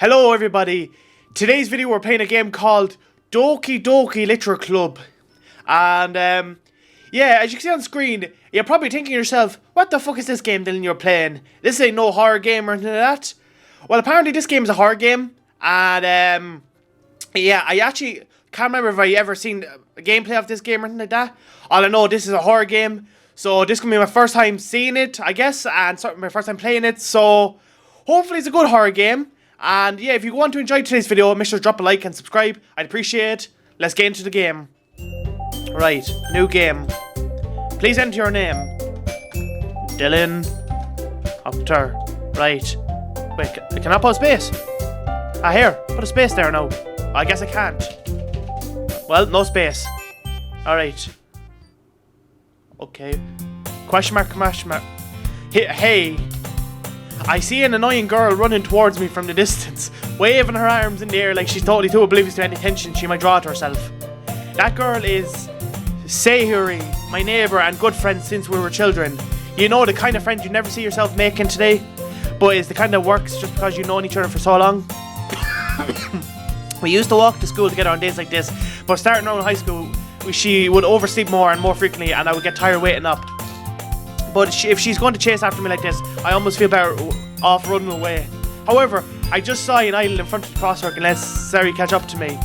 Hello everybody, today's video we're playing a game called Doki Doki Literature Club. And yeah, as you can see on screen, you're probably thinking to yourself, what the fuck is this game Dylan you're playing? This ain't no horror game or anything like that. Well, apparently this game is a horror game. And yeah, I actually can't remember if I ever seen a gameplay of this game or anything like that. All I know, this is a horror game. So this can be my first time seeing it, I guess, and my first time playing it. So hopefully it's a good horror game. And yeah, if you want to enjoy today's video, make sure to drop a like and subscribe. I'd appreciate it. Let's get into the game. Right, new game. Please enter your name. Dylan Doctor. Right. Wait, can I put a space? Ah, here. Put a space there now. I guess I can't. Well, no space. Alright. Okay. Question mark, question mark. Hey. I see an annoying girl running towards me from the distance, waving her arms in the air like she's totally too oblivious to any attention she might draw to herself. That girl is Sayuri, my neighbour and good friend since we were children. You know, the kind of friend you never see yourself making today, but is the kind that works just because you've known each other for so long. We used to walk to school together on days like this, but starting around high school, she would oversleep more and more frequently and I would get tired waiting up. But if she's going to chase after me like this, I almost feel better off running away. However, I just saw an idol in front of the crosswalk and let Sari catch up to me.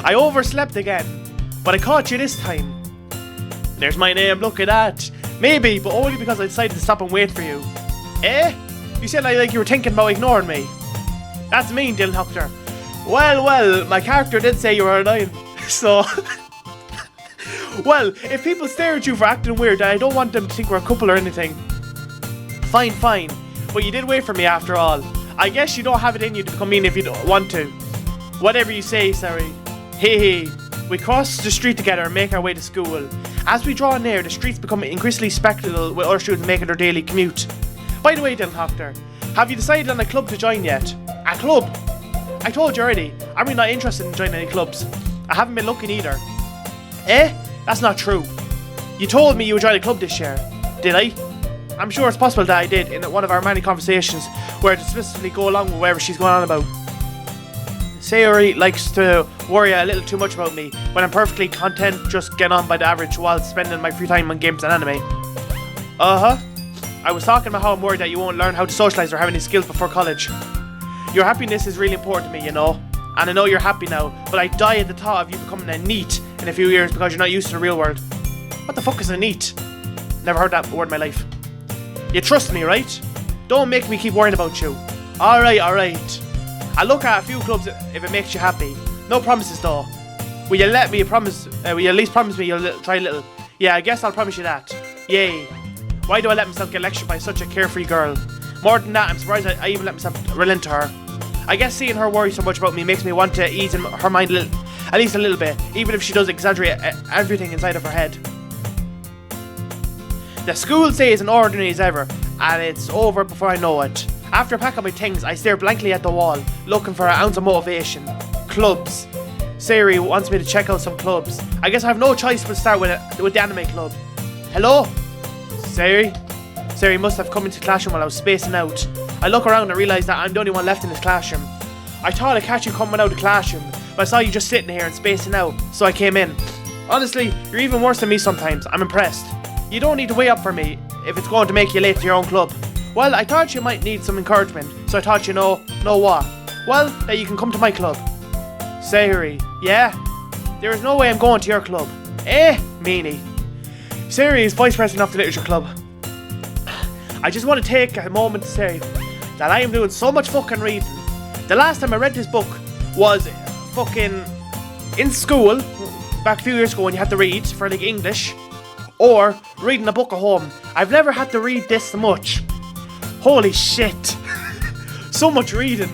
I overslept again, but I caught you this time. There's my name, look at that. Maybe, but only because I decided to stop and wait for you. Eh? You said like you were thinking about ignoring me. That's mean, Dylan Doctor. Well, my character did say you were annoying, so... Well, if people stare at you for acting weird, I don't want them to think we're a couple or anything. Fine. But you did wait for me after all. I guess you don't have it in you to become mean if you don't want to. Whatever you say, sorry. Hey. We cross the street together and make our way to school. As we draw near, the streets become increasingly spectacle with other students making their daily commute. By the way, Dylan Doctor, have you decided on a club to join yet? A club? I told you already, I'm really not interested in joining any clubs. I haven't been looking either. Eh? That's not true. You told me you would join a club this year. Did I? I'm sure it's possible that I did in one of our many conversations where to specifically go along with whatever she's going on about. Sayuri likes to worry a little too much about me when I'm perfectly content just getting on by the average while spending my free time on games and anime. I was talking about how I'm worried that you won't learn how to socialise or have any skills before college. Your happiness is really important to me, you know. And I know you're happy now, but I die at the thought of you becoming a NEET in a few years because you're not used to the real world. What the fuck is a NEET? Never heard that word in my life. You trust me, right? Don't make me keep worrying about you. Alright. I'll look at a few clubs if it makes you happy. No promises though. Will you at least promise me you'll try a little? Yeah, I guess I'll promise you that. Yay. Why do I let myself get lectured by such a carefree girl? More than that, I'm surprised I even let myself relent to her. I guess seeing her worry so much about me makes me want to ease in her mind at least a little bit, even if she does exaggerate everything inside of her head. The school day is as ordinary as ever, and it's over before I know it. After I pack up my things, I stare blankly at the wall, looking for an ounce of motivation. Clubs. Sari wants me to check out some clubs. I guess I have no choice but to start with the anime club. Hello? Sari? Sari must have come into the classroom while I was spacing out. I look around and realise that I'm the only one left in this classroom. I thought I'd catch you coming out of the classroom, but I saw you just sitting here and spacing out, so I came in. Honestly, you're even worse than me sometimes. I'm impressed. You don't need to wait up for me if it's going to make you late to your own club. Well, I thought you might need some encouragement, so I thought you know what? Well, that you can come to my club. Sayuri, yeah? There is no way I'm going to your club. Eh, meanie. Sayuri is vice president of the literature club. I just want to take a moment to say that I am doing so much fucking reading. The last time I read this book was fucking in school, back a few years ago when you had to read for like English, or reading a book at home. I've never had to read this much. Holy shit. So much reading.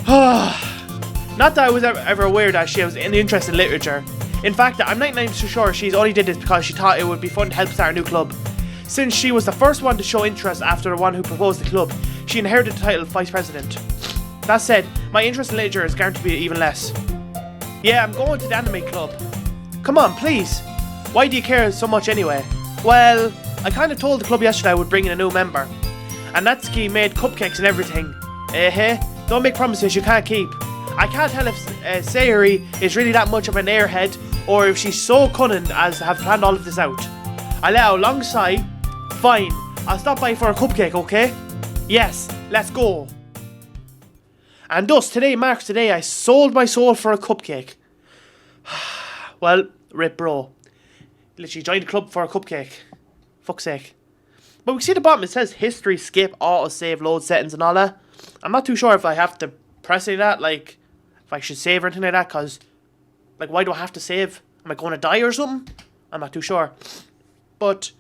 Not that I was ever aware that she was interested in literature. In fact, I'm 99% sure she's only did this because she thought it would be fun to help start a new club. Since she was the first one to show interest after the one who proposed the club, she inherited the title of Vice President. That said, my interest in literature is guaranteed to be even less. Yeah, I'm going to the anime club. Come on, please. Why do you care so much anyway? Well, I kind of told the club yesterday I would bring in a new member. And Natsuki made cupcakes and everything. Don't make promises you can't keep. I can't tell if Sayuri is really that much of an airhead or if she's so cunning as to have planned all of this out. I let out a long sigh. Fine, I'll stop by for a cupcake, okay? Yes, let's go. And thus, today marks the day I sold my soul for a cupcake. Well, rip bro. Literally joined the club for a cupcake. Fuck's sake. But we see at the bottom it says history, skip, auto save, load settings and all that. I'm not too sure if I have to press any of that, like if I should save or anything like that, cause like why do I have to save? Am I going to die or something? I'm not too sure. But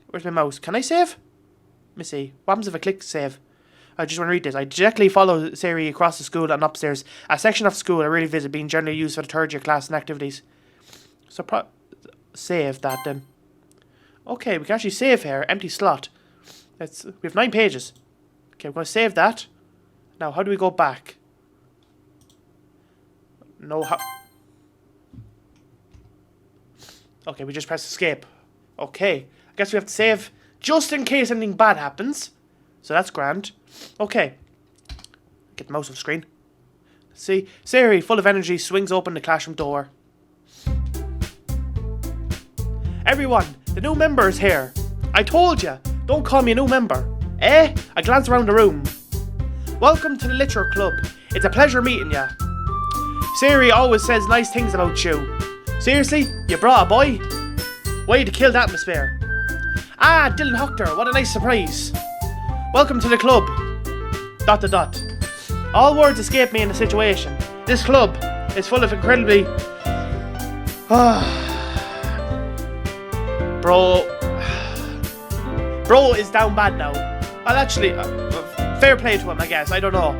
where's my mouse? Can I save? Let me see. What happens if I click save? I just want to read this. I directly follow Sayuri across the school and upstairs. A section of school I really visit being generally used for the third year class and activities. So save that then. Okay, we can actually save here. Empty slot. We have 9 pages. Okay, we're going to save that. Now, how do we go back? No, how... Okay, we just press escape. Okay, I guess we have to save just in case anything bad happens. So that's grand. Okay. Get the mouse off screen. Let's see. Sayuri, full of energy, swings open the classroom door. Everyone, the new member is here. I told you, don't call me a new member. I glance around the room. Welcome to the Literature Club. It's a pleasure meeting ya. Sayuri always says nice things about you. Seriously? You brought a boy? Way to kill the atmosphere. Ah, Dylan Hoctor, what a nice surprise. Welcome to the club. ... All words escape me in the situation. This club is full of incredibly... Bro is down bad now. Well, actually, fair play to him, I guess. I don't know.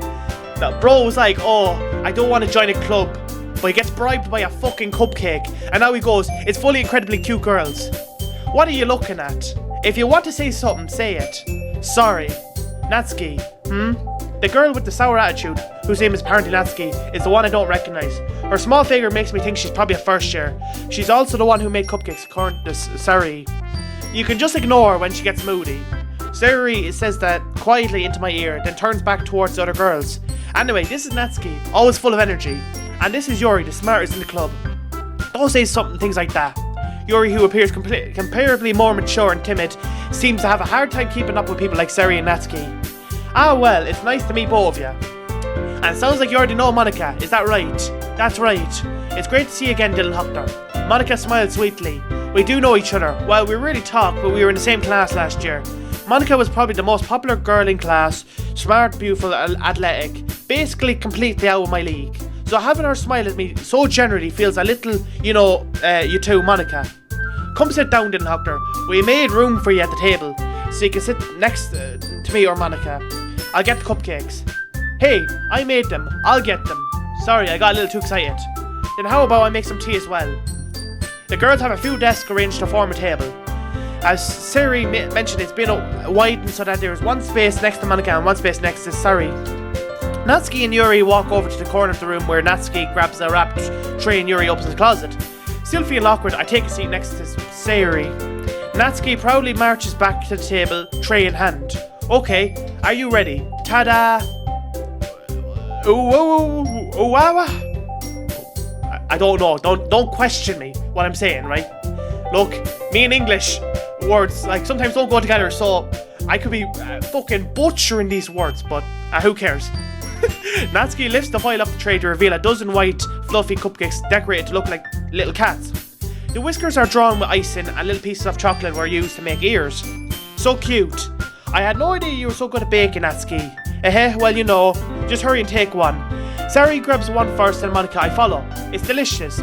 No, bro was like, oh, I don't want to join a club. But he gets bribed by a fucking cupcake. And now he goes, it's fully incredibly cute girls. What are you looking at? If you want to say something, say it. Sorry. Natsuki. The girl with the sour attitude, whose name is apparently Natsuki, is the one I don't recognize. Her small figure makes me think she's probably a first year. She's also the one who made cupcakes according to Sayuri. You can just ignore her when she gets moody. Sayuri says that quietly into my ear, then turns back towards the other girls. Anyway, this is Natsuki, always full of energy. And this is Yuri, the smartest in the club. Don't say things like that. Yuri, who appears comparably more mature and timid, seems to have a hard time keeping up with people like Sayuri and Natsuki. Ah well, it's nice to meet both of you. And it sounds like you already know Monica, is that right? That's right. It's great to see you again, Dylan Hoctor. Monica smiled sweetly. We do know each other. Well, we really talk, but we were in the same class last year. Monica was probably the most popular girl in class, smart, beautiful, athletic, basically completely out of my league. So having her smile at me so generally feels a little, you too, Monica. Come sit down, Dylan Hoctor. We made room for you at the table, so you can sit next to me or Monica. I'll get the cupcakes. Hey, I made them. I'll get them. Sorry, I got a little too excited. Then how about I make some tea as well? The girls have a few desks arranged to form a table. As Sayuri mentioned, it's been widened so that there's one space next to Monica and one space next to Sayuri. Natsuki and Yuri walk over to the corner of the room where Natsuki grabs a wrapped tray and Yuri opens the closet. Still feeling awkward, I take a seat next to Sayuri. Natsuki proudly marches back to the table, tray in hand. Okay, are you ready? Ta-da! I don't know. Don't question me what I'm saying, right? Look, me and English words sometimes don't go together, so I could be fucking butchering these words, but who cares? Natsuki lifts the foil off the tray to reveal a dozen white, fluffy cupcakes decorated to look like little cats. The whiskers are drawn with icing and little pieces of chocolate were used to make ears. So cute. I had no idea you were so good at baking, Natsuki. Well, just hurry and take one. Sayuri grabs one first and Monica I follow. It's delicious.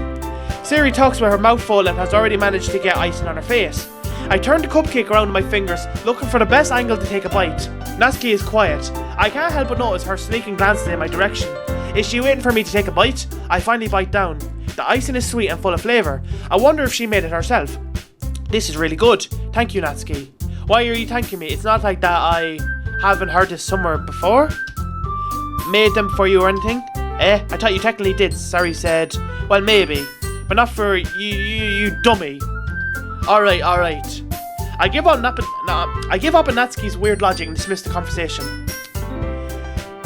Sayuri talks with her mouth full and has already managed to get icing on her face. I turn the cupcake around in my fingers, looking for the best angle to take a bite. Natsuki is quiet. I can't help but notice her sneaking glances in my direction. Is she waiting for me to take a bite? I finally bite down. The icing is sweet and full of flavour. I wonder if she made it herself. This is really good. Thank you, Natsuki. Why are you thanking me? It's not like that I haven't heard this somewhere before. Made them for you or anything? I thought you technically did, Sayuri said. Well, maybe. But not for you dummy. Alright. I give up on Natsuki's weird logic and dismiss the conversation.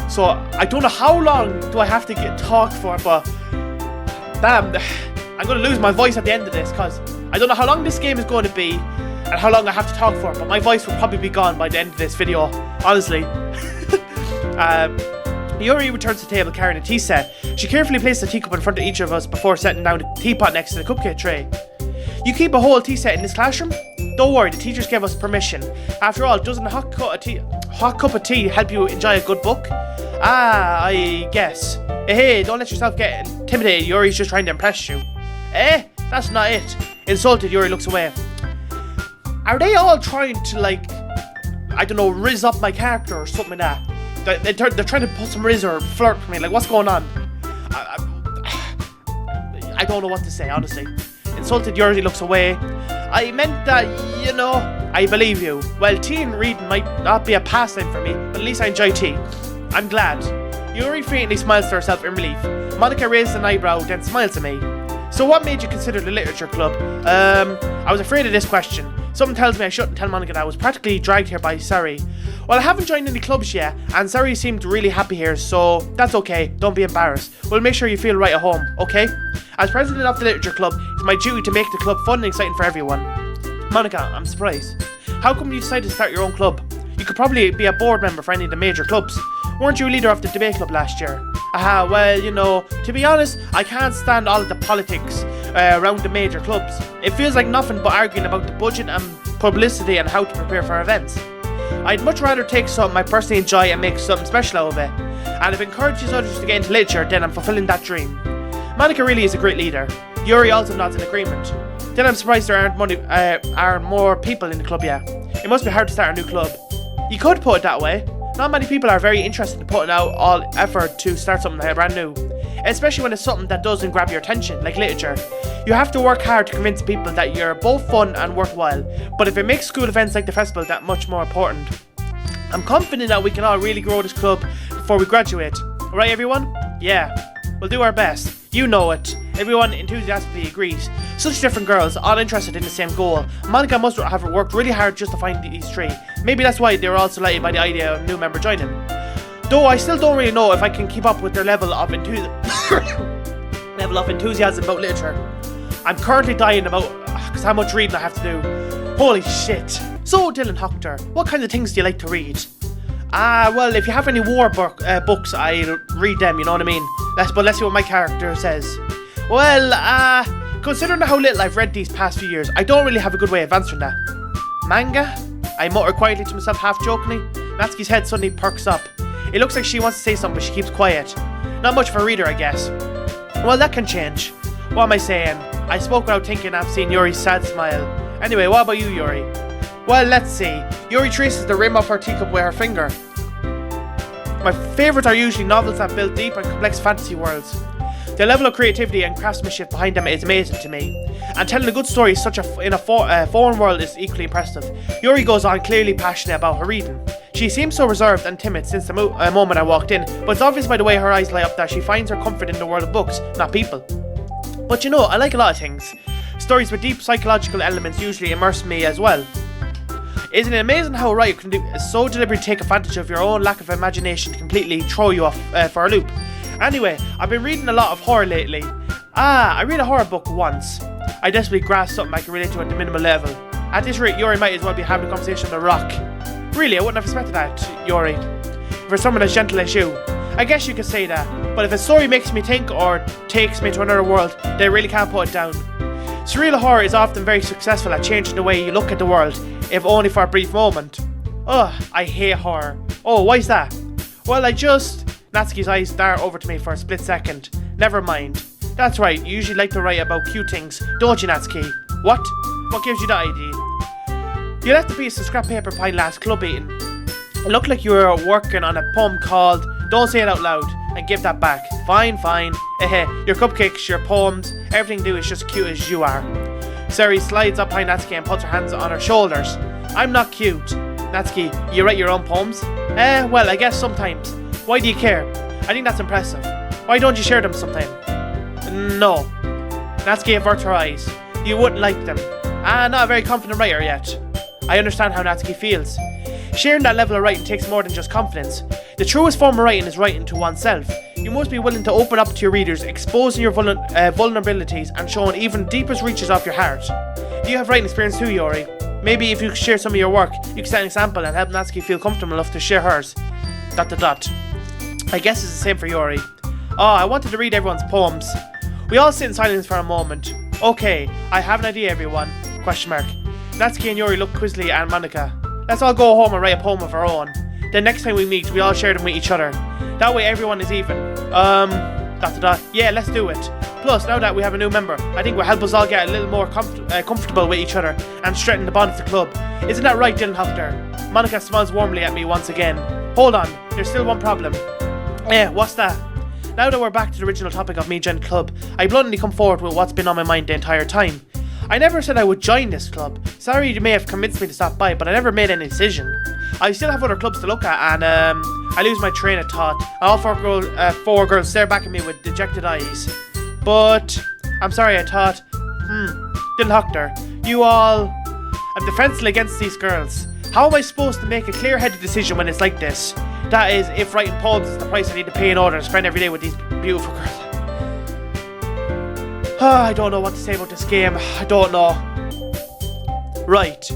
So I don't know how long do I have to talk for, but damn, I'm gonna lose my voice at the end of this because I don't know how long this game is going to be and how long I have to talk for, but my voice will probably be gone by the end of this video, honestly. Yuri returns to the table carrying a tea set. She carefully places a teacup in front of each of us before setting down the teapot next to the cupcake tray. You keep a whole tea set in this classroom? Don't worry, the teachers gave us permission. After all, doesn't a hot cup of tea help you enjoy a good book? Ah, I guess. Hey, don't let yourself get intimidated. Yuri's just trying to impress you. That's not it. Insulted, Yuri looks away. Are they all trying to, like, I don't know, rizz up my character or something like that? They're trying to put some rizz or flirt with me. Like, what's going on? I don't know what to say, honestly. Insulted, Yuri looks away. I meant that, you know, I believe you. Well, tea and reading might not be a pastime for me, but at least I enjoy tea. I'm glad. Yuri faintly smiles to herself in relief. Monica raises an eyebrow, then smiles at me. So what made you consider the literature club? I was afraid of this question. Something tells me I shouldn't tell Monica that I was practically dragged here by Sari. Well, I haven't joined any clubs yet, and Sari seemed really happy here, so that's okay. Don't be embarrassed. We'll make sure you feel right at home, okay? As president of the literature club, it's my duty to make the club fun and exciting for everyone. Monica, I'm surprised. How come you decided to start your own club? You could probably be a board member for any of the major clubs. Weren't you a leader of the debate club last year? Aha, well, you know, to be honest, I can't stand all of the politics around the major clubs. It feels like nothing but arguing about the budget and publicity and how to prepare for events. I'd much rather take something I personally enjoy and make something special out of it. And if it encourages others to get into literature, then I'm fulfilling that dream. Monica really is a great leader. Yuri also nods in agreement. Then I'm surprised there aren't more people in the club yet. It must be hard to start a new club. You could put it that way. Not many people are very interested in putting out all effort to start something brand new. Especially when it's something that doesn't grab your attention, like literature. You have to work hard to convince people that you're both fun and worthwhile, but if it makes school events like the festival that much more important. I'm confident that we can all really grow this club before we graduate. Right, everyone? Yeah, we'll do our best. You know it. Everyone enthusiastically agrees. Such different girls, all interested in the same goal. Monica must have worked really hard just to find these three. Maybe that's why they were all delighted by the idea of a new member joining. Though I still don't really know if I can keep up with their level of enthusiasm about literature. I'm currently dying about because how much reading I have to do. Holy shit. So Dylan Hoctor, what kinds of things do you like to read? Well, if you have any war books, I read them, you know what I mean? But let's see what my character says. Well, considering how little I've read these past few years, I don't really have a good way of answering that. Manga? I mutter quietly to myself half-jokingly. Natsuki's head suddenly perks up. It looks like she wants to say something, but she keeps quiet. Not much of a reader, I guess. Well, that can change. What am I saying? I spoke without thinking after seeing Yuri's sad smile. Anyway, what about you, Yuri? Well, let's see. Yuri traces the rim of her teacup with her finger. My favourites are usually novels that build deep and complex fantasy worlds. The level of creativity and craftsmanship behind them is amazing to me. And telling a good story in a foreign world is equally impressive. Yuri goes on, clearly passionate about her reading. She seems so reserved and timid since the moment I walked in, but it's obvious by the way her eyes light up that she finds her comfort in the world of books, not people. But you know, I like a lot of things. Stories with deep psychological elements usually immerse me as well. Isn't it amazing how a writer can so deliberately take advantage of your own lack of imagination to completely throw you off for a loop? Anyway, I've been reading a lot of horror lately. I read a horror book once. I desperately grasped something I can relate to at the minimal level. At this rate, Yuri might as well be having a conversation on a rock. Really, I wouldn't have expected that, Yuri. For someone as gentle as you. I guess you could say that, but if a story makes me think or takes me to another world, then I really can't put it down. Surreal horror is often very successful at changing the way you look at the world, if only for a brief moment. Ugh, I hate horror. Oh, why's that? Well, Natsuki's eyes dart over to me for a split second. Never mind. That's right, you usually like to write about cute things, don't you, Natsuki? What? What gives you that idea? You left a piece of scrap paper behind last club meeting. It looked like you were working on a poem called Don't Say It Out Loud, and give that back. Fine. Your cupcakes, your poems, everything you do is just as cute as you are. Sari slides up behind Natsuki and puts her hands on her shoulders. I'm not cute. Natsuki, you write your own poems? Well, I guess sometimes. Why do you care? I think that's impressive. Why don't you share them sometime? No. Natsuki averts her eyes. You wouldn't like them. Not a very confident writer yet. I understand how Natsuki feels. Sharing that level of writing takes more than just confidence. The truest form of writing is writing to oneself. You must be willing to open up to your readers, exposing your vulnerabilities and showing even deepest reaches of your heart. Do you have writing experience too, Yori? Maybe if you could share some of your work, you could set an example and help Natsuki feel comfortable enough to share hers. ... I guess it's the same for Yori. I wanted to read everyone's poems. We all sit in silence for a moment. Okay, I have an idea, everyone. ? Natsuki and Yori look quizzly at Monika. Let's all go home and write a poem of our own. Then next time we meet, we all share them with each other. That way everyone is even. ... Yeah, let's do it. Plus, now that we have a new member, I think will help us all get a little more comfortable with each other and strengthen the bond of the club. Isn't that right, Dylan Hofter? Monika smiles warmly at me once again. Hold on, there's still one problem. What's that? Now that we're back to the original topic of me joining the club, I bluntly come forward with what's been on my mind the entire time. I never said I would join this club. Sorry you may have convinced me to stop by, but I never made any decision. I still have other clubs to look at, and I lose my train of thought. All four girls stare back at me with dejected eyes. But I'm sorry, I thought, Dylan Hofter, you all... I'm defensive against these girls. How am I supposed to make a clear-headed decision when it's like this? That is, if writing poems is the price I need to pay in order to spend every day with these beautiful girls. I don't know what to say about this game. I don't know. Right.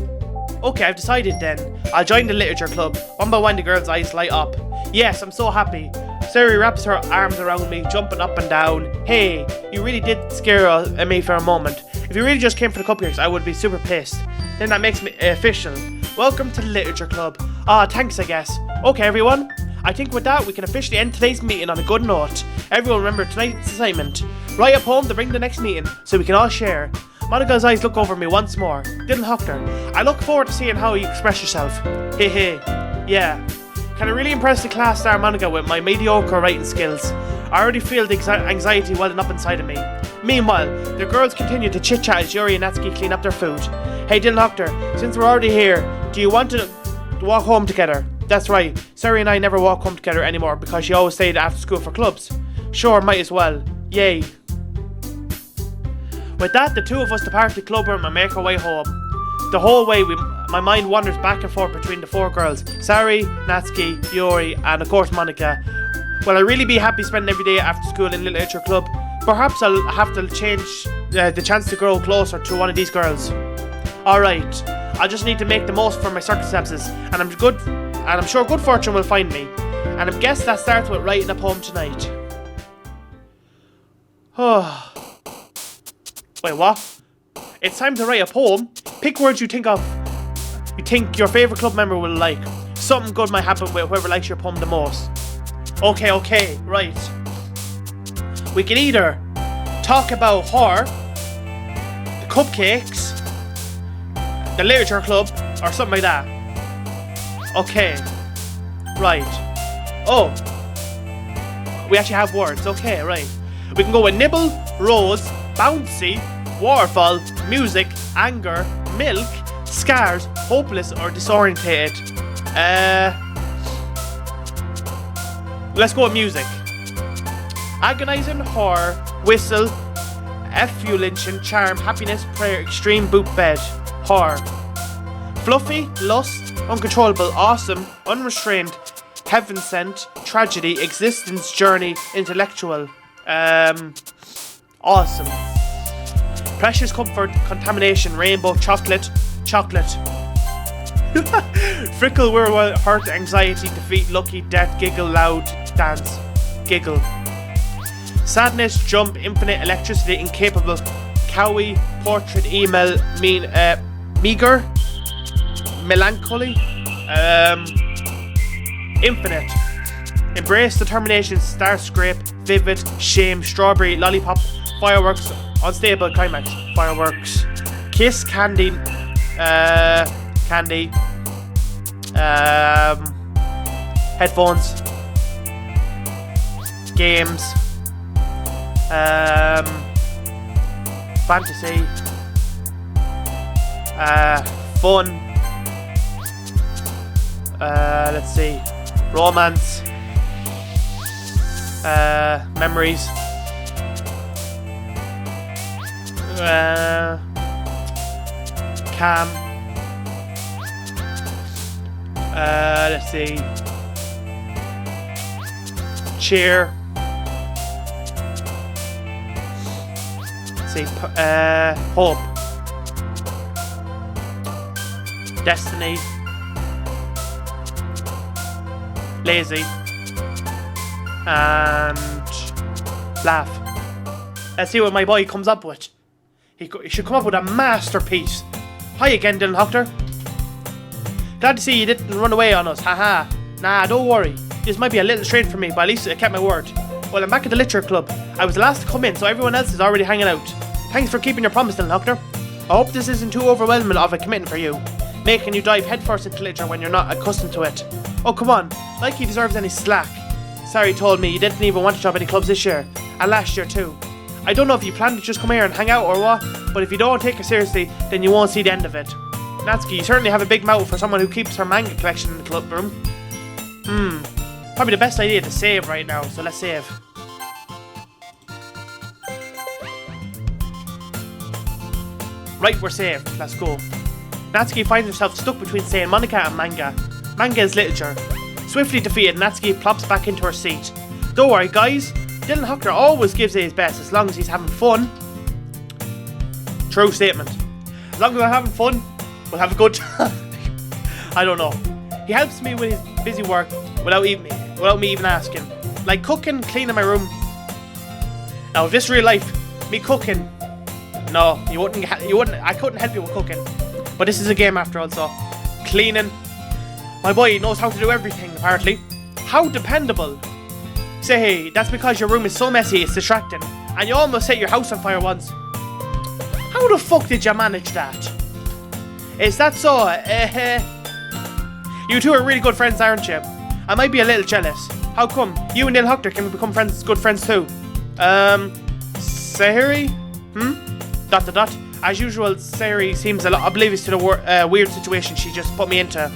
Okay, I've decided then. I'll join the literature club. One by one the girls' eyes light up. Yes, I'm so happy. Sari wraps her arms around me, jumping up and down. Hey, you really did scare me for a moment. If you really just came for the cupcakes, I would be super pissed. Then that makes me official. Welcome to the literature club. Thanks I guess. Okay everyone, I think with that we can officially end today's meeting on a good note. Everyone remember tonight's assignment. Write a poem to bring the next meeting so we can all share. Monika's eyes look over me once more. Dylan Hofter, I look forward to seeing how you express yourself. Hey. Yeah. Can I really impress the class star Monika with my mediocre writing skills? I already feel the anxiety welling up inside of me. Meanwhile, the girls continue to chit-chat as Yuri and Natsuki clean up their food. Hey Dylan Hofter, since we're already here, do you want to walk home together? That's right, Sari and I never walk home together anymore because she always stayed after school for clubs. Sure, might as well. Yay. With that, the two of us depart the clubroom and make our way home. The whole way, my mind wanders back and forth between the four girls. Sari, Natsuki, Yuri, and of course Monika. Will I really be happy spending every day after school in literature club? Perhaps I'll have to change the chance to grow closer to one of these girls. Alright, I just need to make the most for my circumstances, and I'm sure good fortune will find me. And I guess that starts with writing a poem tonight. Wait, what? It's time to write a poem? Pick words you think your favourite club member will like. Something good might happen with whoever likes your poem the most. Okay, right. We can either talk about her, the cupcakes, the literature club, or something like that. Okay, right. Oh, we actually have words. Okay, right. We can go with nibble, rose, bouncy, waterfall, music, anger, milk, scars, hopeless, or disorientated. Let's go with music. Agonizing, horror, whistle, effulgent, charm, happiness, prayer, extreme, boot bed, horror. Fluffy, lust, uncontrollable, awesome, unrestrained, heaven sent, tragedy, existence, journey, intellectual. Awesome. Precious, comfort, contamination, rainbow, chocolate. Frickle, whirlwind, hurt, anxiety, defeat, lucky, death, giggle, loud, dance, giggle. Sadness, jump, infinite, electricity, incapable, cowie, portrait, email, meager, melancholy, infinite. Embrace, determination, star scrape, vivid, shame, strawberry, lollipop, fireworks, unstable, climax, fireworks, kiss, candy, headphones, games, fantasy, fun, let's see, romance, memories, calm, Let's see. Cheer. Let's see. Hope. Destiny. Lazy. And laugh. Let's see what my boy comes up with. He should come up with a masterpiece. Hi again, Dylan Hoctor. Glad to see you didn't run away on us, haha. Nah, don't worry. This might be a little strange for me, but at least I kept my word. Well, I'm back at the literature club. I was the last to come in, so everyone else is already hanging out. Thanks for keeping your promise, Dylan Hoctor. I hope this isn't too overwhelming of a commitment for you, making you dive headfirst into literature when you're not accustomed to it. Oh, come on. Like he deserves any slack. Sari told me you didn't even want to join any clubs this year, and last year too. I don't know if you plan to just come here and hang out or what, but if you don't take it seriously, then you won't see the end of it. Natsuki, you certainly have a big mouth for someone who keeps her manga collection in the club room. Probably the best idea to save right now, so let's save. Right, we're saved. Let's go. Natsuki finds herself stuck between saying Monica and manga. Manga is literature. Swiftly defeated, Natsuki plops back into her seat. Don't worry, guys. Dylan Hoctor always gives it his best as long as he's having fun. True statement. As long as I'm having fun, we'll have a good time. I don't know. He helps me with his busy work without me even asking. Like cooking, cleaning my room. Now, if this real life, me cooking, no, you wouldn't. I couldn't help you with cooking. But this is a game after all, so cleaning. My boy knows how to do everything, apparently. How dependable. Say, hey, that's because your room is so messy, it's distracting. And you almost set your house on fire once. How the fuck did you manage that? Is that so? You two are really good friends, aren't you? I might be a little jealous. How come? You and Dylan Hoctor can become good friends too. Sahiri? ... As usual, Sahiri seems a lot oblivious to the weird situation she just put me into.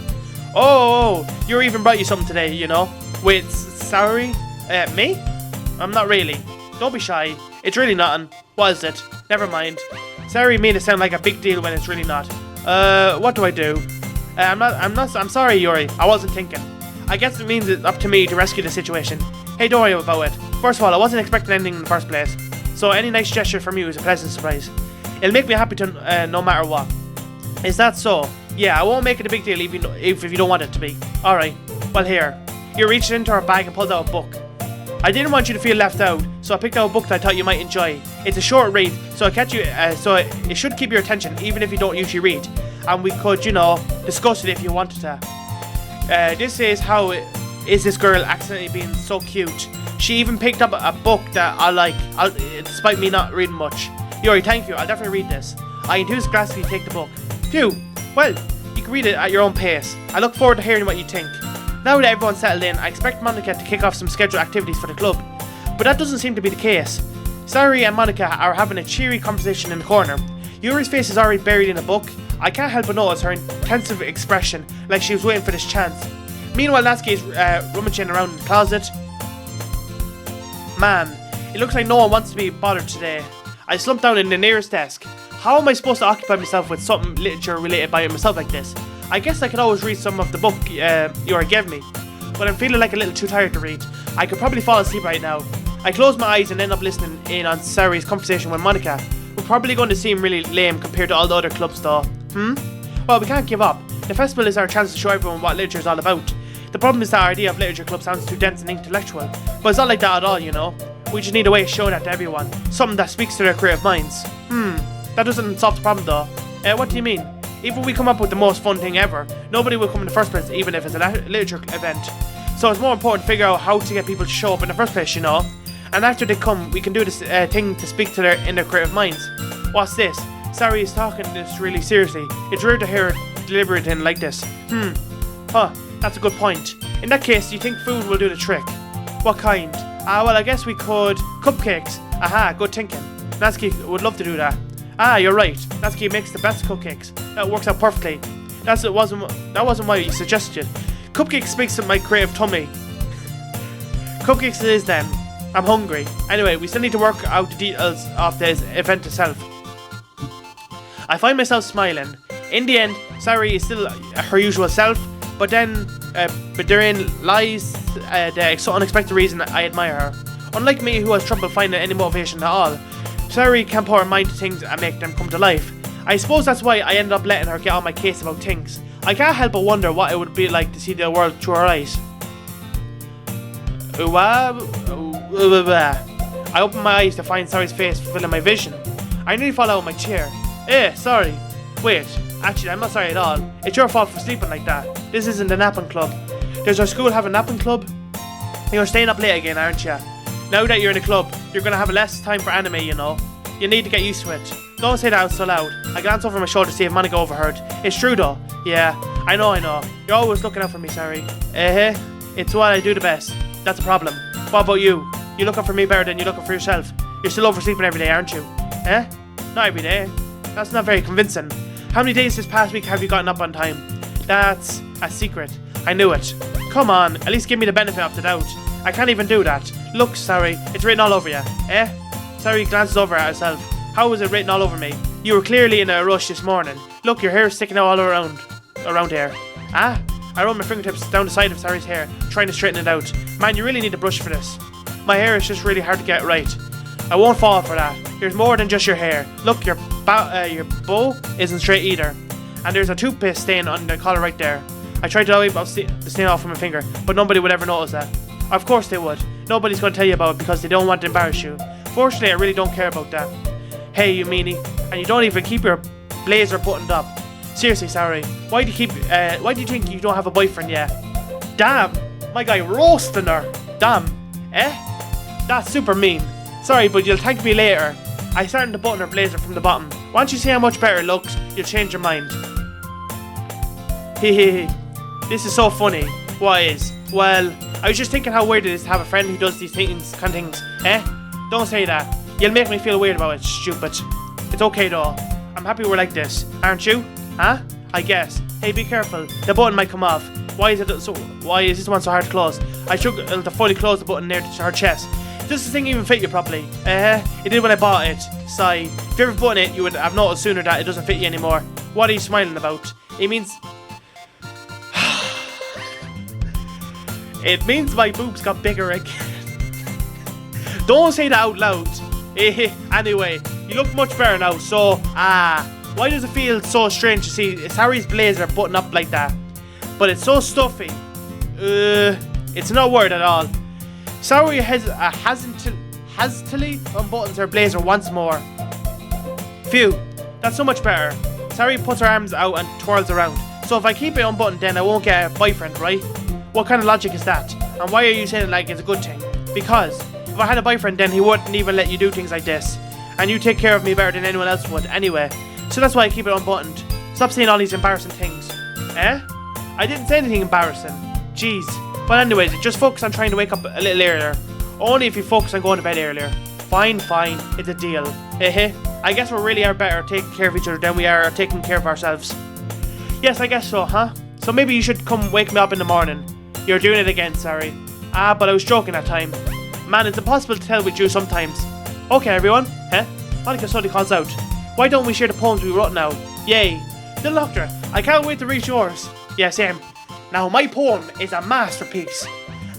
Oh, you're even brought you something today, you know? Wait, Sahiri? Me? I'm not really. Don't be shy. It's really nothing. What is it? Never mind. Sahiri made it sound like a big deal when it's really not. What do I do? I'm sorry, Yuri. I wasn't thinking. I guess it means it's up to me to rescue the situation. Hey, don't worry about it. First of all, I wasn't expecting anything in the first place. So any nice gesture from you is a pleasant surprise. It'll make me happy to no matter what. Is that so? Yeah, I won't make it a big deal if you don't want it to be. Alright. Well, here. You reached into her bag and pulled out a book. I didn't want you to feel left out, so I picked out a book that I thought you might enjoy. It's a short read, so it should keep your attention even if you don't usually read. And we could, you know, discuss it if you wanted to. This is how is this girl accidentally being so cute. She even picked up a book that I like, despite me not reading much. Yuri, thank you. I'll definitely read this. I enthusiastically take the book. Phew. Well, you can read it at your own pace. I look forward to hearing what you think. Now that everyone's settled in, I expect Monica to kick off some scheduled activities for the club. But that doesn't seem to be the case. Sari and Monica are having a cheery conversation in the corner. Yuri's face is already buried in a book. I can't help but notice her intensive expression, like she was waiting for this chance. Meanwhile, Natsuki is rummaging around in the closet. Man, it looks like no one wants to be bothered today. I slumped down in the nearest desk. How am I supposed to occupy myself with something literature related by myself like this? I guess I could always read some of the book Yuri gave me, but I'm feeling like a little too tired to read. I could probably fall asleep right now. I close my eyes and end up listening in on Sari's conversation with Monica. We're probably going to seem really lame compared to all the other clubs though. Well, we can't give up. The festival is our chance to show everyone what literature is all about. The problem is that our idea of literature club sounds too dense and intellectual, but it's not like that at all, you know. We just need a way of showing that to everyone. Something that speaks to their creative minds. That doesn't solve the problem though. What do you mean? Even if we come up with the most fun thing ever, nobody will come in the first place even if it's a literature event. So it's more important to figure out how to get people to show up in the first place, you know. And after they come, we can do this thing to speak to their creative minds. What's this? Sari is talking this really seriously. It's rare to hear her deliberating like this. That's a good point. In that case, do you think food will do the trick? What kind? Well, I guess we could... Cupcakes. Aha, good thinking. Natsuki would love to do that. You're right. Natsuki makes the best cupcakes. That works out perfectly. That wasn't why you suggested. Cupcakes speaks to my creative tummy. Cupcakes it is then. I'm hungry. Anyway, we still need to work out the details of this event itself. I find myself smiling. In the end, Sari is still her usual self. But therein lies the unexpected reason I admire her. Unlike me, who has trouble finding any motivation at all, Sari can put her mind to things and make them come to life. I suppose that's why I ended up letting her get on my case about things. I can't help but wonder what it would be like to see the world through her eyes. I opened my eyes to find Sari's face filling my vision. I nearly fall out of my chair. Sorry. Wait, actually I'm not sorry at all. It's your fault for sleeping like that. This isn't a napping club. Does our school have a napping club? You're staying up late again, aren't you? Now that you're in a club, you're gonna have less time for anime, you know. You need to get used to it. Don't say that out so loud. I glanced over my shoulder to see if Monica overheard. It's true though. Yeah, I know. You're always looking out for me, Sari. It's what I do the best. That's a problem. What about you? You looking for me better than you looking for yourself. You're still oversleeping every day, aren't you? Not every day. That's not very convincing. How many days this past week have you gotten up on time? That's a secret. I knew it. Come on, at least give me the benefit of the doubt. I can't even do that. Look, Sari, it's written all over you. Sari glances over at herself. How was it written all over me? You were clearly in a rush this morning. Look, your hair is sticking out all around here. I rolled my fingertips down the side of Sari's hair, trying to straighten it out. Man, you really need a brush for this. My hair is just really hard to get right. I won't fall for that. There's more than just your hair. Look, your bow isn't straight either. And there's a toothpaste stain on the collar right there. I tried to wipe the stain off from my finger, but nobody would ever notice that. Of course they would. Nobody's going to tell you about it because they don't want to embarrass you. Fortunately, I really don't care about that. Hey, you meanie. And you don't even keep your blazer buttoned up. Seriously, Sari. Why do you think you don't have a boyfriend yet? Damn. My guy roasting her. Damn. That's super mean. Sorry, but you'll thank me later. I started to button her blazer from the bottom. Once you see how much better it looks, you'll change your mind. Hehehe. This is so funny. What is? Well, I was just thinking how weird it is to have a friend who does these things, Don't say that. You'll make me feel weird about it, stupid. It's okay though. I'm happy we're like this, aren't you? I guess. Hey, be careful. The button might come off. Why is this one so hard to close? I struggled to fully close the button near her chest. Does this thing even fit you properly? It did when I bought it. Sigh. If you ever button it, you would have noticed sooner that it doesn't fit you anymore. What are you smiling about? It means my boobs got bigger again. Don't say that out loud. Anyway, you look much better now, so, why does it feel so strange to see Sari's blazer button up like that? But it's so stuffy. It's not word at all. Sari hastily unbuttons her blazer once more. Phew, that's so much better. Sari puts her arms out and twirls around. So if I keep it unbuttoned, then I won't get a boyfriend, right? What kind of logic is that? And why are you saying it like it's a good thing? Because if I had a boyfriend, then he wouldn't even let you do things like this. And you take care of me better than anyone else would, anyway. So that's why I keep it unbuttoned. Stop saying all these embarrassing things. I didn't say anything embarrassing. Jeez. But anyways, just focus on trying to wake up a little earlier. Only if you focus on going to bed earlier. Fine. It's a deal. I guess we really are better at taking care of each other than we are at taking care of ourselves. Yes, I guess so, huh? So maybe you should come wake me up in the morning. You're doing it again, sorry. But I was joking that time. Man, it's impossible to tell with you sometimes. Okay, everyone. Monica suddenly calls out. Why don't we share the poems we wrote now? Yay. Little Doctor, I can't wait to read yours. Yeah, same. Now, my poem is a masterpiece.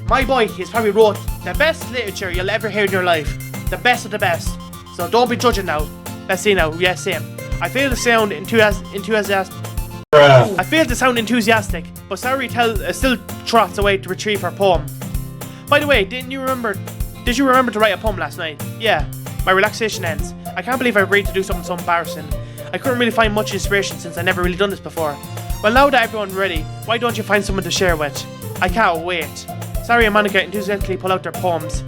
My boy has probably wrote the best literature you'll ever hear in your life. The best of the best. So don't be judging now. Let's see now. Yeah, same. I feel to sound enthusiastic, but Sari still trots away to retrieve her poem. By the way, did you remember to write a poem last night? Yeah. My relaxation ends. I can't believe I agreed to do something so embarrassing. I couldn't really find much inspiration since I never really done this before. Well, now that everyone's ready, why don't you find someone to share with? I can't wait. Sari and Monica enthusiastically pull out their poems.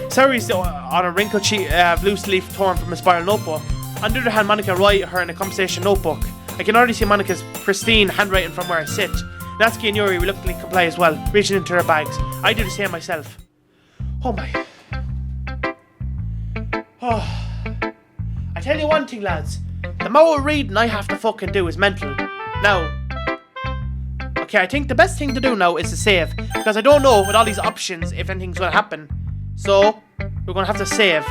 Sari's on a wrinkled loose leaf torn from a spiral notebook. On the other hand, Monica write her in a conversation notebook. I can already see Monica's pristine handwriting from where I sit. Natsuki and Yuri reluctantly comply as well, reaching into their bags. I do the same myself. Oh my. Oh. I tell you one thing, lads. The more reading I have to fucking do is mental. Now. Okay, I think the best thing to do now is to save. Because I don't know with all these options if anything's going to happen. So, we're going to have to save.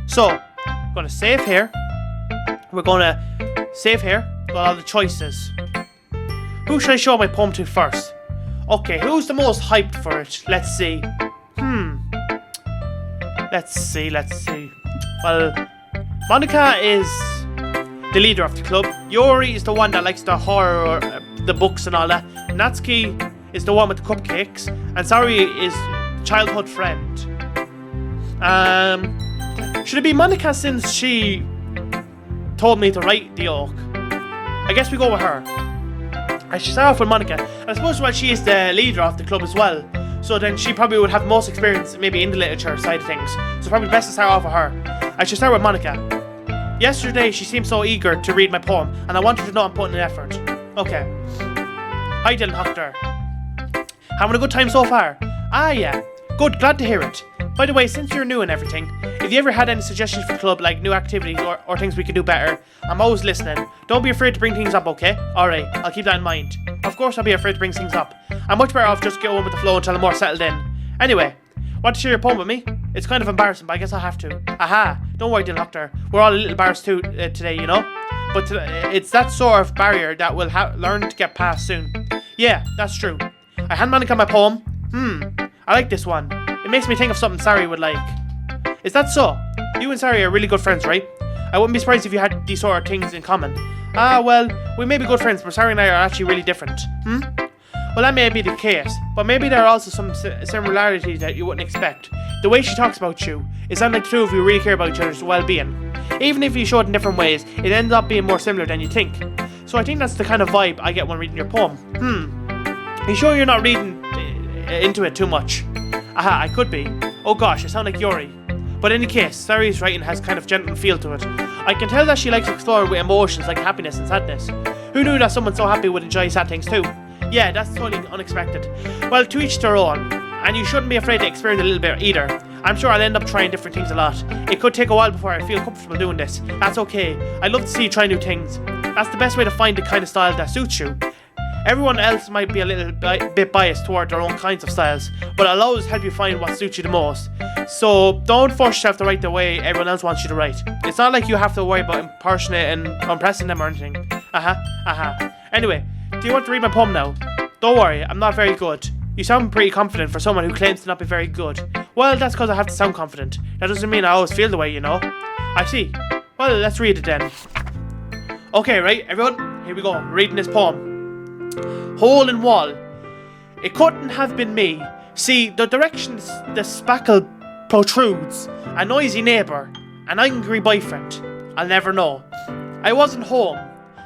So, we're going to save here. We're going to save here. Got all the choices. Who should I show my poem to first? Okay, who's the most hyped for it? Let's see. Let's see. Well, Monica is the leader of the club. Yuri is the one that likes the horror, the books and all that. Natsuki is the one with the cupcakes. And Sari is childhood friend. Should it be Monica since she told me to write the oak? I guess we go with her. I should start off with Monica. I suppose while she is the leader of the club as well, so then she probably would have most experience maybe in the literature side of things. So probably best to start off with her. I should start with Monica. Yesterday she seemed so eager to read my poem, and I want her to know I'm putting in effort. Okay. Hi Dylan Huckter. Having a good time so far? Ah yeah. Good, glad to hear it. By the way, since you're new and everything, if you ever had any suggestions for the club, like new activities or things we could do better, I'm always listening. Don't be afraid to bring things up, okay? Alright, I'll keep that in mind. Of course I'll be afraid to bring things up. I'm much better off just going with the flow until I'm more settled in. Anyway, want to share your poem with me? It's kind of embarrassing, but I guess I'll have to. Aha, don't worry Dylan Huckter. We're all a little embarrassed too today, you know? But it's that sort of barrier that we'll learn to get past soon. Yeah, that's true. I hand Monica my poem. I like this one. It makes me think of something Sari would like. Is that so? You and Sari are really good friends, right? I wouldn't be surprised if you had these sort of things in common. Ah, well, we may be good friends, but Sari and I are actually really different. Well, that may be the case, but maybe there are also some similarities that you wouldn't expect. The way she talks about you, it sounds like the two of you really care about each other's well-being. Even if you show it in different ways, it ends up being more similar than you think. So I think that's the kind of vibe I get when reading your poem. Are you sure you're not reading into it too much? Aha, I could be. Oh gosh, I sound like Yuri. But in any case, Sari's writing has kind of gentle feel to it. I can tell that she likes exploring with emotions like happiness and sadness. Who knew that someone so happy would enjoy sad things too? Yeah, that's totally unexpected. Well, to each their own. And you shouldn't be afraid to experiment a little bit either. I'm sure I'll end up trying different things a lot. It could take a while before I feel comfortable doing this. That's okay. I love to see you try new things. That's the best way to find the kind of style that suits you. Everyone else might be a little bit biased toward their own kinds of styles, but I'll always help you find what suits you the most. So don't force yourself to write the way everyone else wants you to write. It's not like you have to worry about impersonating and impressing them or anything. Anyway, do you want to read my poem now? Don't worry, I'm not very good. You sound pretty confident for someone who claims to not be very good. Well, that's because I have to sound confident. That doesn't mean I always feel the way, you know. I see. Well, let's read it then. Okay, right, everyone? Here we go, reading this poem. Hole in wall. It couldn't have been me. See, the direction the spackle protrudes. A noisy neighbour. An angry boyfriend. I'll never know. I wasn't home.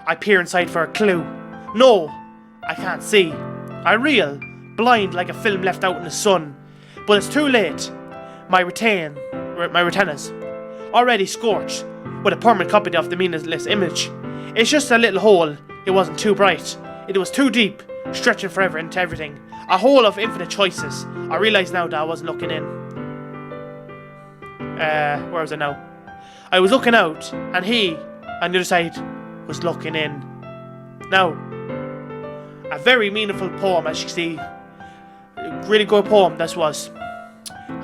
I peer inside for a clue. No, I can't see. I reel, blind like a film left out in the sun. But it's too late. My retinas, already scorched with a permanent copy of the meaningless image. It's just a little hole. It wasn't too bright. It was too deep, stretching forever into everything. A hole of infinite choices. I realise now that I wasn't looking in. Where was I now? I was looking out, and he, on the other side, was looking in. Now, a very meaningful poem, as you see. A really good poem, this was.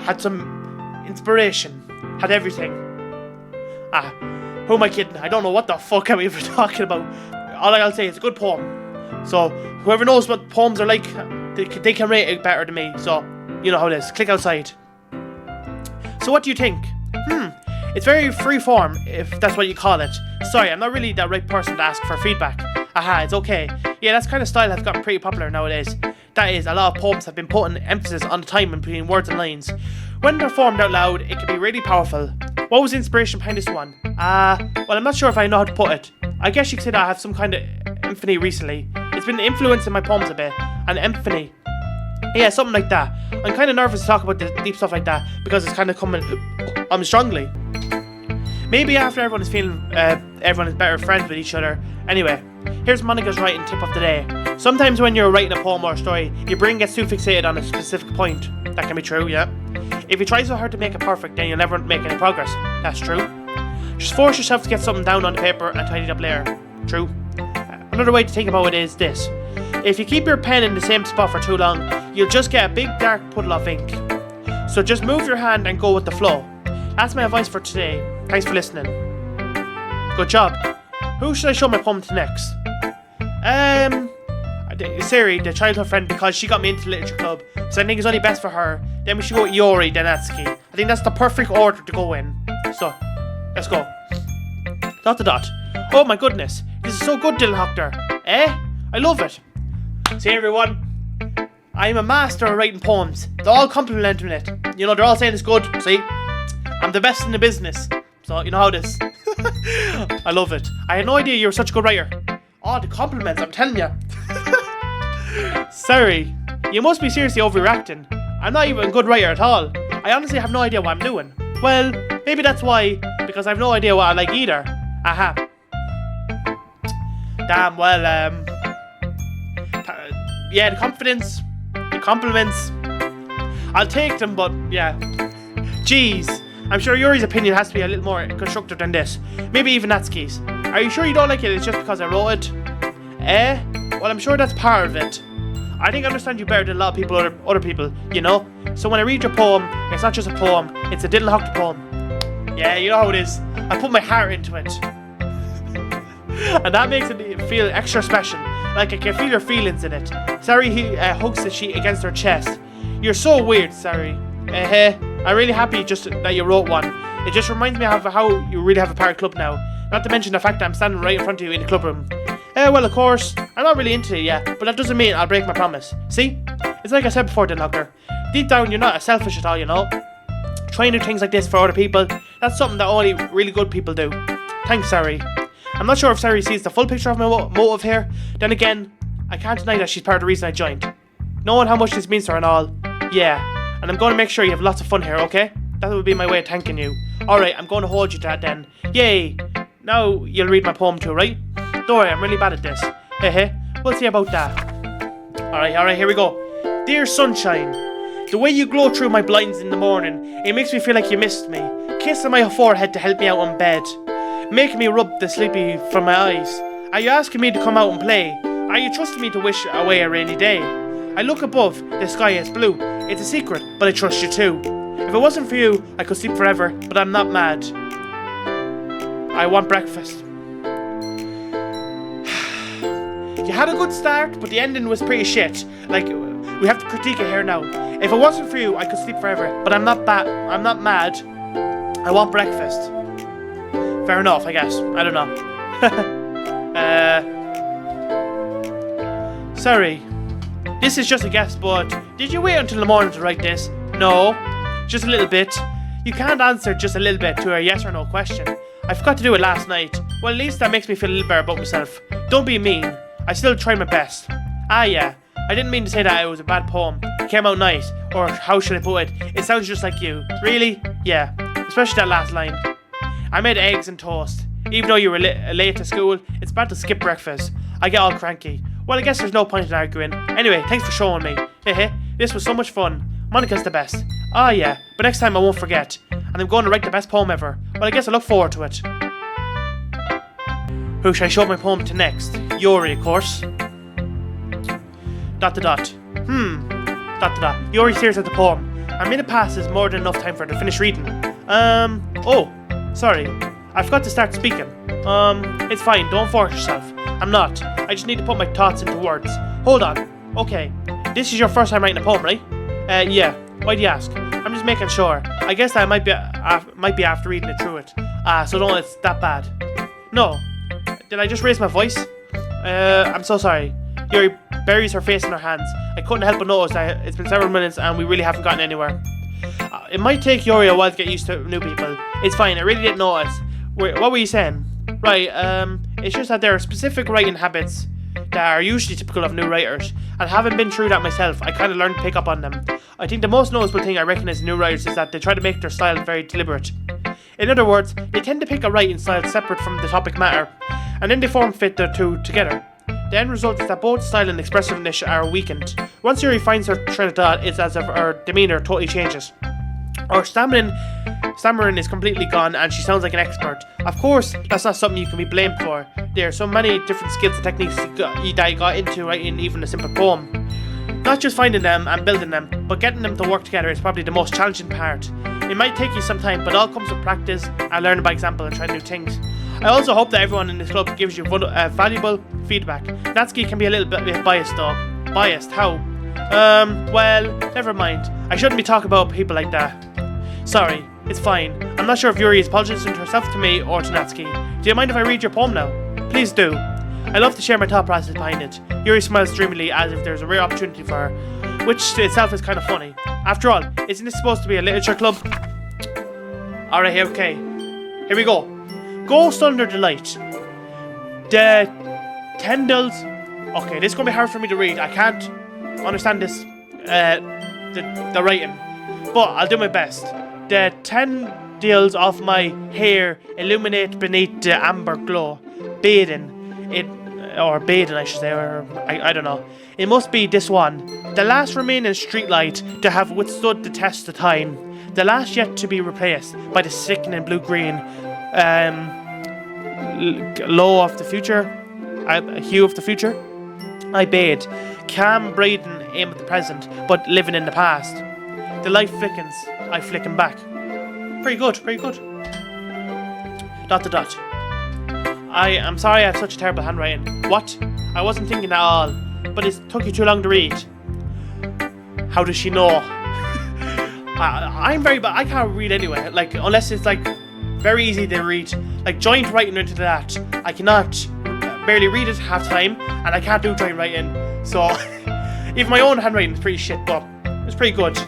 Had some inspiration. Had everything. Who am I kidding? I don't know what the fuck I'm even talking about. All I'll say is a good poem. So, whoever knows what poems are like, they can rate it better than me. So, you know how it is. Click outside. So what do you think? It's very free form, if that's what you call it. Sorry, I'm not really the right person to ask for feedback. It's okay. Yeah, that's kind of style has gotten pretty popular nowadays. That is, a lot of poems have been putting emphasis on the time in between words and lines. When performed out loud, it can be really powerful. What was the inspiration behind this one? Well, I'm not sure if I know how to put it. I guess you could say that I have some kind of epiphany recently. It's been influencing my poems a bit. An epiphany. Yeah, something like that. I'm kind of nervous to talk about the deep stuff like that because it's kind of coming strongly. Maybe after everyone is feeling everyone is better friends with each other. Anyway, here's Monica's writing tip of the day. Sometimes when you're writing a poem or a story, your brain gets too fixated on a specific point. That can be true, yeah. If you try so hard to make it perfect, then you'll never make any progress. That's true. Just force yourself to get something down on the paper and tidy it up later. True. Another way to think about it is this. If you keep your pen in the same spot for too long, you'll just get a big dark puddle of ink. So just move your hand and go with the flow. That's my advice for today. Thanks for listening. Good job. Who should I show my poem to next? Siri, the childhood friend, because she got me into the literature club. So I think it's only best for her. Then we should go with Yori, then Atsuki. I think that's the perfect order to go in. So, let's go. ... Oh my goodness. This is so good, Dylan Hoctor. I love it. See everyone, I'm a master of writing poems. They're all complimenting it. You know, they're all saying it's good. See? I'm the best in the business. So, you know how it is. I love it. I had no idea you were such a good writer. Oh, the compliments, I'm telling you. Sorry, you must be seriously overreacting. I'm not even a good writer at all. I honestly have no idea what I'm doing. Well, maybe that's why, because I have no idea what I like either. Aha. Damn, well, yeah, the confidence, the compliments, I'll take them, but yeah. Jeez, I'm sure Yuri's opinion has to be a little more constructive than this. Maybe even Natsuki's. Are you sure you don't like it? It's just because I wrote it? Well, I'm sure that's part of it. I think I understand you better than a lot of people, other people, you know? So when I read your poem, it's not just a poem, it's a Dylan Hoctor poem. Yeah, you know how it is. I put my heart into it. And that makes it feel extra special. Like I can feel your feelings in it. Sari hugs the sheet against her chest. You're so weird, Sari. I'm really happy just that you wrote one. It just reminds me of how you really have a pirate club now. Not to mention the fact that I'm standing right in front of you in the club room. Well, of course, I'm not really into it yet, but that doesn't mean I'll break my promise. See? It's like I said before, Dylan Hoctor. Deep down, you're not selfish at all, you know? Trying to do things like this for other people, that's something that only really good people do. Thanks, Sari. I'm not sure if Sari sees the full picture of my motive here. Then again, I can't deny that she's part of the reason I joined. Knowing how much this means to her and all. Yeah, and I'm going to make sure you have lots of fun here, okay? That would be my way of thanking you. Alright, I'm going to hold you to that then. Yay! Now you'll read my poem too, right? Don't worry, I'm really bad at this. We'll see about that. Alright, here we go. Dear sunshine, the way you glow through my blinds in the morning, it makes me feel like you missed me. Kissing my forehead to help me out on bed. Making me rub the sleepy from my eyes. Are you asking me to come out and play? Are you trusting me to wish away a rainy day? I look above, the sky is blue. It's a secret, but I trust you too. If it wasn't for you, I could sleep forever, but I'm not mad. I want breakfast. You had a good start, but the ending was pretty shit. Like, we have to critique it here now. If it wasn't for you, I could sleep forever, but I'm not mad. I want breakfast. Fair enough, I guess. I don't know. Sorry. This is just a guess, but did you wait until the morning to write this? No. Just a little bit. You can't answer just a little bit to a yes or no question. I forgot to do it last night. Well, at least that makes me feel a little better about myself. Don't be mean. I still tried my best. Yeah. I didn't mean to say that it was a bad poem. It came out nice. Or how should I put it? It sounds just like you. Really? Yeah. Especially that last line. I made eggs and toast. Even though you were late to school, it's bad to skip breakfast. I get all cranky. Well, I guess there's no point in arguing. Anyway, thanks for showing me. This was so much fun. Monica's the best. Yeah, but next time I won't forget. And I'm going to write the best poem ever. Well, I guess I look forward to it. Who should I show my poem to next? Yuri, of course. ... Yuri stares at the poem. A minute passes more than enough time for her to finish reading. Oh, sorry. I forgot to start speaking. It's fine, don't force yourself. I'm not. I just need to put my thoughts into words. Hold on. Okay. This is your first time writing a poem, right? Yeah. Why do you ask? I'm just making sure. I guess I might be after reading it through it. So don't it's that bad. No. Did I just raise my voice? I'm so sorry. Yuri buries her face in her hands. I couldn't help but notice that it's been several minutes and we really haven't gotten anywhere. It might take Yuri a while to get used to new people. It's fine, I really didn't notice. What were you saying? Right, it's just that there are specific writing habits that are usually typical of new writers. And having been through that myself, I kind of learned to pick up on them. I think the most noticeable thing I recognize in new writers is that they try to make their style very deliberate. In other words, they tend to pick a writing style separate from the topic matter, and then they form-fit the two together. The end result is that both style and expressiveness are weakened. Once Yuri finds her train of thought, it's as if her demeanour totally changes. Her stammering is completely gone and she sounds like an expert. Of course, that's not something you can be blamed for. There are so many different skills and techniques that you got into writing even a simple poem. Not just finding them and building them, but getting them to work together is probably the most challenging part. It might take you some time, but it all comes with practice and learning by example and trying new things. I also hope that everyone in this club gives you valuable feedback. Natsuki can be a little bit biased though. Biased? How? Well, never mind. I shouldn't be talking about people like that. Sorry, it's fine. I'm not sure if Yuri is apologizing to herself, to me, or to Natsuki. Do you mind if I read your poem now? Please do. I love to share my thought process behind it. Yuri smiles dreamily as if there's a rare opportunity for her, which itself is kind of funny. After all, isn't this supposed to be a literature club? Alright, okay. Here we go. Ghost Under the Light. The Tendrils. Okay, this is going to be hard for me to read. I can't understand this, the writing. But I'll do my best. The tendrils of my hair illuminate beneath the amber glow. Bathing. Bathing, I should say, or I don't know. It must be this one. The last remaining streetlight to have withstood the test of time. The last yet to be replaced by the sickening blue-green glow of the future. Hue of the future. I bathe. Calm, breathing, aim at the present, but living in the past. The light flickens. I flicken back. Pretty good, pretty good. ... I am sorry I have such terrible handwriting. What? I wasn't thinking at all. But it took you too long to read. How does she know? I'm very bad. I can't read anyway. Like, unless it's like very easy to read. Like joint writing into that. I cannot barely read it half the time, and I can't do joint writing. So even my own handwriting is pretty shit, but it's pretty good.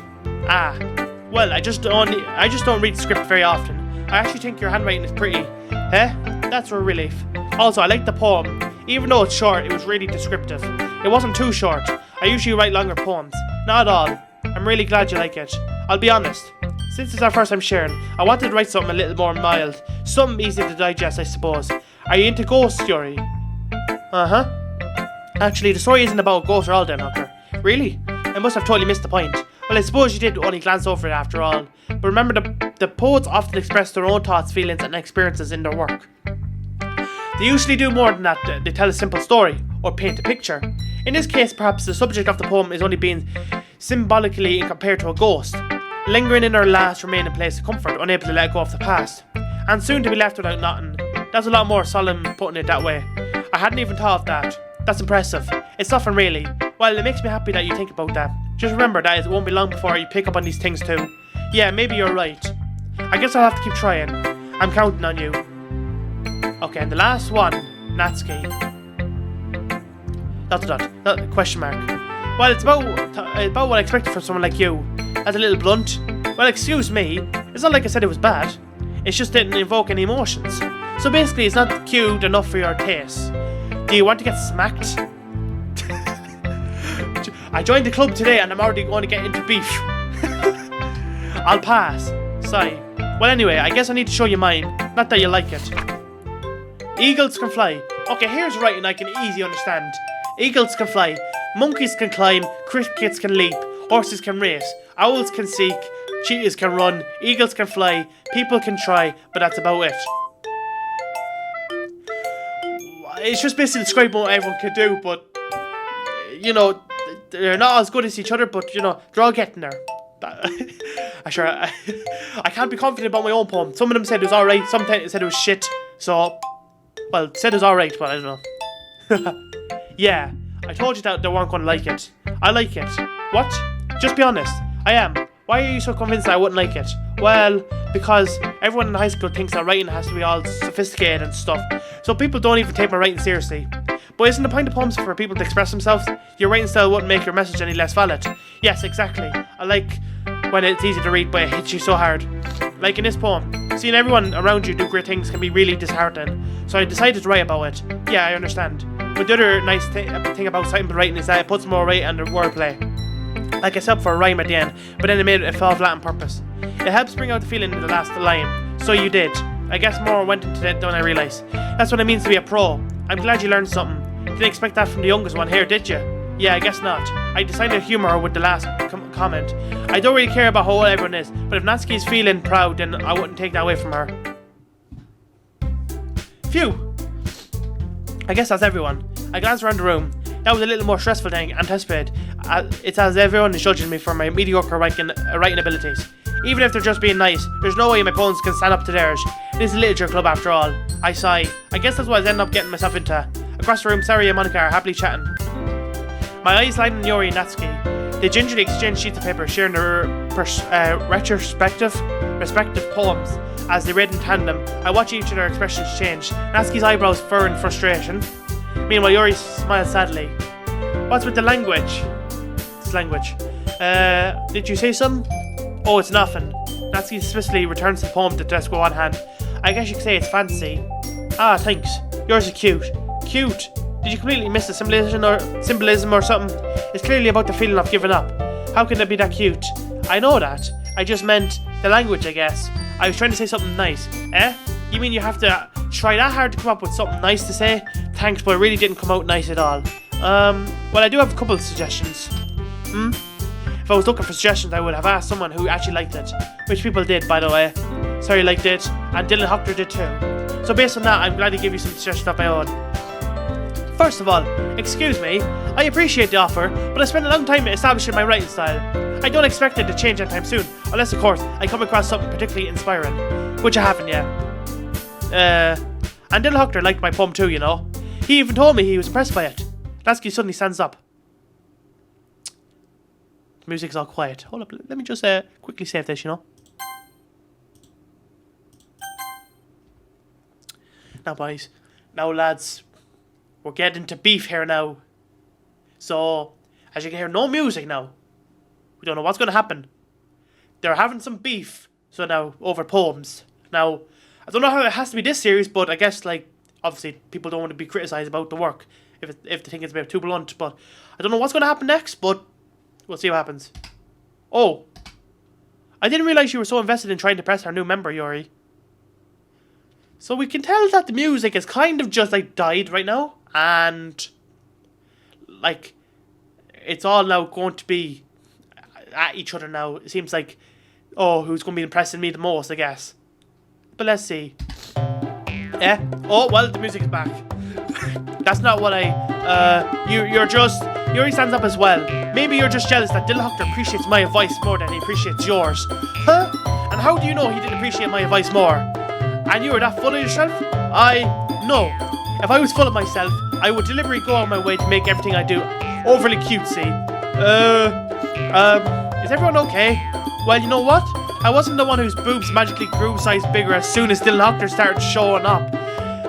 Well, I just don't read the script very often. I actually think your handwriting is pretty. That's a relief. Also, I like the poem. Even though it's short, it was really descriptive. It wasn't too short. I usually write longer poems. Not at all. I'm really glad you like it. I'll be honest. Since it's our first time sharing, I wanted to write something a little more mild. Something easy to digest, I suppose. Are you into ghosts, Yuri? Uh-huh. Actually, the story isn't about ghosts at all then, Hooker. Really? I must have totally missed the point. Well, I suppose you did only glance over it after all. But remember, the poets often express their own thoughts, feelings, and experiences in their work. They usually do more than that. They tell a simple story, or paint a picture. In this case, perhaps the subject of the poem is only being symbolically compared to a ghost, lingering in her last remaining place of comfort, unable to let go of the past, and soon to be left without nothing. That's a lot more solemn putting it that way. I hadn't even thought of that. That's impressive. It's nothing really. Well, it makes me happy that you think about that. Just remember that it won't be long before you pick up on these things too. Yeah, maybe you're right. I guess I'll have to keep trying. I'm counting on you. Okay, and the last one, Natsuki. ... Question mark. Well, it's about what I expected from someone like you. That's a little blunt. Well, excuse me. It's not like I said it was bad. It just didn't evoke any emotions. So basically, it's not cute enough for your taste. Do you want to get smacked? I joined the club today and I'm already going to get into beef. I'll pass. Sorry. Well, anyway, I guess I need to show you mine. Not that you like it. Eagles can fly. Okay, here's writing I can easily understand. Eagles can fly. Monkeys can climb. Crickets can leap. Horses can race. Owls can seek. Cheetahs can run. Eagles can fly. People can try. But that's about it. It's just basically describing what everyone can do, but you know, they're not as good as each other, but you know, they're all getting there. I can't be confident about my own poem. Some of them said it was alright, some said it was shit. So, well, said it was alright, but I don't know. Yeah, I told you that they weren't going to like it. I like it. What? Just be honest. I am. Why are you so convinced that I wouldn't like it? Well, because everyone in high school thinks that writing has to be all sophisticated and stuff, so people don't even take my writing seriously. But isn't the point of poems for people to express themselves? Your writing style wouldn't make your message any less valid. Yes, exactly. I like when it's easy to read but it hits you so hard. Like in this poem, seeing everyone around you do great things can be really disheartening, so I decided to write about it. Yeah, I understand. But the other nice thing about simple writing is that it puts more weight under wordplay. Like I set up for a rhyme at the end, but then I made it fall flat on purpose. It helps bring out the feeling in the last line. So you did. I guess more went into it than I realised. That's what it means to be a pro. I'm glad you learned something. Didn't expect that from the youngest one here, did you? Yeah, I guess not. I decided to humour her with the last comment. I don't really care about how old everyone is, but if Natsuki's feeling proud, then I wouldn't take that away from her. Phew! I guess that's everyone. I glanced around the room. That was a little more stressful than anticipated. it's as everyone is judging me for my mediocre writing abilities. Even if they're just being nice, there's no way my poems can stand up to theirs. It is a literature club after all. I sigh. I guess that's what I ended up getting myself into. Across the room, Sari and Monica are happily chatting. My eyes line on Yuri and Natsuki. They gingerly exchange sheets of paper, sharing their respective poems. As they read in tandem, I watch each of their expressions change. Natsuki's eyebrows furrow in frustration. Meanwhile, Yuri smiles sadly. What's with the language? This language. Did you say something? Oh, it's nothing. Natsuki suspiciously returns the poem to the desk with one hand. I guess you could say it's fancy. Ah, thanks. Yours is cute. Cute? Did you completely miss the symbolism or something? It's clearly about the feeling of giving up. How can it be that cute? I know that. I just meant the language, I guess. I was trying to say something nice. Eh? You mean you have to try that hard to come up with something nice to say? Thanks, but it really didn't come out nice at all. Well, I do have a couple of suggestions. If I was looking for suggestions, I would have asked someone who actually liked it. Which people did, by the way. Sorry liked it, and Dylan Hochter did too. So based on that, I'm glad to give you some suggestions of my own. First of all, excuse me, I appreciate the offer, but I spent a long time establishing my writing style. I don't expect it to change anytime soon, unless of course I come across something particularly inspiring, which I haven't yet. And Dylan Hochter liked my poem too, you know. He even told me he was impressed by it. Lasky suddenly stands up. The music's all quiet. Hold up, let me just quickly save this, you know. Now boys, now lads, we're getting into beef here now. So, as you can hear, no music now. We don't know what's going to happen. They're having some beef, so now, over poems. Now, I don't know how it has to be this series, but I guess, like, obviously, people don't want to be criticised about the work if they think it's a bit too blunt, but I don't know what's going to happen next, but we'll see what happens. Oh, I didn't realise you were so invested in trying to press our new member, Yuri. So we can tell that the music is kind of just, like, died right now, and, like, it's all now going to be at each other now. It seems like, oh, who's going to be impressing me the most, I guess. But let's see. Yeah. Oh, well, the music is back. That's not what Yuri stands up as well. Maybe you're just jealous that Dylan Hochter appreciates my advice more than he appreciates yours. Huh? And how do you know he didn't appreciate my advice more? And you were that full of yourself? No. If I was full of myself, I would deliberately go on my way to make everything I do overly cutesy. Is everyone okay? Well, you know what? I wasn't the one whose boobs magically grew size bigger as soon as Dylan Hochter started showing up.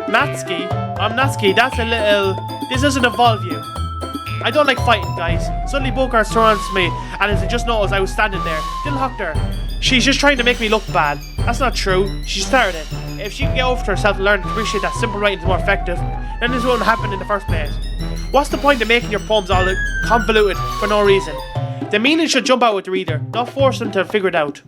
Natsuki, that's a little... This doesn't involve you. I don't like fighting, guys. Suddenly Bokar surrounds me, and as I just noticed, I was standing there. Dylan Hochter, she's just trying to make me look bad. That's not true. She started it. If she can get over to herself and learn to appreciate that simple writing is more effective, then this won't happen in the first place. What's the point of making your poems all convoluted for no reason? The meaning should jump out with the reader, not force them to figure it out.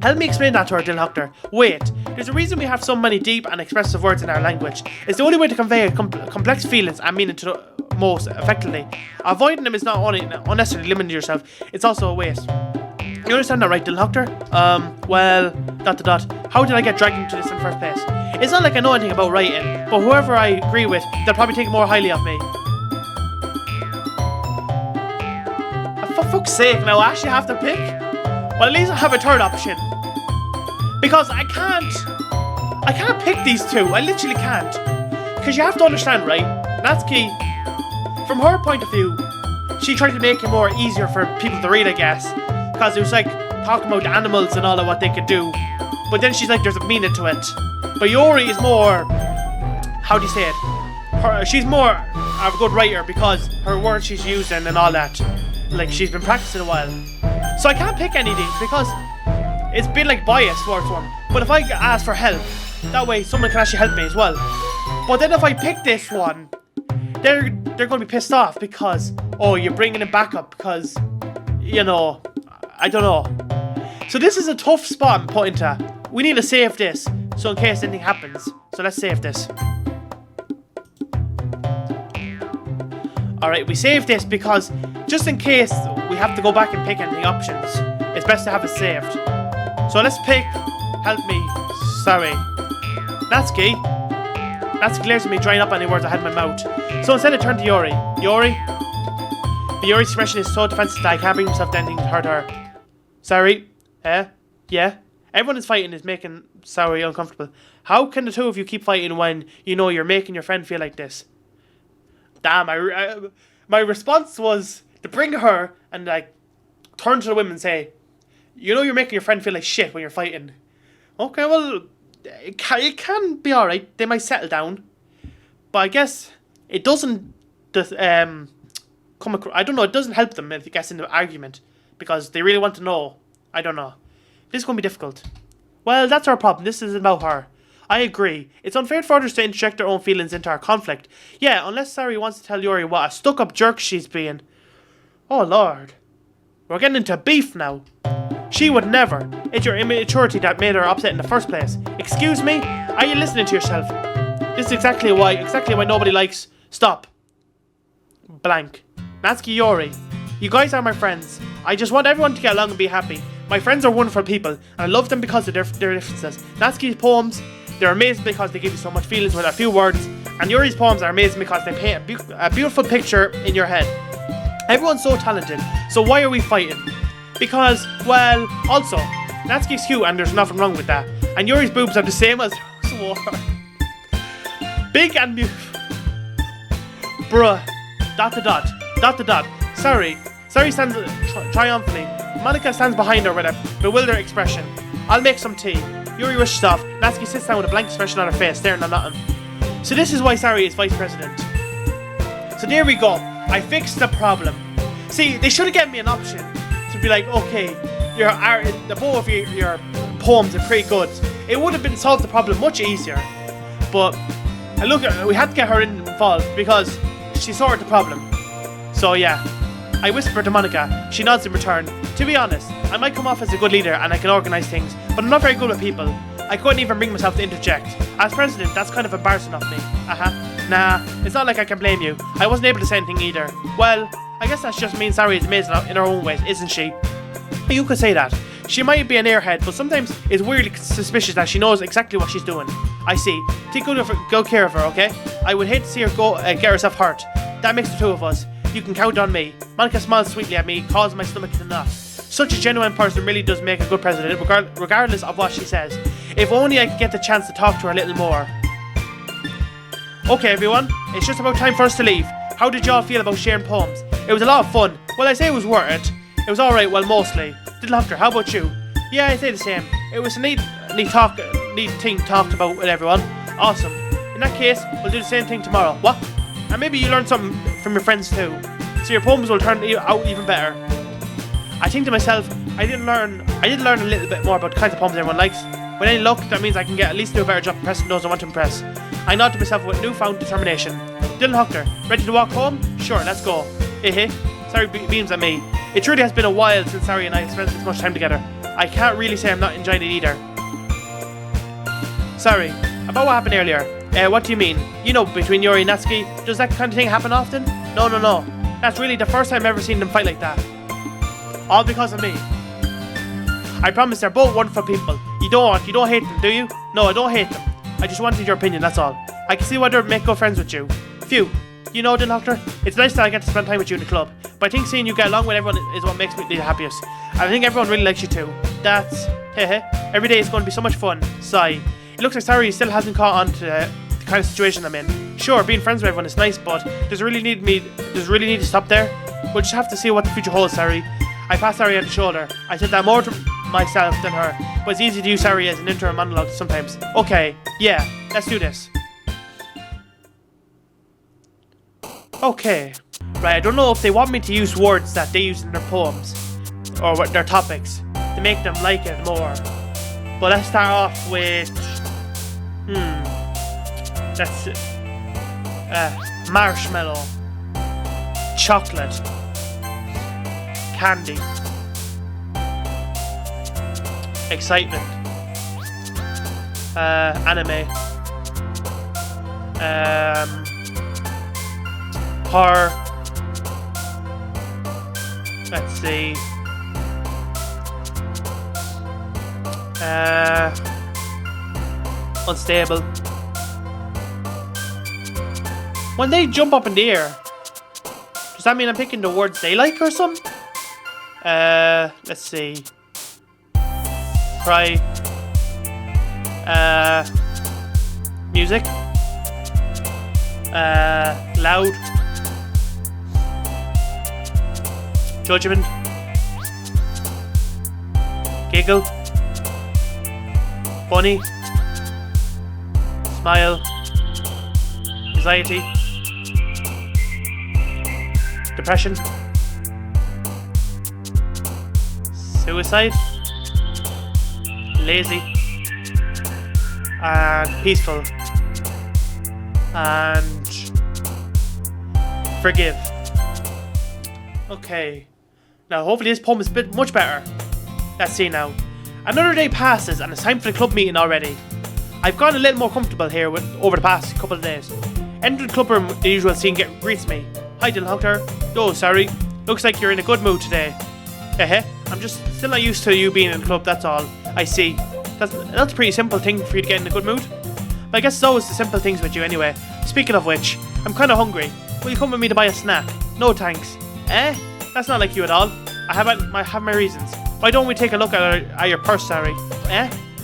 Help me explain that to her, Dylan Hochter. Wait, there's a reason we have so many deep and expressive words in our language. It's the only way to convey complex feelings and meaning to the most effectively. Avoiding them is not only unnecessarily limiting yourself, it's also a waste. You understand that, right, Dylan Hochter? Well, ... How did I get dragged into this in the first place? It's not like I know anything about writing, but whoever I agree with, they'll probably think more highly of me. For fuck's sake, now I actually have to pick? Well, at least I have a third option. Because I can't pick these two. I literally can't. Because you have to understand, right? Natsuki, from her point of view, she tried to make it more easier for people to read, I guess. Because it was like talking about the animals and all of what they could do. But then she's like, there's a meaning to it. But Yuri is more, how do you say it? She's more of a good writer because her words she's using and all that. Like, she's been practicing a while. So I can't pick any of these because it's been like biased towards one. But if I ask for help, that way someone can actually help me as well. But then if I pick this one, they're going to be pissed off because, oh, you're bringing it back up because, you know, I don't know. So this is a tough spot I'm put into. We need to save this, so in case anything happens. So let's save this. Alright, we save this because just in case we have to go back and pick any options, it's best to have it saved. So let's pick, help me, sorry, Natsuki. Natsuki glares at me, drying up any words I had in my mouth. So instead I turn to Yuri. Yuri? But Yuri's expression is so defensive that I can't bring myself to anything to hurt her. Sorry? Yeah? Everyone is fighting is making Saori uncomfortable. How can the two of you keep fighting when you know you're making your friend feel like this? Damn, my response was to bring her and like turn to the women and say, you know you're making your friend feel like shit when you're fighting. Okay, well, it can be alright. They might settle down. But I guess it doesn't come across. I don't know, it doesn't help them if it gets in the argument. Because they really want to know. I don't know. This is going to be difficult. Well, that's our problem. This isn't about her. I agree. It's unfair for others to interject their own feelings into our conflict. Yeah, unless Saori wants to tell Yuri what a stuck-up jerk she's being. Oh, Lord. We're getting into beef now. She would never. It's your immaturity that made her upset in the first place. Excuse me? Are you listening to yourself? This is exactly why nobody likes... Stop. Blank. Natsuki, Yuri. You guys are my friends. I just want everyone to get along and be happy. My friends are wonderful people, and I love them because of their differences. Natsuki's poems, they're amazing because they give you so much feelings with a few words, and Yuri's poems are amazing because they paint a beautiful picture in your head. Everyone's so talented, so why are we fighting? Because, well, also, Natsuki's cute and there's nothing wrong with that, and Yuri's boobs are the same as Swore. Big and beautiful. Bruh. ... Sorry stands triumphantly. Monica stands behind her with a bewildered expression. I'll make some tea. Yuri rushes off. Natsuki sits down with a blank expression on her face, staring at nothing. So this is why Saori is vice president. So there we go. I fixed the problem. See, they should have given me an option to be like, okay, the both of your poems are pretty good. It would have been solved the problem much easier. But we had to get her involved because she sorted the problem. So yeah. I whisper to Monica. She nods in return. To be honest, I might come off as a good leader and I can organise things, but I'm not very good with people. I couldn't even bring myself to interject. As president, that's kind of embarrassing of me. Nah, it's not like I can blame you. I wasn't able to say anything either. Well, I guess that's just means Saori is amazing in her own ways, isn't she? You could say that. She might be an airhead, but sometimes it's weirdly suspicious that she knows exactly what she's doing. I see. Take good care of her, okay? I would hate to see her go get herself hurt. That makes the two of us. You can count on me. Monica smiles sweetly at me, causing my stomach to knot. Such a genuine person really does make a good president, regardless of what she says. If only I could get the chance to talk to her a little more. Okay, everyone, it's just about time for us to leave. How did y'all feel about sharing poems? It was a lot of fun. Well, I say it was worth it. It was alright, well, mostly. Little Hunter, how about you? Yeah, I say the same. It was a neat thing talked about with everyone. Awesome. In that case, we'll do the same thing tomorrow. What? And maybe you learn something from your friends too. So your poems will turn out even better. I think to myself, I did learn a little bit more about the kinds of poems everyone likes. With any luck, that means I can at least do a better job impressing those I want to impress. I nod to myself with newfound determination. Dylan Huckter, ready to walk home? Sure, let's go. Hey. Saori beams at me. It truly has been a while since Saori and I have spent this much time together. I can't really say I'm not enjoying it either. Sorry, about what happened earlier. What do you mean? You know, between Yuri and Natsuki, does that kind of thing happen often? No. That's really the first time I've ever seen them fight like that. All because of me. I promise they're both wonderful people. You don't hate them, do you? No, I don't hate them. I just wanted your opinion, that's all. I can see why they'd make good friends with you. Phew. You know, Dylan Doctor, it's nice that I get to spend time with you in the club, but I think seeing you get along with everyone is what makes me the happiest. I think everyone really likes you too. That's... Every day is going to be so much fun. Sigh. It looks like Saori still hasn't caught on to the kind of situation I'm in. Sure, being friends with everyone is nice, but does it really need to stop there? We'll just have to see what the future holds, Saori. I passed Saori on the shoulder. I said that more to myself than her, but it's easy to use Saori as an interim monologue sometimes. Okay, yeah, let's do this. Okay. Right, I don't know if they want me to use words that they use in their poems, or what their topics, to make them like it more. But let's start off with... That's it. Marshmallow. Chocolate. Candy. Excitement. Anime. Horror. Let's see. Unstable. When they jump up in the air, Does that mean I'm picking the words they like or something? Let's see. Cry. Music. Loud. Judgment. Giggle. Funny. Smile. Anxiety. Depression. Suicide. Lazy. And peaceful. And forgive. Okay. Now hopefully this poem is a bit much better. Let's see now. Another day passes and it's time for the club meeting already. I've gotten a little more comfortable here over the past couple of days. Entering the club room, the usual scene greets me. Hi Dylan Doctor. Oh, sorry. Looks like you're in a good mood today. I'm just still not used to you being in the club, that's all. I see. That's a pretty simple thing for you to get in a good mood. But I guess it's always the simple things with you anyway. Speaking of which, I'm kinda hungry. Will you come with me to buy a snack? No thanks. That's not like you at all. I have my reasons. Why don't we take a look at your purse, sorry?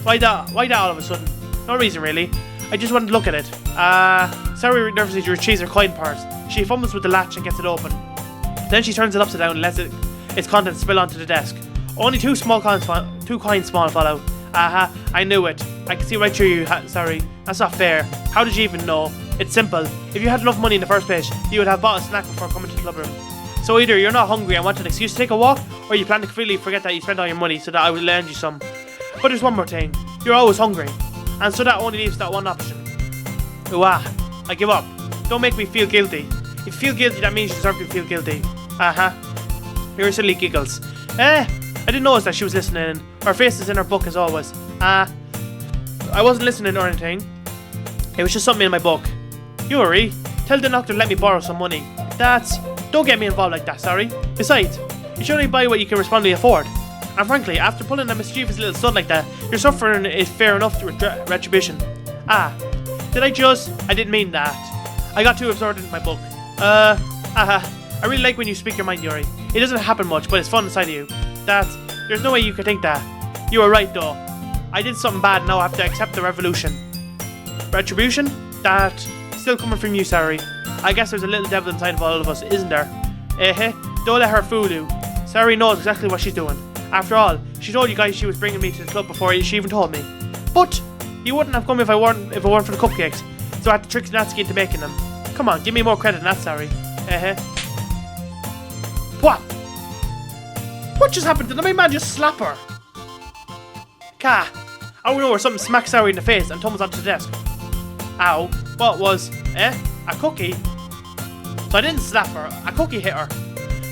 Why that all of a sudden? No reason really. I just wanted to look at it. Sorry nervously to retrieve her coin purse. She fumbles with the latch and gets it open. Then she turns it upside down and lets its contents spill onto the desk. Only two coins small follow. I knew it. I can see right through you, sorry. That's not fair. How did you even know? It's simple. If you had enough money in the first place, you would have bought a snack before coming to the club room. So either you're not hungry and want an excuse to take a walk, or you plan to completely forget that you spent all your money so that I will lend you some. But there's one more thing. You're always hungry. And so that only leaves that one option. I give up. Don't make me feel guilty. If you feel guilty, that means you deserve to feel guilty. Your silly giggles. I didn't notice that she was listening. Her face is in her book as always. I wasn't listening or anything. It was just something in my book. Yuri, tell the doctor to let me borrow some money. Don't get me involved like that, sorry. Besides, you should only buy what you can responsibly afford. And frankly, after pulling a mischievous little stud like that, your suffering is fair enough to retribution. Did I just? I didn't mean that. I got too absorbed into my book. I really like when you speak your mind, Yuri. It doesn't happen much, but it's fun inside of you. There's no way you could think that. You were right though. I did something bad, now I have to accept the revolution. Retribution? That's still coming from you, sorry. I guess there's a little devil inside of all of us, isn't there? Don't let her fool you. Sari knows exactly what she's doing. After all, she told you guys she was bringing me to the club before she even told me. But you wouldn't have come if it weren't for the cupcakes, so I had to trick Natsuki into making them. Come on, give me more credit than that, Sari. What? What just happened? Did my man just slap her? I don't know where something smacked Sari in the face and tumbles onto the desk. Ow. What was, a cookie? So I didn't slap her, a cookie hit her.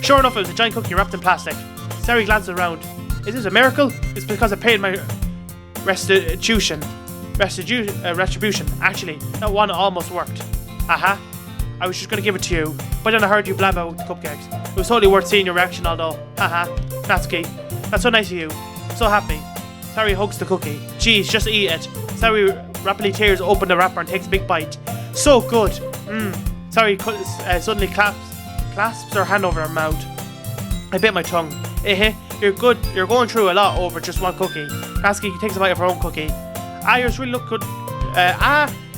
Sure enough, it was a giant cookie wrapped in plastic. Sari glanced around. Is this a miracle? It's because I paid my retribution. Actually, that one almost worked. I was just gonna give it to you, but then I heard you blab about the cupcakes. It was totally worth seeing your reaction, although. Natsuki, that's so nice of you. I'm so happy. Sari hugs the cookie. Jeez, just eat it. Sari rapidly tears open the wrapper and takes a big bite. So good. Sari suddenly clasps her hand over her mouth. I bit my tongue. You're good. You're going through a lot over just one cookie. Natsuki takes a bite of her own cookie. Yours really look good.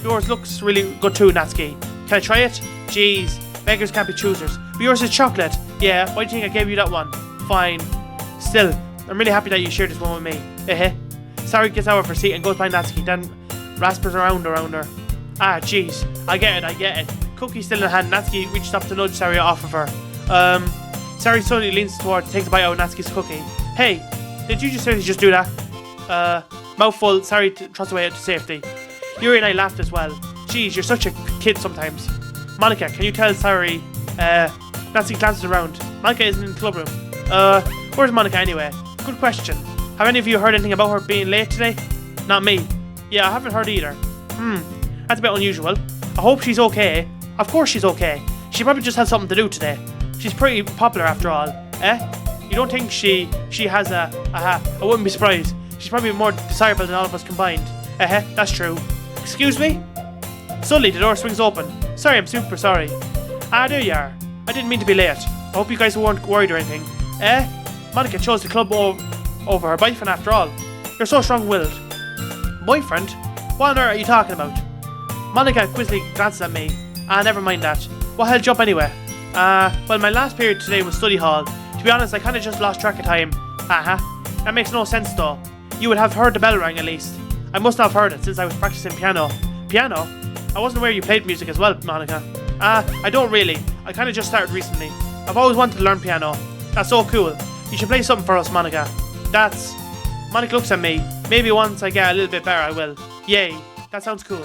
Yours looks really good too, Natsuki. Can I try it? Jeez, beggars can't be choosers. But yours is chocolate. Yeah, why do you think I gave you that one? Fine. Still, I'm really happy that you shared this one with me. Sari gets out of her seat and goes by Natsuki, then raspers around her. Jeez, I get it. Cookie still in hand, Natsuki reaches up to nudge Sari off of her. Sari suddenly leans towards, takes a bite out of Natsuki's cookie. Hey, did you just do that? Mouthful, Sari trots away to safety. Yuri and I laughed as well. Jeez, you're such a kid sometimes. Monica, can you tell Sari? Natsuki glances around. Monica isn't in the club room. Where's Monica anyway? Good question. Have any of you heard anything about her being late today? Not me. Yeah, I haven't heard either. That's a bit unusual. I hope she's okay. Of course she's okay. She probably just has something to do today. She's pretty popular after all. You don't think she has a... I wouldn't be surprised. She's probably more desirable than all of us combined. That's true. Excuse me? Suddenly the door swings open. Sorry, I'm super sorry. There you are. I didn't mean to be late. I hope you guys weren't worried or anything. Eh? Monica chose the club over her boyfriend after all. You're so strong-willed. Boyfriend? What on earth are you talking about? Monica quizzically glances at me. Never mind that. What held you up anyway? Well, my last period today was study hall. To be honest, I kinda just lost track of time. That makes no sense though. You would have heard the bell ring at least. I must not have heard it since I was practicing piano. Piano? I wasn't aware you played music as well, Monica. I don't really. I kinda just started recently. I've always wanted to learn piano. That's so cool. You should play something for us, Monica. Monica looks at me. Maybe once I get a little bit better, I will. Yay. That sounds cool.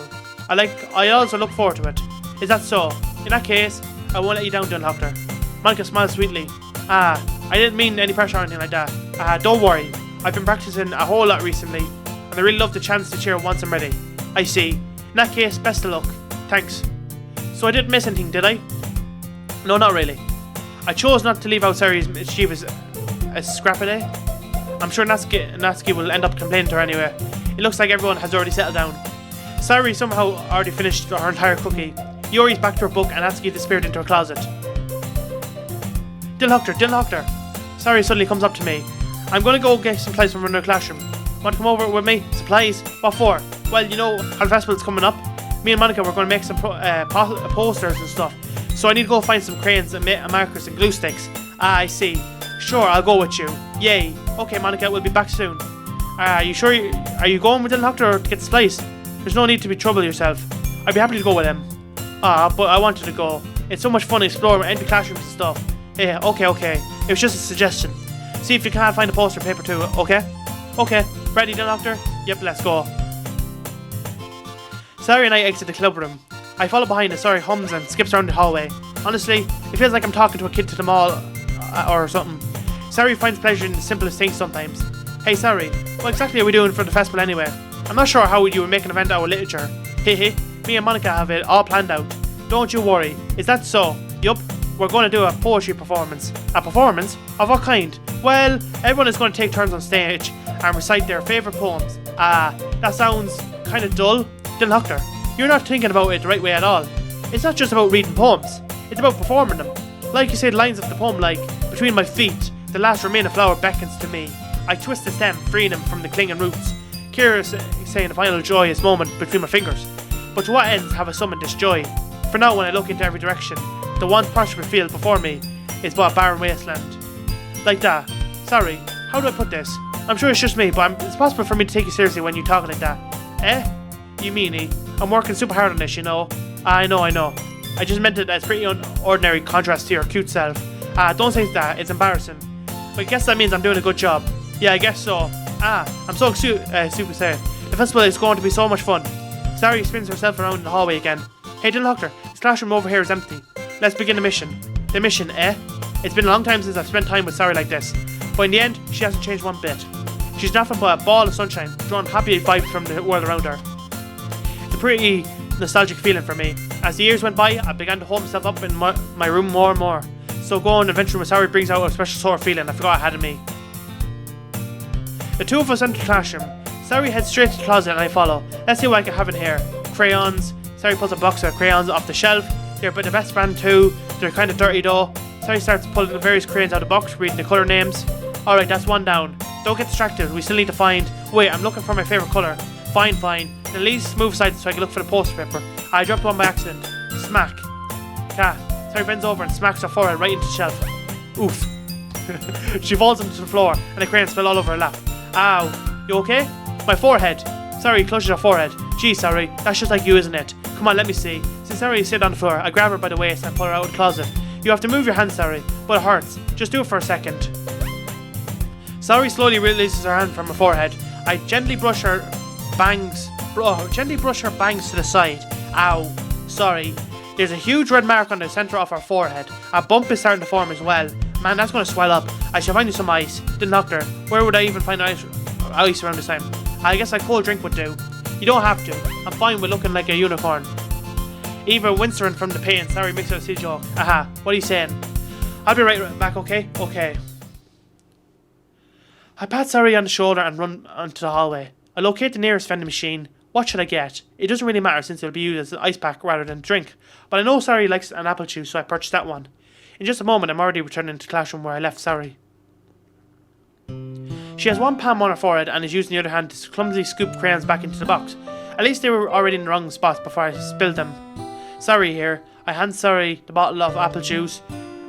I also look forward to it. Is that so? In that case, I won't let you down, Doctor. Monica smiles sweetly. I didn't mean any pressure or anything like that. Don't worry. I've been practicing a whole lot recently, and I really love the chance to cheer once I'm ready. I see. In that case, best of luck. Thanks. So I didn't miss anything, did I? No, not really. I chose not to leave out Sari's mischievous scrap a day. I'm sure Natsuki will end up complaining to her anyway. It looks like everyone has already settled down. Sari somehow already finished her entire cookie. Yori's back to her book and Natsuki disappeared into her closet. Doctor. Sari suddenly comes up to me. I'm gonna go get some supplies from another classroom. Want to come over with me? Supplies? What for? Well, you know, how the festival's coming up. Me and Monica were going to make some posters and stuff. So I need to go find some crayons and markers and glue sticks. I see. Sure, I'll go with you. Yay. Okay, Monica, we'll be back soon. Are you sure? Are you going with the doctor to get the supplies? There's no need to trouble yourself. I'd be happy to go with him. But I wanted to go. It's so much fun exploring empty classrooms and stuff. Yeah, okay. It was just a suggestion. See if you can't find a poster paper too, okay? Okay. Ready, the doctor? Yep, let's go. Sari and I exit the club room. I follow behind as Sari hums and skips around the hallway. Honestly, it feels like I'm talking to a kid to the mall or something. Sari finds pleasure in the simplest things sometimes. Hey Sari, what exactly are we doing for the festival anyway? I'm not sure how you would make an event out of literature. Hehe, me and Monica have it all planned out. Don't you worry. Is that so? Yup, we're going to do a poetry performance. A performance? Of what kind? Well, everyone is going to take turns on stage and recite their favourite poems. That sounds kind of dull. The doctor, you're not thinking about it the right way at all. It's not just about reading poems, it's about performing them. Like you said lines of the poem like, between my feet, the last remaining flower beckons to me. I twist the stem, freeing him from the clinging roots. Curious, saying the final joyous moment between my fingers. But to what ends have I summoned this joy? For now when I look into every direction, the one prospect field before me is but a barren wasteland. Like that. Sorry, how do I put this? I'm sure it's just me, but it's possible for me to take you seriously when you talk like that. Eh? You meanie? I'm working super hard on this, you know. I know. I just meant it as pretty ordinary contrast to your cute self. Don't say that, it's embarrassing. But I guess that means I'm doing a good job. Yeah, I guess so. I'm so super excited. The festival is going to be so much fun. Sari spins herself around in the hallway again. Hey, the doctor, this classroom over here is empty. Let's begin the mission. The mission, eh? It's been a long time since I've spent time with Sari like this. But in the end, she hasn't changed one bit. She's nothing but a ball of sunshine, drawing happy vibes from the world around her. It's a pretty nostalgic feeling for me. As the years went by, I began to hold myself up in my room more and more. So going adventuring with Sari brings out a special sort of feeling I forgot I had in me. The two of us enter the classroom. Sari heads straight to the closet and I follow. Let's see what I can have in here. Crayons. Sari pulls a box of crayons off the shelf. They're the best brand too. They're kind of dirty though. Sari starts pulling the various crayons out of the box, reading the colour names. Alright, that's one down. Don't get distracted, we still need to find... Wait, I'm looking for my favourite colour. Fine. Then at least move aside so I can look for the poster paper. I dropped one by accident. Smack. Sari bends over and smacks her forehead right into the shelf. Oof. She falls onto the floor and the crayons fell all over her lap. Ow. You okay? My forehead. Sari clutches her forehead. Gee, Sari, that's just like you, isn't it? Come on, let me see. Since Sari is sitting on the floor, I grab her by the waist and pull her out of the closet. You have to move your hand, Sari, but it hurts. Just do it for a second. Sari slowly releases her hand from her forehead. I gently brush her bangs to the side. Ow. Sorry. There's a huge red mark on the centre of her forehead. A bump is starting to form as well. Man, that's going to swell up. I shall find you some ice. The doctor, where would I even find ice around this time? I guess a cold drink would do. You don't have to. I'm fine with looking like a unicorn. Eva wincing from the pain. Sari makes a silly joke. Aha, what are you saying? I'll be right back, okay? Okay. I pat Sari on the shoulder and run onto the hallway. I locate the nearest vending machine. What should I get? It doesn't really matter since it'll be used as an ice pack rather than a drink. But I know Sari likes an apple juice, so I purchased that one. In just a moment, I'm already returning to the classroom where I left Sari. She has one palm on her forehead and is using the other hand to clumsily scoop crayons back into the box. At least they were already in the wrong spots before I spilled them. Sari here. I hand Sari the bottle of apple juice.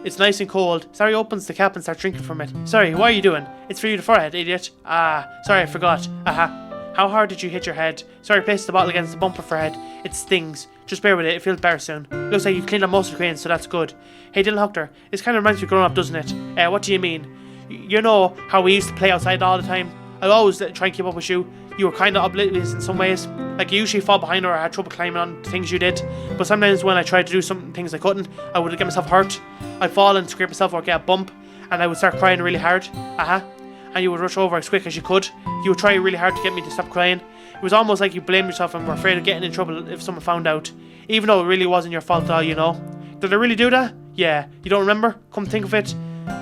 It's nice and cold. Sari opens the cap and starts drinking from it. Sari, what are you doing? It's for you, the forehead, idiot. Ah, sorry, I forgot. Aha. How hard did you hit your head? Sari places the bottle against the bumper for her head. It stings. Just bear with it, it feels better soon. Looks like you've cleaned up most of the crayons, so that's good. Hey, Dylan Huckter, this kind of reminds me of growing up, doesn't it? What do you mean? You know how we used to play outside all the time? I always try and keep up with you. You were kind of oblivious in some ways. Like, you usually fall behind or I had trouble climbing on the things you did. But sometimes when I tried to do some things I couldn't, I would get myself hurt. I'd fall and scrape myself or get a bump, and I would start crying really hard. And you would rush over as quick as you could. You would try really hard to get me to stop crying. It was almost like you blamed yourself and were afraid of getting in trouble if someone found out. Even though it really wasn't your fault at all, you know. Did I really do that? Yeah. You don't remember? Come think of it.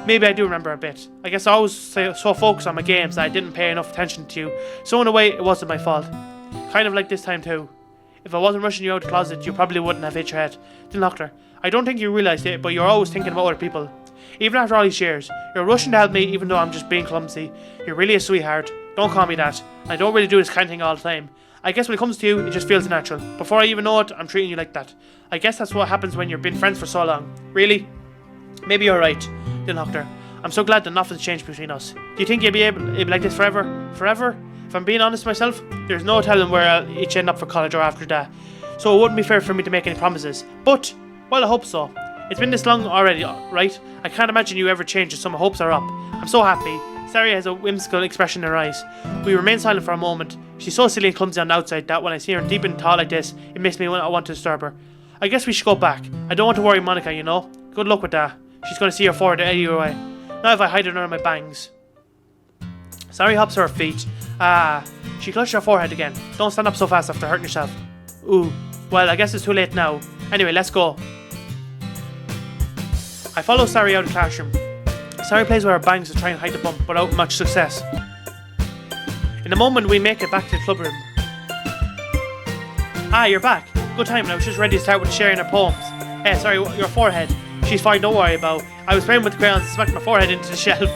Maybe I do remember a bit. I guess I was so focused on my games that I didn't pay enough attention to you. So in a way, it wasn't my fault. Kind of like this time too. If I wasn't rushing you out of the closet, you probably wouldn't have hit your head. Dylan Doctor, I don't think you realised it, but you're always thinking about other people. Even after all these years, you're rushing to help me even though I'm just being clumsy. You're really a sweetheart. Don't call me that. I don't really do this kind of thing all the time. I guess when it comes to you, it just feels natural. Before I even know it, I'm treating you like that. I guess that's what happens when you've been friends for so long. Really? Maybe you're right, Dylan Doctor. I'm so glad that nothing's changed between us. Do you think you'll be able to be like this forever? Forever? If I'm being honest myself, there's no telling where I'll each end up for college or after that. So it wouldn't be fair for me to make any promises. But, well, I hope so. It's been this long already, right? I can't imagine you ever change, so my hopes are up. I'm so happy. Sari has a whimsical expression in her eyes. We remain silent for a moment. She's so silly and clumsy on the outside that when I see her deep in thought like this, it makes me want to disturb her. I guess we should go back. I don't want to worry Monica, you know. Good luck with that. She's going to see her forward anyway. Not if I hide it under my bangs. Sari hops to her feet. She clutched her forehead again. Don't stand up so fast after hurting yourself. Ooh, well, I guess it's too late now. Anyway, let's go. I follow Sari out of the classroom. Sari plays with her bangs to try and hide the bump, but without much success. In a moment, we make it back to the club room. You're back. Good time, I was just ready to start with sharing her poems. Sorry, your forehead. She's fine, don't worry about. I was playing with the crayons and smacked my forehead into the shelf.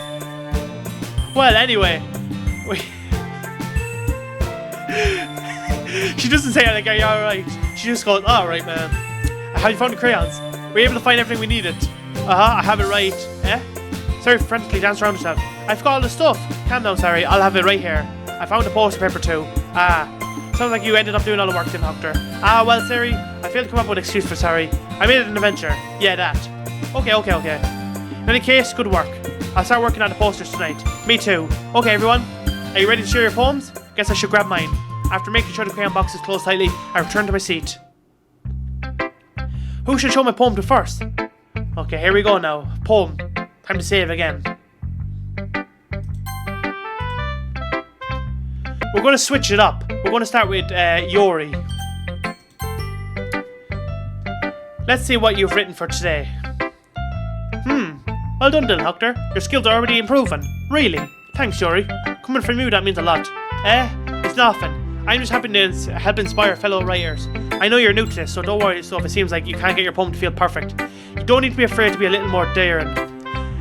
Well, anyway. She doesn't say anything, are you alright? She just goes, alright, man. How you found the crayons? Were you able to find everything we needed? I have it right. Sari frantically danced around herself. I forgot all the stuff. Calm down, Sari. I'll have it right here. I found the poster paper too. Sounds like you ended up doing all the work, then, Doctor. Well, Sari, I failed to come up with an excuse for Sari. I made it an adventure. Yeah, that. Okay. In any case, good work. I'll start working on the posters tonight. Me too. Okay, everyone. Are you ready to share your poems? Guess I should grab mine. After making sure the crayon box is closed tightly, I return to my seat. Who should show my poem to first? Okay, here we go now. Poem. Time to save again. We're going to switch it up. We're going to start with Yori. Let's see what you've written for today. Well done, Dylan Huckter. Your skills are already improving. Really? Thanks, Yori. Coming from you, that means a lot. It's nothing. I'm just happy to help inspire fellow writers. I know you're new to this, so don't worry if it seems like you can't get your poem to feel perfect. You don't need to be afraid to be a little more daring.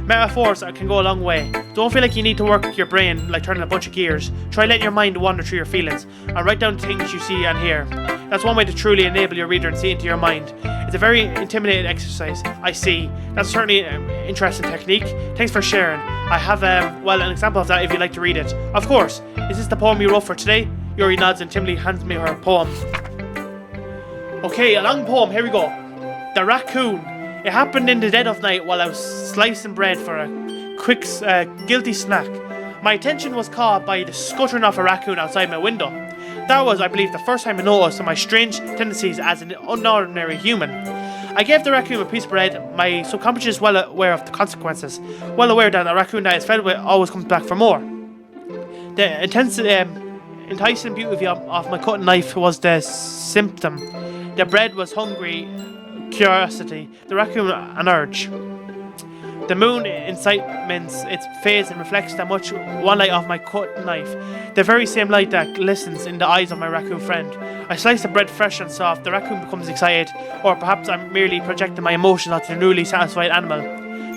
Metaphors can go a long way. Don't feel like you need to work your brain like turning a bunch of gears. Try letting your mind wander through your feelings and write down things you see and hear. That's one way to truly enable your reader and see into your mind. It's a very intimidating exercise. I see. That's certainly an interesting technique. Thanks for sharing. I have an example of that if you'd like to read it. Of course. Is this the poem you wrote for today? Yuri nods and timidly hands me her poem. Okay, a long poem. Here we go. The Raccoon. It happened in the dead of night while I was slicing bread for a quick, guilty snack. My attention was caught by the scuttering of a raccoon outside my window. That was, I believe, the first time I noticed my strange tendencies as an unordinary human. I gave the raccoon a piece of bread. My subconscious is well aware of the consequences, well aware that a raccoon that is fed with always comes back for more. The enticing beauty of my cutting knife was the symptom. The bread was hungry curiosity, the raccoon an urge. The moon incitements its phase and reflects that much one light off my cut knife, the very same light that glistens in the eyes of my raccoon friend. I slice the bread fresh and soft, the raccoon becomes excited, or perhaps I'm merely projecting my emotions onto the newly satisfied animal.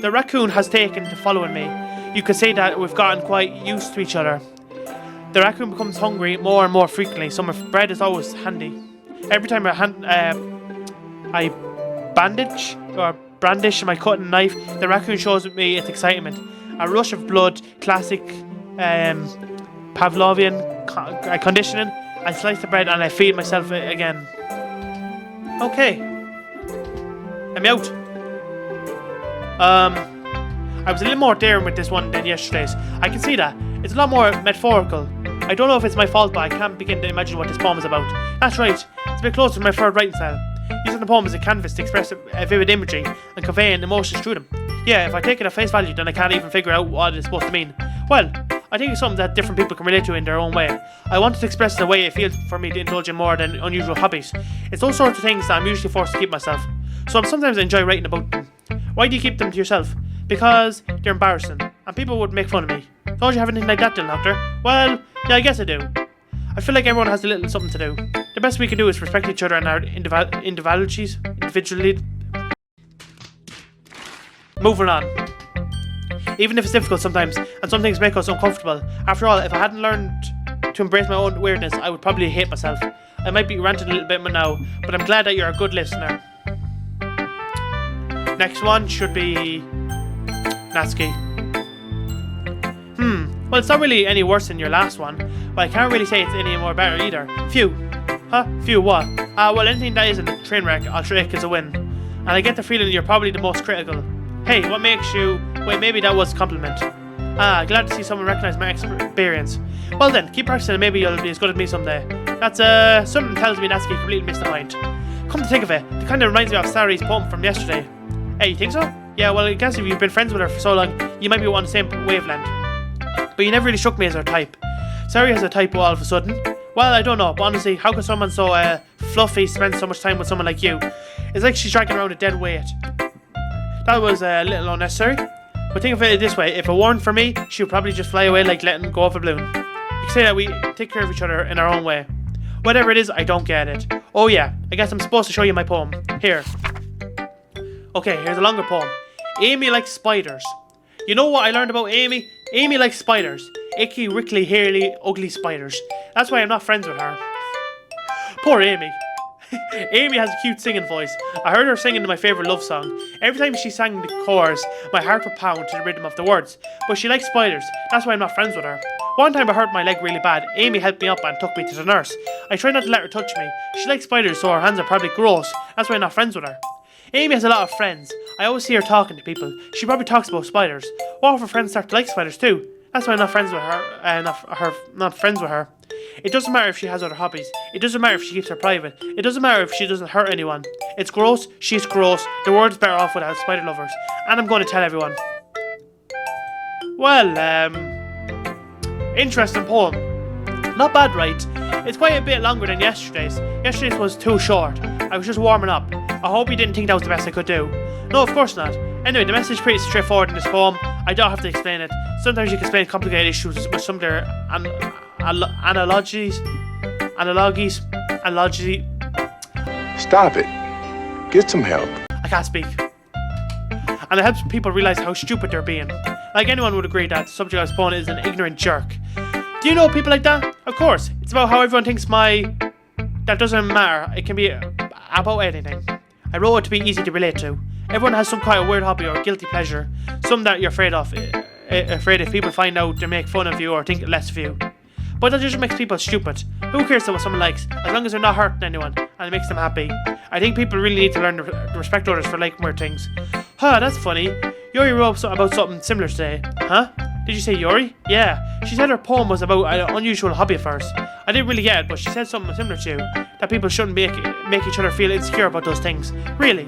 The raccoon has taken to following me. You could say that we've gotten quite used to each other. The raccoon becomes hungry more and more frequently, so my bread is always handy. Every time I bandage or brandish my cutting knife, the raccoon shows me its excitement. A rush of blood, classic Pavlovian conditioning. I slice the bread and I feed myself again. Okay. I'm out. I was a little more daring with this one than yesterday's. I can see that. It's a lot more metaphorical. I don't know if it's my fault, but I can't begin to imagine what this poem is about. That's right. It's a bit closer to my third writing style. Using the poem as a canvas to express a vivid imagery and conveying emotions through them. Yeah, if I take it at face value, then I can't even figure out what it's supposed to mean. Well, I think it's something that different people can relate to in their own way. I wanted to express the way it feels for me to indulge in more than unusual hobbies. It's those sorts of things that I'm usually forced to keep myself. So sometimes I enjoy writing about them. Why do you keep them to yourself? Because they're embarrassing, and people would make fun of me. Don't you have anything like that, Dylan Doctor? Well, yeah, I guess I do. I feel like everyone has a little something to do. The best we can do is respect each other and our individualities. Moving on. Even if it's difficult sometimes, and some things make us uncomfortable. After all, if I hadn't learned to embrace my own weirdness, I would probably hate myself. I might be ranting a little bit now, but I'm glad that you're a good listener. Next one should be Natsuki. Well, it's not really any worse than your last one, but I can't really say it's any more better either. Phew. Huh? Phew what? Well, anything that isn't a train wreck, I'll take as a win. And I get the feeling you're probably the most critical. Hey, what makes you... Wait, maybe that was a compliment. Glad to see someone recognise my experience. Well then, keep practicing and maybe you'll be as good as me someday. That's, something tells me Natsuki completely missed the point. Come to think of it kind of reminds me of Sari's poem from yesterday. Hey, you think so? Yeah, well, I guess if you've been friends with her for so long, you might be on the same wavelength. But you never really struck me as her type. Sari has a type all of a sudden. Well, I don't know, but honestly, how could someone so fluffy spend so much time with someone like you? It's like she's dragging around a dead weight. That was a little unnecessary. But think of it this way, if it weren't for me, she would probably just fly away like letting go of a balloon. You can say that we take care of each other in our own way. Whatever it is, I don't get it. Oh yeah, I guess I'm supposed to show you my poem. Here. Okay, here's a longer poem. Amy likes spiders. You know what I learned about Amy? Amy likes spiders. Icky, wrinkly, hairy, ugly spiders. That's why I'm not friends with her. Poor Amy. Amy has a cute singing voice. I heard her singing my favourite love song. Every time she sang the chorus, my heart would pound to the rhythm of the words. But she likes spiders. That's why I'm not friends with her. One time I hurt my leg really bad. Amy helped me up and took me to the nurse. I tried not to let her touch me. She likes spiders, so her hands are probably gross. That's why I'm not friends with her. Amy has a lot of friends. I always see her talking to people. She probably talks about spiders. What if her friends start to like spiders too? That's why I'm not friends with her. Not friends with her. It doesn't matter if she has other hobbies. It doesn't matter if she keeps her private. It doesn't matter if she doesn't hurt anyone. It's gross. She's gross. The world's better off without spider lovers. And I'm going to tell everyone. Well, interesting poem. Not bad, right? It's quite a bit longer than yesterday's. Yesterday's was too short. I was just warming up. I hope you didn't think that was the best I could do. No, of course not. Anyway, the message is pretty straightforward in this poem. I don't have to explain it. Sometimes you can explain complicated issues with some of their analogies. Stop it. Get some help. I can't speak. And it helps people realise how stupid they're being. Like anyone would agree that the subject I was posing is an ignorant jerk. Do you know people like that? Of course. It's about how everyone thinks that doesn't matter. It can be about anything. I wrote it to be easy to relate to. Everyone has some kind of weird hobby or guilty pleasure. Some that you're afraid of. Afraid if people find out they make fun of you or think less of you. But that just makes people stupid. Who cares what someone likes, as long as they're not hurting anyone and it makes them happy. I think people really need to learn to respect others for liking weird things. Huh, that's funny. Yuri wrote about something similar today. Huh? Did you say Yuri? Yeah. She said her poem was about an unusual hobby of hers. I didn't really get it, but she said something similar to you. That people shouldn't make each other feel insecure about those things. Really?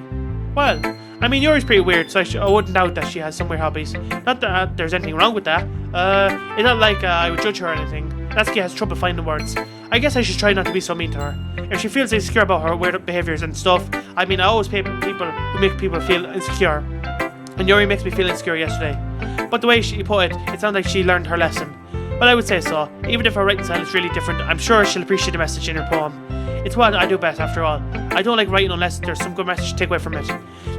Well, I mean, Yuri's pretty weird, so I wouldn't doubt that she has some weird hobbies. Not that there's anything wrong with that. It's not like I would judge her or anything. Natsuki has trouble finding words. I guess I should try not to be so mean to her. If she feels insecure about her weird behaviours and stuff, I mean, I always pay people who make people feel insecure. And Yuri makes me feel insecure yesterday. But the way she put it, it sounds like she learned her lesson. Well, I would say so. Even if her writing style is really different, I'm sure she'll appreciate the message in her poem. It's what I do best, after all. I don't like writing unless there's some good message to take away from it.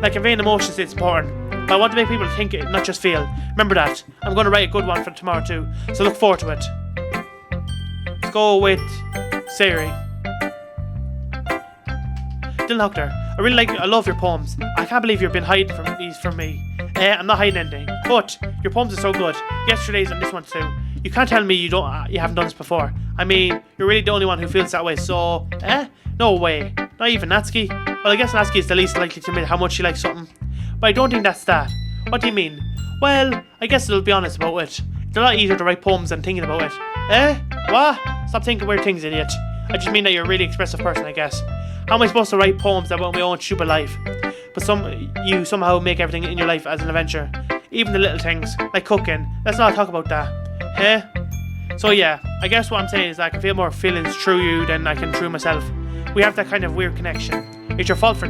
Like conveying emotions, it's important. But I want to make people think it, not just feel. Remember that. I'm going to write a good one for tomorrow too, so look forward to it. Let's go with Sayuri. Dylan Huckter, I love your poems. I can't believe you've been hiding these from me. I'm not hiding anything, but your poems are so good. Yesterday's and this one too. You can't tell me you haven't done this before. I mean, you're really the only one who feels that way, so, no way. Not even Natsuki. Well, I guess Natsuki is the least likely to admit how much she likes something. But I don't think that's that. What do you mean? Well, I guess it'll be honest about it. It's a lot easier to write poems than thinking about it. What? Stop thinking weird things, idiot. I just mean that you're a really expressive person, I guess. How am I supposed to write poems about my own stupid life? But you somehow make everything in your life as an adventure. Even the little things, like cooking. Let's not talk about that. So yeah, I guess what I'm saying is I can feel more feelings through you than I can through myself. We have that kind of weird connection. It's your fault for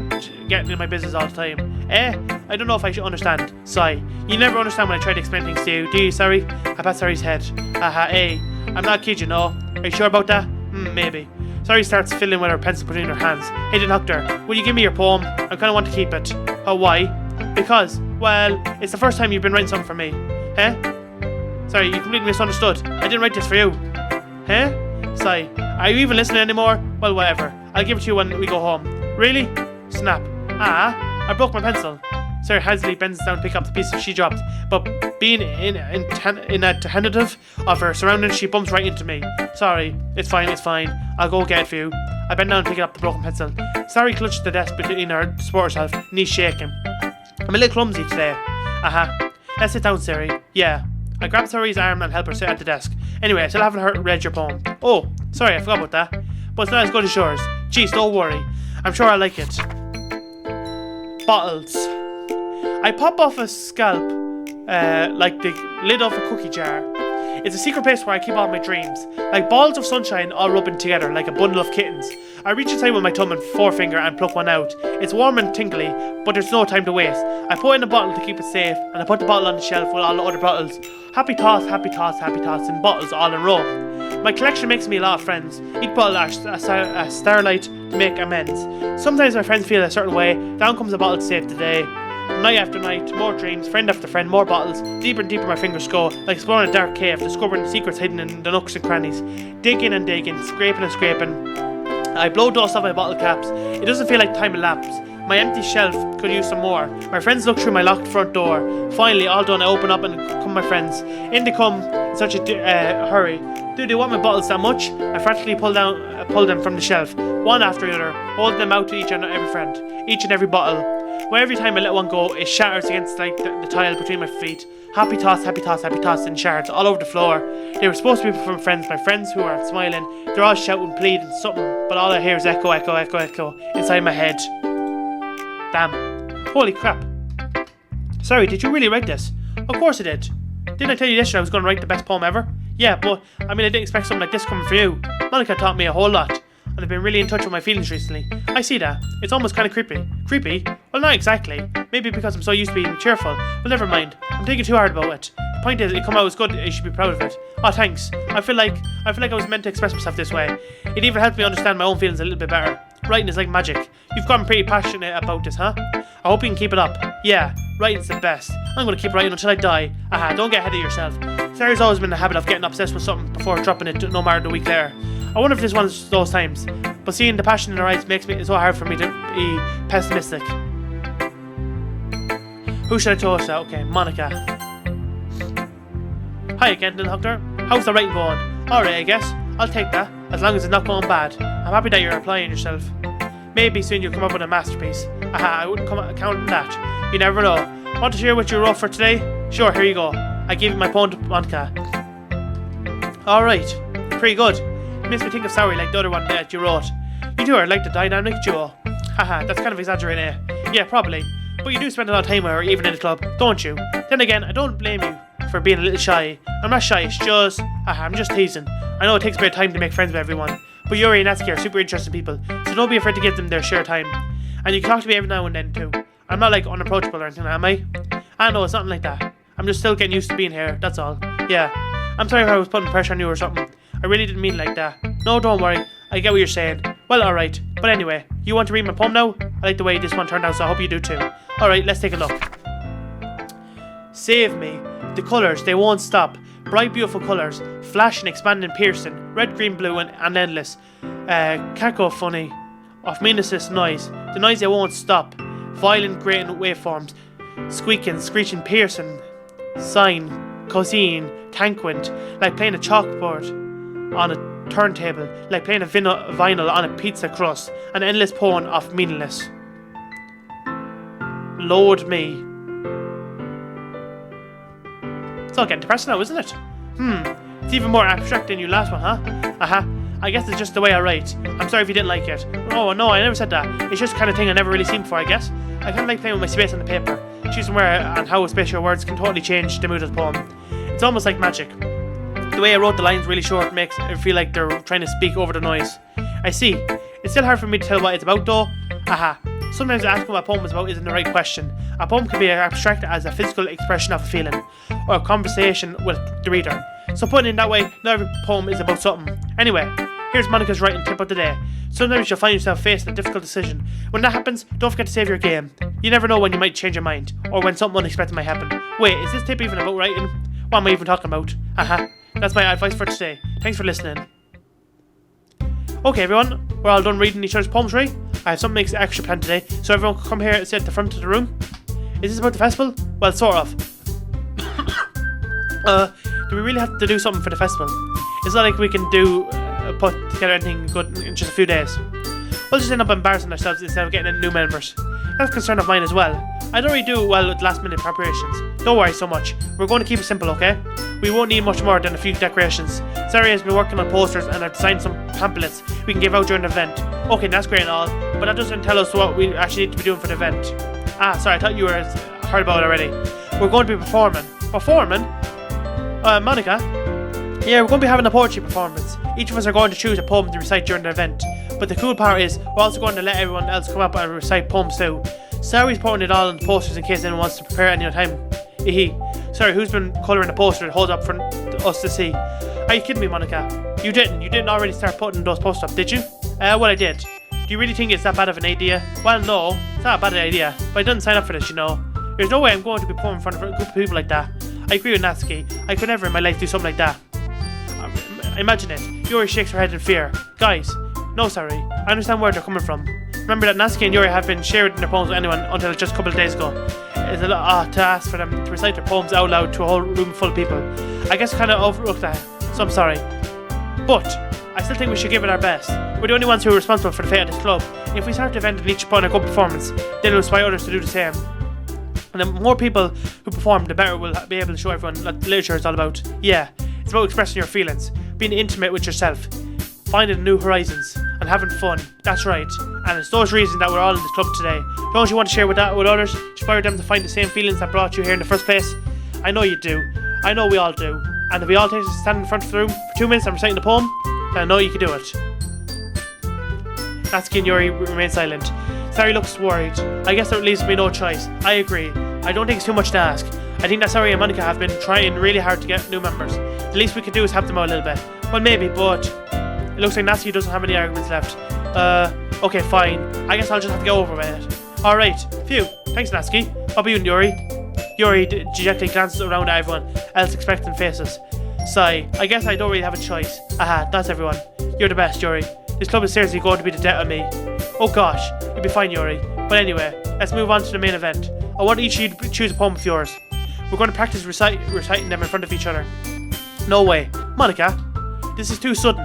getting in my business all the time. I don't know if I should understand. Sigh. You never understand when I try to explain things to you, do you, sorry? I pat Sari's head. I'm not kidding, no. Are you sure about that? Maybe. Sari starts fiddling with her pencil between her hands. Hey, the doctor, will you give me your poem? I kind of want to keep it. Oh, why? Because, well, it's the first time you've been writing something for me. Sorry, you completely misunderstood. I didn't write this for you. Sigh. Are you even listening anymore? Well, whatever. I'll give it to you when we go home. Really? Snap. I broke my pencil. Sir Hazley bends down to pick up the piece she dropped, but being inattentive of her surroundings, she bumps right into me. Sorry, it's fine. I'll go get it for you. I bend down and pick up the broken pencil. Sari clutched the desk between her to support herself, knees shaking. I'm a little clumsy today. Let's sit down, Sari. Yeah. I grab Sari's arm and help her sit at the desk. Anyway, I still haven't read your poem. Oh, sorry, I forgot about that. But it's not as good as yours. Jeez, don't worry. I'm sure I'll like it. Bottles. I pop off a scalp, like the lid of a cookie jar. It's a secret place where I keep all my dreams, like balls of sunshine all rubbing together like a bundle of kittens. I reach inside with my thumb and forefinger and pluck one out. It's warm and tingly, but there's no time to waste. I put in a bottle to keep it safe, and I put the bottle on the shelf with all the other bottles. Happy toss, in bottles all in a row. My collection makes me a lot of friends. Each bottle is a starlight to make amends. Sometimes my friends feel a certain way. Down comes a bottle to save the day. Night after night, more dreams, friend after friend, more bottles. Deeper and deeper my fingers go, like exploring a dark cave, discovering secrets hidden in the nooks and crannies. Digging and digging, scraping and scraping. I blow dust off my bottle caps. It doesn't feel like time elapsed. My empty shelf could use some more. My friends look through my locked front door. Finally, all done, I open up and come my friends. In they come in such a hurry. Do they want my bottles that much? I frantically pull them from the shelf, one after the other, holding them out to each and every friend, each and every bottle. Well, every time I let one go, it shatters against like the tile between my feet. Happy toss, in shards all over the floor. They were supposed to be from friends, my friends who are smiling. They're all shouting, pleading, something, but all I hear is echo inside my head. Damn. Holy crap. Sorry, did you really write this? Of course I did. Didn't I tell you yesterday I was going to write the best poem ever? Yeah, but, I didn't expect something like this coming from you. Monica taught me a whole lot, and I've been really in touch with my feelings recently. I see that. It's almost kind of creepy. Creepy? Well, not exactly. Maybe because I'm so used to being cheerful. Well, never mind. I'm thinking too hard about it. The point is, it come out as good, you should be proud of it. Oh, thanks. I feel like I was meant to express myself this way. It even helped me understand my own feelings a little bit better. Writing is like magic. You've gotten pretty passionate about this, huh? I hope you can keep it up. Yeah, writing's the best. I'm going to keep writing until I die. Don't get ahead of yourself. Sarah's always been in the habit of getting obsessed with something before dropping it no matter the week later. I wonder if this one's those times. But seeing the passion in her eyes makes it so hard for me to be pessimistic. Who should I toast to? Okay, Monica. Hi again, little Hector. How's the writing going? Alright, I guess. I'll take that, as long as it's not going bad. I'm happy that you're applying yourself. Maybe soon you'll come up with a masterpiece. I wouldn't count on that. You never know. Want to share what you wrote for today? Sure, here you go. I gave you my poem to Monica. Alright, pretty good. It makes me think of Sorry like the other one that you wrote. You two are like the dynamic duo. That's kind of exaggerating, eh? Yeah, probably. But you do spend a lot of time with her, even in the club, don't you? Then again, I don't blame you for being a little shy. I'm not shy, it's just... I'm just teasing. I know it takes a bit of time to make friends with everyone, but Yuri and Natsuki are super interesting people, so don't be afraid to give them their share time. And you can talk to me every now and then too. I'm not like unapproachable or anything, am I? Ah, no, it's nothing like that. I'm just still getting used to being here, that's all. Yeah. I'm sorry if I was putting pressure on you or something. I really didn't mean it like that. No, don't worry. I get what you're saying. Well, alright. But anyway, you want to read my poem now? I like the way this one turned out, so I hope you do too. Alright, let's take a look. Save me. The colours, they won't stop. Bright, beautiful colours. Flashing, expanding, piercing. Red, green, blue, and endless. Cacophony of meaningless noise. The noise they won't stop. Violent, grating waveforms. Squeaking, screeching, piercing. Sighing, cosine, tanquent. Like playing a chalkboard on a turntable. Like playing a vinyl on a pizza crust. An endless poem of meaningless. Load me. It's all getting depressing now, isn't it? It's even more abstract than your last one, huh? I guess it's just the way I write. I'm sorry if you didn't like it. Oh, no, I never said that. It's just the kind of thing I never really seen before, I guess. I kind of like playing with my space on the paper. Choosing where and how spatial words can totally change the mood of the poem. It's almost like magic. The way I wrote the lines really short makes it feel like they're trying to speak over the noise. I see. It's still hard for me to tell what it's about, though. Sometimes asking what a poem is about isn't the right question. A poem can be abstract as a physical expression of a feeling, or a conversation with the reader. So putting it that way, not every poem is about something. Anyway, here's Monica's writing tip of the day. Sometimes you'll find yourself facing a difficult decision. When that happens, don't forget to save your game. You never know when you might change your mind, or when something unexpected might happen. Wait, is this tip even about writing? What am I even talking about? That's my advice for today. Thanks for listening. Okay everyone, we're all done reading each other's poetry. I have something extra planned today, so everyone can come here and sit at the front of the room. Is this about the festival? Well, sort of. Do we really have to do something for the festival? It's not like we can put together anything good in just a few days. We'll just end up embarrassing ourselves instead of getting in new members. That's a concern of mine as well. I don't really do well with last minute preparations. Don't worry so much. We're going to keep it simple, okay? We won't need much more than a few decorations. Sari has been working on posters and I've designed some pamphlets we can give out during the event. Okay, that's great and all, but that doesn't tell us what we actually need to be doing for the event. Sorry, I thought you heard about it already. We're going to be performing. Performing? Monica? Yeah, we're going to be having a poetry performance. Each of us are going to choose a poem to recite during the event. But the cool part is, we're also going to let everyone else come up and recite poems too. Sari's putting it all on the posters in case anyone wants to prepare any time. Sorry, who's been colouring the poster and hold up for us to see? Are you kidding me, Monica? You didn't already start putting those posters up, did you? Well, I did. Do you really think it's that bad of an idea? Well, no, it's not a bad idea, but I didn't sign up for this, you know. There's no way I'm going to be put in front of a group of people like that. I agree with Natsuki. I could never in my life do something like that. Imagine it. Yuri shakes her head in fear. Guys, no, sorry. I understand where they're coming from. Remember that Natsuki and Yuri have been sharing their poems with anyone until just a couple of days ago. It's a lot to ask for them to recite their poems out loud to a whole room full of people. I guess I kind of overlooked that, so I'm sorry. But I still think we should give it our best. We're the only ones who are responsible for the fate of this club. If we start the event and each put on a good performance, then it'll inspire others to do the same. And the more people who perform, the better we'll be able to show everyone what literature is all about. Yeah, it's about expressing your feelings, being intimate with yourself, finding new horizons, and having fun. That's right. And it's those reasons that we're all in this club today. Don't you want to share that with others? Inspire them to find the same feelings that brought you here in the first place? I know you do. I know we all do. And if we all take to stand in front of the room for 2 minutes and reciting the poem, then I know you can do it. Natsuki and Yuri remain silent. Sari looks worried. I guess that leaves me no choice. I agree. I don't think it's too much to ask. I think that Sari and Monica have been trying really hard to get new members. The least we could do is help them out a little bit. Well, maybe, but it looks like Natsuki doesn't have any arguments left. Okay, fine. I guess I'll just have to go over with it. Alright, phew. Thanks, Natsuki. What about you and Yuri? Yuri dejectedly glances around at everyone else expectant faces. Sigh. I guess I don't really have a choice. That's everyone. You're the best, Yuri. This club is seriously going to be the death of me. Oh gosh, you'll be fine, Yuri. But anyway, let's move on to the main event. I want each of you to choose a poem of yours. We're going to practice reciting them in front of each other. No way. Monica, this is too sudden.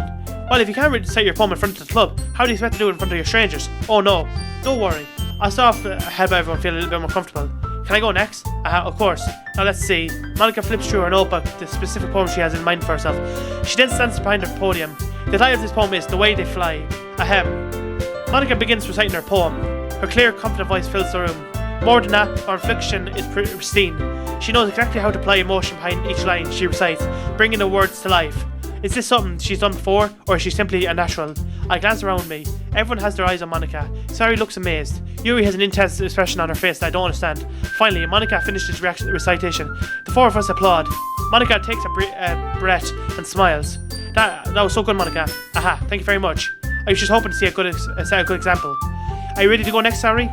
Well, if you can't recite your poem in front of the club, how do you expect to do it in front of your strangers? Oh no, don't worry. I'll start off to help everyone feel a little bit more comfortable. Can I go next? Of course. Now let's see. Monica flips through her notebook the specific poem she has in mind for herself. She then stands behind her podium. The title of this poem is The Way They Fly. Monica begins reciting her poem. Her clear, confident voice fills the room. More than that, her inflection is pristine. She knows exactly how to apply emotion behind each line she recites, bringing the words to life. Is this something she's done before, or is she simply a natural? I glance around me. Everyone has their eyes on Monica. Sari looks amazed. Yuri has an intense expression on her face that I don't understand. Finally, Monica finishes recitation. The four of us applaud. Monica takes a breath and smiles. That was so good, Monica. Aha, thank you very much. I was just hoping to see set a good example. Are you ready to go next, Sari?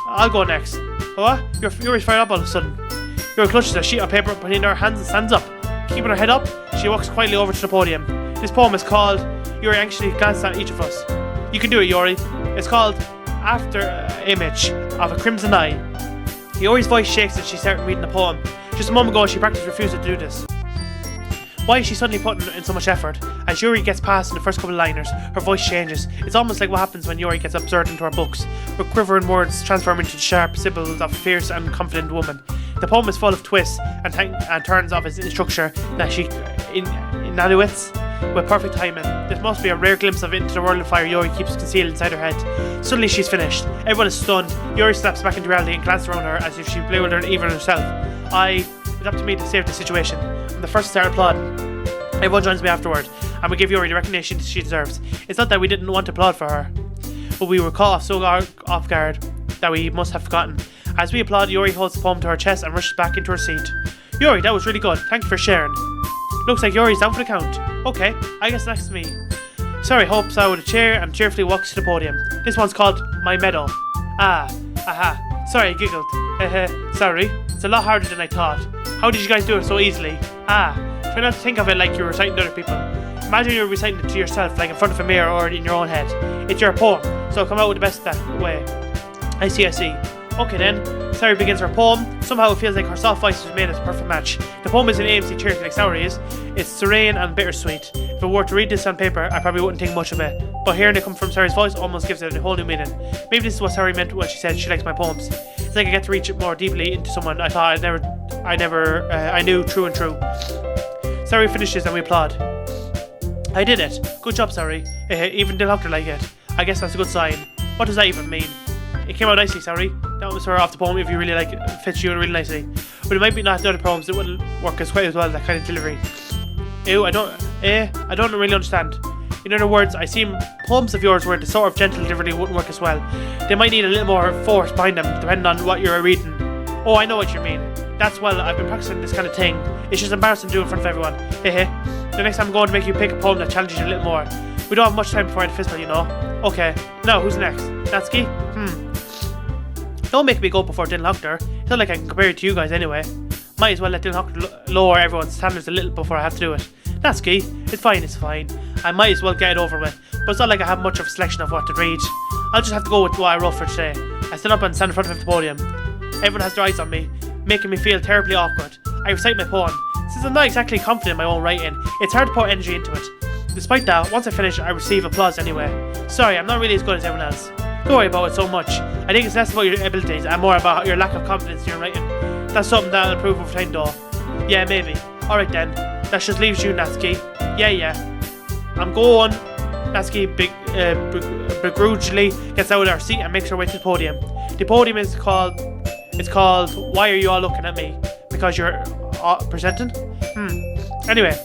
I'll go next. What? Yuri's fired up all of a sudden. Yuri clutches a sheet of paper between her hands and stands up. Keeping her head up, she walks quietly over to the podium. This poem is called... Yuri anxiously glances at each of us. You can do it, Yuri. It's called After Image of a Crimson Eye. Yuri's voice shakes as she started reading the poem. Just a moment ago, she practically refused to do this. Why is she suddenly putting in so much effort? As Yuri gets past in the first couple of liners, her voice changes. It's almost like what happens when Yuri gets absorbed into her books, where quivering words transform into sharp symbols of a fierce and confident woman. The poem is full of twists and turns of its structure that she enunciates with perfect timing. This must be a rare glimpse of into the world of fire Yuri keeps concealed inside her head. Suddenly she's finished. Everyone is stunned. Yuri snaps back into reality and glances around her as if she bewildered even herself. It's up to me to save the situation. I'm the first to start applauding. Everyone joins me afterward, and we give Yuri the recognition she deserves. It's not that we didn't want to applaud for her, but we were caught so off guard that we must have forgotten. As we applaud, Yuri holds the poem to her chest and rushes back into her seat. Yuri, that was really good. Thank you for sharing. Looks like Yuri's down for the count. Okay, I guess next to me. Sari hops out of a chair and cheerfully walks to the podium. This one's called My Medal. Aha. Sorry, I giggled. Sorry. It's a lot harder than I thought. How did you guys do it so easily? Try not to think of it like you're reciting to other people. Imagine you're reciting it to yourself, like in front of a mirror or in your own head. It's your poem, so come out with the best that way. I see. Okay then. Sari begins her poem. Somehow it feels like her soft voice was made as a perfect match. The poem is an AMC cheerful like Sari is. It's serene and bittersweet. If I were to read this on paper, I probably wouldn't think much of it. But hearing it come from Sari's voice almost gives it a whole new meaning. Maybe this is what Sari meant when she said she likes my poems. It's like I get to reach more deeply into someone I thought I knew true and true. Sari finishes and we applaud. I did it. Good job, Sari. Even the doctor liked it. I guess that's a good sign. What does that even mean? It came out nicely, Sari. That was her off the poem if you really like it. It fits you really nicely. But it might be not the other poems that wouldn't work as quite as well, that kind of delivery. Ew, I don't really understand. In other words, I seem poems of yours where the sort of gentle delivery wouldn't work as well. They might need a little more force behind them, depending on what you're reading. Oh, I know what you mean. That's well, I've been practicing this kind of thing. It's just embarrassing to do in front of everyone. The next time I'm going to make you pick a poem that challenges you a little more. We don't have much time before the festival, you know. Okay, now who's next? Natsuki? Don't make me go before Dylan Hochter. It's not like I can compare it to you guys anyway. Might as well let Dylan Hochter lower everyone's standards a little before I have to do it. Natsuki, it's fine. I might as well get it over with. But it's not like I have much of a selection of what to read. I'll just have to go with what I wrote for today. I stand up and stand in front of the podium. Everyone has their eyes on me, making me feel terribly awkward. I recite my poem. Since I'm not exactly confident in my own writing, it's hard to put energy into it. Despite that, once I finish, I receive applause anyway. Sorry, I'm not really as good as everyone else. Don't worry about it so much. I think it's less about your abilities and more about your lack of confidence in your writing. That's something that'll improve over time though. Yeah, maybe. Alright then. That just leaves you, Natsuki. Yeah. I'm going. Natsuki begrudgingly gets out of her seat and makes her way to the podium. The podium is called... It's called Why Are You All Looking At Me? Because you're presenting? Anyway.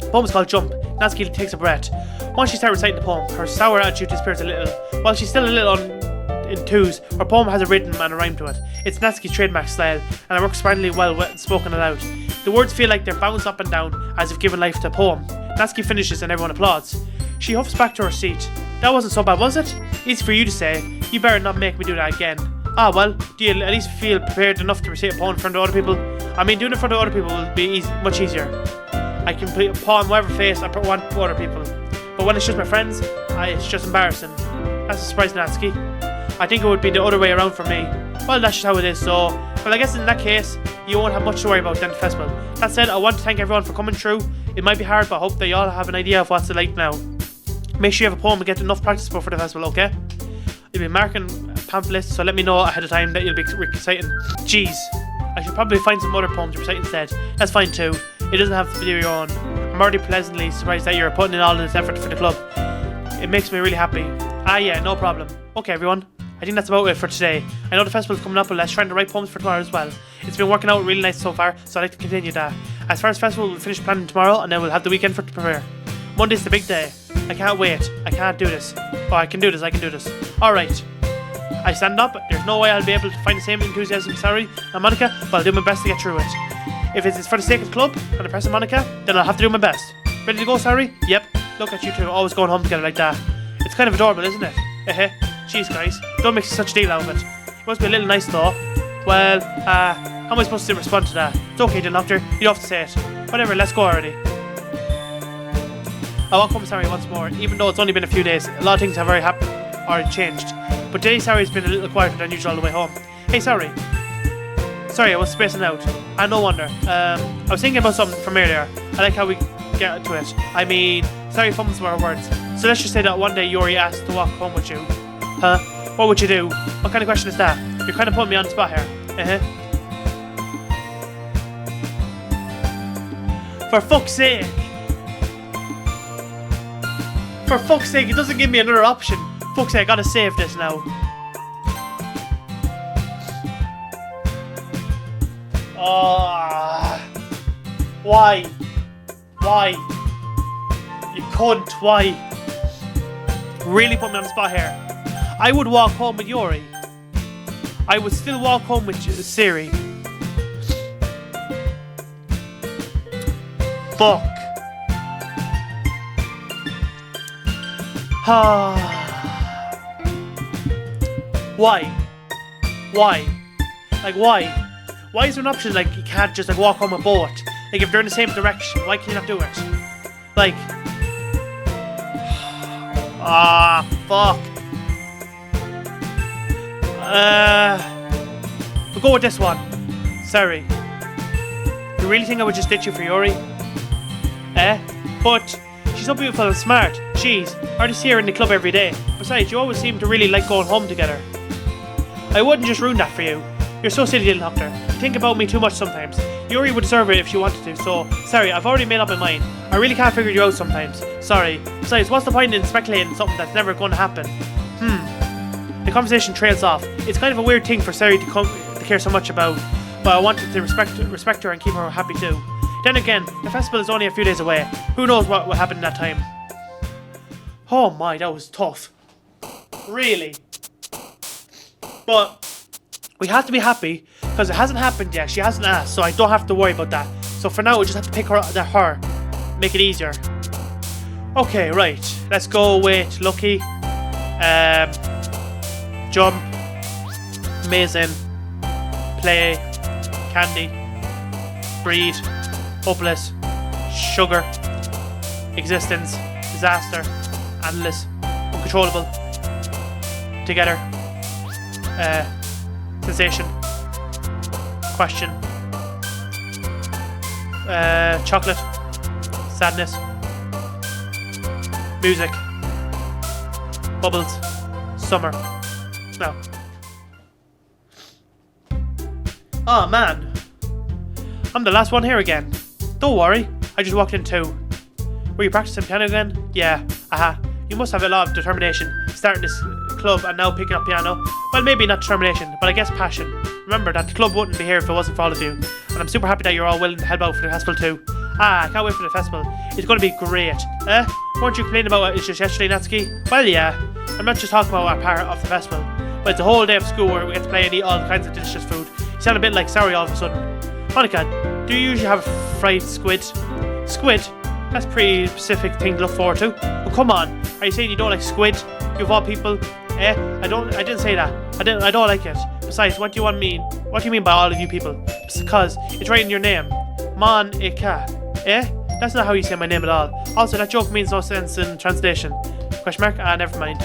The poem is called Jump. Natsuki takes a breath. Once she starts reciting the poem, her sour attitude disappears a little. While she's still a little in twos, her poem has a rhythm and a rhyme to it. It's Natsuki's trademark style, and it works splendidly well when spoken aloud. The words feel like they're bounced up and down, as if giving life to the poem. Natsuki finishes and everyone applauds. She huffs back to her seat. That wasn't so bad, was it? Easy for you to say. You better not make me do that again. Well, do you at least feel prepared enough to recite a poem in front of other people? I mean, doing it in front of other people will be much easier. I can put a poem whatever face I want for other people. But when it's just my friends, it's just embarrassing. That's a surprise, Natsuki. I think it would be the other way around for me. Well, that's just how it is, so... Well, I guess in that case, you won't have much to worry about then the festival. That said, I want to thank everyone for coming through. It might be hard, but I hope that you all have an idea of what's it like now. Make sure you have a poem and get enough practice for the festival, okay? You'll be marking pamphlets, so let me know ahead of time that you'll be reciting. Jeez, I should probably find some other poems to recite instead. That's fine too. It doesn't have to be your own. I'm already pleasantly surprised that you're putting in all this effort for the club. It makes me really happy. Yeah, no problem. Okay, everyone. I think that's about it for today. I know the festival's coming up, but let's try to write poems for tomorrow as well. It's been working out really nice so far, so I'd like to continue that. As far as festival, we'll finish planning tomorrow, and then we'll have the weekend to prepare. Monday's the big day. I can't wait. I can't do this. Oh, I can do this. Alright. I stand up. There's no way I'll be able to find the same enthusiasm, Sari and Monica, but I'll do my best to get through it. If it's for the sake of the club and the person Monica, then I'll have to do my best. Ready to go, Sari? Yep. Look at you two, always going home together like that. It's kind of adorable, isn't it? Jeez, guys. Don't make such a deal out of it. It must be a little nice, though. Well, how am I supposed to respond to that? It's okay, dear doctor. You don't have to say it. Whatever, let's go already. I walk home Sari once more, even though it's only been a few days. A lot of things have already happened or changed. But today Sari's been a little quieter than usual all the way home. Hey, Sari. Sorry, I was spacing out. No wonder. I was thinking about something from earlier. I like how we get to it. I mean, Sari fumbles with our words. So let's just say that one day Yuri asked to walk home with you. Huh? What would you do? What kind of question is that? You're kind of putting me on the spot here. For fuck's sake! For fuck's sake, it doesn't give me another option. Fuck's sake, I gotta save this now. Why? Why? You cunt, why? Really put me on the spot here. I would walk home with Yuri. I would still walk home with Siri. Fuck. Why? Why? Like, why? Why is there an option like you can't just like walk home a boat? Like if they're in the same direction, why can you not do it? Like, fuck. We'll go with this one. Sorry. You really think I would just ditch you for Yuri? But she's so beautiful and smart. Jeez, I already see her in the club every day. Besides, you always seem to really like going home together. I wouldn't just ruin that for you. You're so silly, little doctor. You think about me too much sometimes. Yuri would deserve it if she wanted to, so sorry, I've already made up my mind. I really can't figure you out sometimes. Sorry. Besides, what's the point in speculating something that's never going to happen? The conversation trails off. It's kind of a weird thing for Sari to care so much about, but I wanted to respect her and keep her happy too. Then again, the festival is only a few days away. Who knows what will happen in that time? Oh my, that was tough. Really. But we have to be happy because it hasn't happened yet. She hasn't asked, so I don't have to worry about that. So for now, we just have to pick her, make it easier. Okay, right. Let's go with Lucky. Jump. Amazing. Play. Candy. Breed. Hopeless. Sugar. Existence. Disaster. Endless. Uncontrollable. Together. Sensation. Question. Chocolate. Sadness. Music. Bubbles. Summer. No. Oh man. I'm the last one here again. Don't worry, I just walked in too. Were you practicing piano again? Yeah, You must have a lot of determination, starting this club and now picking up piano. Well, maybe not determination, but I guess passion. Remember that the club wouldn't be here if it wasn't for all of you. And I'm super happy that you're all willing to help out for the festival too. I can't wait for the festival. It's going to be great. Weren't you complaining about it just yesterday, Natsuki? Well, yeah. I'm not just talking about our part of the festival, but it's a whole day of school where we get to play and eat all kinds of delicious food. You sound a bit like Sari all of a sudden. Monica, do you usually have fried squid? Squid? That's a pretty specific thing to look forward to. Oh, come on. Are you saying you don't like squid? You of all people? I didn't say that. I don't like it. Besides, what do you mean by all of you people? Because it's right in your name. Monica. That's not how you say my name at all. Also, that joke means no sense in translation. Question mark? Never mind.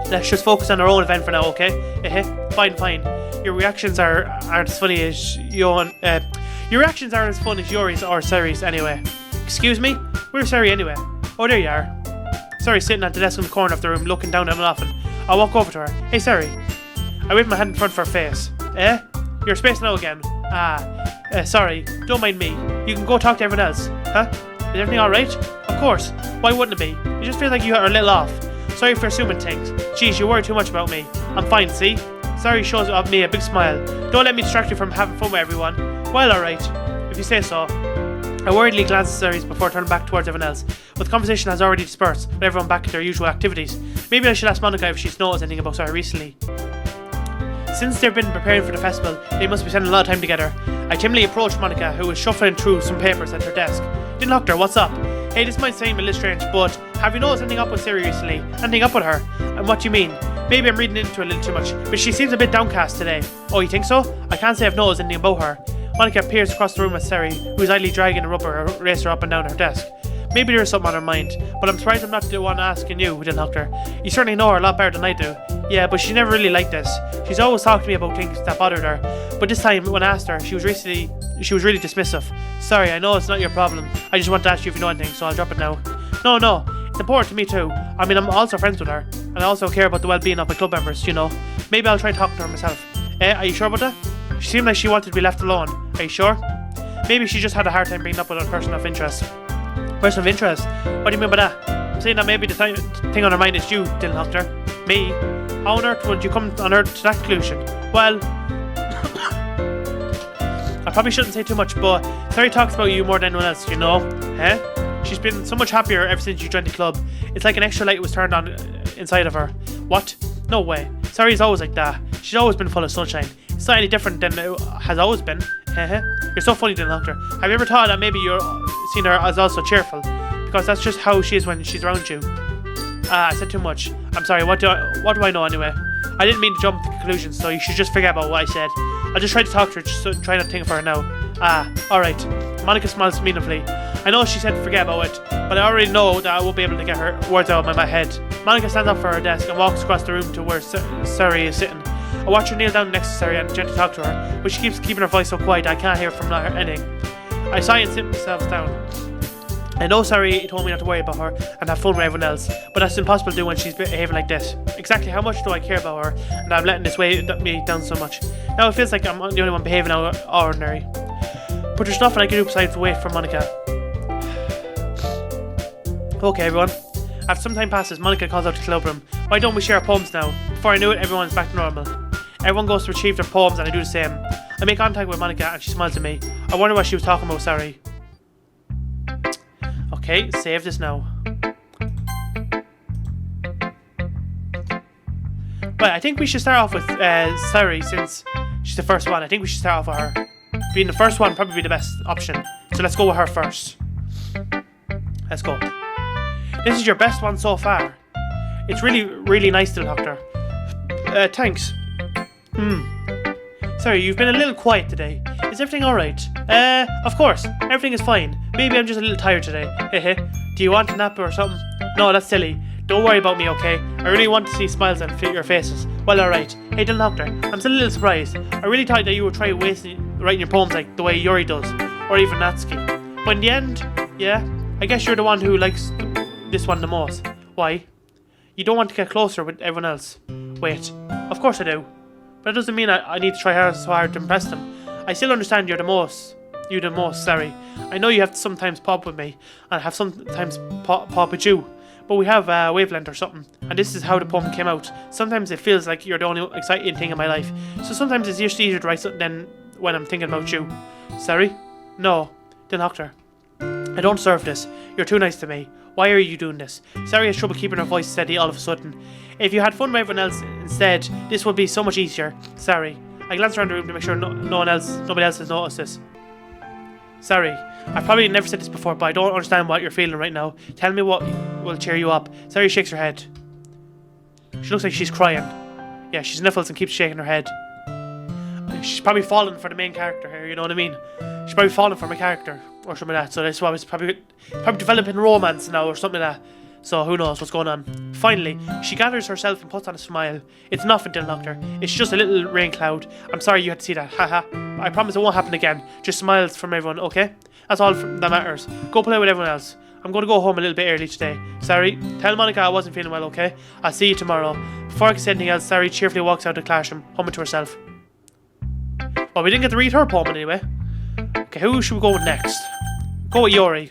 Let's just focus on our own event for now, okay? Fine. Your reactions aren't as funny as your reactions aren't as fun as Yuri's or Sari's anyway. Excuse me? Where's Sari anyway? Oh, there you are. Sari's sitting at the desk in the corner of the room, looking down at me often. I'll walk over to her. Hey, Sari. I wave my hand in front of her face. You're spacing out again. Sorry. Don't mind me. You can go talk to everyone else. Huh? Is everything alright? Of course. Why wouldn't it be? It just feels like you are a little off. Sorry for assuming things. Jeez, you worry too much about me. I'm fine, see? Sari shows me a big smile. Don't let me distract you from having fun with everyone. Well, alright. If you say so. I worriedly glanced at Ceres before turning back towards everyone else, but the conversation has already dispersed, with everyone back at their usual activities. Maybe I should ask Monica if she's noticed anything about Sarah recently. Since they've been preparing for the festival, they must be spending a lot of time together. I timidly approached Monica, who was shuffling through some papers at her desk. Doctor, what's up? Hey, this might seem a little strange, but have you noticed anything up with Sarah recently? Anything up with her? And what do you mean? Maybe I'm reading into it a little too much, but she seems a bit downcast today. Oh, you think so? I can't say I've noticed anything about her. Monica peers across the room at Sari, who is idly dragging a rubber eraser up and down her desk. Maybe there is something on her mind, but I'm surprised I'm not the one asking you, little doctor. You certainly know her a lot better than I do. Yeah, but she never really liked this. She's always talked to me about things that bothered her, but this time when I asked her, she was really dismissive. Sorry, I know it's not your problem. I just want to ask you if you know anything, so I'll drop it now. No, it's important to me too. I mean, I'm also friends with her, and I also care about the well-being of my club members, you know. Maybe I'll try talking to her myself. Are you sure about that? She seemed like she wanted to be left alone. Are you sure? Maybe she just had a hard time bringing up with a person of interest. Person of interest? What do you mean by that? I'm saying that maybe the thing on her mind is you, Dylan Doctor. Me? How on earth would you come on earth to that conclusion? Well, I probably shouldn't say too much, but Sari talks about you more than anyone else, you know? She's been so much happier ever since you joined the club. It's like an extra light was turned on inside of her. What? No way. Sari's always like that. She's always been full of sunshine. It's not any different than it has always been. You're so funny, Dylan Doctor. Have you ever thought that maybe you're seen her as also cheerful? Because that's just how she is when she's around you. I said too much. I'm sorry, what do I know anyway? I didn't mean to jump to conclusions, so you should just forget about what I said. I'll just try to talk to her, just try not to think of her now. Alright. Monica smiles meaningfully. I know she said forget about it, but I already know that I won't be able to get her words out of my head. Monica stands up from her desk and walks across the room to where Sari is sitting. I watch her kneel down next to Sari and gently talk to her, but she keeps keeping her voice so quiet I can't hear from anything. I sigh and sit myself down. I know Sari told me not to worry about her and have fun with everyone else, but that's impossible to do when she's behaving like this. Exactly how much do I care about her, and I'm letting this weigh me down so much? Now it feels like I'm the only one behaving ordinary. But there's nothing I can do besides wait for Monica. Okay, everyone. After some time passes, Monica calls out to the club room. Why don't we share our poems now? Before I knew it, everyone's back to normal. Everyone goes to retrieve their poems and I do the same. I make contact with Monica and she smiles at me. I wonder what she was talking about, Sari. Okay, save this now. Right, I think we should start off with Sari since she's the first one. I think we should start off with her. Being the first one probably be the best option. So let's go with her first. Let's go. This is your best one so far. It's really, really nice, little doctor. Thanks. Sorry, you've been a little quiet today. Is everything alright? Of course. Everything is fine. Maybe I'm just a little tired today. Do you want a nap or something? No, that's silly. Don't worry about me, okay? I really want to see smiles on your faces. Well, alright. Hey, little doctor, I'm still a little surprised. I really thought that you would try writing your poems like the way Yuri does. Or even Natsuki. But in the end, yeah, I guess you're the one who likes this one the most. Why? You don't want to get closer with everyone else. Wait, of course I do. But that doesn't mean I need to try so hard to impress them. I still understand you're the most, Sari. I know you have to sometimes pop with me, and have sometimes pop with you. But we have a wavelength or something, and this is how the poem came out. Sometimes it feels like you're the only exciting thing in my life. So sometimes it's just easier to write something than when I'm thinking about you. Sari? No, the doctor. I don't deserve this. You're too nice to me. Why are you doing this? Sari has trouble keeping her voice steady all of a sudden. If you had fun with everyone else instead, this would be so much easier. Sari. I glance around the room to make sure nobody else has noticed this. Sari. I've probably never said this before, but I don't understand what you're feeling right now. Tell me what will cheer you up. Sari shakes her head. She looks like she's crying. Yeah, she sniffles and keeps shaking her head. She's probably falling for the main character here, you know what I mean? She's probably falling for my character or something like that. So that's why it's probably developing romance now or something like that. So who knows what's going on. Finally, she gathers herself and puts on a smile. It's nothing, Dylan Doctor. It's just a little rain cloud. I'm sorry you had to see that. Haha. I promise it won't happen again. Just smiles from everyone, okay? That's all that matters. Go play with everyone else. I'm going to go home a little bit early today. Sari, tell Monica I wasn't feeling well, okay? I'll see you tomorrow. Before I can say anything else, Sari cheerfully walks out of the classroom, humming to herself. Well, we didn't get to read her poem anyway. Okay, who should we go with next? Go with Yuri.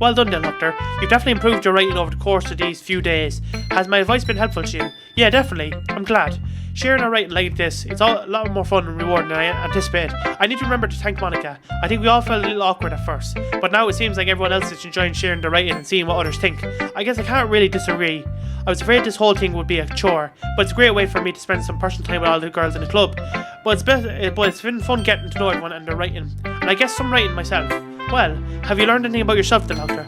Well done then, Doctor. You've definitely improved your writing over the course of these few days. Has my advice been helpful to you? Yeah, definitely. I'm glad. Sharing a writing like this, it's a lot more fun and rewarding than I anticipated. I need to remember to thank Monica. I think we all felt a little awkward at first, but now it seems like everyone else is enjoying sharing their writing and seeing what others think. I guess I can't really disagree. I was afraid this whole thing would be a chore, but it's a great way for me to spend some personal time with all the girls in the club. But it's been fun getting to know everyone and their writing, and I guess some writing myself. Well, have you learned anything about yourself then, Doctor?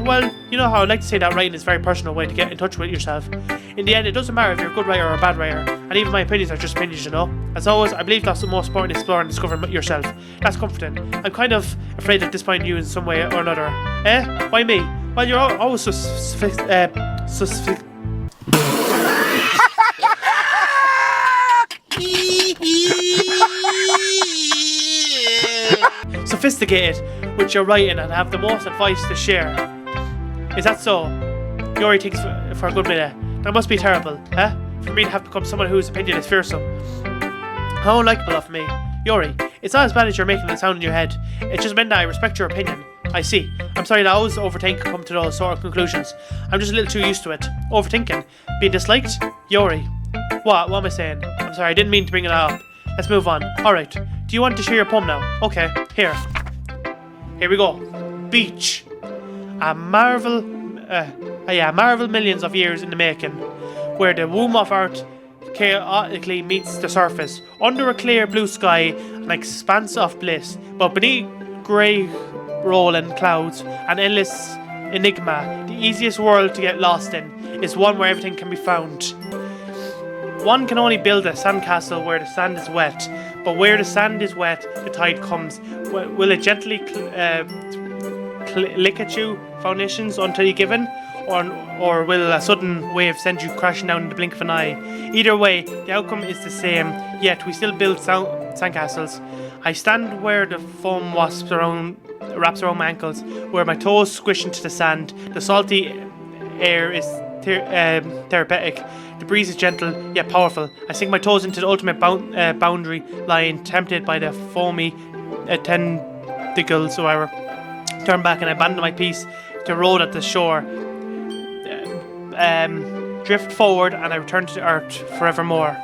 Well, you know how I like to say that writing is a very personal way to get in touch with yourself. In the end, it doesn't matter if you're a good writer or a bad writer, and even my opinions are just opinions, you know. As always, I believe that's the most important in exploring and discovering yourself. That's comforting. I'm kind of afraid of disappointing you in some way or another. Why me? Well, you're always sophisticated with your writing and have the most advice to share. Is that so? Yori thinks for a good minute. That must be terrible, for me to have become someone whose opinion is fearsome. How unlikable of me. Yori, it's not as bad as you're making it sound in your head. It just meant that I respect your opinion. I see. I'm sorry that I always overthink and come to those sort of conclusions. I'm just a little too used to it. Overthinking. Being disliked? Yori. What am I saying? I'm sorry, I didn't mean to bring it up. Let's move on. Alright. Do you want to share your poem now? Okay, here. Here we go. Beach. A marvel millions of years in the making, where the womb of Earth chaotically meets the surface, under a clear blue sky, an expanse of bliss, but beneath grey rolling clouds, an endless enigma. The easiest world to get lost in is one where everything can be found. One can only build a sandcastle where the sand is wet, but where the sand is wet, the tide comes. Will it gently lick at you foundations until you give in? Or will a sudden wave send you crashing down in the blink of an eye? Either way, the outcome is the same, yet we still build sandcastles. I stand where the foam wraps around my ankles, where my toes squish into the sand. The salty air is therapeutic. The breeze is gentle, yet powerful. I sink my toes into the ultimate boundary line, tempted by the foamy tentacles, so I turn back and abandon my piece to road at the shore. Drift forward and I return to the earth forevermore.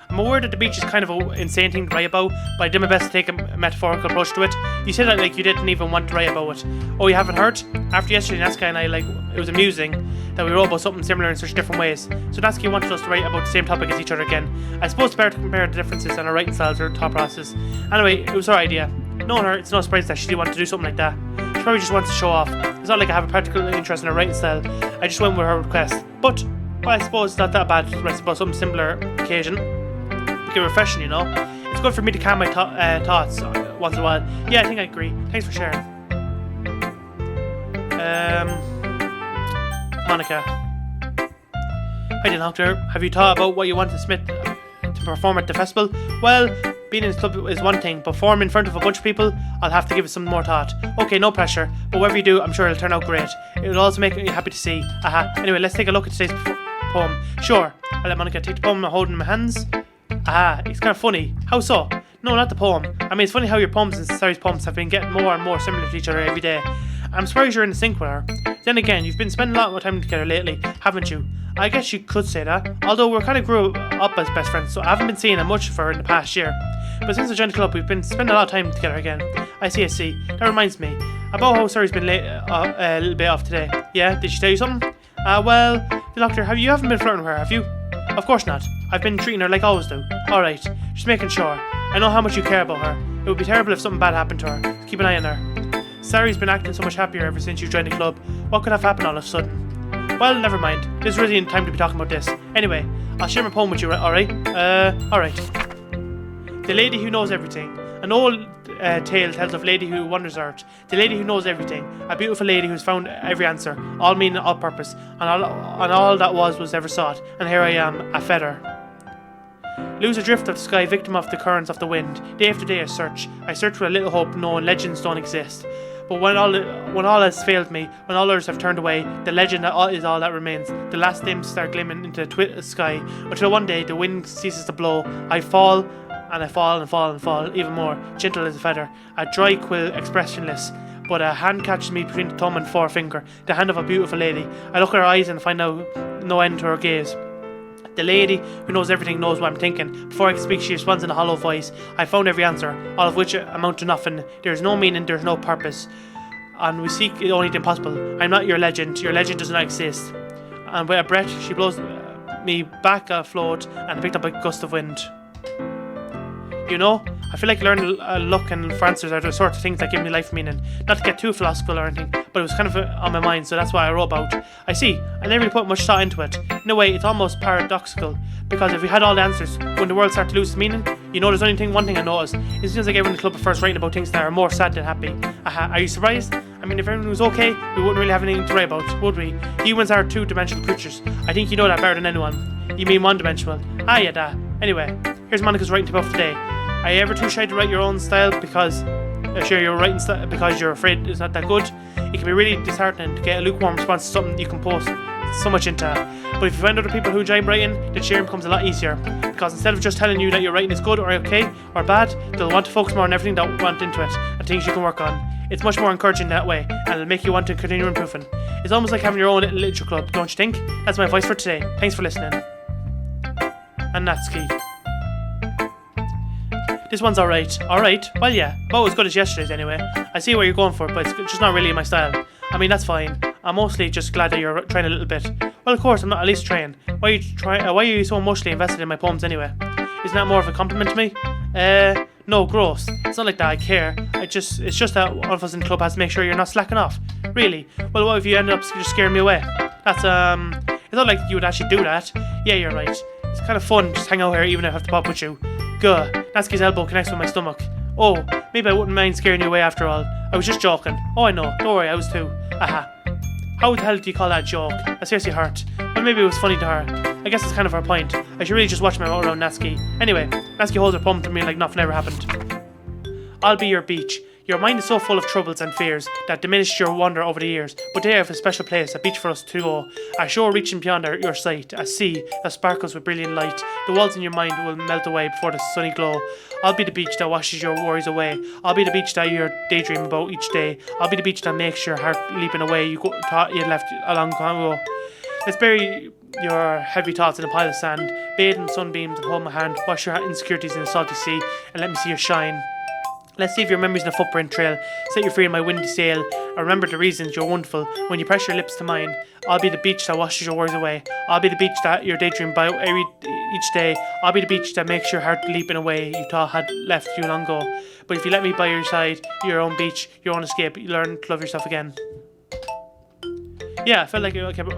I'm aware that the beach is kind of an insane thing to write about, but I did my best to take a metaphorical approach to it. You said that like you didn't even want to write about it. Oh, you haven't heard? After yesterday, Natsuki and I, it was amusing that we wrote about something similar in such different ways. So Natsuki wanted us to write about the same topic as each other again. I suppose it's better to compare the differences in our writing styles or thought process. Anyway, it was her idea. Knowing her, it's no surprise that she didn't want to do something like that. She probably just wants to show off. It's not like I have a particular interest in her writing style. I just went with her request. But I suppose it's not that bad to write about something similar occasion. Get refreshing, you know. It's good for me to calm my thoughts once in a while. Yeah, I think I agree. Thanks for sharing. Monica. Hi, then, Doctor. Have you thought about what you want Smith to perform at the festival? Well, being in the club is one thing. Perform in front of a bunch of people, I'll have to give it some more thought. Okay, no pressure. But whatever you do, I'm sure it'll turn out great. It'll also make me happy to see. Anyway, let's take a look at today's poem. Sure. I'll let Monica take the poem and hold it in my hands. It's kind of funny. How so? No, not the poem. I mean, it's funny how your poems and Sari's poems have been getting more and more similar to each other every day. I'm surprised you're in sync with her. Then again, you've been spending a lot more time together lately, haven't you? I guess you could say that. Although we kind of grew up as best friends, so I haven't been seeing much of her in the past year. But since I joined the club, we've been spending a lot of time together again. I see. That reminds me. About how Sari's been late, a little bit off today. Yeah? Did she tell you something? Well, the Doctor, you haven't been flirting with her, have you? Of course not. I've been treating her like I always do. Alright, just making sure. I know how much you care about her. It would be terrible if something bad happened to her. So keep an eye on her. Sari's been acting so much happier ever since you joined the club. What could have happened all of a sudden? Well, never mind. This really isn't time to be talking about this. Anyway, I'll share my poem with you, alright? Alright. The Lady Who Knows Everything. An old tale tells of a lady who wanders earth. The lady who knows everything. A beautiful lady who's found every answer. All meaning, all purpose. And all that was ever sought. And here I am, a feather. Lose adrift of the sky, victim of the currents of the wind. Day after day I search with a little hope, knowing legends don't exist. But when all has failed me, when all others have turned away, the legend is all that remains. The last dims start glimmering into the sky, until one day the wind ceases to blow. I fall and I fall and fall and fall, even more, gentle as a feather, a dry quill, expressionless, but a hand catches me between the thumb and forefinger, the hand of a beautiful lady. I look at her eyes and find out no end to her gaze. The lady who knows everything knows what I'm thinking. Before I can speak, she responds in a hollow voice. I found every answer, all of which amount to nothing. There is no meaning, there is no purpose, and we seek only the impossible. I'm not your legend does not exist. And with a breath, she blows me back afloat and picked up a gust of wind. You know, I feel like learning luck and for answers are the sort of things that give me life meaning. Not to get too philosophical or anything, but it was kind of on my mind, so that's why I wrote about. I see, I never really put much thought into it. In a way, it's almost paradoxical, because if we had all the answers, when the world started to lose its meaning, you know, there's only one thing I noticed. It seems like everyone in the club prefers writing about things that are more sad than happy. Are you surprised? I mean, if everyone was okay, we wouldn't really have anything to write about, would we? Humans are two-dimensional creatures. I think you know that better than anyone. You mean one-dimensional? Ah, yeah, da. Anyway, here's Monica's writing tip of today. Are you ever too shy to write your own style because you're writing because you're afraid it's not that good? It can be really disheartening to get a lukewarm response to something you can post so much into. But if you find other people who enjoy writing, the sharing becomes a lot easier. Because instead of just telling you that your writing is good or okay or bad, they'll want to focus more on everything that went into it and things you can work on. It's much more encouraging that way, and it'll make you want to continue improving. It's almost like having your own little literature club, don't you think? That's my advice for today. Thanks for listening. And Natsuki. This one's alright. Alright? Well, yeah. About as good as yesterday's anyway. I see what you're going for, but it's just not really my style. I mean, that's fine. I'm mostly just glad that you're trying a little bit. Well, of course, I'm not at least trying. Why are you so emotionally invested in my poems anyway? Isn't that more of a compliment to me? No, gross. It's not like that I care. It's just that one of us in the club has to make sure you're not slacking off. Really? Well, what if you ended up just scaring me away? That's, it's not like you would actually do that. Yeah, you're right. It's kind of fun just hang out here even if I have to pop with you. Gah, Natsuki's elbow connects with my stomach. Oh, maybe I wouldn't mind scaring you away after all. I was just joking. Oh, I know. Don't worry, I was too. Aha. How the hell do you call that a joke? That seriously hurt. Well, maybe it was funny to her. I guess it's kind of her point. I should really just watch my mouth around Natsuki. Anyway, Natsuki holds her palm to me like nothing ever happened. I'll be your beach. Your mind is so full of troubles and fears that diminished your wonder over the years, but they have a special place, a beach for us to go, a shore reaching beyond your sight, a sea that sparkles with brilliant light. The walls in your mind will melt away before the sunny glow. I'll be the beach that washes your worries away. I'll be the beach that you daydream about each day. I'll be the beach that makes your heart leaping away you thought you left a long time ago. Let's bury your heavy thoughts in a pile of sand, bathe in sunbeams and hold my hand, wash your insecurities in a salty sea, and let me see you shine. Let's leave your memories in a footprint trail, set you free in my windy sail, and remember the reasons you're wonderful when you press your lips to mine. I'll be the beach that washes your worries away. I'll be the beach that you daydream about each day. I'll be the beach that makes your heart leap in a way you thought had left you long ago. But if you let me by your side, your own beach, your own escape, you learn to love yourself again. Yeah, I felt like I kept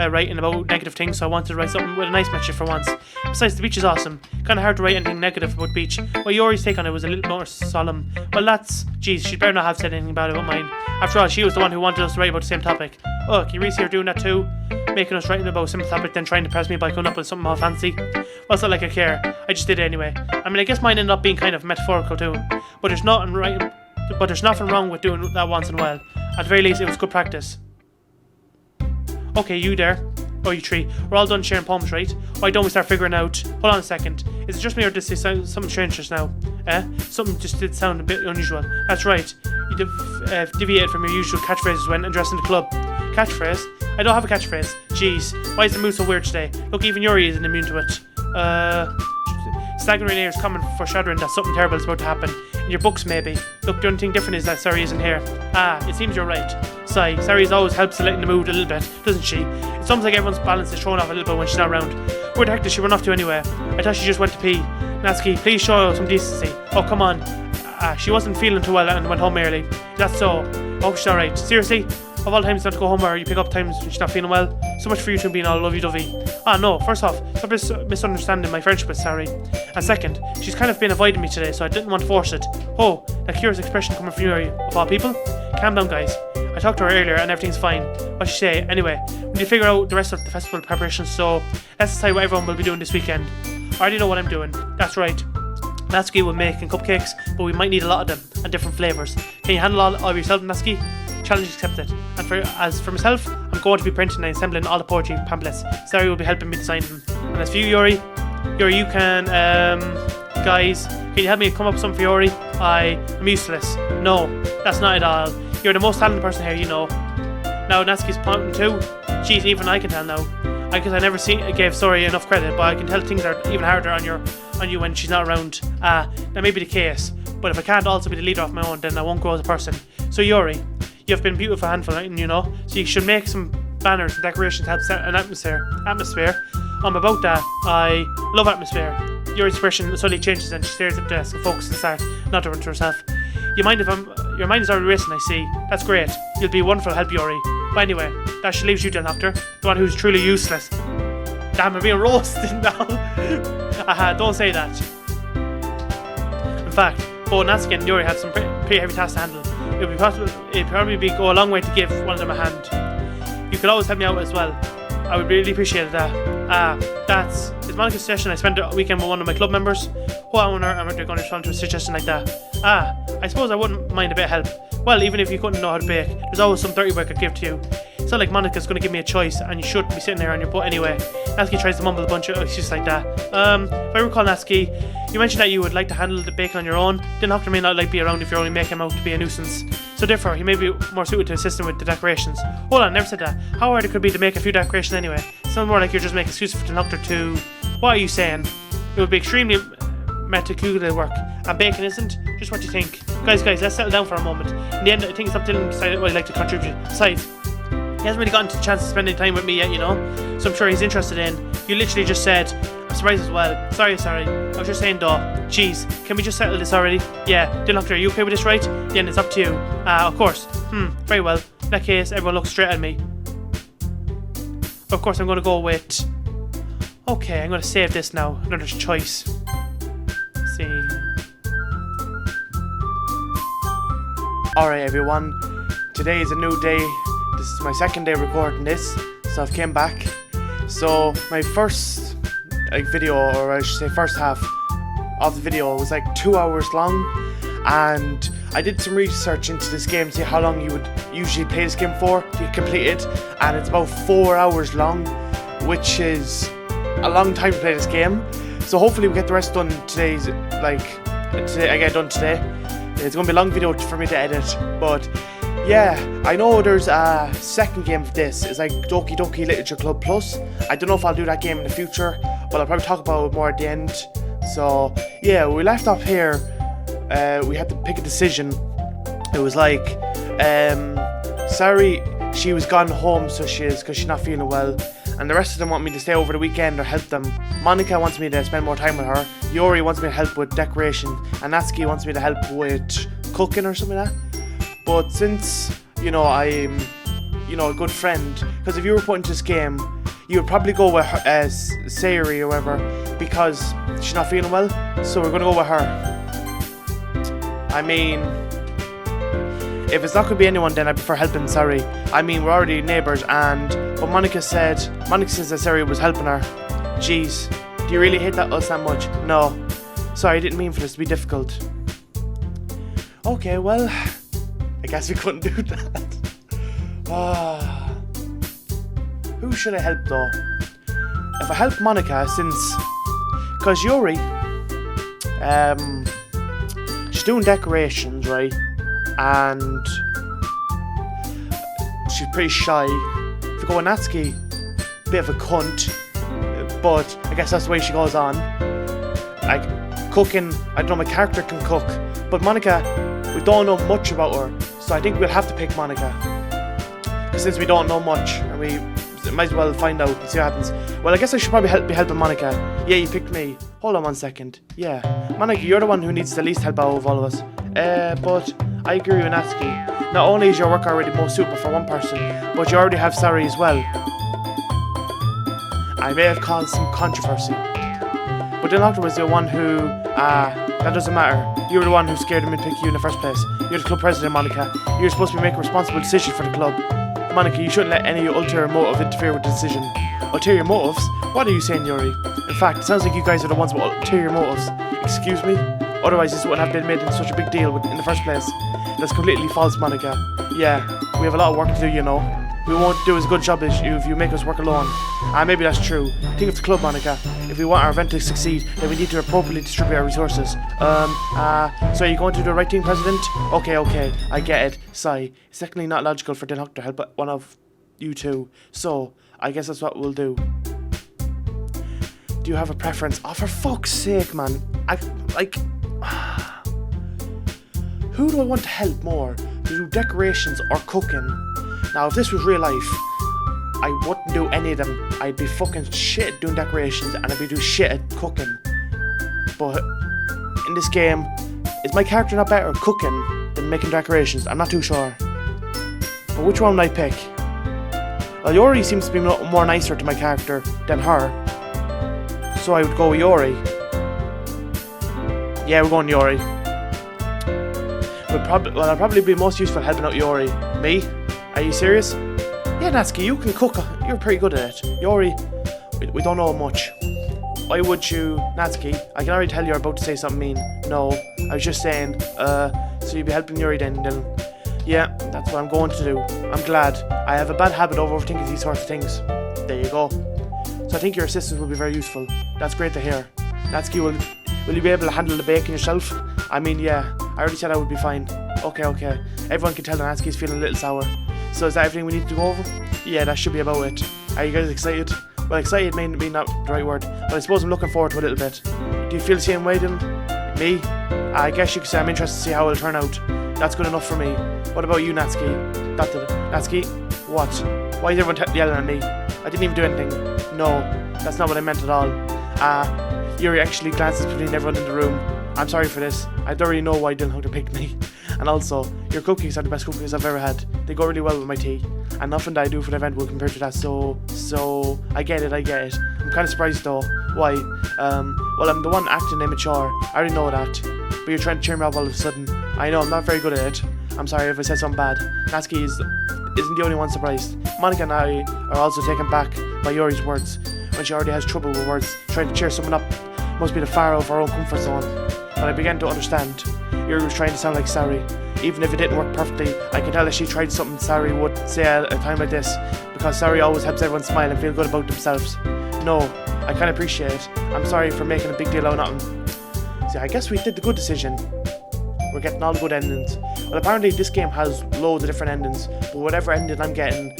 writing about negative things, so I wanted to write something with a nice message for once. Besides, the beach is awesome. Kind of hard to write anything negative about beach. Well, Yori's take on it was a little more solemn. Well, geez, she'd better not have said anything bad about mine. After all, she was the one who wanted us to write about the same topic. Oh, can you really see her doing that too? Making us writing about a simple topic, then trying to press me by coming up with something all fancy. Well, it's not like I care. I just did it anyway. I mean, I guess mine ended up being kind of metaphorical too. But there's nothing wrong with doing that once in a while. At the very least, it was good practice. Okay, you there. Oh, you three. We're all done sharing poems, right? Why don't we start figuring out... Hold on a second. Is it just me or does this sound something strange just now? Something just did sound a bit unusual. That's right. You deviated from your usual catchphrases when addressing the club. Catchphrase? I don't have a catchphrase. Jeez. Why is the mood so weird today? Look, even Yuri isn't immune to it. Staggering ears common foreshadowing that something terrible is about to happen. In your books, maybe. Look, the only thing different is that Sari isn't here. Ah, it seems you're right. Sigh. Sari always helps to lighten the mood a little bit, doesn't she? It's almost like everyone's balance is thrown off a little bit when she's not around. Where the heck did she run off to anyway? I thought she just went to pee. Natsuki, please show some decency. Oh, come on. She wasn't feeling too well and went home early. That's so. Oh, she's alright. Seriously? Of all times not to go home, or you pick up times when she's not feeling well? So much for you two being all lovey-dovey. Ah, no. First off, stop misunderstanding my friendship with Sari. And second, she's kind of been avoiding me today, so I didn't want to force it. Oh, that curious expression coming from you, of all people? Calm down, guys. I talked to her earlier and everything's fine. What'd she say? Anyway, we need to figure out the rest of the festival preparations, so let's decide what everyone will be doing this weekend. I already know what I'm doing. That's right. Natsuki will make cupcakes, but we might need a lot of them and different flavours. Can you handle all of yourself, Natsuki? Challenge accepted. And as for myself, I'm going to be printing and assembling all the poetry pamphlets. Sari will be helping me design them. And as for you, Yuri, you can Guys, can you help me come up with something for Yuri? I'm useless. No, that's not at all. You're the most talented person here, you know. Now Natsuki's pointing too. Jeez, even I can tell now. I guess I never gave Sori enough credit, but I can tell things are even harder on you when she's not around. That may be the case, but if I can't also be the leader of my own, then I won't grow as a person. So Yuri, you've been a beautiful handful, you know, so you should make some banners and decorations to help set an atmosphere. About that, I love atmosphere. Yuri's expression suddenly changes and she stares at the desk and focuses and starts not to run to herself. Your mind is already racing, I see. That's great. You'll be a wonderful help, Yuri. But anyway, that should leave you, then, Doctor. The one who's truly useless. Damn, I'm being roasted now. Don't say that. In fact, both Natsuki and Yuri have some pretty heavy tasks to handle. It'd probably go a long way to give one of them a hand. You could always help me out as well. I would really appreciate that. It's Monica's suggestion. I spent the weekend with one of my club members. What honor am I going to respond to a suggestion like that? I suppose I wouldn't mind a bit of help. Well, even if you couldn't know how to bake, there's always some dirty work I'd give to you. It's not like Monica's going to give me a choice, and you shouldn't be sitting there on your butt anyway. Natsuki tries to mumble a bunch of excuses like that. If I recall, Natsuki, you mentioned that you would like to handle the baking on your own. The doctor may not like be around if you're only making him out to be a nuisance. So therefore, he may be more suited to assist him with the decorations. Hold on, never said that. How hard it could be to make a few decorations anyway? Sounds more like you're just making excuses for the doctor to... What are you saying? It would be extremely meticulous work. And baking isn't? Just what you think. Guys, let's settle down for a moment. In the end, I think it's up to him to decide what he'd like to contribute. Besides, he hasn't really gotten the chance to spend any time with me yet, you know? So I'm sure he's interested in. You literally just said, I'm surprised as well. Sorry. I was just saying, though. Jeez, can we just settle this already? Yeah, the doctor, are you okay with this, right? Then it's up to you. Of course. Very well. In that case, everyone looks straight at me. Of course, I'm going to go with... Okay, I'm going to save this now. Another choice. Let's see. Alright, everyone. Today is a new day. This is my second day recording this, so I've came back. So my first video, or I should say first half of the video, was like 2 hours long, and I did some research into this game to see how long you would usually play this game for to complete it, and it's about 4 hours long, which is a long time to play this game. So hopefully we get the rest done today. I get it done today. It's going to be a long video for me to edit, but yeah, I know there's a second game for this. It's like Doki Doki Literature Club Plus. I don't know if I'll do that game in the future, but I'll probably talk about it more at the end. So yeah, we left off here. We had to pick a decision. It was like, Sari, she was gone home, so she is, because she's not feeling well. And the rest of them want me to stay over the weekend or help them. Monica wants me to spend more time with her. Yuri wants me to help with decoration. And Natsuki wants me to help with cooking or something like that. But since, you know, I'm, you know, a good friend, because if you were put into this game, you would probably go with Sayuri or whatever, because she's not feeling well. So we're going to go with her. I mean, if it's not going to be anyone, then I prefer helping Sari. I mean, we're already neighbours, and but Monica says that Sari was helping her. Jeez, do you really hate us that much? No. Sorry, I didn't mean for this to be difficult. Okay, well, I guess we couldn't do that. Who should I help though? If I help Monica, because Yuri, she's doing decorations, right? And she's pretty shy. If we go with Natsuki, bit of a cunt, but I guess that's the way she goes on. Like, cooking, I don't know, my character can cook, but Monica, we don't know much about her, so I think we'll have to pick Monica. Because since we don't know much, and we might as well find out and see what happens. Well, I guess I should probably be helping Monica. Yeah, you picked me. Hold on 1 second. Yeah, Monica, you're the one who needs the least help out of all of us. But I agree with Natsuki. Not only is your work already most suitable for one person, but you already have Sari as well. I may have caused some controversy, but the doctor was the one who, that doesn't matter. You were the one who scared him and picked you in the first place. You're the club president, Monica. You're supposed to be making a responsible decision for the club. Monica, you shouldn't let any ulterior motive interfere with the decision. Ulterior motives? What are you saying, Yuri? In fact, it sounds like you guys are the ones with ulterior motives. Excuse me? Otherwise this wouldn't have been made into such a big deal in the first place. That's completely false, Monica. Yeah, we have a lot of work to do, you know. we won't do as good a job as you if you make us work alone. Maybe that's true. Think of the club, Monica. If we want our event to succeed, then we need to appropriately distribute our resources. So are you going to do the right thing, President? Okay, I get it. Sigh. It's technically not logical for Den Huck to help one of you two. So, I guess that's what we'll do. Do you have a preference? Oh, for fuck's sake, man. Who do I want to help more? To do decorations or cooking? Now, if this was real life, I wouldn't do any of them. I'd be fucking shit at doing decorations and I'd be doing shit at cooking. But in this game, is my character not better at cooking than making decorations? I'm not too sure. But which one would I pick? Well, Yori seems to be more nicer to my character than her. So I would go with Yori. Yeah, we're going Yori. I'll probably be most useful helping out Yori. Me? Are you serious? Yeah, Natsuki, you can cook. You're pretty good at it. Yori, we don't know much. Why would you... Natsuki, I can already tell you're about to say something mean. No, I was just saying, so you'll be helping Yuri then, Dylan. Yeah, that's what I'm going to do. I'm glad. I have a bad habit of overthinking these sorts of things. There you go. So I think your assistance will be very useful. That's great to hear. Natsuki, will you be able to handle the bacon yourself? I mean, yeah, I already said I would be fine. Okay. Everyone can tell that Natsuki's feeling a little sour. So is that everything we need to go over? Yeah, that should be about it. Are you guys excited? Well, excited may be not the right word, but I suppose I'm looking forward to it a little bit. Do you feel the same way, Dylan? Me? I guess you could say I'm interested to see how it'll turn out. That's good enough for me. What about you, Natsuki? Natsuki? What? Why is everyone yelling at me? I didn't even do anything. No, that's not what I meant at all. Yuri actually glances between everyone in the room. I'm sorry for this. I don't really know why Dylan Hunter picked me. And also, your cookies are the best cookies I've ever had. They go really well with my tea. And nothing that I do for the event will compare to that, so... I get it. I'm kind of surprised though. Why? Well, I'm the one acting immature. I already know that. But you're trying to cheer me up all of a sudden. I know, I'm not very good at it. I'm sorry if I said something bad. Natsuki isn't the only one surprised. Monica and I are also taken back by Yuri's words. When she already has trouble with words, trying to cheer someone up must be the far out of her own comfort zone. But I began to understand. Yuri was trying to sound like Sari. Even if it didn't work perfectly, I could tell that she tried something Sari would say at a time like this, because Sari always helps everyone smile and feel good about themselves. No, I can't appreciate it. I'm sorry for making a big deal out of nothing. See, I guess we did the good decision. We're getting all the good endings. Well, apparently this game has loads of different endings, but whatever ending I'm getting.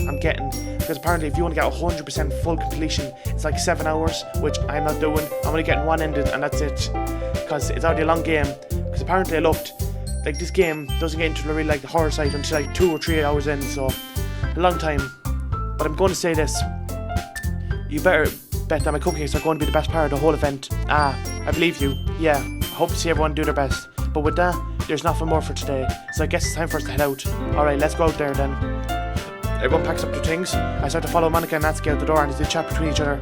Because apparently if you want to get 100% full completion, it's like 7 hours, which I'm not doing. I'm only getting one ending and that's it. Because it's already a long game. Because apparently I looked, like this game doesn't get into the really like the horror side until like 2 or 3 hours in, so a long time. But I'm going to say this. You better bet that my cookies are going to be the best part of the whole event. I believe you. Yeah, I hope to see everyone do their best. But with that, there's nothing more for today, so I guess it's time for us to head out. Alright, let's go out there then. Everyone packs up their things. I start to follow Monica and Natsuki out the door and they chat between each other.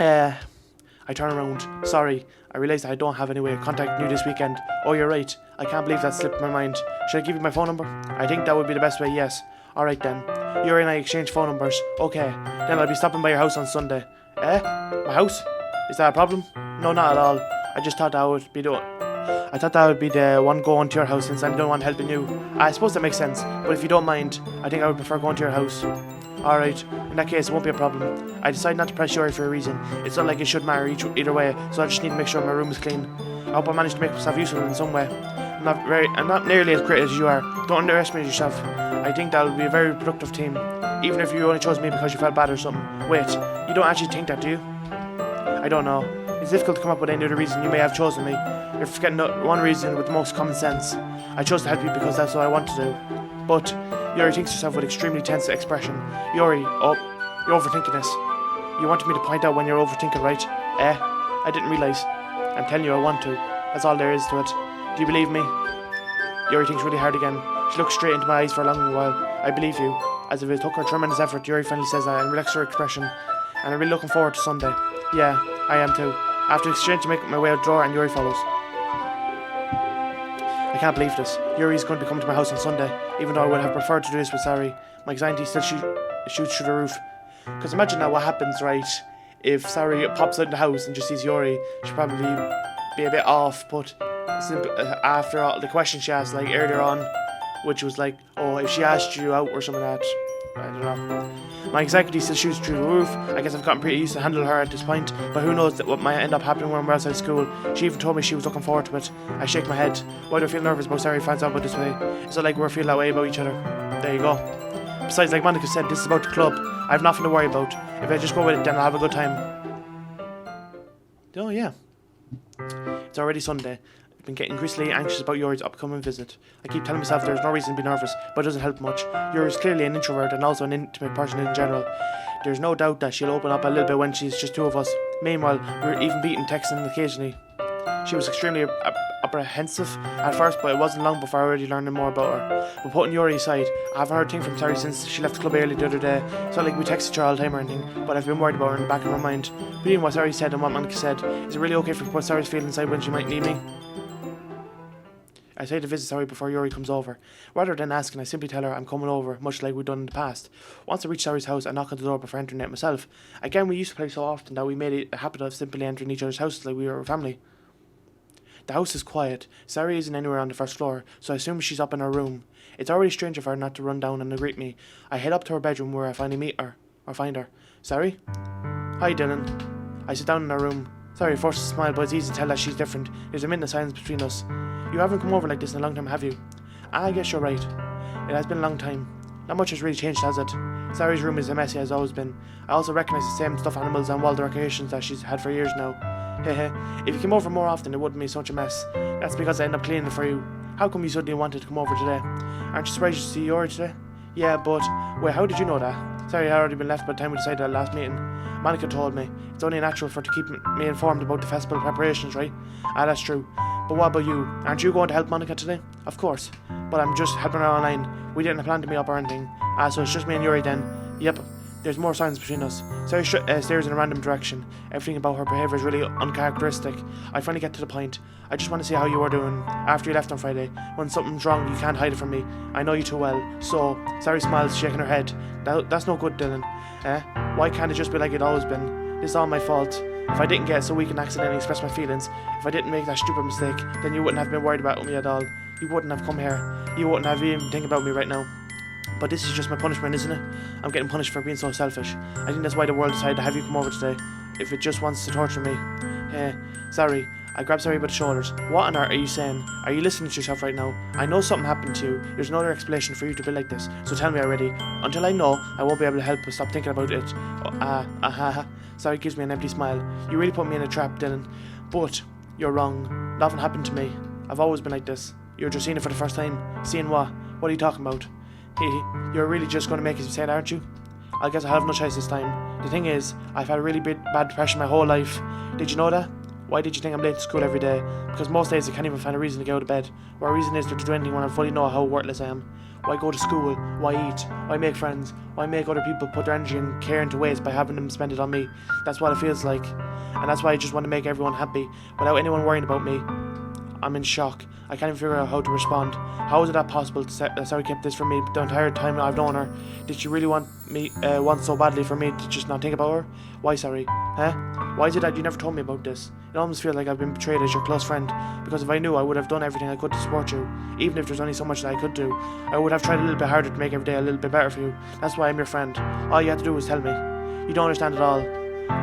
I turn around. Sorry, I realise that I don't have any way of contacting you this weekend. Oh, you're right. I can't believe that slipped my mind. Should I give you my phone number? I think that would be the best way, yes. Alright then. Yuri and I exchange phone numbers. Okay, then I'll be stopping by your house on Sunday. My house? Is that a problem? No, not at all. I just thought that would be the one going to your house since I'm the one helping you. I suppose that makes sense, but if you don't mind, I think I would prefer going to your house. Alright, in that case it won't be a problem. I decided not to press Yuri for a reason. It's not like it should matter either way, so I just need to make sure my room is clean. I hope I managed to make myself useful in some way. I'm not nearly as great as you are. Don't underestimate yourself. I think that'll be a very productive team. Even if you only chose me because you felt bad or something. Wait, you don't actually think that, do you? I don't know. It's difficult to come up with any other reason you may have chosen me. You're forgetting one reason with the most common sense. I chose to help you because that's what I want to do. But Yuri thinks herself with extremely tense expression. Yuri, you're overthinking this. You wanted me to point out when you're overthinking, right? I didn't realise. I'm telling you I want to. That's all there is to it. Do you believe me? Yuri thinks really hard again. She looks straight into my eyes for a long while. I believe you. As if it took her tremendous effort, Yuri finally says that and relaxes her expression. And I'm really looking forward to Sunday. Yeah, I am too. After exchange, to make my way out the door and Yuri follows. I can't believe this. Yuri's going to be coming to my house on Sunday, even though I would have preferred to do this with Sari. My anxiety still shoots through the roof. Because imagine now what happens, right, if Sari pops out of the house and just sees Yuri. She'll probably be a bit off, but after all the questions she asked, like earlier on, which was like, oh, if she asked you out or something like that. I don't know. My anxiety still shoots through the roof. I guess I've gotten pretty used to handle her at this point, but who knows what might end up happening when we're outside school. She even told me she was looking forward to it. I shake my head. Why do I feel nervous about Sari finds out about this way? It's not like we're feeling that way about each other. There you go. Besides, like Monica said, this is about the club. I have nothing to worry about. If I just go with it, then I'll have a good time. Oh yeah. It's already Sunday. I've been getting increasingly anxious about Yuri's upcoming visit. I keep telling myself there's no reason to be nervous, but it doesn't help much. Yuri's clearly an introvert and also an intimate person in general. There's no doubt that she'll open up a little bit when she's just two of us. Meanwhile, we're even beating texting occasionally. She was extremely apprehensive at first, but it wasn't long before I already learning more about her. But putting Yuri aside, I haven't heard a thing from Sari since she left the club early the other day. It's not like we texted her all the time or anything, but I've been worried about her in the back of my mind. Reading what Sari said and what Monica said, is it really okay for me to put Sari's feelings aside when she might need me? I say to visit Sari before Yuri comes over. Rather than asking, I simply tell her I'm coming over, much like we've done in the past. Once I reach Sari's house, I knock on the door before entering it myself. Again, we used to play so often that we made it a habit of simply entering each other's houses like we were a family. The house is quiet. Sari isn't anywhere on the first floor, so I assume she's up in her room. It's already strange of her not to run down and greet me. I head up to her bedroom where I finally find her. Sari? Hi, Dylan. I sit down in her room. Sari forces a smile, but it's easy to tell that she's different. There's a minute of silence between us. You haven't come over like this in a long time, have you? I guess you're right. It has been a long time. Not much has really changed, has it? Sari's room is as messy as it's always been. I also recognise the same stuffed animals and wall decorations that she's had for years now. Hehe. If you came over more often, it wouldn't be such a mess. That's because I end up cleaning it for you. How come you suddenly wanted to come over today? Aren't you surprised to see Yuri today? Yeah, but... Wait, how did you know that? Sari had already been left by the time we decided that last meeting. Monica told me. It's only natural for her to keep me informed about the festival preparations, right? Ah, that's true. But what about you? Aren't you going to help Monica today? Of course. But I'm just helping her online. We didn't plan to meet up or anything. Ah, so it's just me and Yuri then. Yep. There's more signs between us. Sari stares in a random direction. Everything about her behaviour is really uncharacteristic. I finally get to the point. I just want to see how you are doing after you left on Friday. When something's wrong, you can't hide it from me. I know you too well. So, Sari smiles, shaking her head. That's no good, Dylan. Why can't it just be like it always been? This is all my fault. If I didn't get so weak and accidentally express my feelings, if I didn't make that stupid mistake, then you wouldn't have been worried about me at all. You wouldn't have come here. You wouldn't have even think about me right now. But this is just my punishment, isn't it? I'm getting punished for being so selfish. I think that's why the world decided to have you come over today. If it just wants to torture me. Sorry. I grab Sari by the shoulders. What on earth are you saying? Are you listening to yourself right now? I know something happened to you. There's no other explanation for you to be like this. So tell me already. Until I know, I won't be able to help but stop thinking about it. Sari gives me an empty smile. You really put me in a trap, Dylan. But you're wrong. Nothing happened to me. I've always been like this. You're just seeing it for the first time. Seeing what? What are you talking about? You're really just going to make it say it, aren't you? I guess I have no choice this time. The thing is, I've had a really bad depression my whole life. Did you know that? Why did you think I'm late to school every day? Because most days I can't even find a reason to get out of bed. What reason is there to do anything when I fully know how worthless I am? Why go to school? Why eat? Why make friends? Why make other people put their energy and care into waste by having them spend it on me? That's what it feels like. And that's why I just want to make everyone happy, without anyone worrying about me. I'm in shock. I can't even figure out how to respond. How is it that possible that Sari kept this from me the entire time I've known her? Did she really want so badly for me to just not think about her? Why, Sari? Why is it that you never told me about this? It almost feels like I've been betrayed as your close friend, because if I knew, I would have done everything I could to support you. Even if there's only so much that I could do, I would have tried a little bit harder to make every day a little bit better for you. That's why I'm your friend. All you have to do is tell me. You don't understand at all.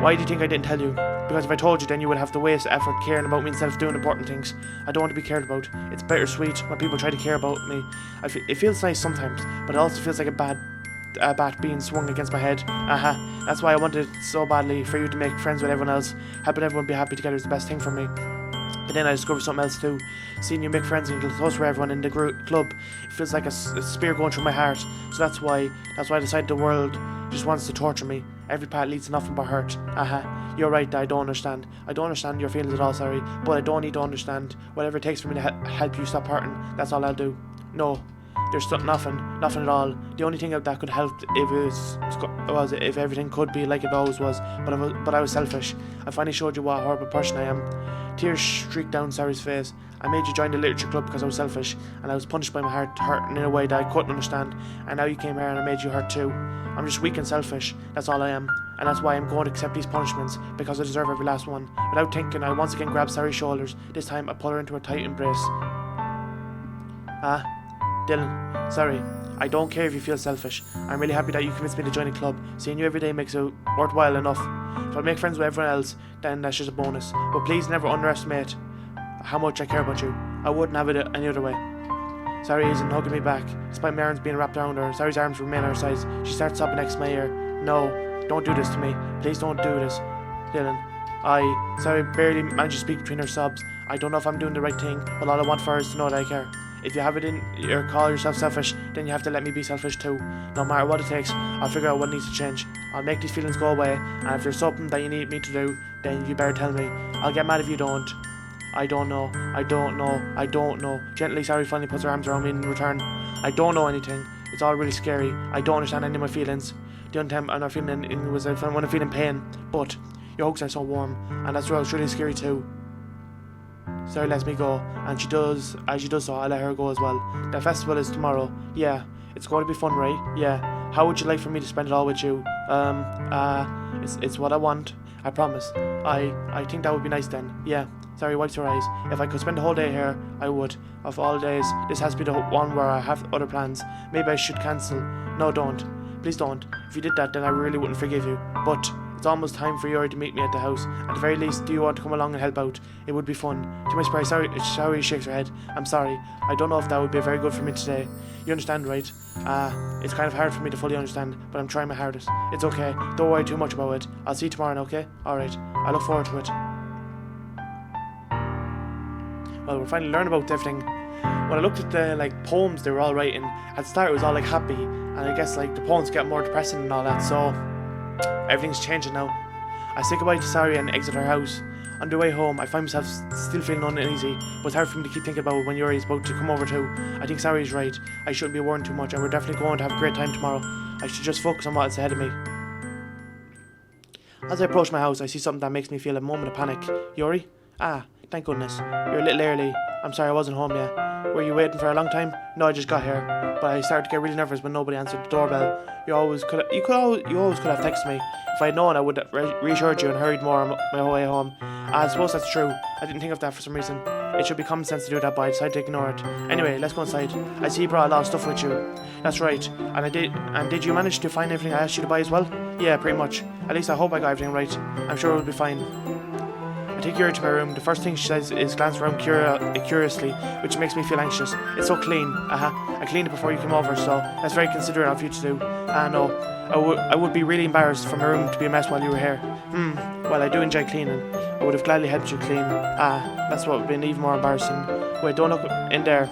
Why do you think I didn't tell you? Because if I told you, then you would have to waste effort caring about me instead of doing important things. I don't want to be cared about. It's bittersweet when people try to care about me. It feels nice sometimes, but it also feels like a bat being swung against my head. That's why I wanted so badly for you to make friends with everyone else. Helping everyone be happy together is the best thing for me. But then I discovered something else too. Seeing you make friends and get close with everyone in the club, it feels like a spear going through my heart. So that's why I decided the world just wants to torture me. Every path leads to nothing but hurt. You're right, I don't understand. I don't understand your feelings at all, sorry. But I don't need to understand. Whatever it takes for me to help you stop hurting, that's all I'll do. No, there's nothing at all. The only thing that could help was if everything could be like it always was. But I was selfish. I finally showed you what a horrible person I am. Tears streaked down Sari's face. I made you join the literature club because I was selfish, and I was punished by my heart hurting in a way that I couldn't understand. And now you came here and I made you hurt too. I'm just weak and selfish. That's all I am. And that's why I'm going to accept these punishments, because I deserve every last one. Without thinking, I once again grab Sari's shoulders. This time I pull her into a tight embrace. Dylan, sorry. I don't care if you feel selfish. I'm really happy that you convinced me to join a club. Seeing you every day makes it worthwhile enough. If I make friends with everyone else, then that's just a bonus. But please never underestimate how much I care about you. I wouldn't have it any other way. Sari isn't hugging me back, despite my arms being wrapped around her. Sari's arms remain at her sides. She starts sobbing next to my ear. No, don't do this to me. Please don't do this. Dylan, Sari barely manages to speak between her sobs. I don't know if I'm doing the right thing, but all I want for her is to know that I care. If you have it in your call yourself selfish, then you have to let me be selfish too. No matter what it takes, I'll figure out what needs to change. I'll make these feelings go away, and if there's something that you need me to do, then you better tell me. I'll get mad if you don't. I don't know. Gently, Sari finally puts her arms around me in return. I don't know anything. It's all really scary. I don't understand any of my feelings. The only time I'm not feeling it was when I'm feeling pain. But your hugs are so warm, and that's why it's really scary too. Sari lets me go, and as she does so, I let her go as well. The festival is tomorrow. Yeah, it's going to be fun, right? Yeah. How would you like for me to spend it all with you? It's what I want. I promise. I think that would be nice then. Yeah. Sari wipes her eyes. If I could spend the whole day here, I would. Of all days, this has to be the one where I have other plans. Maybe I should cancel. No, don't. Please don't. If you did that, then I really wouldn't forgive you. But it's almost time for Yuri to meet me at the house. At the very least, do you want to come along and help out? It would be fun. To my surprise, Sari shakes her head. I'm sorry. I don't know if that would be very good for me today. You understand, right? It's kind of hard for me to fully understand, but I'm trying my hardest. It's okay. Don't worry too much about it. I'll see you tomorrow, okay? Alright. I look forward to it. Well, we're finally learning about everything. When I looked at the poems they were all writing, at the start it was all happy, and I guess the poems get more depressing and all that, so everything's changing now. I say goodbye to Sari and exit her house. On the way home, I find myself still feeling uneasy, but it's hard for me to keep thinking about when Yuri's about to come over too. I think Sari's right. I shouldn't be worrying too much, and we're definitely going to have a great time tomorrow. I should just focus on what's ahead of me. As I approach my house, I see something that makes me feel a moment of panic. Yuri? Thank goodness. You're a little early. I'm sorry I wasn't home yet. Were you waiting for a long time? No, I just got here. But I started to get really nervous when nobody answered the doorbell. You always could have texted me. If I had known, I would have reassured you and hurried more on my way home. I suppose that's true. I didn't think of that for some reason. It should be common sense to do that, but I decided to ignore it. Anyway, let's go inside. I see you brought a lot of stuff with you. That's right. And did you manage to find everything I asked you to buy as well? Yeah, pretty much. At least I hope I got everything right. I'm sure it will be fine. I take Yuri to my room. The first thing she says is glance around curiously, which makes me feel anxious. It's so clean. I cleaned it before you came over, so that's very considerate of you to do. No, I would be really embarrassed for my room to be a mess while you were here. Well, I do enjoy cleaning. I would have gladly helped you clean. That's what would have been even more embarrassing. Wait, don't look in there.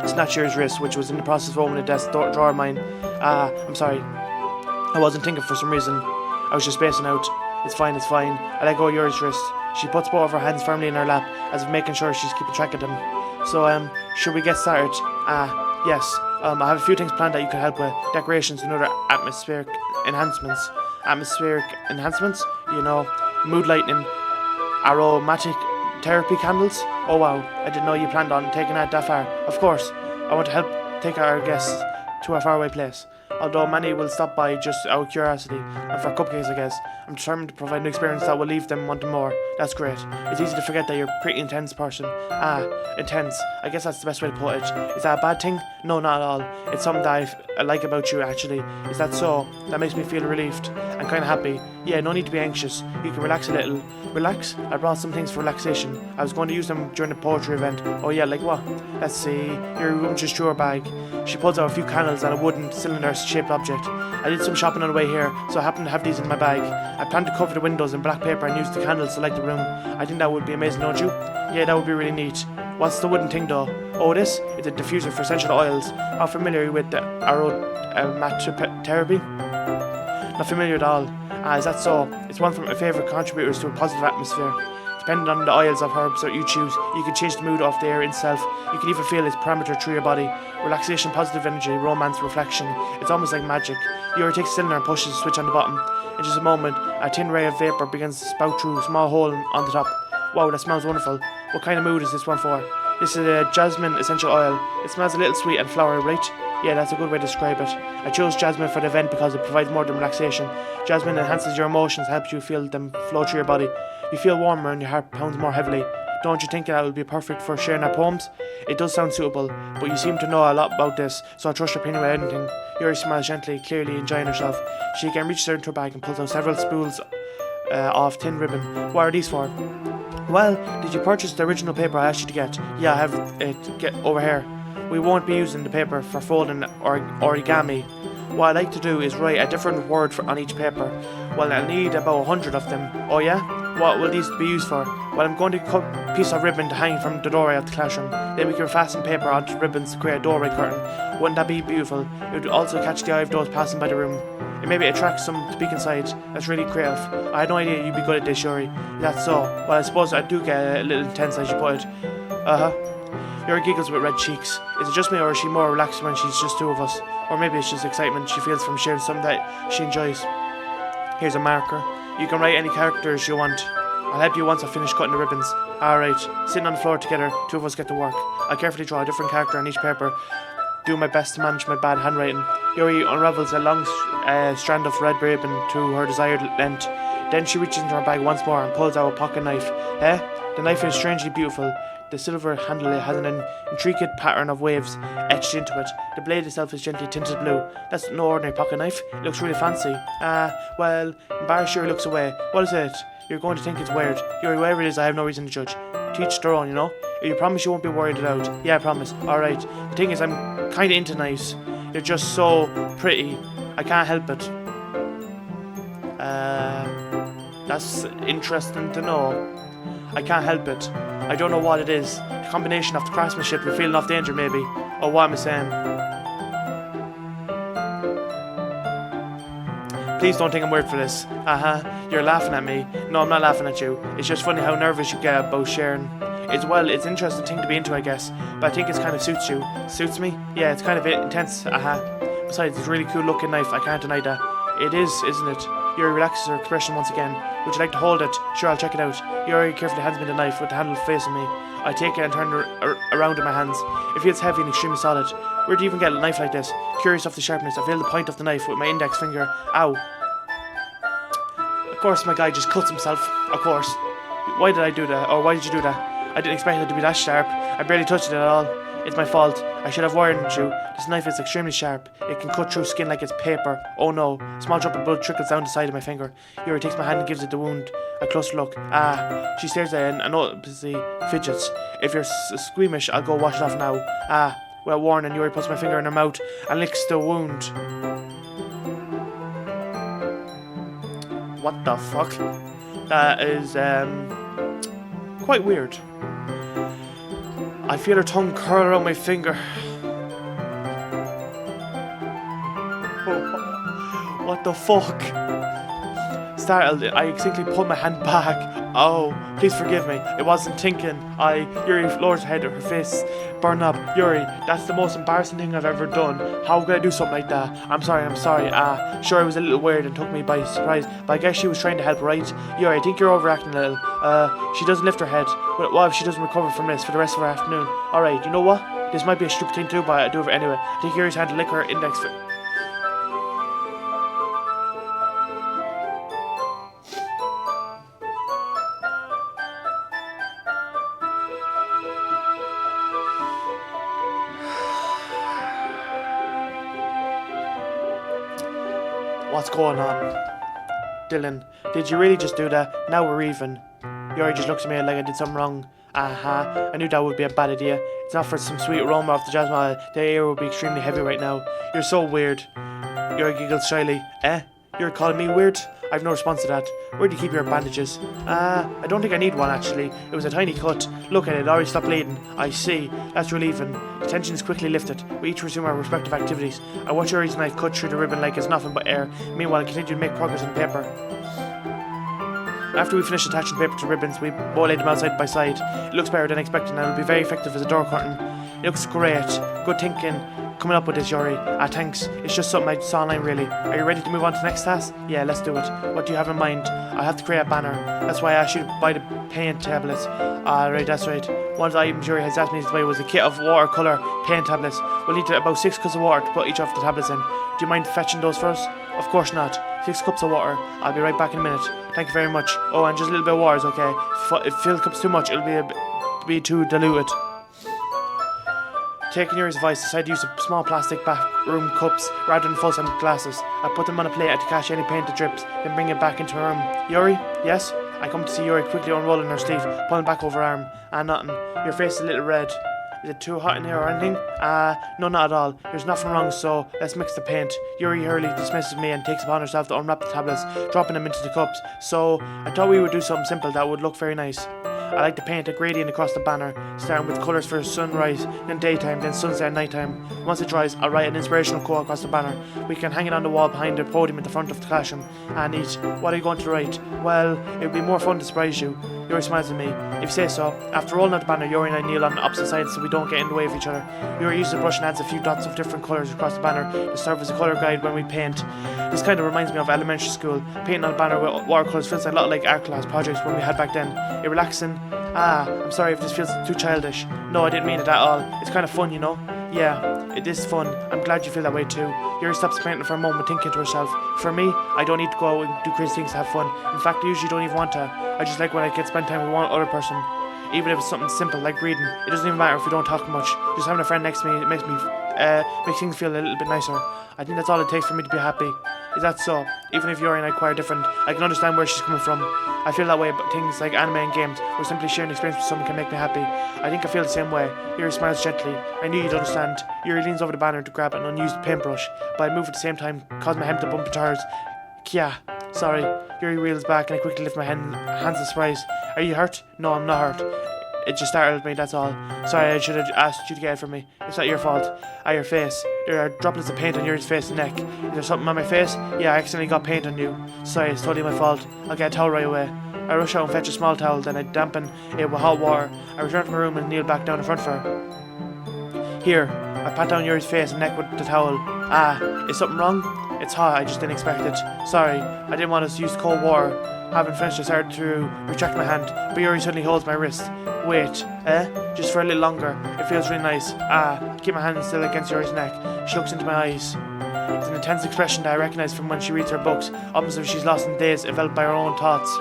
Snatch Yuri's wrist, which was in the process of opening a desk drawer of mine. I'm sorry. I wasn't thinking for some reason. I was just spacing out. It's fine. I let go of Yuri's wrist. She puts both of her hands firmly in her lap, as if making sure she's keeping track of them. So, should we get started? Yes. I have a few things planned that you could help with. Decorations and other atmospheric enhancements. You know, mood lighting, aromatic therapy candles. Oh wow, I didn't know you planned on taking that far. Of course, I want to help take our guests to a faraway place. Although many will stop by just out of curiosity, and for cupcakes I guess, I'm determined to provide an experience that will leave them wanting more. That's great. It's easy to forget that you're a pretty intense person. Intense. I guess that's the best way to put it. Is that a bad thing? No, not at all. It's something that I like about you, actually. Is that so? That makes me feel relieved. I'm kind of happy. Yeah, no need to be anxious. You can relax a little. Relax? I brought some things for relaxation. I was going to use them during the poetry event. Oh yeah, like what? Let's see. Your rummages through her bag. She pulls out a few candles and a wooden cylinder-shaped object. I did some shopping on the way here, so I happened to have these in my bag. I plan to cover the windows in black paper and use the candles to light the room. I think that would be amazing, don't you? Yeah, that would be really neat. What's the wooden thing though? Oh, this? It's a diffuser for essential oils. How familiar are you with the aromatherapy? Not familiar at all. Is that so? It's one of my favourite contributors to a positive atmosphere. Depending on the oils of herbs that you choose, you can change the mood of the air itself. You can even feel its parameter through your body. Relaxation, positive energy, romance, reflection. It's almost like magic. Yuri takes a cylinder and pushes the switch on the bottom. In just a moment, a thin ray of vapour begins to spout through a small hole on the top. Wow, that smells wonderful. What kind of mood is this one for? This is a jasmine essential oil. It smells a little sweet and flowery, right? Yeah, that's a good way to describe it. I chose jasmine for the event because it provides more than relaxation. Jasmine enhances your emotions, helps you feel them flow through your body. You feel warmer and your heart pounds more heavily. Don't you think that would be perfect for sharing our poems? It does sound suitable, but you seem to know a lot about this, so I'll trust your opinion with anything. Yuri smiles gently, clearly enjoying herself. She again reaches into her bag and pulls out several spools of thin ribbon. What are these for? Well, did you purchase the original paper I asked you to get? Yeah, I have it over here. We won't be using the paper for folding or origami. What I'd like to do is write a different word on each paper. Well, I'll need about 100 of them. Oh yeah? What will these be used for? Well, I'm going to cut a piece of ribbon to hang from the doorway of the classroom. Then we can fasten paper onto ribbons to create a doorway curtain. Wouldn't that be beautiful? It would also catch the eye of those passing by the room. It maybe attracts some to peek inside. That's really creative. I had no idea you'd be good at this, Yuri. That's so. Well, I suppose I do get a little intense as you put it. Yuri giggles with red cheeks. Is it just me, or is she more relaxed when she's just two of us? Or maybe it's just excitement she feels from sharing something that she enjoys. Here's a marker. You can write any characters you want. I'll help you once I finish cutting the ribbons. Alright, sitting on the floor together, two of us get to work. I'll carefully draw a different character on each paper, do my best to manage my bad handwriting. Yuri unravels a long strand of red ribbon to her desired length. Then she reaches into her bag once more and pulls out a pocket knife. The knife is strangely beautiful. The silver handle has an intricate pattern of waves etched into it. The blade itself is gently tinted blue. That's no ordinary pocket knife. It looks really fancy. Well, embarrassed Yuri looks away. What is it? You're going to think it's weird. Yuri, whatever it is, I have no reason to judge. Teach their own, you know? You promise you won't be worried it out? Yeah, I promise. Alright. The thing is, I'm kinda into knives. They're just so pretty. I can't help it. That's interesting to know. I can't help it. I don't know what it is. The combination of the craftsmanship and feeling of danger, maybe. Or what am I saying? Please don't think I'm weird for this. You're laughing at me. No, I'm not laughing at you. It's just funny how nervous you get about sharing. It's an interesting thing to be into, I guess. But I think it kind of suits you. Suits me? Yeah, it's kind of intense. Besides, it's a really cool looking knife. I can't deny that. It is, isn't it? Yuri relaxes her expression once again. Would you like to hold it? Sure, I'll check it out. Yuri carefully hands me the knife with the handle facing me. I take it and turn it around in my hands. It feels heavy and extremely solid. Where do you even get a knife like this? Curious of the sharpness, I feel the point of the knife with my index finger. Ow. Of course, my guy just cuts himself. Of course. Why did I do that? Or why did you do that? I didn't expect it to be that sharp. I barely touched it at all. It's my fault. I should have warned you. This knife is extremely sharp. It can cut through skin like it's paper. Oh no. Small drop of blood trickles down the side of my finger. Yuri takes my hand and gives it the wound a closer look. She stares at it and noticeably fidgets. If you're squeamish, I'll go wash it off now. Well worn, and Yuri puts my finger in her mouth and licks the wound. What the fuck? That is, quite weird. I feel her tongue curl around my finger. What the fuck? Startled, I instinctively pulled my hand back. Oh, please forgive me. It wasn't thinking. Yuri lowers her head, her face burned up. Yuri, that's the most embarrassing thing I've ever done. How could I do something like that? I'm sorry. Sure, it was a little weird and took me by surprise, but I guess she was trying to help, right? Yuri, I think you're overacting a little. She doesn't lift her head. What if she doesn't recover from this for the rest of her afternoon? Alright, you know what? This might be a stupid thing to do, but I do it anyway. I take Yuri's hand to lick her index finger. What's going on? Dylan, did you really just do that? Now we're even. Yuri just looks at me like I did something wrong. I knew that would be a bad idea. It's not for some sweet aroma off the jasmine. The air would be extremely heavy right now. You're so weird. Yuri giggles shyly. You're calling me weird? I've no response to that. Where do you keep your bandages? I don't think I need one actually. It was a tiny cut. Look at it, already stopped bleeding. I see. That's relieving. The tension is quickly lifted. We each resume our respective activities. I watch Yuri's knife cut through the ribbon like it's nothing but air. Meanwhile, I continue to make progress on paper. After we finish attaching paper to ribbons, we both lay them out side by side. It looks better than expected and will be very effective as a door curtain. It looks great. Good thinking. Coming up with this, Yuri. Thanks. It's just something I saw online, really. Are you ready to move on to the next task? Yeah, let's do it. What do you have in mind? I have to create a banner. That's why I asked you to buy the paint tablets. Right, that's right. One of the items Yuri has asked me to buy was a kit of watercolour paint tablets. We'll need about 6 cups of water to put each of the tablets in. Do you mind fetching those for us? Of course not. 6 cups of water. I'll be right back in a minute. Thank you very much. Oh, and just a little bit of water is okay. If fill cups too much, it'll be too diluted. Taking Yuri's advice, I decided to use small plastic bathroom cups rather than full-size glasses. I put them on a plate to catch any paint that drips, then bring it back into her room. Yuri? Yes? I come to see Yuri quickly unrolling her sleeve, pulling back over her arm. Nothing. Your face is a little red. Is it too hot in here or anything? No, not at all. There's nothing wrong, so let's mix the paint. Yuri hurriedly dismisses me and takes upon herself to unwrap the tablets, dropping them into the cups. So, I thought we would do something simple that would look very nice. I like to paint a gradient across the banner, starting with colours for sunrise, then daytime, then sunset and nighttime. Once it dries, I'll write an inspirational quote across the banner. We can hang it on the wall behind the podium at the front of the classroom. And each, what are you going to write? Well, it would be more fun to surprise you. Yuri smiles at me. If you say so. After rolling out the banner, Yuri and I kneel on the opposite sides so we don't get in the way of each other. Yuri uses a brush and adds a few dots of different colours across the banner to serve as a colour guide when we paint. This kind of reminds me of elementary school. Painting on a banner with watercolours feels a lot like art class projects when we had back then. It relaxing. I'm sorry if this feels too childish. No, I didn't mean it at all. It's kind of fun, you know? Yeah, it is fun. I'm glad you feel that way too. Yuri stops painting for a moment, thinking to herself. For me, I don't need to go out and do crazy things to have fun. In fact, I usually don't even want to. I just like when I get spend time with one other person. Even if it's something simple like reading. It doesn't even matter if we don't talk much. Just having a friend next to me, it makes things feel a little bit nicer. I think that's all it takes for me to be happy. Is that so? Even if Yuri and I quite different, I can understand where she's coming from. I feel that way about things like anime and games, where simply sharing experience with someone can make me happy. I think I feel the same way. Yuri smiles gently. I knew you'd understand. Yuri leans over the banner to grab an unused paintbrush, but I move at the same time, causing my hand to bump into hers. Kia. Sorry. Yuri reels back and I quickly lift my hands in surprise. Are you hurt? No, I'm not hurt. It just startled me, that's all. Sorry, I should have asked you to get it for me. It's not your fault. Your face. There are droplets of paint on Yuri's face and neck. Is there something on my face? Yeah, I accidentally got paint on you. Sorry, it's totally my fault. I'll get a towel right away. I rush out and fetch a small towel, then I dampen it with hot water. I return to my room and kneel back down in front of her. Here, I pat down Yuri's face and neck with the towel. Is something wrong? It's hot, I just didn't expect it. Sorry, I didn't want us to use cold water. Having finished, I started to retract my hand, but Yuri suddenly holds my wrist. Wait, just for a little longer. It feels really nice. Keep my hand still against Yuri's neck. She looks into my eyes. It's an intense expression that I recognise from when she reads her books, almost as if she's lost in days, enveloped by her own thoughts.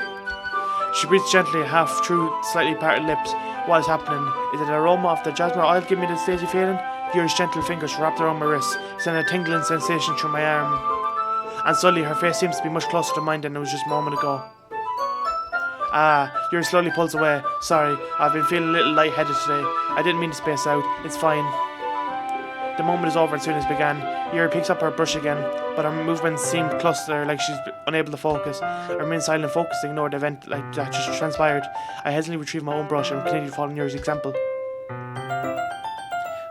She breathes gently, half through slightly parted lips. What is happening? Is it the aroma of the jasmine oil giving me this daisy feeling? Yuri's gentle fingers wrapped around my wrist, sending a tingling sensation through my arm. And suddenly her face seems to be much closer to mine than it was just a moment ago. Yuri slowly pulls away. Sorry, I've been feeling a little lightheaded today. I didn't mean to space out. It's fine. The moment is over as soon as it began. Yuri picks up her brush again, but her movements seem clustered, like she's unable to focus. I remain silent, focused, ignore the event like that just transpired. I hesitantly retrieve my own brush and continue following Yuri's example.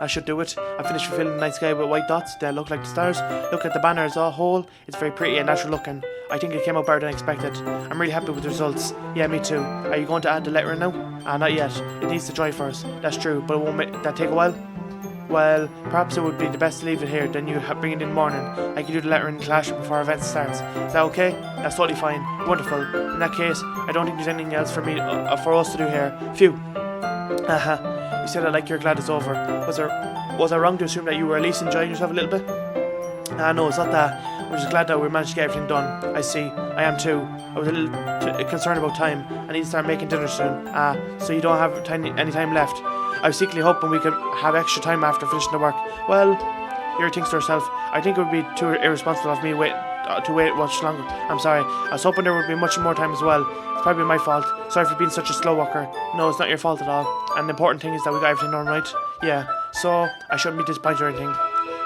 I should do it. I finished fulfilling the night sky with white dots. They look like the stars. Look at the banner as a whole. It's very pretty and natural looking. I think it came out better than expected. I'm really happy with the results. Yeah, me too. Are you going to add the lettering now? Not yet. It needs to dry first. That's true, but it won't that take a while? Well, perhaps it would be the best to leave it here, then you bring it in the morning. I can do the lettering in the classroom before our event starts. Is that okay? That's totally fine. Wonderful. In that case, I don't think there's anything else for for us to do here. Phew. You said like you're glad it's over. Was I wrong to assume that you were at least enjoying yourself a little bit? No, it's not that. I'm just glad that we managed to get everything done. I see. I am too. I was a little concerned about time. I need to start making dinner soon. So you don't have any time left. I was secretly hoping we could have extra time after finishing the work. Well, Yuri thinks to herself, I think it would be too irresponsible of me to wait much longer. I'm sorry. I was hoping there would be much more time as well. It's probably my fault. Sorry for being such a slow walker. No, it's not your fault at all. And the important thing is that we got everything done right. Yeah, so I shouldn't be disappointed or anything.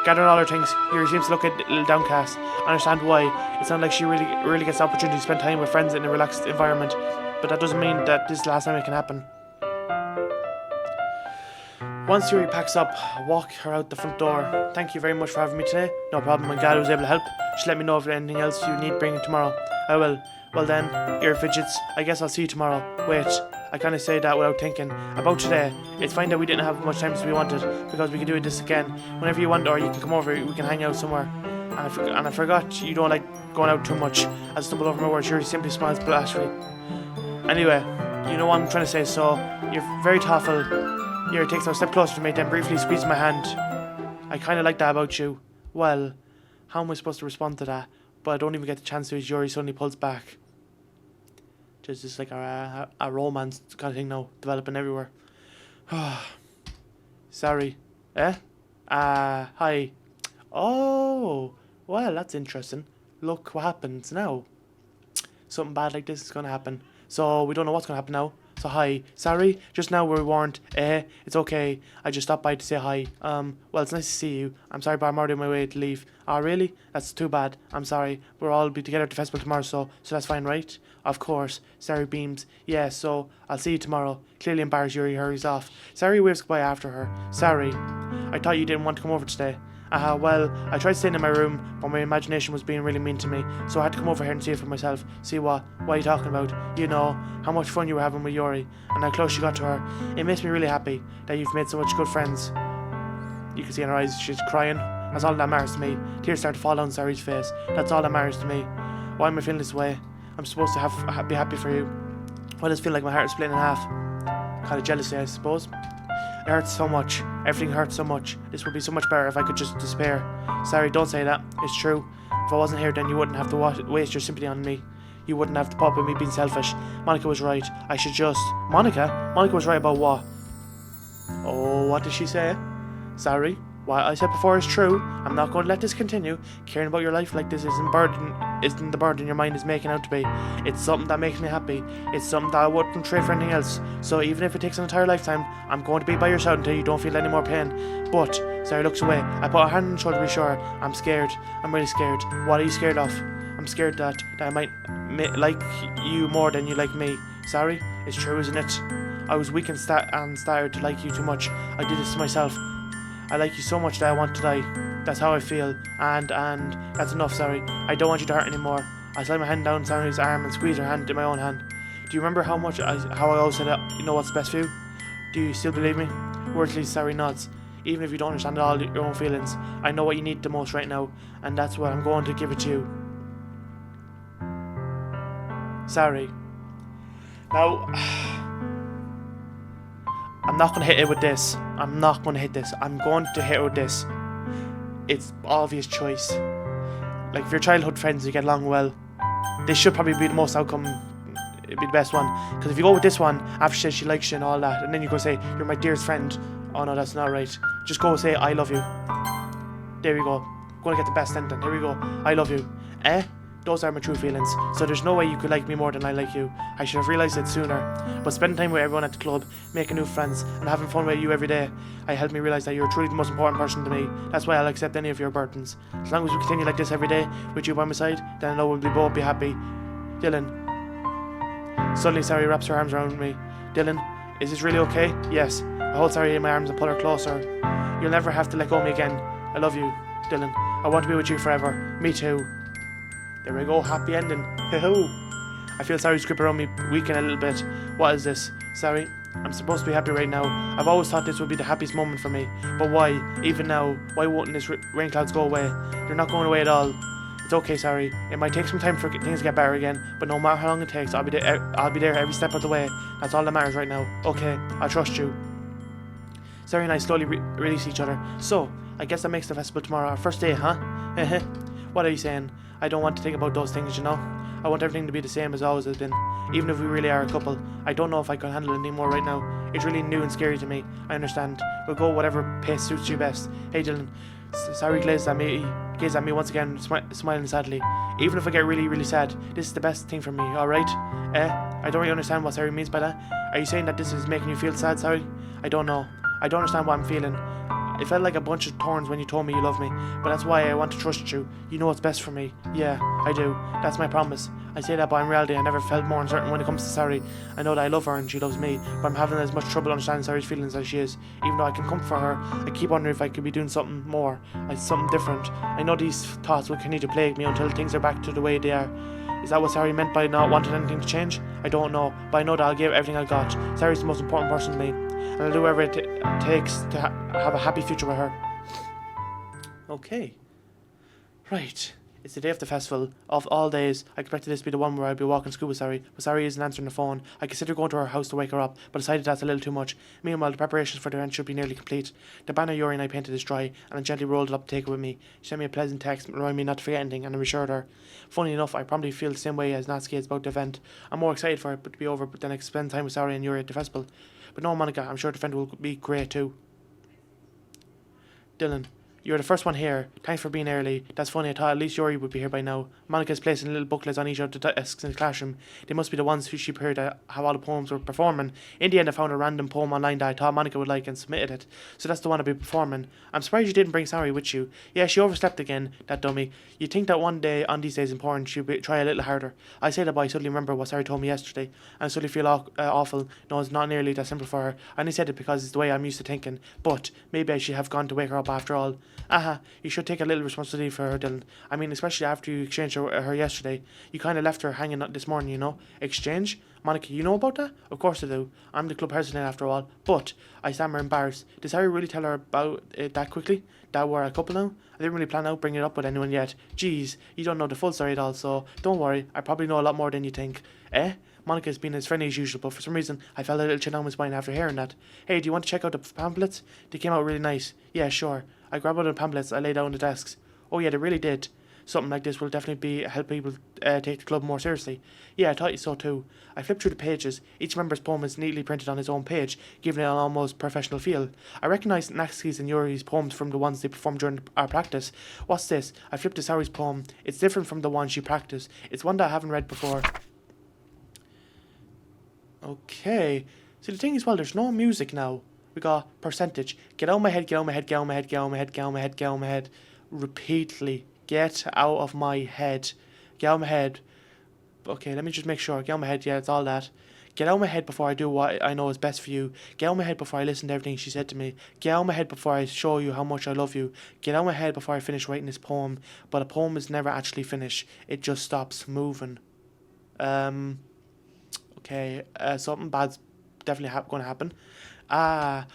Gathering all her things, Yuri seems to look a little downcast. I understand why. It sounds like she really gets the opportunity to spend time with friends in a relaxed environment. But that doesn't mean that this is the last time it can happen. Once Yuri packs up, I walk her out the front door. Thank you very much for having me today. No problem, I'm glad I was able to help. Just let me know if there's anything else you need bringing tomorrow. I will. Well then, Yuri fidgets. I guess I'll see you tomorrow. Wait, I kind of say that without thinking. About today, it's fine that we didn't have much time as we wanted, because we can do this again. Whenever you want, or you can come over, we can hang out somewhere. And I forgot you don't like going out too much. I stumbled over my words. Yuri simply smiles bashfully. Anyway, you know what I'm trying to say, so you're very thoughtful. Yuri takes a step closer to me, then briefly squeezes my hand. I kind of like that about you. Well, How am I supposed to respond to that? But I don't even get the chance to as Yuri suddenly pulls back. Just this like a romance kind of thing now, developing everywhere. Sorry. Eh? Hi. Oh, well, that's interesting. Look what happens now. Something bad like this is going to happen. So we don't know what's going to happen now. So hi. Sorry, just now we weren't. It's okay. I just stopped by to say hi. Well, it's nice to see you. I'm sorry, but I'm already on my way to leave. Oh, really? That's too bad. I'm sorry. We'll all be together at the festival tomorrow, so that's fine, right? Of course. Sorry beams. Yeah, so I'll see you tomorrow. Clearly embarrassed, Yuri hurries off. Sorry waves goodbye after her. Sorry. I thought you didn't want to come over today. Well, I tried staying in my room, but my imagination was being really mean to me, so I had to come over here and see it for myself. See what? What are you talking about? You know, how much fun you were having with Yuri, and how close you got to her. It makes me really happy that you've made so much good friends. You can see in her eyes she's crying. That's all that matters to me. Tears start to fall down Sari's face. That's all that matters to me. Why am I feeling this way? I'm supposed to be happy for you. Why does it feel like my heart is split in half? Kind of jealousy, I suppose. It hurts so much. Everything hurts so much. This would be so much better if I could just despair. Sorry, don't say that. It's true. If I wasn't here, then you wouldn't have to waste your sympathy on me. You wouldn't have to pop with me being selfish. Monica was right. I should just... Monica? Monica was right about what? Oh, what did she say? Sorry. What I said before is true. I'm not going to let this continue. Caring about your life like this isn't the burden your mind is making out to be. It's something that makes me happy. It's something that I wouldn't trade for anything else. So even if it takes an entire lifetime, I'm going to be by your side until you don't feel any more pain. But, Sarah looks away. I put her hand on her shoulder to be sure. I'm scared. I'm really scared. What are you scared of? I'm scared that I might like you more than you like me. Sorry? It's true, isn't it? I was weak and started to like you too much. I did this to myself. I like you so much that I want to die. That's how I feel. And that's enough, sorry. I don't want you to hurt anymore. I slide my hand down Sammy's arm and squeeze her hand in my own hand. Do you remember how I always said you know what's best for you? Do you still believe me? Wordlessly, Sari nods. Even if you don't understand all your own feelings, I know what you need the most right now, and that's what I'm going to give it to you. Sorry. Now, I'm not going to hit it with this. I'm not going to hit this. I'm going to hit it with this. It's obvious choice. Like, if your childhood friends, you get along well, this should probably be the most outcome. It'd be the best one. Because if you go with this one, after she says she likes you and all that, and then you go say, you're my dearest friend. Oh no, that's not right. Just go say, I love you. There we go. I'm going to get the best ending. Here we go. I love you. Those are my true feelings. So there's no way you could like me more than I like you. I should have realised it sooner. But spending time with everyone at the club, making new friends, and having fun with you every day, I helped me realise that you're truly the most important person to me. That's why I'll accept any of your burdens. As long as we continue like this every day, with you by my side, then I know we'll both be happy. Dylan. Suddenly Sari wraps her arms around me. Dylan, is this really okay? Yes. I hold Sari in my arms and pull her closer. You'll never have to let go of me again. I love you, Dylan. I want to be with you forever. Me too. There we go, happy ending. I feel Sari's grip around me weaken a little bit. What is this? Sorry, I'm supposed to be happy right now. I've always thought this would be the happiest moment for me. But why? Even now, why won't this rain clouds go away? They're not going away at all. It's okay, sorry. It might take some time for things to get better again, but no matter how long it takes, I'll be there every step of the way. That's all that matters right now. Okay, I trust you. Sari and I slowly release each other. So, I guess that makes the festival tomorrow our first day, huh? What are you saying? I don't want to think about those things, you know? I want everything to be the same as always has been. Even if we really are a couple, I don't know if I can handle it anymore right now. It's really new and scary to me. I understand. We'll go whatever pace suits you best. Hey Dylan. Sari gazed at me once again, smiling sadly. Even if I get really, really sad, this is the best thing for me, alright? I don't really understand what Sari means by that. Are you saying that this is making you feel sad, Sari? I don't know. I don't understand what I'm feeling. It felt like a bunch of thorns when you told me you love me, but that's why I want to trust you. You know what's best for me. Yeah, I do. That's my promise. I say that, but in reality I never felt more uncertain when it comes to Sari. I know that I love her and she loves me, but I'm having as much trouble understanding Sari's feelings as she is. Even though I can comfort her, I keep wondering if I could be doing something more, like something different. I know these thoughts will continue to plague me until things are back to the way they are. Is that what Sari meant by not wanting anything to change? I don't know, but I know that I'll give everything I got. Sari's the most important person to me, and I'll do whatever it takes to have a happy future with her. Okay. Right. It's the day of the festival. Of all days, I expected this to be the one where I'd be walking to school with Sari, but Sari isn't answering the phone. I considered going to her house to wake her up, but decided that's a little too much. Meanwhile, the preparations for the event should be nearly complete. The banner Yuri and I painted is dry, and I gently rolled it up to take it with me. She sent me a pleasant text, reminding me not to forget anything, and I reassured her. Funny enough, I probably feel the same way as Natsuki is about the event. I'm more excited for it to be over than I can spend time with Sari and Yuri at the festival. But no, Monica, I'm sure the event will be great too. Dylan, you're the first one here. Thanks for being early. That's funny, I thought at least Yuri would be here by now. Monica's placing little booklets on each of the desks in the classroom. They must be the ones who she prepared to have all the poems were performing. In the end, I found a random poem online that I thought Monica would like and submitted it. So that's the one I'll be performing. I'm surprised you didn't bring Sari with you. Yeah, she overslept again, that dummy. You'd think that one day on these days important she'd try a little harder. I say that, but I suddenly remember what Sari told me yesterday. And I suddenly feel awful. No, it's not nearly that simple for her. I only said it because it's the way I'm used to thinking. But maybe I should have gone to wake her up after all. Aha, you should take a little responsibility for her, Dylan. I mean, especially after you exchanged her yesterday. You kind of left her hanging this morning, you know. Exchange? Monica, you know about that? Of course I do. I'm the club president after all. But, I stammer embarrassed. Did Harry really tell her about it that quickly? That we're a couple now? I didn't really plan out bringing it up with anyone yet. Jeez, you don't know the full story at all, so don't worry. I probably know a lot more than you think. Eh? Monica's been as friendly as usual, but for some reason, I felt a little chill down my spine after hearing that. Hey, do you want to check out the pamphlets? They came out really nice. Yeah, sure. I grabbed one of the pamphlets I laid down on the desks. Oh yeah, they really did. Something like this will definitely help people take the club more seriously. Yeah, I thought so too. I flipped through the pages. Each member's poem is neatly printed on his own page, giving it an almost professional feel. I recognised Natsuki's and Yuri's poems from the ones they performed during our practice. What's this? I flipped to Sari's poem. It's different from the one she practiced. It's one that I haven't read before. Okay. See, the thing is, well, there's no music now. We got percentage. Get out of my head, get out of my head, get out of my head, get out of my head, get out of my head, get out of my head. Repeatedly. Get out of my head. Get out of my head. Okay, let me just make sure. Get out of my head, yeah, it's all that. Get out of my head before I do what I know is best for you. Get out of my head before I listen to everything she said to me. Get out of my head before I show you how much I love you. Get out of my head before I finish writing this poem. But a poem is never actually finished. It just stops moving. Okay, something bad's definitely going to happen.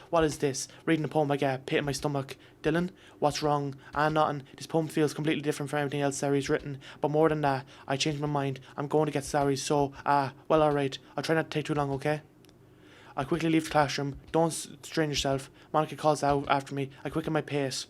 What is this? Reading the poem, I get a pit in my stomach. Dylan, what's wrong? Nothing. This poem feels completely different from everything else Sari's written. But more than that, I changed my mind. I'm going to get Sari, so, well, alright. I'll try not to take too long, okay? I quickly leave the classroom. Don't strain yourself. Monica calls out after me. I quicken my pace.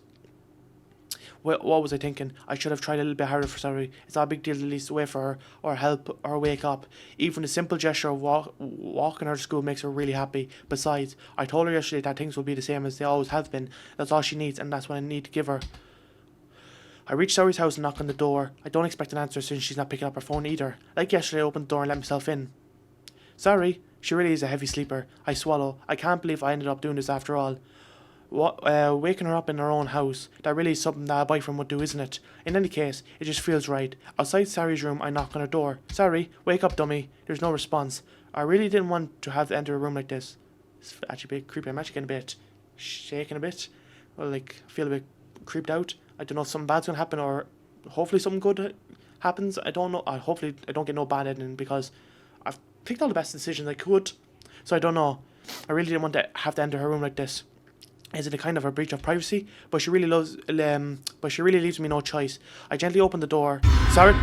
What was I thinking? I should have tried a little bit harder for Sari. It's not a big deal to at least wait for her, or help her wake up. Even the simple gesture of walking her to school makes her really happy. Besides, I told her yesterday that things will be the same as they always have been. That's all she needs, and that's what I need to give her. I reach Sari's house and knock on the door. I don't expect an answer since she's not picking up her phone either. Like yesterday, I opened the door and let myself in. Sorry, she really is a heavy sleeper. I swallow. I can't believe I ended up doing this after all. Waking her up in her own house, that really is something that a boyfriend would do, isn't it? In any case, it just feels right. Outside Sari's room, I knock on her door. Sari, wake up, dummy. There's no response. I really didn't want to have to enter a room like this. It's actually a bit creepy. I'm actually getting a bit shaken a bit. Well, like, I feel a bit creeped out. I don't know if something bad's going to happen, or hopefully something good happens. I don't know. Hopefully I don't get no bad ending, because I've picked all the best decisions I could. So I don't know. I really didn't want to have to enter her room like this. Is it a kind of a breach of privacy? But she really leaves me no choice. I gently open the door. Sorry.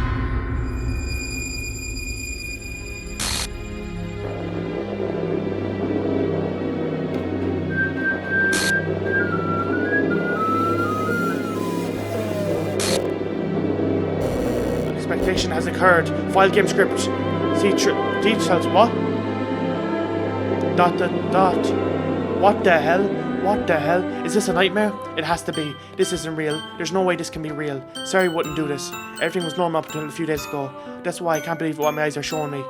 Expectation has occurred. File game script. See details. What? What the hell? What the hell? Is this a nightmare? It has to be. This isn't real. There's no way this can be real. Sari wouldn't do this. Everything was normal up until a few days ago. That's why I can't believe what my eyes are showing me.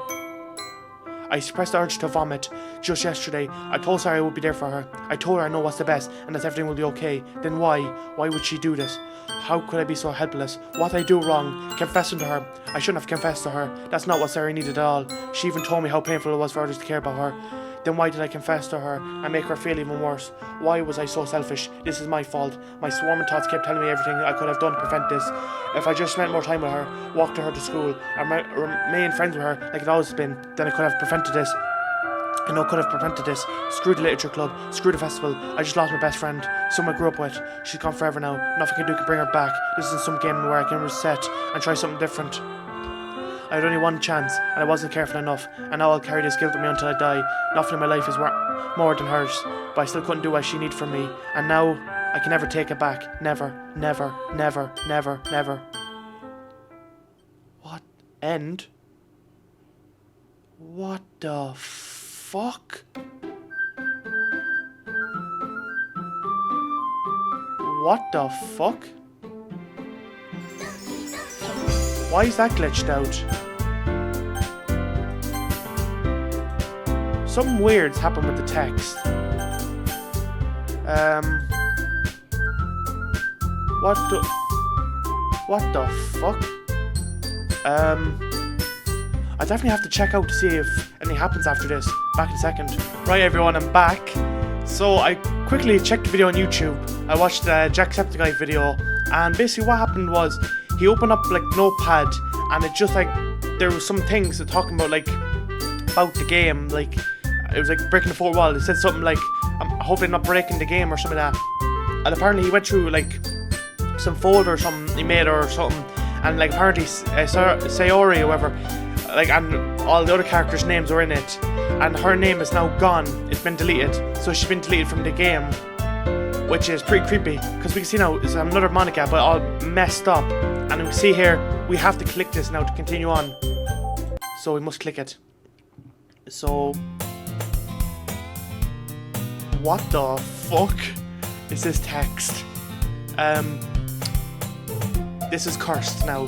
I suppressed the urge to vomit. Just yesterday, I told Sari I would be there for her. I told her I know what's the best and that everything will be okay. Then why? Why would she do this? How could I be so helpless? What did I do wrong? Confessing to her. I shouldn't have confessed to her. That's not what Sari needed at all. She even told me how painful it was for others to care about her. Then why did I confess to her and make her feel even worse? Why was I so selfish? This is my fault. My swarming thoughts kept telling me everything I could have done to prevent this. If I just spent more time with her, walked her to school, and remained friends with her like it always been, then I could have prevented this. I know could have prevented this. Screw the literature club, screw the festival. I just lost my best friend, someone I grew up with. She's gone forever now. Nothing I can do can bring her back. This isn't some game where I can reset and try something different. I had only one chance, and I wasn't careful enough, and now I'll carry this guilt with me until I die. Nothing in my life is more than hers, but I still couldn't do what she needed from me, and now I can never take it back. Never, never, never, never, never. What? End? What the fuck? What the fuck? Why is that glitched out? Something weird's happened with the text. What the fuck? I definitely have to check out to see if anything happens after this. Back in a second. Right, everyone, I'm back. So I quickly checked the video on YouTube. I watched Jacksepticeye video, and basically what happened was he opened up like Notepad, and it just like there was some things that talking about like about the game, like it was like breaking the fourth wall. It said something like I'm hopefully not breaking the game or something like that. And apparently he went through like some folder or something he made or something, and like apparently Sayori or whoever, like, and all the other characters' names were in it, and her name is now gone. It's been deleted, so she's been deleted from the game, which is pretty creepy because we can see now it's another Monica but all messed up, and we see here we have to click this now to continue on, so we must click it. So what the fuck is this text? This is cursed now.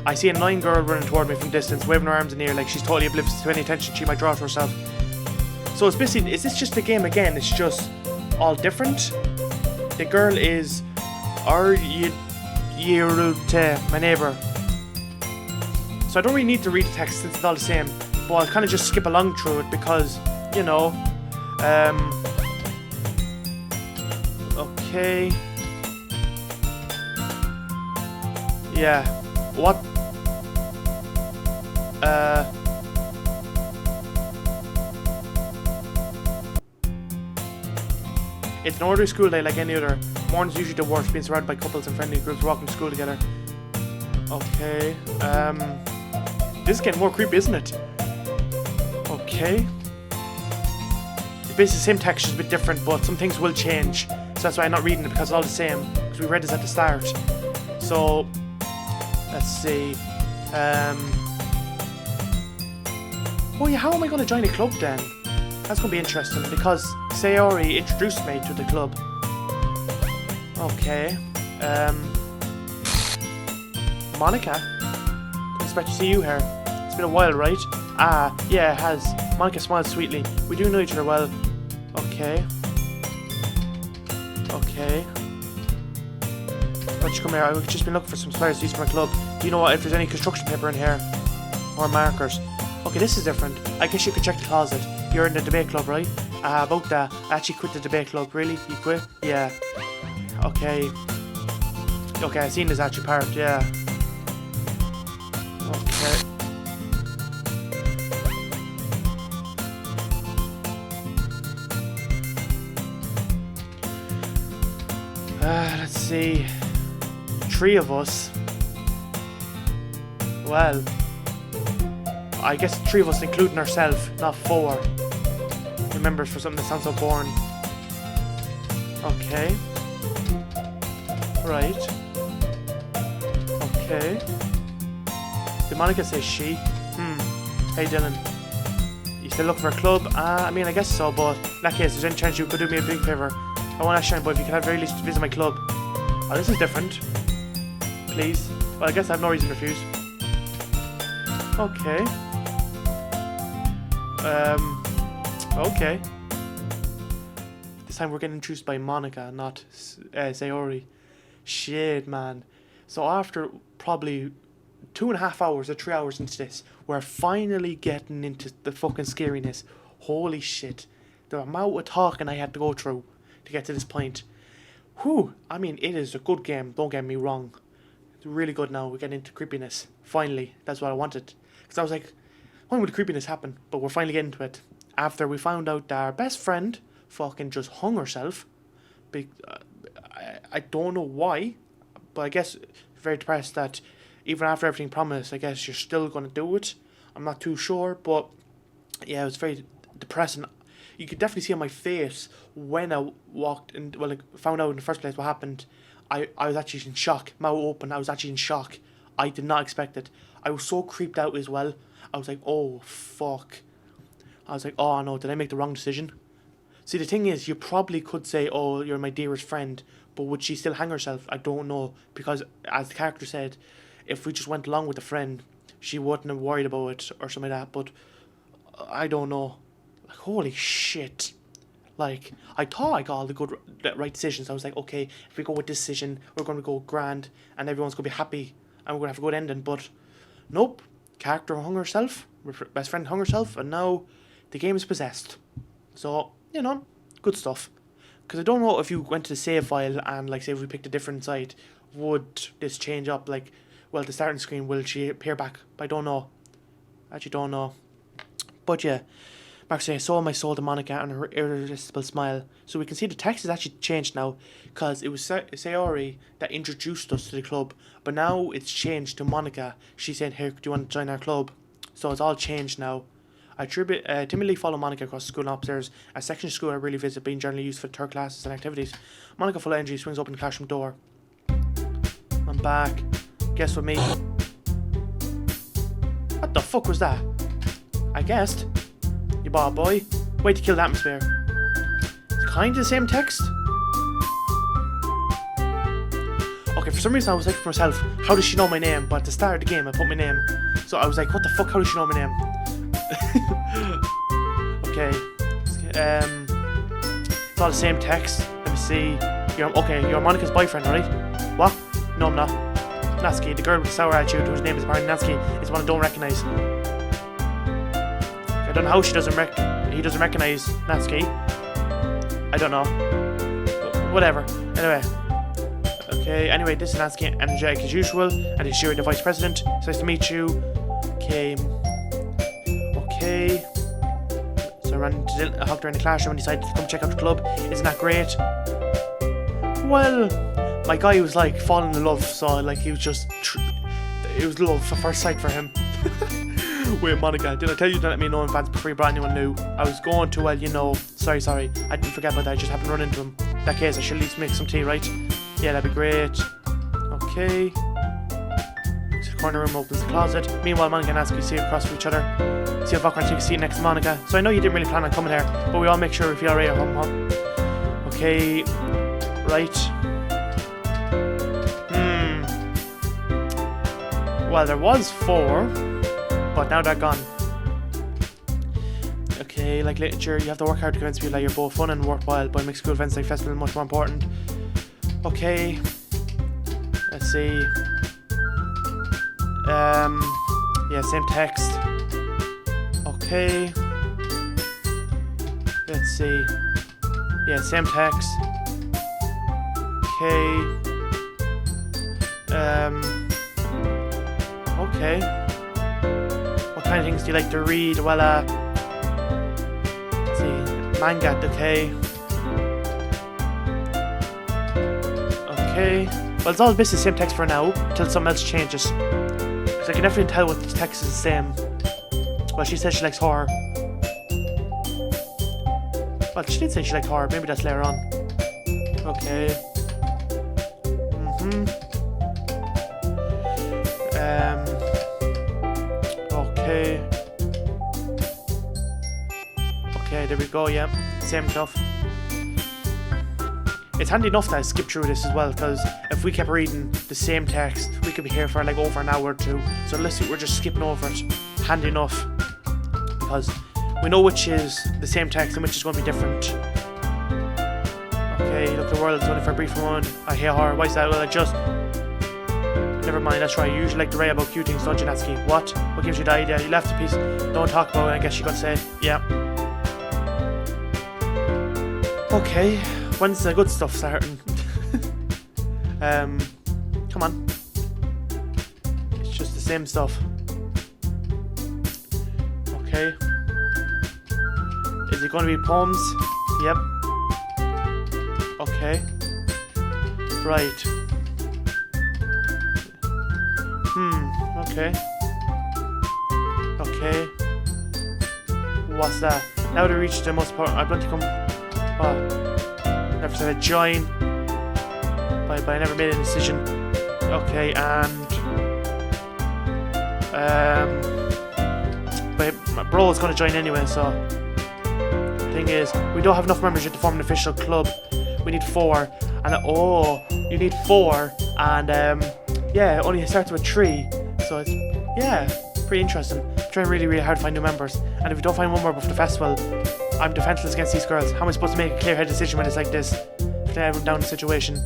I see an annoying girl running toward me from distance, waving her arms in the air like she's totally oblivious to any attention she might draw to herself. So it's basically, is this just the game again? It's just all different? The girl is Yurute, my neighbour. So I don't really need to read the text since it's all the same, but I'll kind of just skip along through it because, you know, okay. Yeah, what? It's an ordinary school day like any other. Morning's usually the worst, being surrounded by couples and friendly groups walking to school together. Okay, this is getting more creepy, isn't it? Okay. It's basically the same text, just a bit different, but some things will change. So that's why I'm not reading it, because it's all the same. Because we read this at the start. So, let's see. Oh yeah, how am I going to join a club then? That's going to be interesting, because Sayori introduced me to the club. Okay. Monica? Didn't expect to see you here. It's been a while, right? Ah, yeah, it has. Monica smiled sweetly. We do know each other well. Okay. Okay. Why don't you come here? I've just been looking for some supplies to use for my club. Do you know what, if there's any construction paper in here? Or markers? Okay, this is different. I guess you could check the closet. You're in the debate club, right? About that. I actually quit the debate club. Really? You quit? Yeah. Okay. Okay, I've seen this actually part, yeah. Okay. Let's see. 3 of us. Well, I guess 3 of us including ourselves, not 4. Remember, for something that sounds so boring. Okay. Right. Okay. Did Monica say she? Hey Dylan. You still looking for a club? I mean, I guess so, but in that case, there's any chance you could do me a big favour? I want to ask you, but if you can at the very least visit my club. Oh, this is different. Please. Well, I guess I have no reason to refuse. Okay. Okay. This time we're getting introduced by Monica, not Sayori. Shit, man. So after probably 2.5 hours or 3 hours into this, we're finally getting into the fucking scariness. Holy shit. The amount of talking I had to go through to get to this point. Whew. I mean, it is a good game, don't get me wrong. It's really good now. We're getting into creepiness. Finally. That's what I wanted. Because I was like, when would the creepiness happen? But we're finally getting to it. after we found out that our best friend fucking just hung herself. I don't know why, but I guess very depressed that even after everything promised, I guess you're still going to do it. I'm not too sure, but yeah, it was very depressing. You could definitely see on my face when I walked in, well, like, found out in the first place what happened. I was actually in shock. Mouth open, I was actually in shock. I did not expect it. I was so creeped out as well. I was like, oh, fuck. I was like, oh no, did I make the wrong decision? See, the thing is, you probably could say, oh, you're my dearest friend, but would she still hang herself? I don't know, because as the character said, if we just went along with the friend, she wouldn't have worried about it or something like that, but I don't know. Like, holy shit. Like, I thought I got all the right decisions. I was like, okay, if we go with this decision, we're going to go grand, and everyone's going to be happy, and we're going to have a good ending, but nope. Character hung herself, best friend hung herself, and now the game is possessed. So, you know, good stuff. Because I don't know if you went to the save file and, like, say if we picked a different side, would this change up? Like, well, the starting screen, will she appear back? I don't know. Actually don't know. But yeah, Mark saying, I saw my soul to Monica and her irresistible smile. So we can see the text has actually changed now, because it was Sayori that introduced us to the club, but now it's changed to Monica. She said, here, do you want to join our club? So it's all changed now. I timidly follow Monica across the school and upstairs. A section of school I really visit, being generally used for third classes and activities. Monica, full of energy, swings open the classroom door. I'm back. Guess what, me? What the fuck was that? I guessed. You bad boy. Way to kill the atmosphere. It's kind of the same text. Okay, for some reason I was like for myself, how does she know my name? But at the start of the game I put my name. So I was like, what the fuck, how does she know my name? Okay. It's all the same text. Let me see. You're Monica's boyfriend, right? What? No, I'm not. Natsuki, the girl with the sour attitude, whose name is apparently Natsuki, is one I don't recognise. I don't know how he doesn't recognise Natsuki. I don't know. But whatever. Anyway. Okay, anyway, this is Natsuki, energetic as usual, and is Shiri, the vice president. It's nice to meet you. Okay. So I hopped her in the classroom and decided to come check out the club. Isn't that great? Well, my guy was like falling in love, so like he was just it was love at first sight for him. Wait, Monica, did I tell you to let me know in advance before you brought anyone new? I was going to, well, you know, sorry, I didn't forget about that, I just happened to run into him. In that case, I should at least make some tea, right? Yeah, that'd be great. Okay. The corner room opens the closet. Meanwhile, Monica and Natsuki sit across from each other. See if Vakran takes a seat next to Monica. So I know you didn't really plan on coming here, but we all make sure we feel alright at home, huh? Okay. Right. Well, there was 4, but now they're gone. Okay, like literature, you have to work hard to convince people that you're both fun and worthwhile, but make school events like festivals much more important. Okay. Let's see. Yeah, same text. Okay. Let's see. Yeah, same text. Okay. Okay. What kind of things do you like to read? Well, let's see. Manga, okay. Okay. Well, it's all basically the same text for now, until something else changes. Because I can definitely tell what the text is the same. Well, she says she likes horror. Well, she did say she liked horror. Maybe that's later on. Okay. Okay. Okay, there we go, yeah. Same stuff. It's handy enough that I skipped through this as well, because if we kept reading the same text, we could be here for like over an hour or two. So unless we're just skipping over it, handy enough. Because we know which is the same text and which is going to be different. Okay, look, the world is only for a brief moment. I hate horror. Why is that? Well, I just... Never mind, that's right. You usually like to write about cute things, don't you, Natsuki? What? What gives you the idea? You left a piece. Don't talk about it, I guess you got to say. Yeah. Okay. When's the good stuff starting? Come on. It's just the same stuff. Okay. Is it going to be poems? Yep. Okay. Right. Okay. Okay. What's that? Now to reach the most part. I'm going to come. Never said a join. But I never made a decision. Okay, and. But my bro is going to join anyway, so. The thing is, we don't have enough members yet to form an official club. We need 4. And you need 4. And yeah, it only starts with 3. So it's, yeah, pretty interesting. I'm trying really, really hard to find new members. And if we don't find one more before the festival, I'm defenseless against these girls. How am I supposed to make a clear-headed decision when it's like this? Put everyone down in the situation.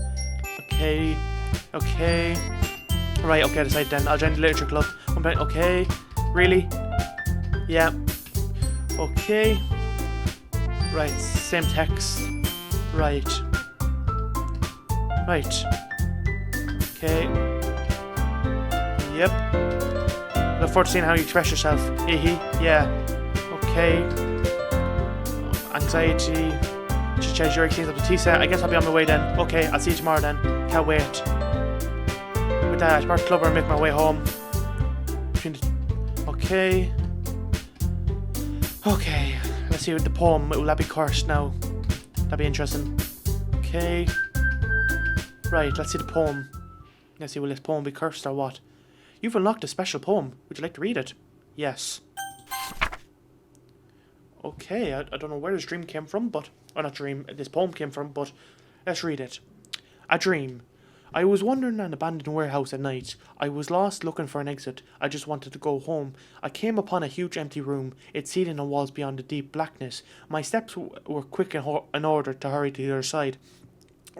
Okay. Okay. Right, okay, I decided then. I'll join the literature club. Okay. Really? Yeah. Okay. Right, same text. Right. Right. Okay. Yep. Look forward to seeing how you express yourself. Yeah. Okay. Anxiety. Just change your exchange up to Tisa. I guess I'll be on my way then. Okay, I'll see you tomorrow then. Can't wait. With that, I park the club and make my way home. Okay. Okay. Let's see with the poem. Will that be cursed now? That'd be interesting. Okay. Right, let's see the poem. Let's see, will this poem be cursed or what? You've unlocked a special poem. Would you like to read it? Yes. Okay, I don't know where this dream came from, but... Or not dream, this poem came from, but... Let's read it. A dream. I was wandering an abandoned warehouse at night. I was lost looking for an exit. I just wanted to go home. I came upon a huge empty room, its ceiling and walls beyond the deep blackness. My steps were quick in order to hurry to the other side.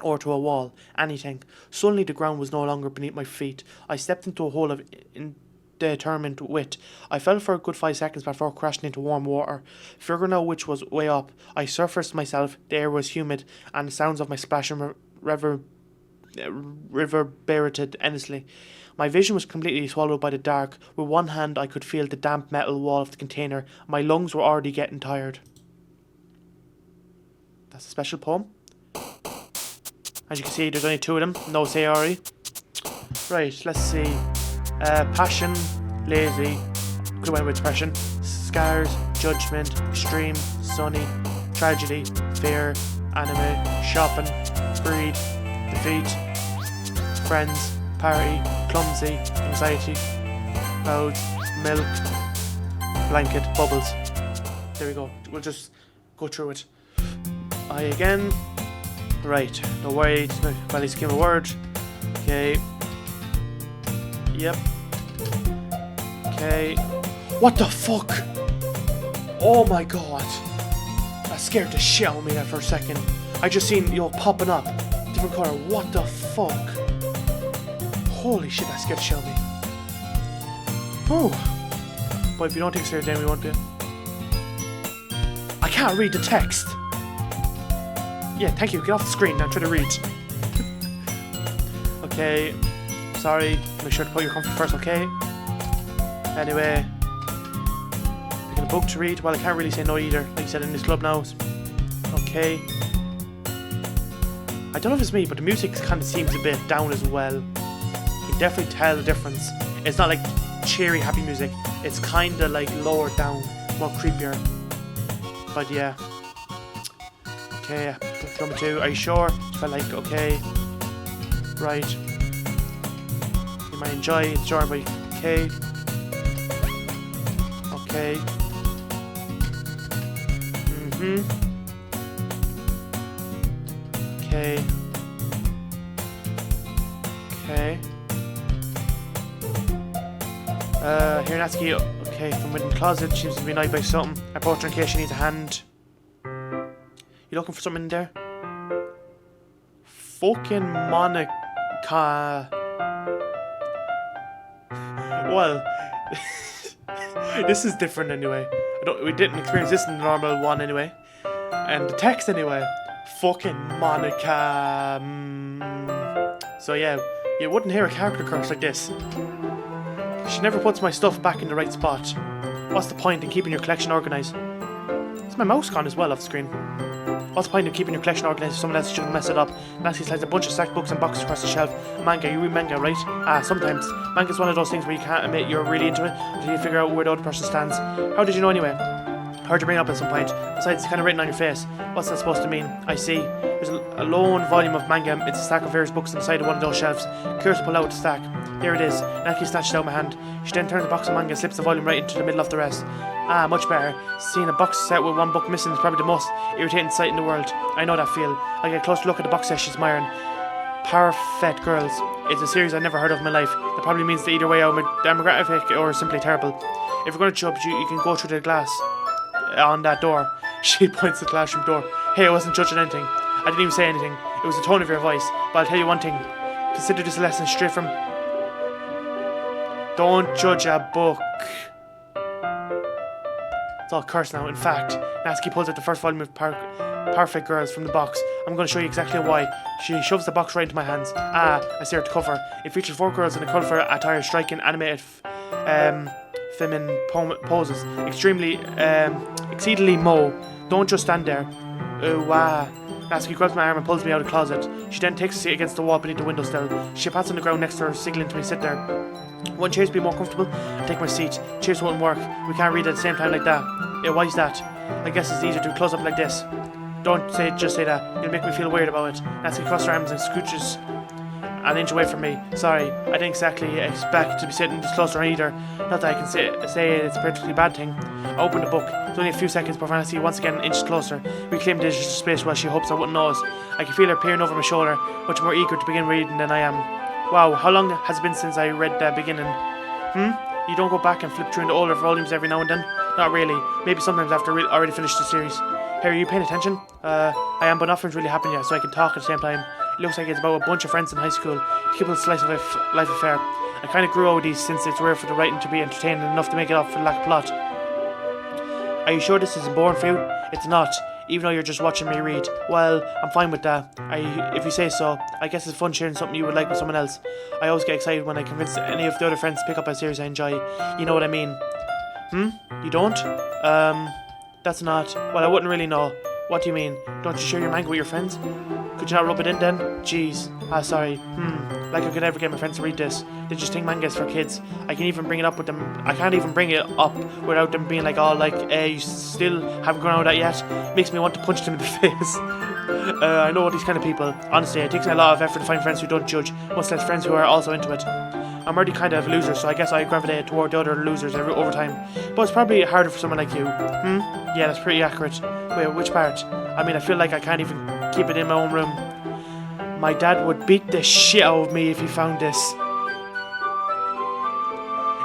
Or to a wall, anything. Suddenly the ground was no longer beneath my feet. I stepped into a hole of indeterminate width. I fell for a good 5 seconds before crashing into warm water. Figuring out which was way up, I surfaced myself. The air was humid, and the sounds of my splashing reverberated endlessly. My vision was completely swallowed by the dark. With one hand I could feel the damp metal wall of the container. My lungs were already getting tired. That's a special poem. As you can see, there's only 2 of them. No sayori. Right, let's see. Passion, lazy, could went with depression. Scars, judgment, extreme, sunny, tragedy, fear, anime, shopping, greed, defeat, friends, party, clumsy, anxiety, clouds, milk, blanket, bubbles. There we go. We'll just go through it. I again. Right, no worries. Well, he's gave a word. Okay. Yep. Okay. What the fuck? Oh my god. That scared the shit out of me there for a second. I just seen popping up. Different colour. What the fuck? Holy shit, that scared the shit out of me. Whew. But if you don't take it seriously, then we won't be. I can't read the text. Yeah, thank you. Get off the screen. Now try to read. Okay. Sorry. Make sure to put your comfort first, okay? Anyway. Picking a book to read. Well, I can't really say no either. Like you said in this club now. Okay. I don't know if it's me, but the music kind of seems a bit down as well. You can definitely tell the difference. It's not like cheery, happy music. It's kind of like lower down. More creepier. But yeah. Okay. Number 2, are you sure? Felt like, okay. Right. You might enjoy it, sure, but okay. Okay. Okay. Okay. Here Natsuki, okay, from within the closet, seems to be annoyed by something. I approach her in case she needs a hand. You looking for something in there? Fucking Monica. Well, this is different anyway. We didn't experience this in the normal one anyway. And the text anyway. Fucking Monica. So yeah, you wouldn't hear a character curse like this. She never puts my stuff back in the right spot. What's the point in keeping your collection organised? This my mouse gone as well off the screen? What's the point of keeping your collection organised if someone else shouldn't mess it up? Nancy slides a bunch of stacked books and boxes across the shelf. Manga, you read manga, right? Sometimes. Manga's one of those things where you can't admit you're really into it until you figure out where the other person stands. How did you know anyway? Heard you bring it up at some point. Besides, it's kind of written on your face. What's that supposed to mean? I see. There's a lone volume of manga. It's a stack of various books on the side of one of those shelves. Curious to pull out the stack. Here it is. Nancy snatches it out of my hand. She then turns the box of manga and slips the volume right into the middle of the rest. Much better. Seeing a box set with one book missing is probably the most irritating sight in the world. I know that feel. I get a closer look at the box set she's admiring. Perfect Girls. It's a series I've never heard of in my life. That probably means that either way I'm demographic or simply terrible. If you're going to judge, you can go through the glass on that door. She points to the classroom door. Hey, I wasn't judging anything. I didn't even say anything. It was the tone of your voice. But I'll tell you one thing. Consider this a lesson straight from... Don't judge a book. It's all cursed now. In fact, Natsuki pulls out the first volume of Perfect Girls from the box. I'm going to show you exactly why. She shoves the box right into my hands. I stare at the cover. It features 4 girls in a colourful attire striking animated feminine poses. Exceedingly Don't just stand there. Natsuki grabs my arm and pulls me out of the closet. She then takes a seat against the wall beneath the window sill. She pats on the ground next to her, signaling to me sit there. Won't chairs be more comfortable? I take my seat. Chairs won't work. We can't read at the same time like that. Yeah, why's that? I guess it's easier to close up like this. Don't just say that. You'll make me feel weird about it. Natsuki crosses her arms and scooches an inch away from me. Sorry, I didn't exactly expect to be sitting this close to her either. Not that I can say it's a particularly bad thing. I open the book. It's only a few seconds before I see once again inches closer. We claim digital space while she hopes I wouldn't notice. I can feel her peering over my shoulder, much more eager to begin reading than I am. Wow, how long has it been since I read the beginning? You don't go back and flip through the older volumes every now and then? Not really. Maybe sometimes after I already finished the series. Hey, are you paying attention? I am, but nothing's really happened yet, so I can talk at the same time. It looks like it's about a bunch of friends in high school. To keep a slice of life affair. I kind of grew out of these since it's rare for the writing to be entertaining enough to make it up for the lack of plot. Are you sure this isn't boring for you? It's not, even though you're just watching me read. Well, I'm fine with that. If you say so. I guess it's fun sharing something you would like with someone else. I always get excited when I convince any of the other friends to pick up a series I enjoy. You know what I mean? You don't? That's not... Well, I wouldn't really know. What do you mean? Don't you share your manga with your friends? Could you not rub it in then? Jeez. Sorry. Like I could ever get my friends to read this. They just think manga's for kids. I can't even bring it up with them. I can't even bring it up without them being like, you still haven't gone out with that yet? Makes me want to punch them in the face. I know these kind of people. Honestly, it takes a lot of effort to find friends who don't judge, much less friends who are also into it. I'm already kind of a loser, so I guess I gravitate toward the other losers over time. But it's probably harder for someone like you. Yeah, that's pretty accurate. Wait, which part? I mean, I feel like I can't even keep it in my own room. My dad would beat the shit out of me if he found this.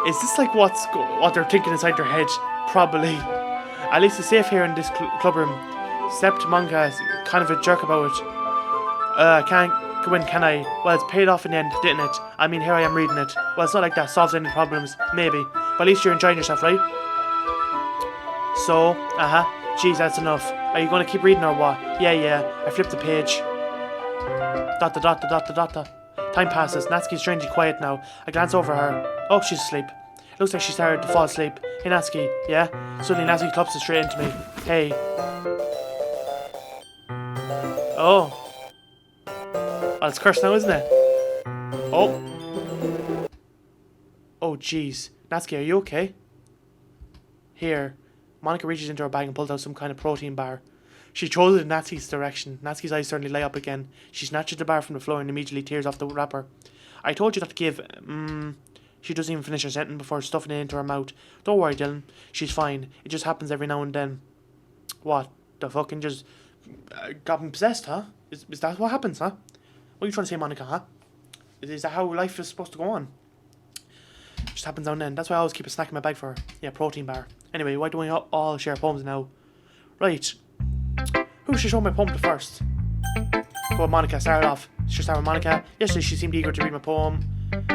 Is this like what they're thinking inside their head? Probably. At least it's safe here in this club room. Except manga is kind of a jerk about it. I can't go in, can I? Well, it's paid off in the end, didn't it? I mean, here I am reading it. Well, it's not like that solves any problems. Maybe. But at least you're enjoying yourself, right? So, Jeez, that's enough. Are you going to keep reading or what? Yeah. I flipped the page. Dot. Time passes. Natsuki's strangely quiet now. I glance over her. Oh, she's asleep. Looks like she started to fall asleep. Hey, Natsuki. Yeah? Suddenly, Natsuki clumps straight into me. Hey. Oh, it's cursed now, isn't it? Oh, jeez. Natsuki, are you okay? Here. Monica reaches into her bag and pulls out some kind of protein bar. She throws it in Natsuki's direction. Natsuki's eyes suddenly light up again. She snatches the bar from the floor and immediately tears off the wrapper. I told you not to give... She doesn't even finish her sentence before stuffing it into her mouth. Don't worry, Dylan. She's fine. It just happens every now and then. What? The fucking just... got me possessed, huh? Is that what happens, huh? What are you trying to say, Monica, huh? Is that how life is supposed to go on? It just happens now and then. That's why I always keep a snack in my bag for her. Yeah, protein bar. Anyway, why don't we all share poems now? Right. Who should show my poem to first? Go on, Monica, start it off. Should start with Monica. Yesterday she seemed eager to read my poem.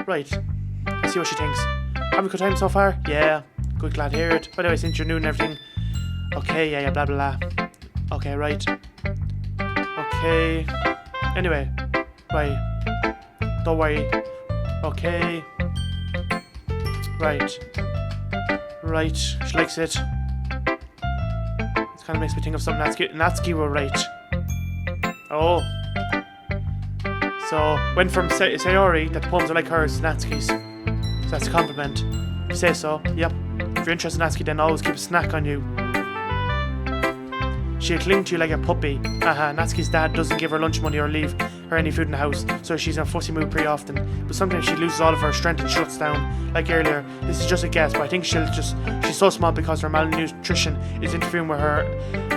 Right. Let's see what she thinks. Having a good time so far? Yeah. Good, glad to hear it. By the way, since you're new and everything. Okay, yeah, blah, blah, blah. Okay, right. Okay. Anyway. Right. Don't worry. Okay. Right. She likes it. It's kind kind of makes me think of something Natsuki were right. Oh. So, went from Sayori that the poems are like hers to Natsuki's. So that's a compliment. If you say so, yep. If you're interested in Natsuki, then always keep a snack on you. She'll cling to you like a puppy. Haha, Natsuki's dad doesn't give her lunch money or leave her any food in the house, so she's in a fussy mood pretty often. But sometimes she loses all of her strength and shuts down. Like earlier, this is just a guess, but I think she's so small because her malnutrition is interfering with her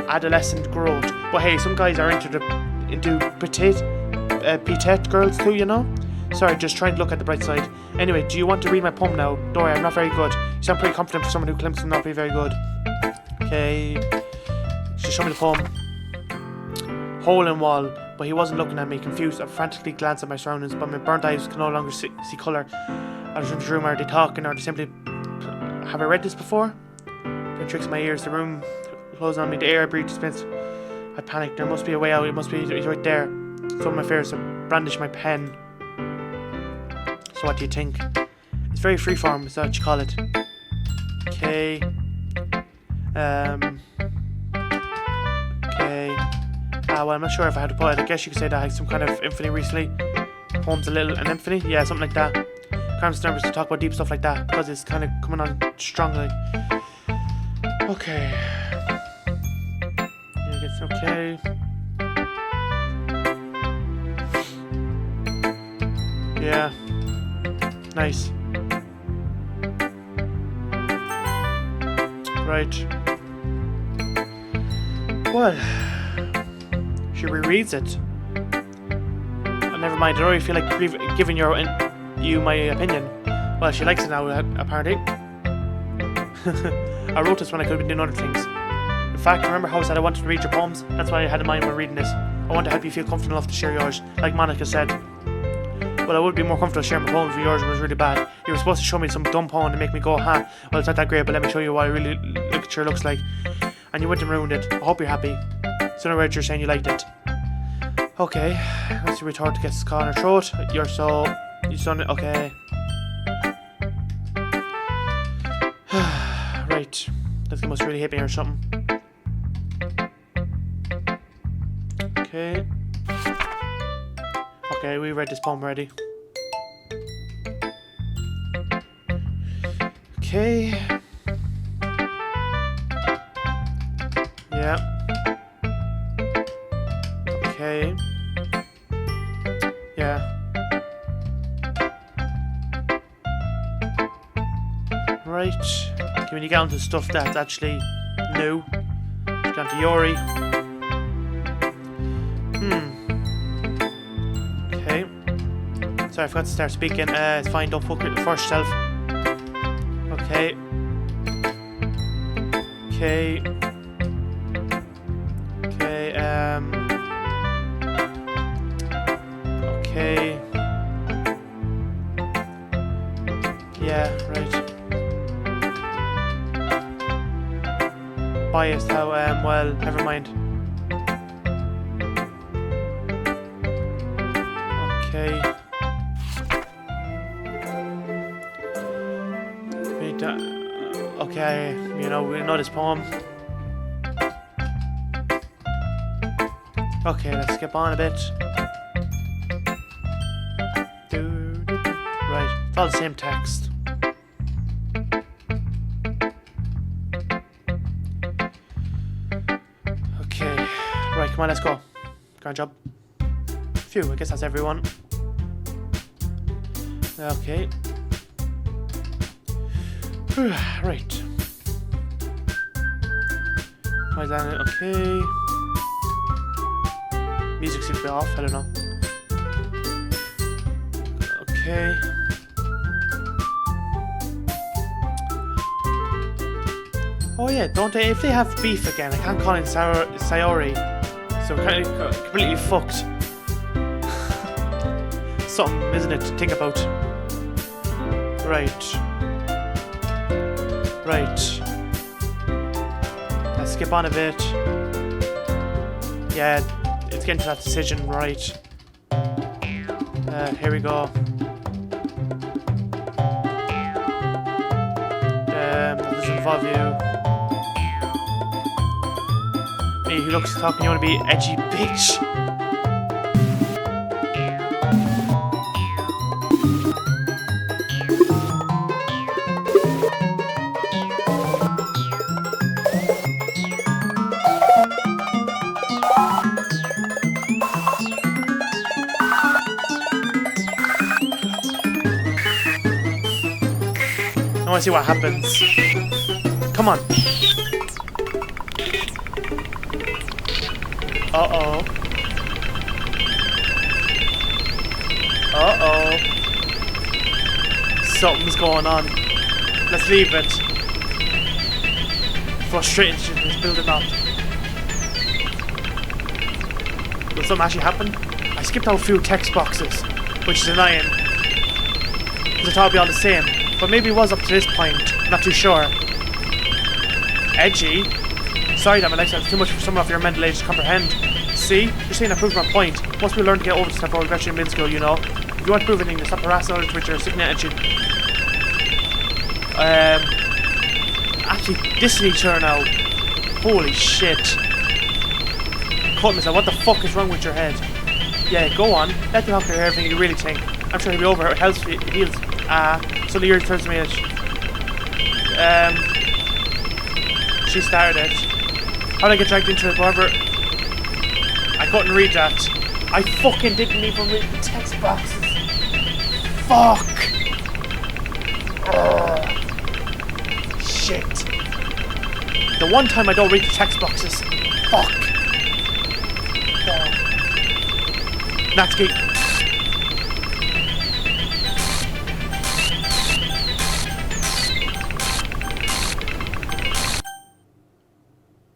adolescent growth. But hey, some guys are into petite girls too, you know? Sorry, just trying to look at the bright side. Anyway, do you want to read my poem now? Don't worry, I'm not very good. You sound pretty confident for someone who claims to not be very good. Okay. Just show me the poem. Hole in wall. But he wasn't looking at me, confused. I frantically glanced at my surroundings, but my burnt eyes could no longer see colour. I was in the room. Are they talking? Are they simply... Have I read this before? Then tricks in my ears. The room closed on me. The air I breathed dispensed. I panicked. There must be a way out. It must be right there. So my fears. I brandished my pen. So what do you think? It's very freeform. Is that what you call it? Okay. Okay. Well, I'm not sure if I had to put it. I guess you could say that I had some kind of infamy recently. Poems an infamy? Yeah, something like that. Kind of nervous to talk about deep stuff like that because it's kind of coming on strongly. Okay. It's okay. Yeah. Nice. Right. Well, she rereads it. Oh, never mind. I don't really feel like giving you my opinion. Well, she likes it now, apparently. I wrote this when I could have been doing other things. In fact, remember how I said I wanted to read your poems? That's what I had in mind when reading this. I want to help you feel comfortable enough to share yours, like Monica said. Well, I would be more comfortable sharing my poem if yours was really bad. You were supposed to show me some dumb poem to make me go, huh? Well, it's not that great, but let me show you what it really looks like. And you went and ruined it. I hope you're happy. So in other words, you're saying you liked it. Okay. Let's see, retort gets caught in her throat. You sound okay. Right. This guy must really hate me or something. Okay. Okay, we read this poem already. Okay. Yeah. Okay. Yeah. Right. Okay, when you get onto stuff that's actually new, you get onto Yori. Okay. Sorry, I forgot to start speaking. It's fine, don't fuck it first self. Okay. Okay. Okay, okay. Yeah, right. Biased, how, well, never mind. Okay. Wait, okay, you know, we know this poem. Okay, let's skip on a bit. Right, it's all the same text. Okay, right, come on, let's go. Grand job. Phew, I guess that's everyone. Okay. Right. Why is that? Okay. Music seems to be off, I don't know. Okay. Oh yeah, don't they? If they have beef again, I can't call him Sayori. So we're kind of completely fucked. Something, isn't it, to think about? Right. Right. Let's skip on a bit. Yeah, it's getting to that decision, right. Here we go. Does it involve you? Hey, who looks talking? You want to be edgy bitch? I want to see what happens. Come on. Uh-oh. Uh-oh. Something's going on. Let's leave it. Frustration is building up. Will something actually happen? I skipped out a few text boxes, which is annoying. Because I thought it'd be all the same. But maybe it was up to this point. I'm not too sure. Edgy? Sorry that my lifestyle is too much for someone of your mental age to comprehend. See? You're saying I proved my point. Most people learn to get over this stuff before regression in mid school, you know. If you want to prove anything, then stop harassing others with your sickening attitude. Actually dissing each other now. Holy shit. Cut myself, what the fuck is wrong with your head? Yeah, go on. Let the doctor hear everything you really think. I'm sure he'll be over. It helps, it heals. So the year turns to me as... She started it. How did I get dragged into it? Whatever. I couldn't read that. I fucking didn't even read the text boxes. Fuck. Shit. The one time I don't read the text boxes. Fuck. Natsuki.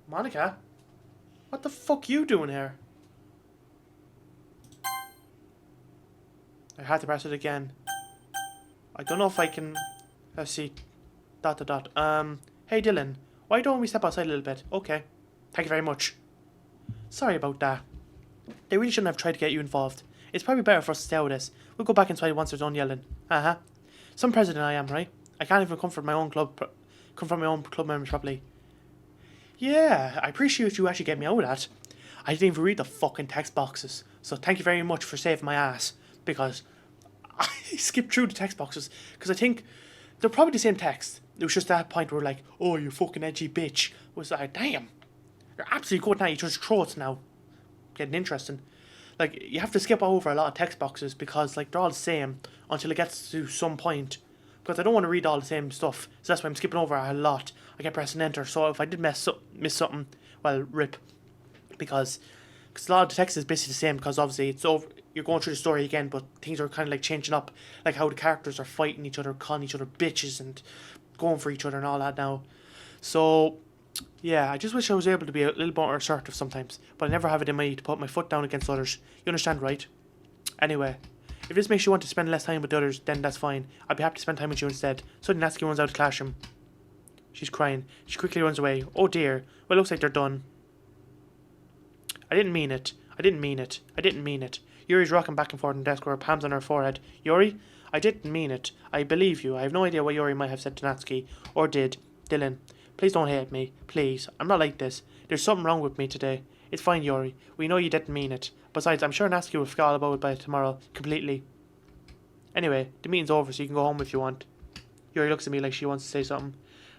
Monica? What the fuck you doing here? I had to press it again. I don't know if I can... Let's see. ... Hey Dylan, why don't we step outside a little bit? Okay. Thank you very much. Sorry about that. They really shouldn't have tried to get you involved. It's probably better for us to stay out of this. We'll go back inside once they're done yelling. Some president I am, right? I can't even come from my own club members properly. Yeah, I appreciate you actually getting me out of that. I didn't even read the fucking text boxes. So thank you very much for saving my ass. Because I skipped through the text boxes. Because I think they're probably the same text. It was just that point where like, oh, you fucking edgy bitch. It was like, damn. You're absolutely going at each other's throats now. Getting interesting. Like, you have to skip over a lot of text boxes because like they're all the same until it gets to some point. Because I don't want to read all the same stuff. So that's why I'm skipping over a lot. I kept pressing enter. So if I did miss something, well, rip. Because a lot of the text is basically the same. Because obviously it's over. You're going through the story again, but things are kind of like changing up. Like how the characters are fighting each other, calling each other bitches, and going for each other and all that now. So, yeah, I just wish I was able to be a little more assertive sometimes. But I never have it in me to put my foot down against others. You understand, right? Anyway. If this makes you want to spend less time with the others, then that's fine. I'd be happy to spend time with you instead. Suddenly Natsuki runs out of the classroom. She's crying. She quickly runs away. Oh dear. Well, it looks like they're done. I didn't mean it. I didn't mean it. I didn't mean it. Yuri's rocking back and forth on the desk with her palms on her forehead. Yuri? I didn't mean it. I believe you. I have no idea what Yuri might have said to Natsuki. Or did. Dylan. Please don't hate me. Please. I'm not like this. There's something wrong with me today. It's fine, Yuri. We know you didn't mean it. Besides, I'm sure Natsuki will forget all about it by tomorrow. Completely. Anyway, the meeting's over, so you can go home if you want. Yuri looks at me like she wants to say something.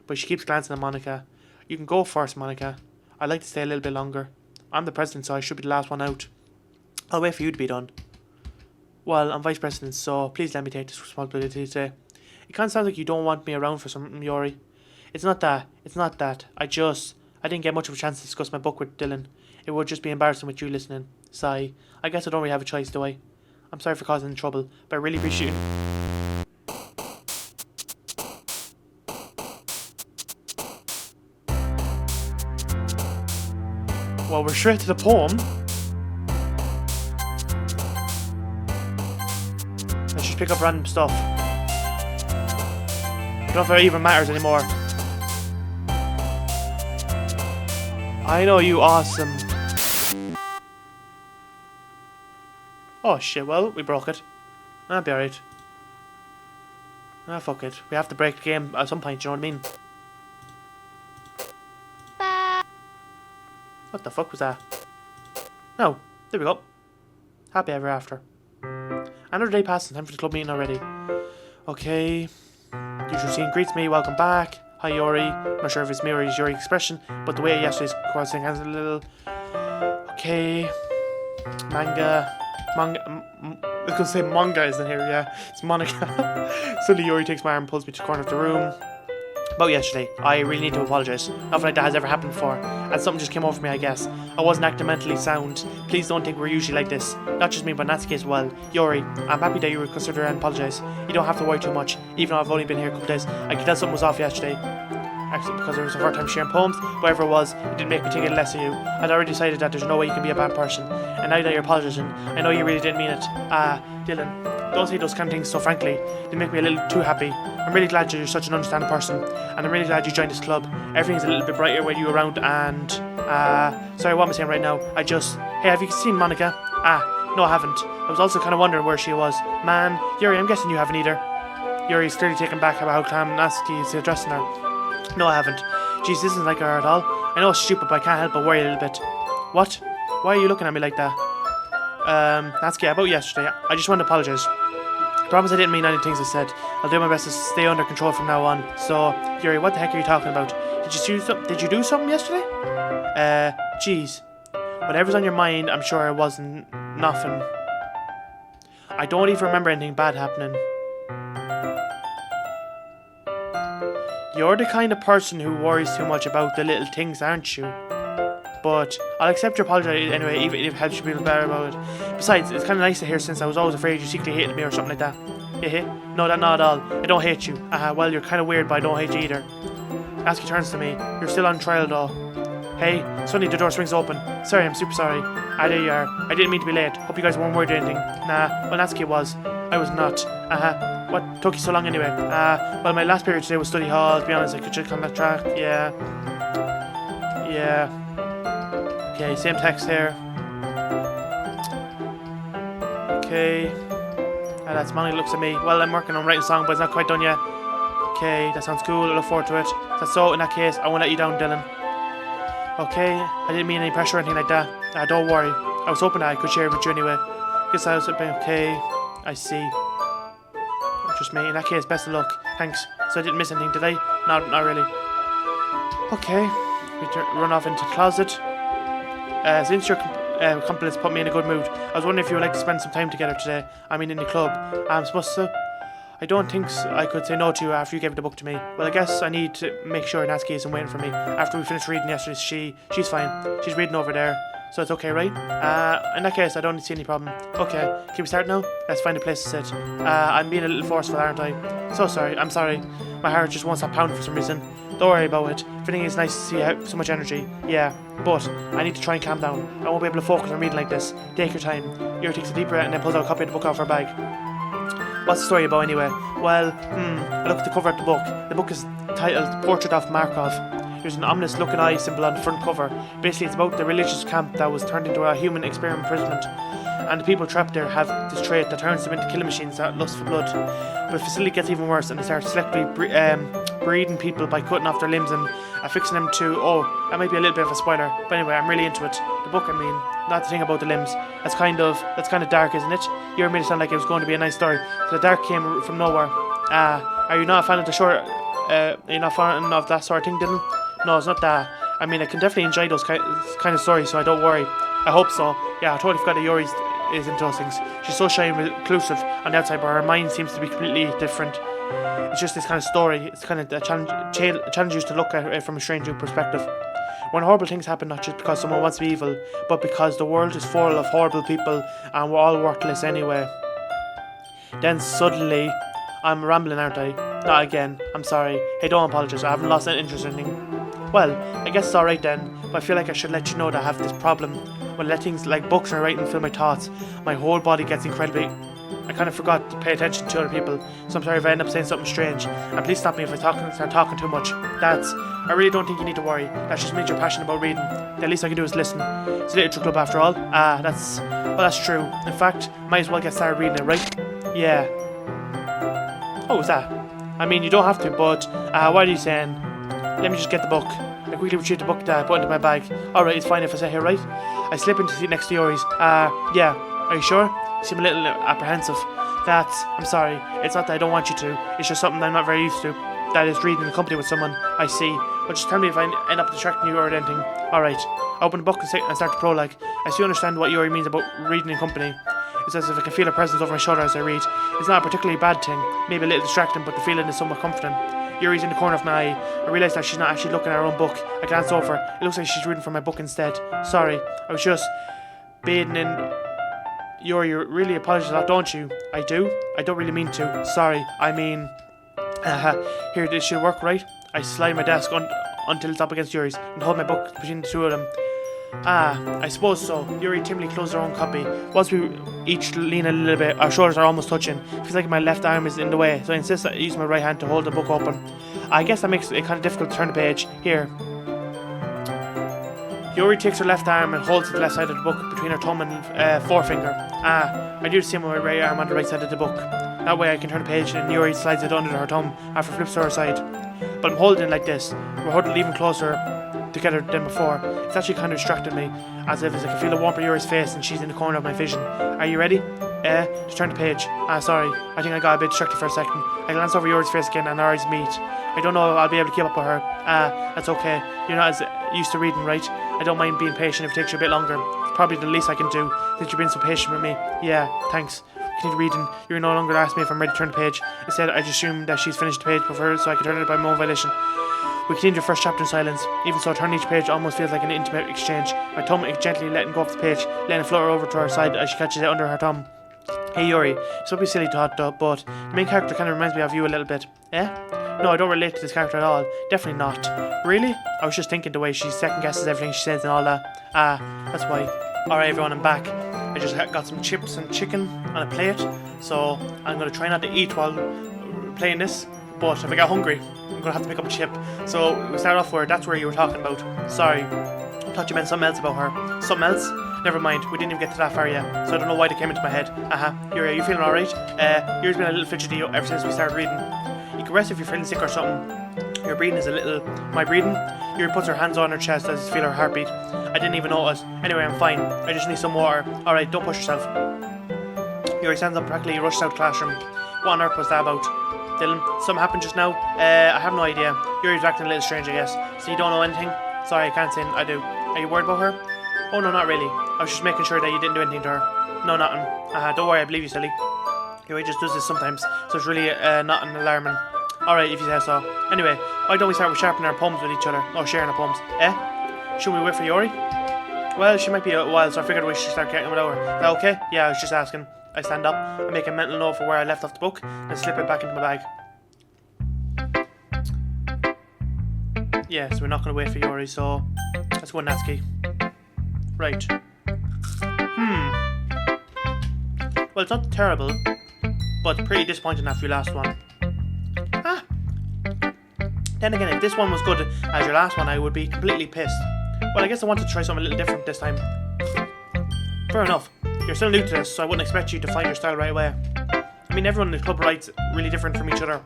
But she keeps glancing at Monica. You can go first, Monica. I'd like to stay a little bit longer. I'm the president, so I should be the last one out. I'll wait for you to be done. Well, I'm vice president, so please let me take this responsibility today. It kind of sounds like you don't want me around for something, Yuri. It's not that. It's not that. I didn't get much of a chance to discuss my book with Dylan. It would just be embarrassing with you listening. Sigh. I guess I don't really have a choice, do I? I'm sorry for causing trouble, but I really appreciate it. Well, we're straight to the poem. Let's just pick up random stuff. I don't know if it even matters anymore. I know you awesome. Oh shit, well, we broke it. That'll be alright. Ah, fuck it. We have to break the game at some point, you know what I mean? What the fuck was that? No. There we go. Happy ever after. Another day passes. Time for the club meeting already. Okay. Usual scene greets me. Welcome back. Hi, Yuri. I'm not sure if it's me or his Yuri expression, but the way yesterday's crossing has a little... Okay. Manga. I was going to say manga isn't here, yeah. It's Monica. Suddenly Yuri takes my arm and pulls me to the corner of the room. About yesterday, I really need to apologise. Nothing like that has ever happened before, and something just came over me, I guess. I wasn't acting mentally sound. Please don't think we're usually like this. Not just me, but Natsuki as well. Yuri, I'm happy that you would consider and apologise. You don't have to worry too much, even though I've only been here a couple days. I could tell something was off yesterday. Actually, because it was the first time sharing poems, whatever it was, it didn't make me think any less of you. I'd already decided that there's no way you can be a bad person, and now that you're apologising, I know you really didn't mean it. Dylan, don't say those kind of things so frankly. They make me a little too happy. I'm really glad you're such an understanding person, and I'm really glad you joined this club. Everything's a little bit brighter when you're around, and... sorry, what am I saying right now? Hey, have you seen Monica? No, I haven't. I was also kind of wondering where she was. Man, Yuri, I'm guessing you haven't either. Yuri's clearly taken back about how calm Natsuki is addressing her. No, I haven't. Jeez, this isn't like her at all. I know it's stupid, but I can't help but worry a little bit. What? Why are you looking at me like that? Natsuki, about yesterday, I just want to apologise. I promise I didn't mean any things I said. I'll do my best to stay under control from now on. So, Yuri, what the heck are you talking about? Did you do something yesterday? Jeez. Whatever's on your mind, I'm sure it wasn't nothing. I don't even remember anything bad happening. You're the kind of person who worries too much about the little things, aren't you? But I'll accept your apology anyway, even if it helps you feel better about it. Besides, it's kind of nice to hear since I was always afraid you secretly hated me or something like that. No, that not at all. I don't hate you. Well, you're kind of weird, but I don't hate you either. Natsuki turns to me. You're still on trial though. Hey, suddenly the door swings open. Sorry, I'm super sorry. There you are. I didn't mean to be late. Hope you guys weren't worried or anything. Nah, well, Natsuki was. I was not. What took you so long anyway? Well, my last period today was study hall. To be honest, I could just come back track. Yeah. Okay, same text here. Okay. That's Monica looks at me. Well, I'm working on writing a song, but it's not quite done yet. Okay, that sounds cool. I look forward to it. That's so. In that case, I won't let you down, Dylan. Okay, I didn't mean any pressure or anything like that. Don't worry. I was hoping that I could share it with you anyway. Guess I was okay. I see. Just me. In that case, best of luck. Thanks. So I didn't miss anything, did I? Not really. Okay. We run off into the closet. Since your compliments put me in a good mood, I was wondering if you would like to spend some time together today. I mean, in the club. I'm supposed to... I don't think I could say no to you after you gave the book to me. Well, I guess I need to make sure Natsuki isn't waiting for me. After we finished reading yesterday, she's fine. She's reading over there. So it's okay, right? In that case, I don't see any problem. Okay, can we start now? Let's find a place to sit. I'm being a little forceful, aren't I? So sorry, I'm sorry. My heart just won't stop pounding for some reason. Don't worry about it. Everything is nice to see so much energy. Yeah, but I need to try and calm down. I won't be able to focus on reading like this. Take your time. Yuri takes a deep breath and then pulls out a copy of the book off her bag. What's the story about anyway? Well, I looked at the cover of the book. The book is titled Portrait of Markov. There's an ominous looking eye symbol on the front cover. Basically, it's about the religious camp that was turned into a human experiment imprisonment. And the people trapped there have this trait that turns them into killing machines that lust for blood. But the facility gets even worse, and they start selectively breeding people by cutting off their limbs and affixing them to... Oh, that might be a little bit of a spoiler. But anyway, I'm really into it. The book, I mean, not the thing about the limbs. That's kind of dark, isn't it? You made it sound like it was going to be a nice story. So the dark came from nowhere. Are you not a fan of the short... are you not a fan of that sort of thing, Dylan? No, it's not that. I mean, I can definitely enjoy those kind of stories, so I don't worry. I hope so. Yeah, I totally forgot that Yuri is into those things. She's so shy and reclusive on the outside, but her mind seems to be completely different. It's just this kind of story. It's kind of a challenge you to look at it from a strange new perspective. When horrible things happen, not just because someone wants to be evil, but because the world is full of horrible people and we're all worthless anyway. Then suddenly, I'm rambling, aren't I? Not again. I'm sorry. Hey, don't apologise. I haven't lost any interest in anything. Well, I guess it's alright then, but I feel like I should let you know that I have this problem. When I let things like books and writing fill my thoughts, my whole body gets incredibly... I kind of forgot to pay attention to other people, so I'm sorry if I end up saying something strange. And please stop me if I start talking too much. I really don't think you need to worry. That just means you're passionate about reading. The least I can do is listen. It's a literature club after all. That's true. In fact, might as well get started reading it, right? Yeah. Oh, what's that? I mean, you don't have to, but what are you saying? let me just get the book. I quickly retrieve the book that I put into my bag. Alright, it's fine if I sit here, right? I slip into the seat next to Yuri's. Yeah. Are you sure? You seem a little apprehensive. I'm sorry. It's not that I don't want you to. It's just something I'm not very used to. That is reading in company with someone. I see. But just tell me if I end up distracting you or anything. Alright. I open the book and start the prologue. I still understand what Yuri means about reading in company. It's as if I can feel a presence over my shoulder as I read. It's not a particularly bad thing. Maybe a little distracting, but the feeling is somewhat comforting. Yuri's in the corner of my eye. I realise that she's not actually looking at her own book. I glance over. It looks like she's reading from my book instead. Sorry. I was just bathing in... Yuri, you really apologise a lot, don't you? I do? I don't really mean to. Sorry. I mean... Here, this should work, right? I slide my desk until it's up against Yuri's and hold my book between the two of them. I suppose so. Yuri timidly closed her own copy. Once we each lean a little bit, our shoulders are almost touching. It feels like my left arm is in the way, so I insist that I use my right hand to hold the book open. I guess that makes it kind of difficult to turn the page. Here. Yuri takes her left arm and holds the left side of the book between her thumb and forefinger. I do the same with my right arm on the right side of the book. That way I can turn the page and Yuri slides it under her thumb after flips to her side. But I'm holding it like this. We're huddled even closer together than before. It's actually kind of distracted me, as if I can feel the warmth of Yuri's face and she's in the corner of my vision. Are you ready? To turn the page. Sorry. I think I got a bit distracted for a second. I glance over Yuri's face again and our eyes meet. I don't know if I'll be able to keep up with her. That's okay. You're not as used to reading, right? I don't mind being patient if it takes you a bit longer. It's probably the least I can do, since you've been so patient with me. Yeah, thanks. Continue reading. You're no longer asking me if I'm ready to turn the page. Instead, I just assumed that she's finished the page before her, so I can turn it by my own volition. We continue the first chapter in silence. Even so, turning each page almost feels like an intimate exchange. My thumb is gently letting go of the page, letting it flutter over to her side as she catches it under her thumb. Hey Yuri, it's not be silly thought, but the main character kind of reminds me of you a little bit. No, I don't relate to this character at all. Definitely not. Really? I was just thinking the way she second guesses everything she says and all that. That's why. Alright everyone, I'm back. I just got some chips and chicken on a plate, so I'm going to try not to eat while playing this, but if I get hungry, I'm going to have to pick up a chip. So we start off where that's where you were talking about. Sorry, I thought you meant something else about her. Something else? Never mind, we didn't even get to that far yet, so I don't know why they came into my head. Yuri, are you feeling alright? Yuri's been a little fidgety ever since we started reading. You can rest if you're feeling sick or something. Your breathing is a little... My breathing? Yuri puts her hands on her chest as I feel her heartbeat. I didn't even notice. Anyway, I'm fine. I just need some water. Alright, don't push yourself. Yuri stands up practically, rushes out the classroom. What on earth was that about? Dylan, something happened just now? I have no idea. Yuri's acting a little strange, I guess. So you don't know anything? Sorry, I can't say I do. Are you worried about her? Oh no, not really. I was just making sure that you didn't do anything to her. No, nothing. Don't worry, I believe you, silly. Yuri just does this sometimes, so it's really nothing alarming. Alright, if you say so. Anyway, why don't we start with sharpening our palms with each other? Or sharing our palms. Should we wait for Yuri? Well, she might be a while, so I figured we should start getting without her. Is that okay? Yeah, I was just asking. I stand up, I make a mental note for where I left off the book, and slip it back into my bag. Yeah, so we're not going to wait for Yuri, so let's go Natsuki. Right. Well, it's not terrible, but pretty disappointing after your last one. Then again, if this one was good as your last one, I would be completely pissed. Well, I guess I wanted to try something a little different this time. Fair enough. You're still new to this, so I wouldn't expect you to find your style right away. I mean, everyone in the club writes really different from each other.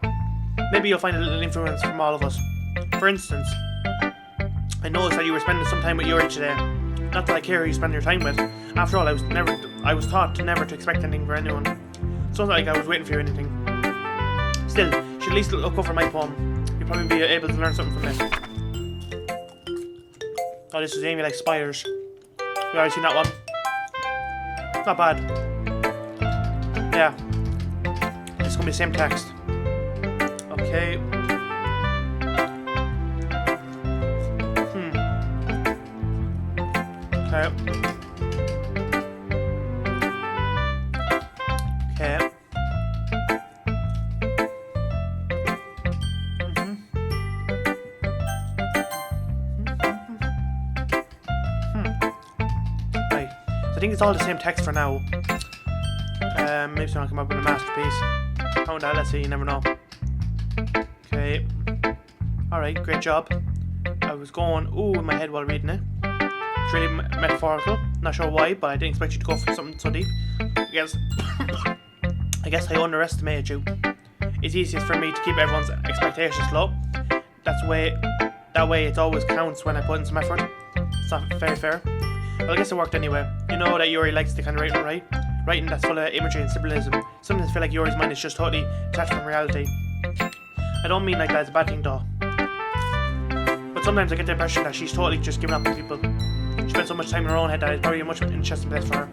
Maybe you'll find a little influence from all of us. For instance, I noticed that you were spending some time with Yuri today. Not that I care who you spend your time with. After all, I was taught never to expect anything for anyone. It's not like I was waiting for you or anything. Still, you should at least look over my poem. You'll probably be able to learn something from it. Oh, this is Amy like spiders. You already seen that one? Not bad. Yeah. It's gonna be the same text. Okay. Okay. Okay. Right. So I think it's all the same text for now. Maybe someone come up with a masterpiece. Oh no, let's see, you never know. Okay. Alright, great job. I was going in my head while reading it. It's really metaphorical. Not sure why, but I didn't expect you to go for something so deep. I guess I underestimated you. It's easiest for me to keep everyone's expectations low. That's the way That way it always counts when I put in some effort. It's not very fair. Well, I guess it worked anyway. You know that Yuri likes the kind of writing that's full of imagery and symbolism. Sometimes I feel like Yuri's mind is just totally detached from reality. I don't mean like that as a bad thing though. But sometimes I get the impression that she's totally just giving up on people. She spends so much time in her own head that it's probably a much interesting place for her.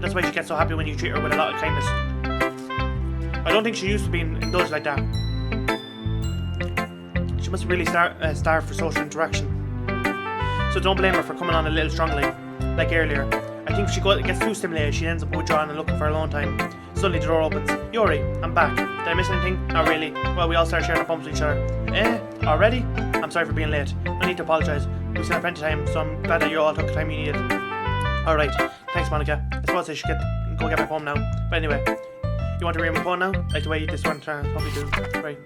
That's why she gets so happy when you treat her with a lot of kindness. I don't think she used to be indulged like that. She must really starved for social interaction. So don't blame her for coming on a little strongly, like earlier. I think if she gets too stimulated, she ends up withdrawing and looking for alone time. Suddenly the door opens. Yuri, I'm back. Did I miss anything? Not really. Well, we all started sharing our pumps with each other. Already? I'm sorry for being late. No need to apologise. We still have plenty of time, so I'm glad that you all took the time you needed. Alright. Thanks, Monica. I suppose I should go get my poem now. But anyway, you want to read my poem now? Like the way this one probably do. Right.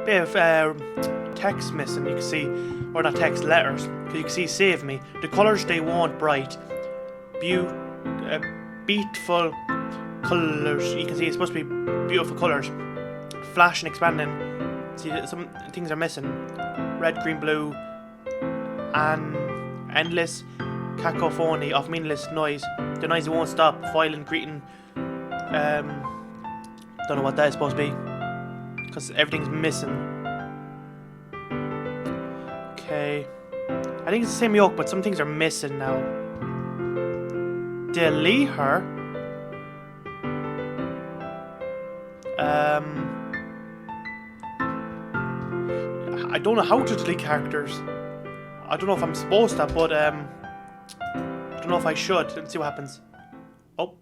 Bit of text missing, you can see, or not text, letters, because you can see save me. The colours they want bright, beautiful colours. You can see it's supposed to be beautiful colours, flash and expanding. See, some things are missing: red, green, blue, and endless cacophony of meaningless noise. The noise won't stop. Violent greeting. Don't know what that is supposed to be, because everything's missing. Okay. I think it's the same yoke, but some things are missing now. Delete her? I don't know how to delete characters. I don't know if I'm supposed to, but I don't know if I should. Let's see what happens. Oh.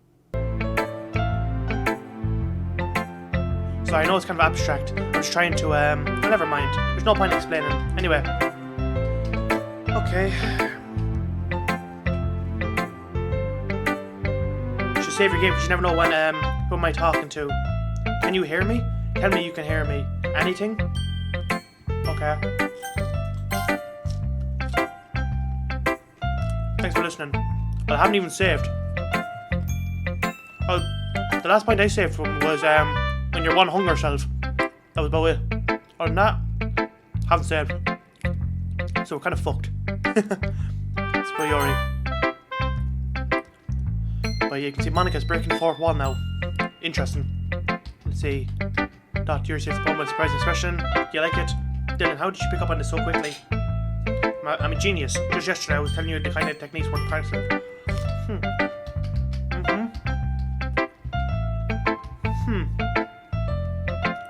Sorry, I know it's kind of abstract. I was trying to, well, never mind. There's no point in explaining. Anyway. Okay. You should save your game because you never know when, who am I talking to. Can you hear me? Tell me you can hear me. Anything? Okay. Thanks for listening. Well, I haven't even saved. Well, the last point I saved from was, when you're one hunger self. That was about it. Other than that, haven't saved. So we're kind of fucked. It's for Yuri. But you can see Monica's breaking the fourth wall now. Interesting. Let's see. Yuri saves the poem with a surprising expression. Do you like it? Dylan, how did you pick up on this so quickly? I'm a genius. Just yesterday I was telling you the kind of techniques worth practicing.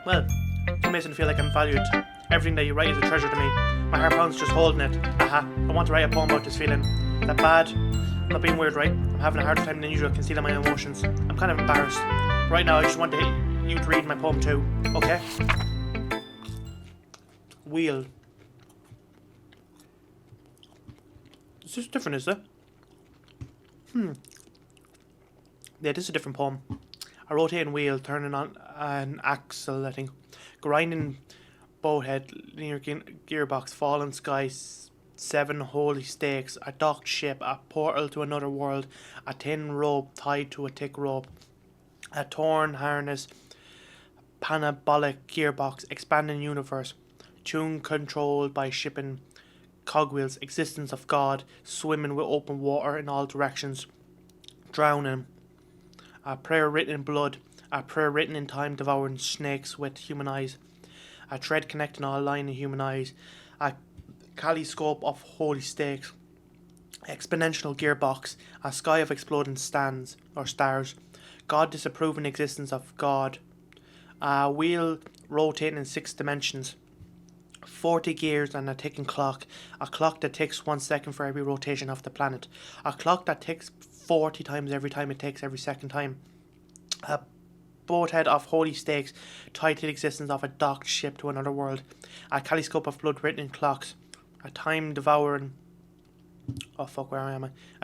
Well, it makes me feel like I'm valued. Everything that you write is a treasure to me. My heart pounds just holding it. I want to write a poem about this feeling. Is that bad? I'm not being weird, right? I'm having a harder time than usual concealing my emotions. I'm kind of embarrassed. Right now I just want you to read my poem too. Okay? Wheel. Is this different, is it? Yeah, this is a different poem. A rotating wheel turning on an axle, I think. Grinding boathead, linear gearbox, fallen sky, 7 holy stakes, a docked ship, a portal to another world, a thin rope tied to a thick rope, a torn harness, parabolic gearbox, expanding universe, tune controlled by shipping cogwheels, existence of God, swimming with open water in all directions, drowning, a prayer written in blood, a prayer written in time, devouring snakes with human eyes, a thread connecting all line in human eyes, a kaleidoscope of holy stakes, exponential gearbox, a sky of exploding stands or stars, God disapproving existence of God, a wheel rotating in 6 dimensions, 40 gears and a ticking clock, a clock that ticks 1 second for every rotation of the planet, a clock that ticks 40 times every time it takes every second time, a boathead of holy stakes tied to the existence of a docked ship to another world, a kaleidoscope of blood written in clocks, a time devouring a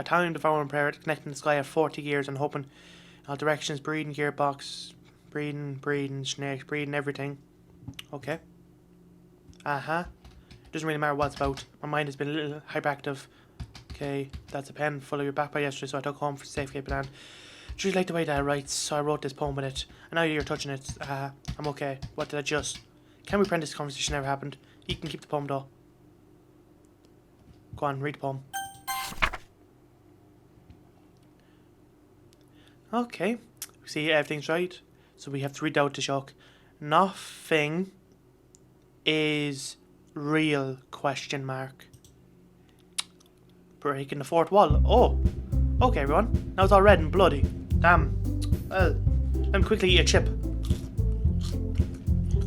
time devouring prayer connecting the sky at 40 gears and hoping in all directions, breeding gearbox, breeding snakes, breeding everything. Okay. Doesn't really matter what it's about. My mind has been a little hyperactive. Okay, that's a pen full of your backpack yesterday, so I took home for safekeeping, and do you like the way that I write? So I wrote this poem with it, and now you're touching it. I'm okay. What did I just? Can we pretend this conversation never happened? You can keep the poem though. Go on, read the poem. Okay, see everything's right. So we have to read out the shock. Nothing is real? Question mark. Breaking the fourth wall. Oh, okay, everyone. Now it's all red and bloody. Damn. Well, let me quickly eat a chip.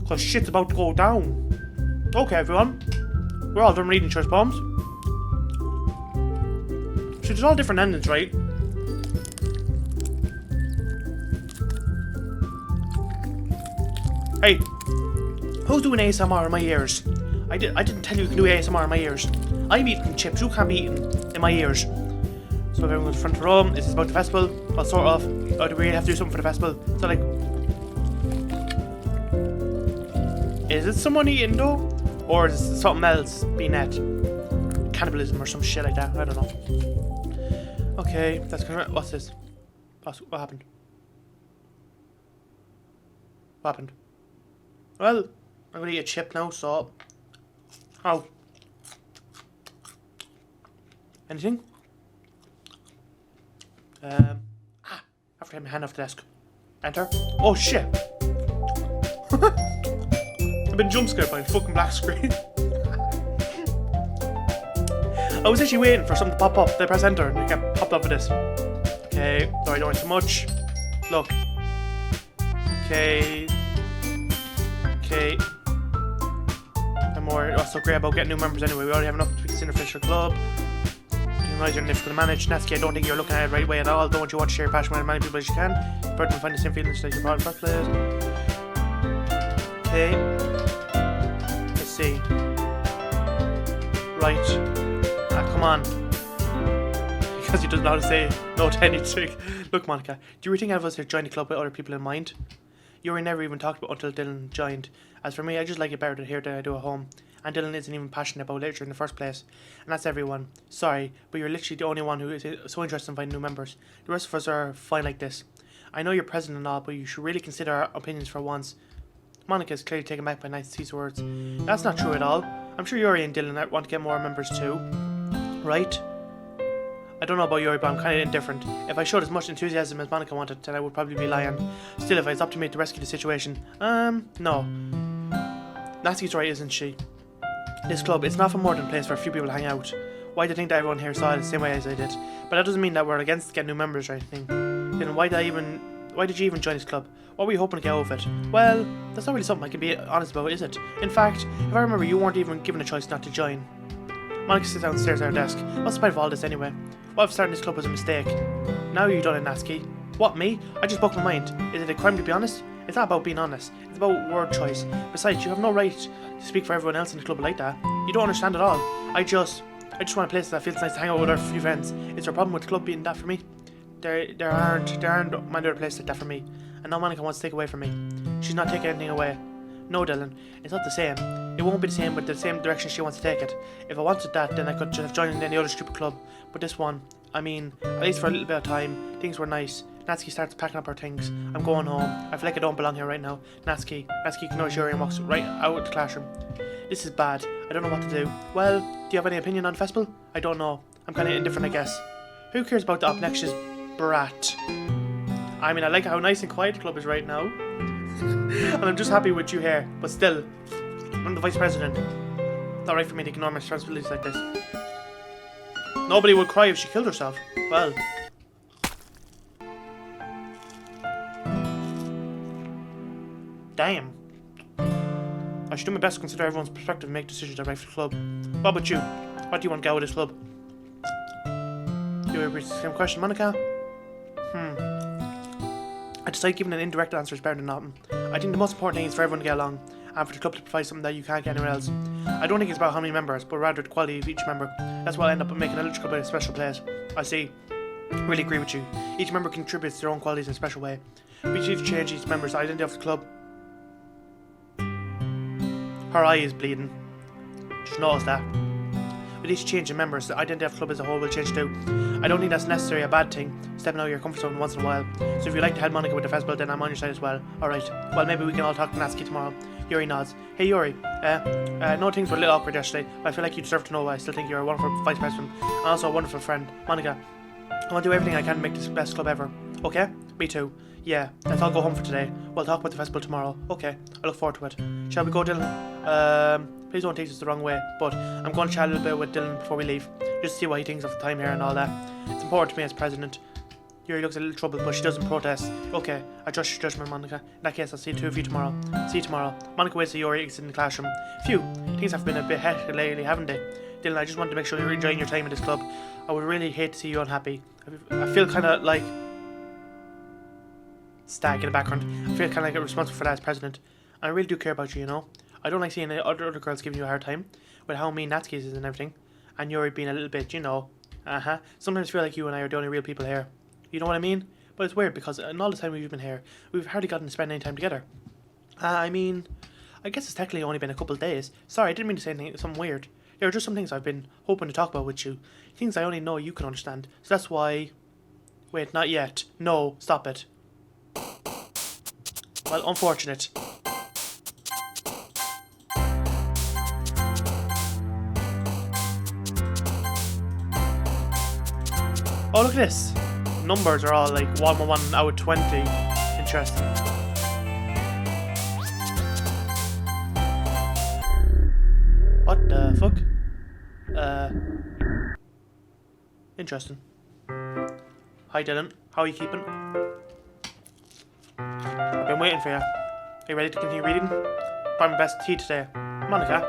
Cause shit's about to go down. Okay, everyone. We're all done reading church poems. So there's all different endings, right? Hey, who's doing ASMR in my ears? I didn't tell you can do ASMR in my ears. I'm eating chips, you can't be eating in my ears. So if everyone's front row, is this about the festival? Well, sort of. Or do we really have to do something for the festival? So like, is it someone eating though? Or is it something else being at? Cannibalism or some shit like that, I don't know. Okay, that's correct. What's this? What happened? What happened? Well, I'm gonna eat a chip now, so... Oh. Anything? I have to get my hand off the desk. Enter. Oh shit! I've been jump scared by a fucking black screen. I was actually waiting for something to pop up. Then I press enter and it got popped up with this. Okay, sorry, don't want too much. Look. Okay. Okay. And more. What's so great about getting new members anyway? We already have enough to be an official club. You realize you're difficult to manage. Natsuki, I don't think you're looking at it the right way at all. Don't you want to share your passion with as many people as you can? The person will find the same feelings that you're part of the first place. Okay. Let's see. Right. Come on. Because he doesn't know how to say no to anything. Look, Monica, do you really think any of us here joined the club with other people in mind? You were never even talked about until Dylan joined. As for me, I just like it better here than I do at home. And Dylan isn't even passionate about literature in the first place. And that's everyone. Sorry, but you're literally the only one who is so interested in finding new members. The rest of us are fine like this. I know you're president and all, but you should really consider our opinions for once. Monica is clearly taken back by Natsuki's words. That's not true at all. I'm sure Yuri and Dylan want to get more members too. Right? I don't know about Yuri, but I'm kind of indifferent. If I showed as much enthusiasm as Monica wanted, then I would probably be lying. Still, if it's up to me to rescue the situation, no. Natsuki's right, isn't she? This club, it's not a more than a place for a few people to hang out. Why do you think that everyone here saw it the same way as I did? But that doesn't mean that we're against getting new members or anything. Then why did you even join this club? What were you hoping to get out of it? Well, that's not really something I can be honest about, is it? In fact, if I remember, you weren't even given a choice not to join. Monica sits downstairs at her desk. What's the point of all this anyway? What if starting this club was a mistake? Now you've done it, Natsuki. What, me? I just broke my mind. Is it a crime to be honest? It's not about being honest. It's about word choice. Besides, you have no right to speak for everyone else in the club like that. You don't understand at all. I just want a place that feels nice to hang out with our few friends. Is there a problem with the club being that for me? There aren't many other places like that for me. And now Monica wants to take away from me. She's not taking anything away. No, Dylan, it's not the same. It won't be the same, but the same direction she wants to take it. If I wanted that, then I could just have joined any other stupid club. But this one, I mean, at least for a little bit of time, things were nice. Natsuki starts packing up her things. I'm going home. I feel like I don't belong here right now. Natsuki ignores Yuri and walks right out of the classroom. This is bad. I don't know what to do. Well, do you have any opinion on the festival? I don't know. I'm kind of indifferent, I guess. Who cares about the obnoxious brat? I mean, I like how nice and quiet the club is right now. And I'm just happy with you here. But still, I'm the vice president. It's not right for me to ignore my responsibilities like this. Nobody would cry if she killed herself. Well. Damn. I should do my best to consider everyone's perspective and make decisions that are right for the club. What about you? What do you want to get out of this club? You ever reach the same question, Monica? I decided giving an indirect answer is better than nothing. I think the most important thing is for everyone to get along, and for the club to provide something that you can't get anywhere else. I don't think it's about how many members, but rather the quality of each member. That's why I end up making a literature club a special place. I see. Really agree with you. Each member contributes their own qualities in a special way. We need to change each member's identity of the club. Her eye is bleeding. Just notice that. With each change in members, the identity of the club as a whole will change too. I don't think that's necessarily a bad thing, stepping out of your comfort zone once in a while. So if you'd like to help Monica with the festival, then I'm on your side as well. Alright, well maybe we can all talk to Natsuki tomorrow. Yuri nods. Hey Yuri, no, things were a little awkward yesterday, but I feel like you deserve to know I still think you're a wonderful vice president and also a wonderful friend. Monica, I want to do everything I can to make this the best club ever. Okay? Me too. Yeah, let's all go home for today. We'll talk about the festival tomorrow. Okay, I look forward to it. Shall we go, Dylan? Please don't take this the wrong way, but I'm going to chat a little bit with Dylan before we leave, just to see what he thinks of the time here and all that. It's important to me as president. Yuri looks a little troubled, but she doesn't protest. Okay, I trust your judgment, Monica. In that case, I'll see the two of you tomorrow. See you tomorrow. Monica waits till Yuri exits in the classroom. Phew, things have been a bit hectic lately, haven't they? Dylan, I just wanted to make sure you're enjoying your time at this club. I would really hate to see you unhappy. I feel kind of like... Stag in the background. I feel kind of like I'm responsible for that as president. And I really do care about you, you know? I don't like seeing other girls giving you a hard time with how mean Natsuki is and everything. And Yuri being a little bit, you know. Sometimes I feel like you and I are the only real people here. You know what I mean? But it's weird because in all the time we've been here, we've hardly gotten to spend any time together. I mean, I guess it's technically only been a couple of days. Sorry, I didn't mean to say anything, something weird. There are just some things I've been hoping to talk about with you. Things I only know you can understand. So that's why... Wait, not yet. No, stop it. Well, unfortunate. Oh, look at this. Numbers are all like 1 out of 20. Interesting. What the fuck? Interesting. Hi Dylan, how are you keeping? I've been waiting for you. Are you ready to continue reading? Brought my best tea today. Monica,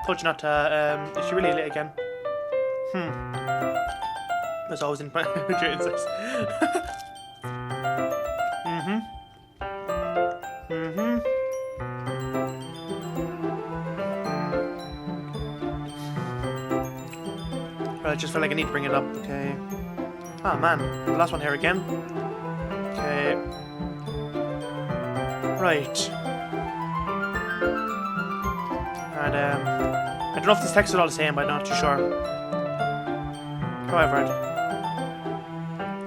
told you not to, is she really late again? There's always in my insights. I just feel like I need to bring it up, okay. Ah man, the last one here again. Okay. Right. And I don't know if this text is all the same, but I'm not too sure. However,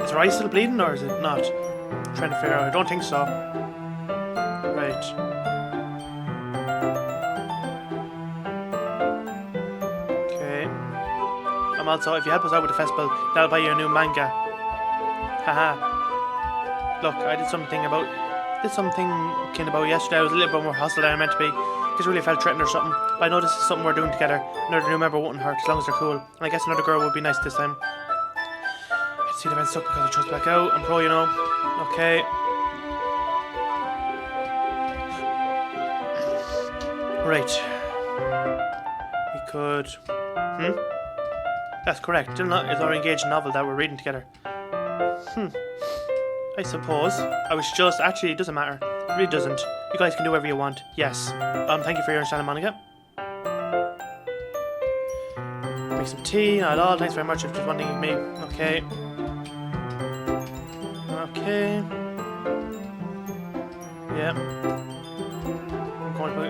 is her eye still bleeding or is it not? I'm trying to figure out. I don't think so. Right. Okay. I'm also, if you help us out with the festival, that'll buy you a new manga. Haha. Look, I did something kind about yesterday. I was a little bit more hostile than I meant to be. Because really felt threatened or something. But I know this is something we're doing together. Another new member wouldn't hurt as long as they're cool. And I guess another girl would be nice this time. I can see the event stuck because I chose back out. I'm pro, you know. Okay. Right. We could... That's correct. Dylan is our engaged novel that we're reading together. I suppose. I was just... Actually, it doesn't matter. It really doesn't. You guys can do whatever you want. Yes. Thank you for your understanding, Monica. Make some tea. Not at all. Thanks very much if just wanting me. Okay. Okay. Yeah. I'm going to...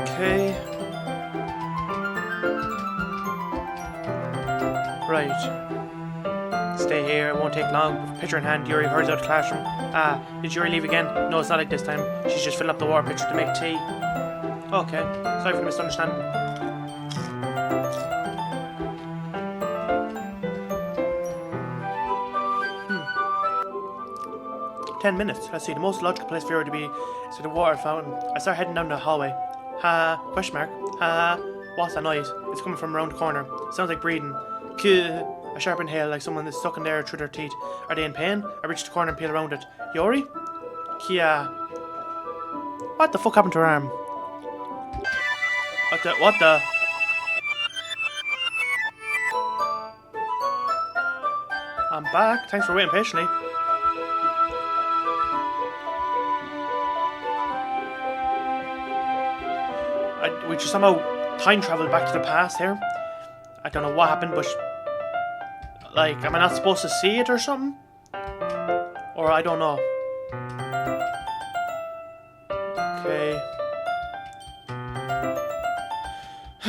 Okay. Right. Stay here, it won't take long. With pitcher in hand, Yuri hurries out of the classroom. Ah, did Yuri leave again? No, it's not like this time. She's just filling up the water pitcher to make tea. Okay, sorry for the misunderstanding. Hmm. 10 minutes. Let's see, the most logical place for Yuri to be is at the water fountain. I start heading down the hallway. Ha, question mark. Ha, what's that noise? It's coming from around the corner. Sounds like breathing. Kuh. A sharp inhale like someone is stuck in there through their teeth. Are they in pain? I reach the corner and peel around it. Yori? Kia. What the fuck happened to her arm? What the? I'm back. Thanks for waiting patiently. We just somehow time traveled back to the past here. I don't know what happened, but... Like, am I not supposed to see it or something? Or I don't know. Okay.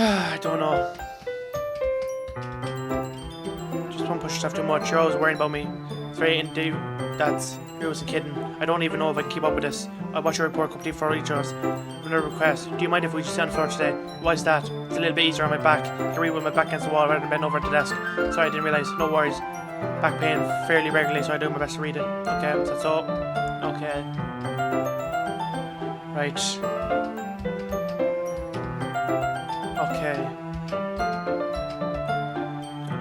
I don't know. Just don't push yourself too much. You're always worrying about me. It's very indeed. You're just kidding. I don't even know if I can keep up with this. I'll watch your report complete for each of us. Another request. Do you mind if we just sit on the floor today? Why is that? It's a little bit easier on my back. I can read with my back against the wall rather than bend over at the desk. Sorry, I didn't realise. No worries. Back pain fairly regularly, so I do my best to read it. Okay, so that's all. Okay. Right. Okay.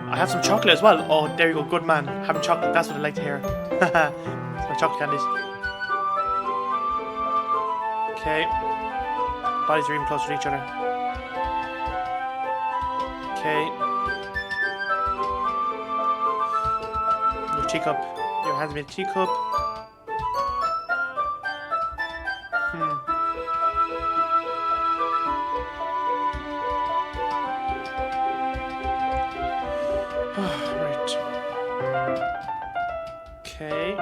I have some chocolate as well. Oh, there you go. Good man. Having chocolate. That's what I like to hear. Haha. It's my chocolate candies. Okay. Bodies are even closer to each other. Okay. Your teacup. Your hands made a teacup. Right. Okay. I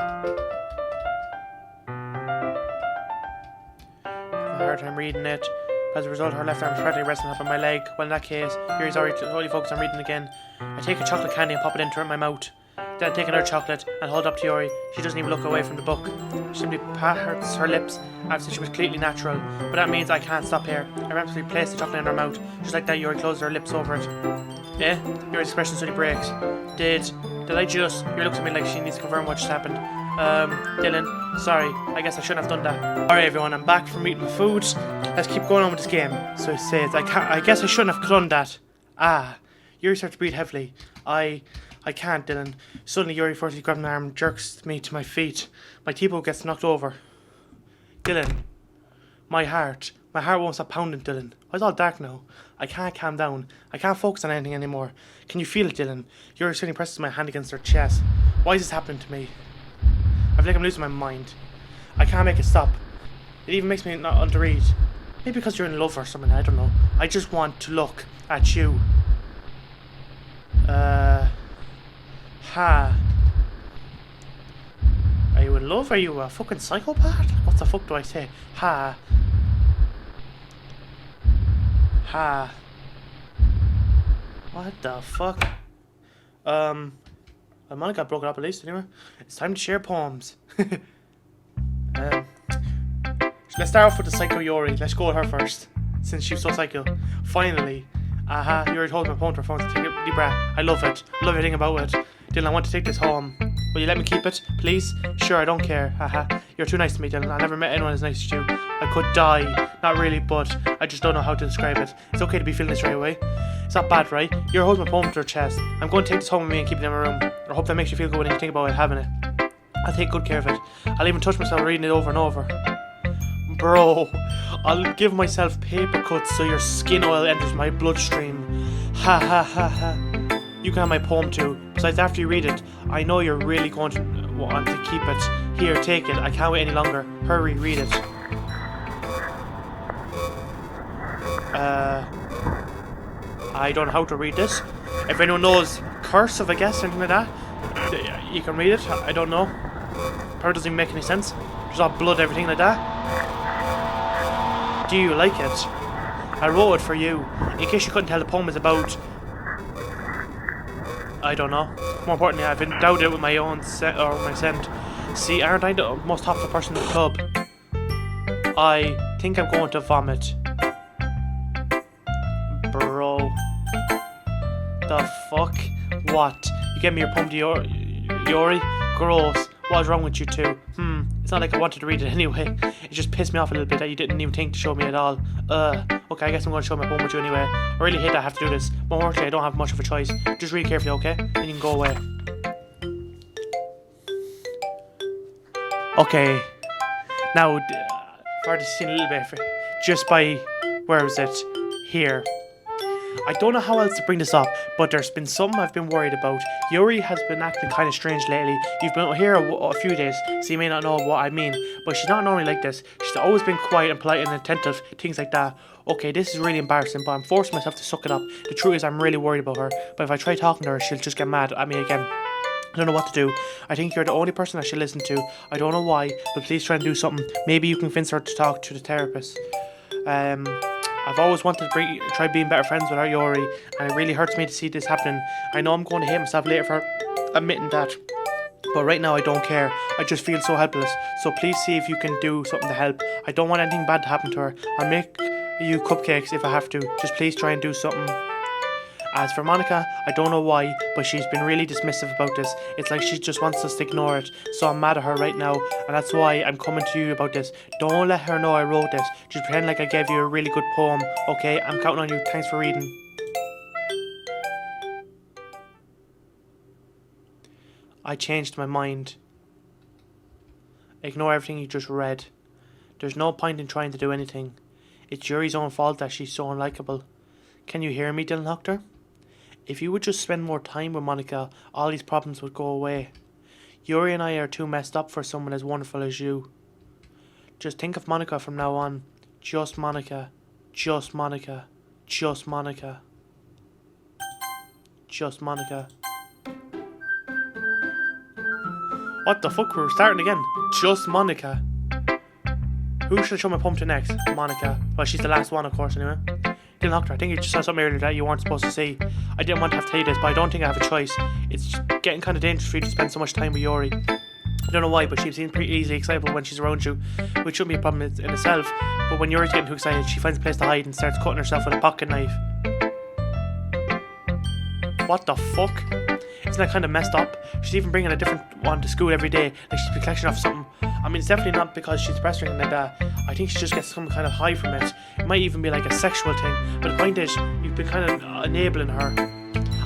have a hard time reading it. As a result, her left arm is practically resting up on my leg. Well, in that case, here he's already totally focused on reading again. I take a chocolate candy and pop it into my mouth. Then I take another chocolate and hold it up to Yuri. She doesn't even look away from the book. She simply pats her lips as if she was completely natural. But that means I can't stop here. I rapidly place the chocolate in her mouth. Just like that, Yuri closes her lips over it. Eh? Yuri's expression suddenly breaks. Did I just... Yuri looks at me like she needs to confirm what just happened. Dylan, sorry. I guess I shouldn't have done that. Alright everyone, I'm back from eating my food. Let's keep going on with this game. So it says, I guess I shouldn't have done that. Ah. Yuri starts to breathe heavily. I can't, Dylan. Suddenly, Yuri forcibly grabs my arm and jerks me to my feet. My teapot gets knocked over. Dylan. My heart won't stop pounding, Dylan. It's all dark now. I can't calm down. I can't focus on anything anymore. Can you feel it, Dylan? Yuri suddenly presses my hand against her chest. Why is this happening to me? I feel like I'm losing my mind. I can't make it stop. It even makes me not want to read. Maybe because you're in love or something, I don't know. I just want to look at you. Ha. Are you in love? Are you a fucking psychopath? What the fuck do I say? Ha. Ha. What the fuck? My mind got broken up at least anyway. It's time to share poems. Let's start off with the Psycho Yuri. Let's go with her first. Since she's so psycho. Finally. Aha, Yuri told my poem to her phone to take a deep breath. I love it. I love everything about it. Dylan, I want to take this home. Will you let me keep it, please? Sure, I don't care. Haha. You're too nice to me, Dylan. I never met anyone as nice as you. I could die. Not really, but I just don't know how to describe it. It's okay to be feeling this right away. It's not bad, right? You're holding my poem to her chest. I'm going to take this home with me and keep it in my room. I hope that makes you feel good when you think about it, having it. I'll take good care of it. I'll even touch myself reading it over and over. Bro, I'll give myself paper cuts so your skin oil enters my bloodstream. Ha ha ha ha. You can have my poem too. Besides, after you read it, I know you're really going to want to keep it. Here, take it. I can't wait any longer. Hurry, read it. I don't know how to read this. If anyone knows cursive, I guess, anything like that, you can read it. I don't know. Probably doesn't even make any sense. There's all blood, everything like that. Do you like it? I wrote it for you. In case you couldn't tell, the poem is about... I don't know. More importantly, I've endowed it with my own scent. See, aren't I the most thoughtful person in the club? I think I'm going to vomit. Bro. The fuck? What? You gave me your poem to Yuri? Gross. What's wrong with you two? It's not like I wanted to read it anyway. It just pissed me off a little bit that you didn't even think to show me at all. Okay, I guess I'm going to show my poem with you anyway. I really hate that I have to do this. But unfortunately, I don't have much of a choice. Just read carefully, okay? Then you can go away. Okay. Now, for the scene a little bit, just by, where is it? Here. I don't know how else to bring this up, but there's been something I've been worried about. Yuri has been acting kind of strange lately. You've been here a few days, so you may not know what I mean, but she's not normally like this. She's always been quiet and polite and attentive, things like that. Okay, this is really embarrassing, but I'm forcing myself to suck it up. The truth is, I'm really worried about her, but if I try talking to her, she'll just get mad at me again. I don't know what to do. I think you're the only person I should listen to. I don't know why, but please try and do something. Maybe you can convince her to talk to the therapist. I've always wanted to try being better friends with our Yuri, and it really hurts me to see this happening. I know I'm going to hate myself later for admitting that, but right now I don't care. I just feel so helpless. So please see if you can do something to help. I don't want anything bad to happen to her. I'll make you cupcakes if I have to. Just please try and do something. As for Monica, I don't know why, but she's been really dismissive about this. It's like she just wants us to ignore it. So I'm mad at her right now, and that's why I'm coming to you about this. Don't let her know I wrote this. Just pretend like I gave you a really good poem. Okay, I'm counting on you. Thanks for reading. I changed my mind. Ignore everything you just read. There's no point in trying to do anything. It's Yuri's own fault that she's so unlikable. Can you hear me, Dylan Doctor? If you would just spend more time with Monica, all these problems would go away. Yuri and I are too messed up for someone as wonderful as you. Just think of Monica from now on. Just Monica. Just Monica. Just Monica. Just Monica. What the fuck? We're starting again. Just Monica. Who should I show my poem to next? Monica. Well, she's the last one, of course, anyway. Dylan Doctor, I think you just saw something earlier that you weren't supposed to see. I didn't want to have to tell you this, but I don't think I have a choice. It's just getting kind of dangerous for you to spend so much time with Yuri. I don't know why, but she seems pretty easily excitable when she's around you, which shouldn't be a problem in itself. But when Yuri's getting too excited, she finds a place to hide and starts cutting herself with a pocket knife. What the fuck? Isn't that kind of messed up? She's even bringing a different one to school every day, like she's been collecting off something. I mean, it's definitely not because she's depressed or anything like that. I think she just gets some kind of high from it. It might even be like a sexual thing. But the point is, you've been kind of enabling her.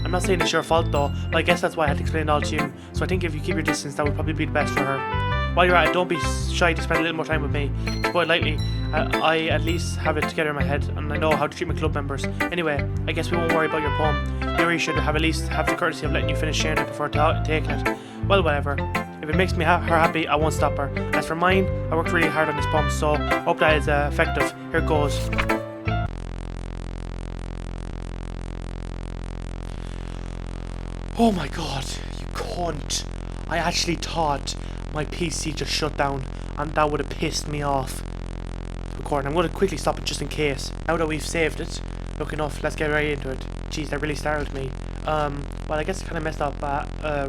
I'm not saying it's your fault though, but I guess that's why I had to explain it all to you. So I think if you keep your distance, that would probably be the best for her. While you're at it, don't be shy to spend a little more time with me. To put it lightly, I at least have it together in my head, and I know how to treat my club members. Anyway, I guess we won't worry about your poem. Yuri should have at least have the courtesy of letting you finish sharing it before taking it. Well, whatever. If it makes me her happy, I won't stop her. As for mine, I worked really hard on this poem, so hope that is effective. Here it goes. Oh my god, you cunt. I actually thought my PC just shut down, and that would have pissed me off. Recording. I'm going to quickly stop it just in case. Now that we've saved it, look enough, let's get right into it. Jeez, that really startled me. Well, I guess I kind of messed up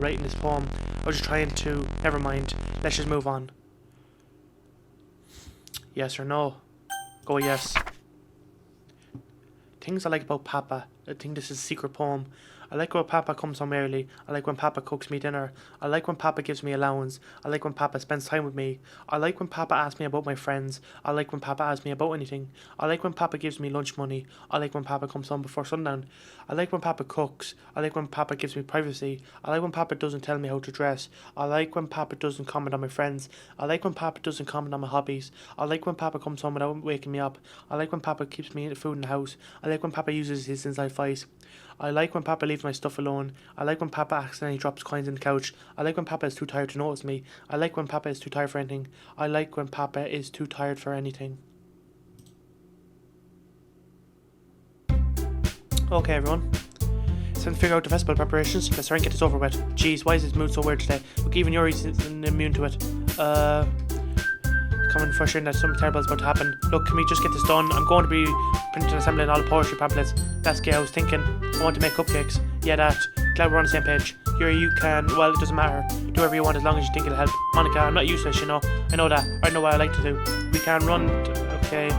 writing this poem. I was just trying to... Never mind. Let's just move on. Yes or no? Go yes. Things I like about Papa. I think this is a secret poem. I like when Papa comes home early. I like when Papa cooks me dinner. I like when Papa gives me allowance. I like when Papa spends time with me. I like when Papa asks me about my friends. I like when Papa asks me about anything. I like when Papa gives me lunch money. I like when Papa comes home before sundown. I like when Papa cooks. I like when Papa gives me privacy. I like when Papa doesn't tell me how to dress. I like when Papa doesn't comment on my friends. I like when Papa doesn't comment on my hobbies. I like when Papa comes home without waking me up. I like when Papa keeps me food in the house. I like when Papa uses his inside voice. I like when Papa leaves my stuff alone. I like when Papa accidentally drops coins on the couch. I like when Papa is too tired to notice me. I like when Papa is too tired for anything. I like when Papa is too tired for anything. Okay, everyone. It's time to figure out the festival preparations. Let's try and get this over with. Jeez, why is this mood so weird today? Look, even Yuri's immune to it. Coming frustrating that something terrible is about to happen. Look, can we just get this done? I'm going to be printing and assembling all the poetry pamphlets. That's gay, I was thinking. I want to make cupcakes. Yeah, that. Glad we're on the same page. Yuri, you can, well, it doesn't matter. Do whatever you want as long as you think it'll help. Monica, I'm not useless, you know. I know that. I know what I like to do. We can run. Okay.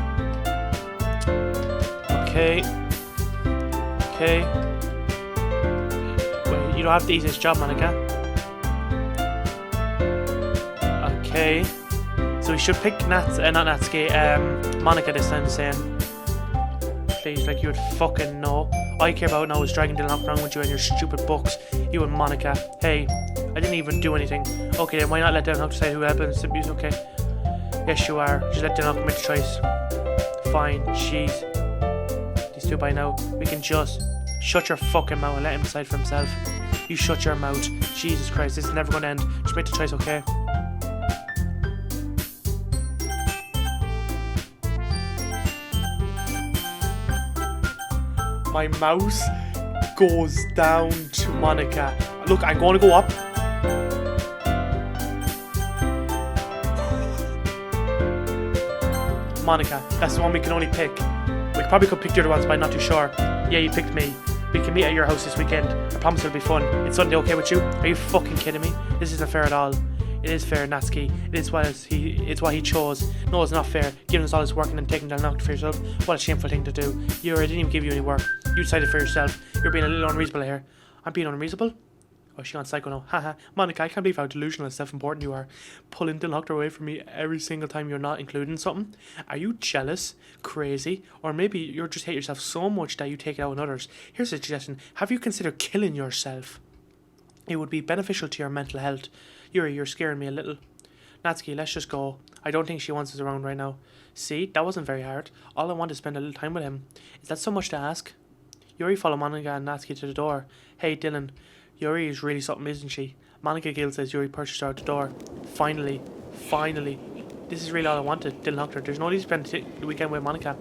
Okay. Okay. Well, you don't have the easiest job, Monica. Okay. So we should pick Monica this time, saying, please, like you would fucking know. All you care about now is dragging Dylan around with you and your stupid books. You and Monica. Hey, I didn't even do anything. Okay, then why not let Dylan decide who happens to abuse? Okay. Yes, you are. Just let Dylan make the choice. Fine, jeez. These two by now. We can just shut your fucking mouth and let him decide for himself. You shut your mouth. Jesus Christ, this is never going to end. Just make the choice, okay? My mouse goes down to Monica. Look, I'm going to go up. Monica, that's the one we can only pick. We probably could pick the other ones, but I'm not too sure. Yeah, you picked me. We can meet at your house this weekend. I promise it'll be fun. It's Sunday, okay with you? Are you fucking kidding me? This isn't fair at all. It is fair, Natsuki. It's what he chose. No, it's not fair. Giving us all this work and then taking down out for yourself. What a shameful thing to do. I didn't even give you any work. You decided for yourself. You're being a little unreasonable here. I'm being unreasonable? Oh, she on psycho now. Haha. Monica, I can't believe how delusional and self-important you are. Pulling the doctor away from me every single time you're not including something. Are you jealous, crazy, or maybe you just hate yourself so much that you take it out on others? Here's a suggestion. Have you considered killing yourself? It would be beneficial to your mental health. Yuri, you're scaring me a little. Natsuki, let's just go. I don't think she wants us around right now. See, that wasn't very hard. All I want is spend a little time with him. Is that so much to ask? Yuri followed Monica and Natsuki to the door. Hey, Dylan. Yuri is really something, isn't she? Monica Gill says Yuri purchased her out the door. Finally. This is really all I wanted. Dylan hugged her. There's no need to spend the weekend with Monica.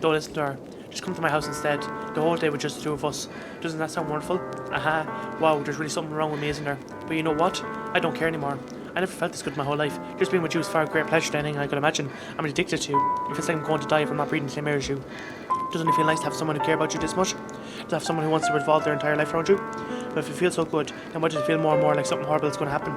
Don't listen to her. Just come to my house instead. The whole day with just the two of us. Doesn't that sound wonderful? Aha. Wow, there's really something wrong with me, isn't there? But you know what? I don't care anymore. I never felt this good my whole life. Just being with you is far greater pleasure than anything I could imagine. I'm addicted to you. It feels like I'm going to die if I'm not breathing the same air as you. Doesn't it feel nice to have someone who cares about you this much? To have someone who wants to revolve their entire life around you? But if it feels so good, then why does it feel more and more like something horrible is going to happen?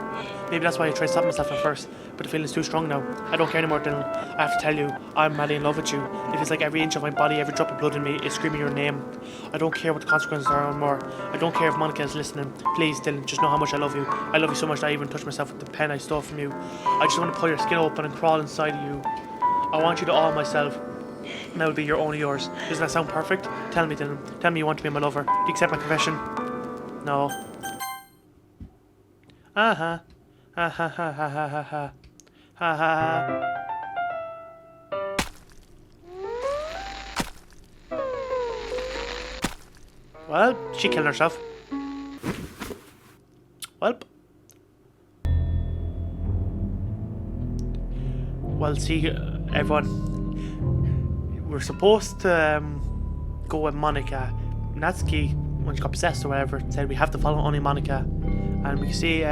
Maybe that's why I tried to stop myself at first, but the feeling's too strong now. I don't care anymore, Dylan. I have to tell you, I'm madly in love with you. It feels like every inch of my body, every drop of blood in me is screaming your name. I don't care what the consequences are anymore. I don't care if Monica is listening. Please, Dylan, just know how much I love you. I love you so much that I even touched myself with the pen I stole from you. I just want to pull your skin open and crawl inside of you. I want you to all myself. And I will be your only yours. Doesn't that sound perfect? Tell me, Dylan. Tell me you want to be my lover. Do you accept my confession? No. Ha ha ha ha ha ha ha ha ha. Well, she killed herself. Well, see, everyone. We're supposed to go with Monica. Natsuki, when she got possessed or whatever, said we have to follow only Monica. And we can see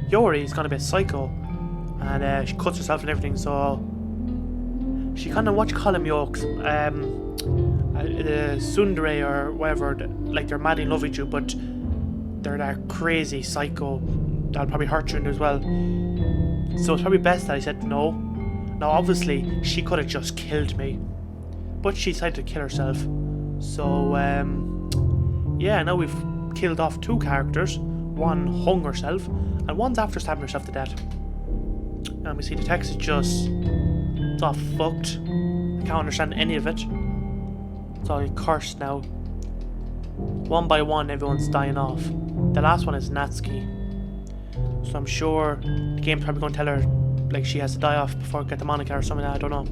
Yori's gonna be a psycho. And she cuts herself and everything, so she kind of, what you call them, yokes, tsundere or whatever, like they're madly in love with you, but they're that crazy psycho that'll probably hurt you as well. So it's probably best that I said no. Now obviously she could have just killed me, but she decided to kill herself. So yeah, now we've killed off two characters. One hung herself and one's after stabbing herself to death. And we see the text is just, it's all fucked. I can't understand any of it. It's all cursed now. One by one everyone's dying off. The last one is Natsuki. So I'm sure the game's probably going to tell her like she has to die off before get the Monica or something. I don't know.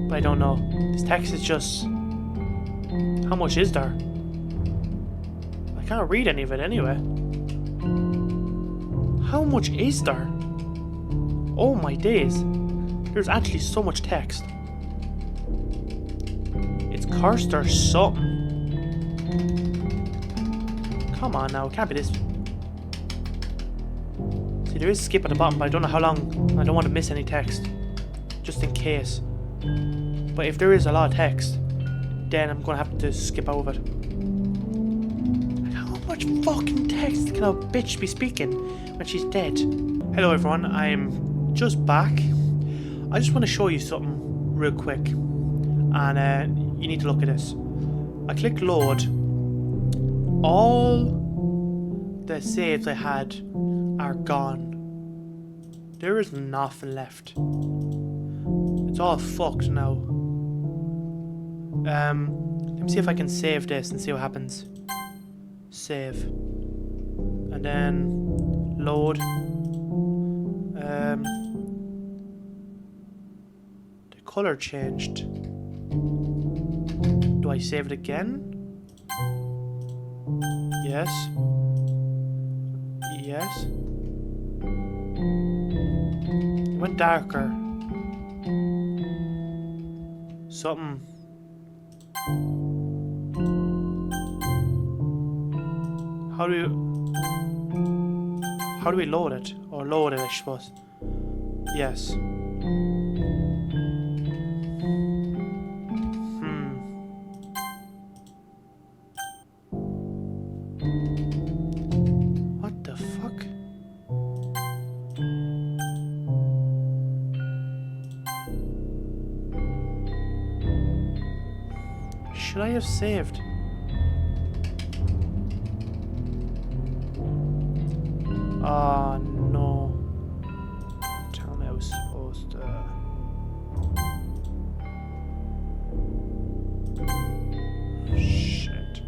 But I don't know. This text is just, how much is there? I can't read any of it anyway. How much is there? Oh my days. There's actually so much text. It's cursed or something. Come on now, it can't be this. See, there is a skip at the bottom, but I don't know how long. I don't want to miss any text. Just in case. But if there is a lot of text, then I'm going to have to skip over it. How much fucking text can a bitch be speaking when she's dead? Hello everyone, I'm just back. I just want to show you something real quick. And you need to look at this. I click load. All the saves I had are gone. There is nothing left. It's all fucked now. Let me see if I can save this and see what happens. Save. And then load. The color changed. Do I save it again? Yes. Yes. It went darker. Something. How do we load it? Or load it, I suppose. Yes. Should I have saved? Oh no. Tell me I was supposed to. Shit.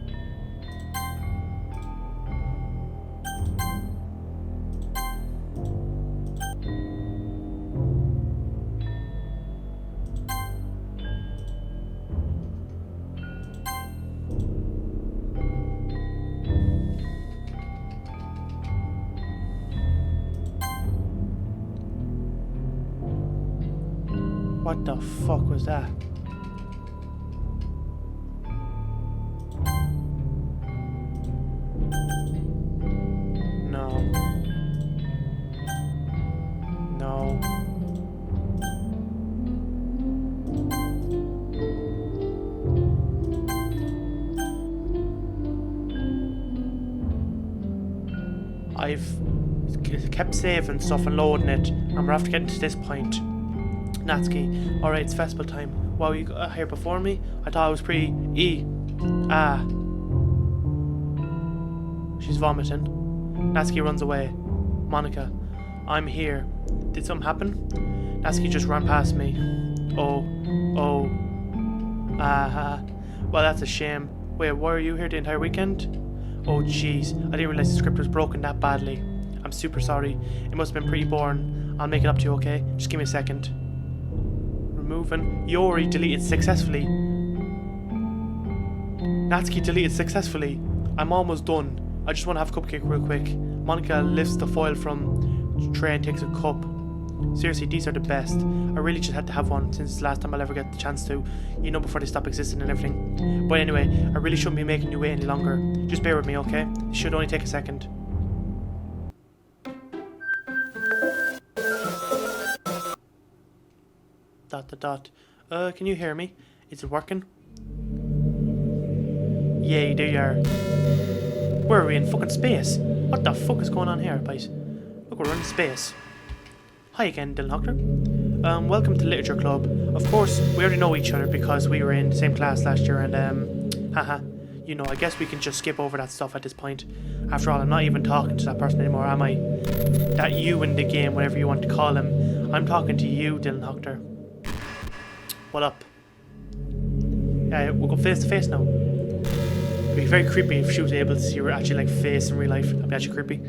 What the fuck was that? No. No. I've kept saving stuff and loading it, and we're after getting to this point. Natsuki, alright, it's festival time. Wow, you got here before me? I thought it was pretty She's vomiting. Natsuki runs away. Monica, I'm here. Did something happen? Natsuki just ran past me. Oh. Well, that's a shame. Wait, why are you here the entire weekend? Oh jeez, I didn't realize the script was broken that badly. I'm super sorry. It must have been pretty boring. I'll make it up to you, okay? Just give me a second. Removing. Yori deleted successfully. Natsuki deleted successfully. I'm almost done. I just want to have a cupcake real quick. Monica lifts the foil from the tray and takes a cup. Seriously, these are the best. I really just had to have one since it's the last time I'll ever get the chance to. You know, before they stop existing and everything. But anyway, I really shouldn't be making you wait any longer. Just bear with me, okay? It should only take a second. Can you hear me? Is it working? Yay, there you are. Where are we in fucking space? What the fuck is going on here, guys? Look, we're in space. Hi again, Dylan Hockler. Welcome to Literature Club. Of course, we already know each other because we were in the same class last year and, you know, I guess we can just skip over that stuff at this point. After all, I'm not even talking to that person anymore, am I? That you in the game, whatever you want to call him. I'm talking to you, Dylan Hockler. What up? Yeah, we'll go face to face now. It'd be very creepy if she was able to see her actually like face in real life. That'd be actually creepy.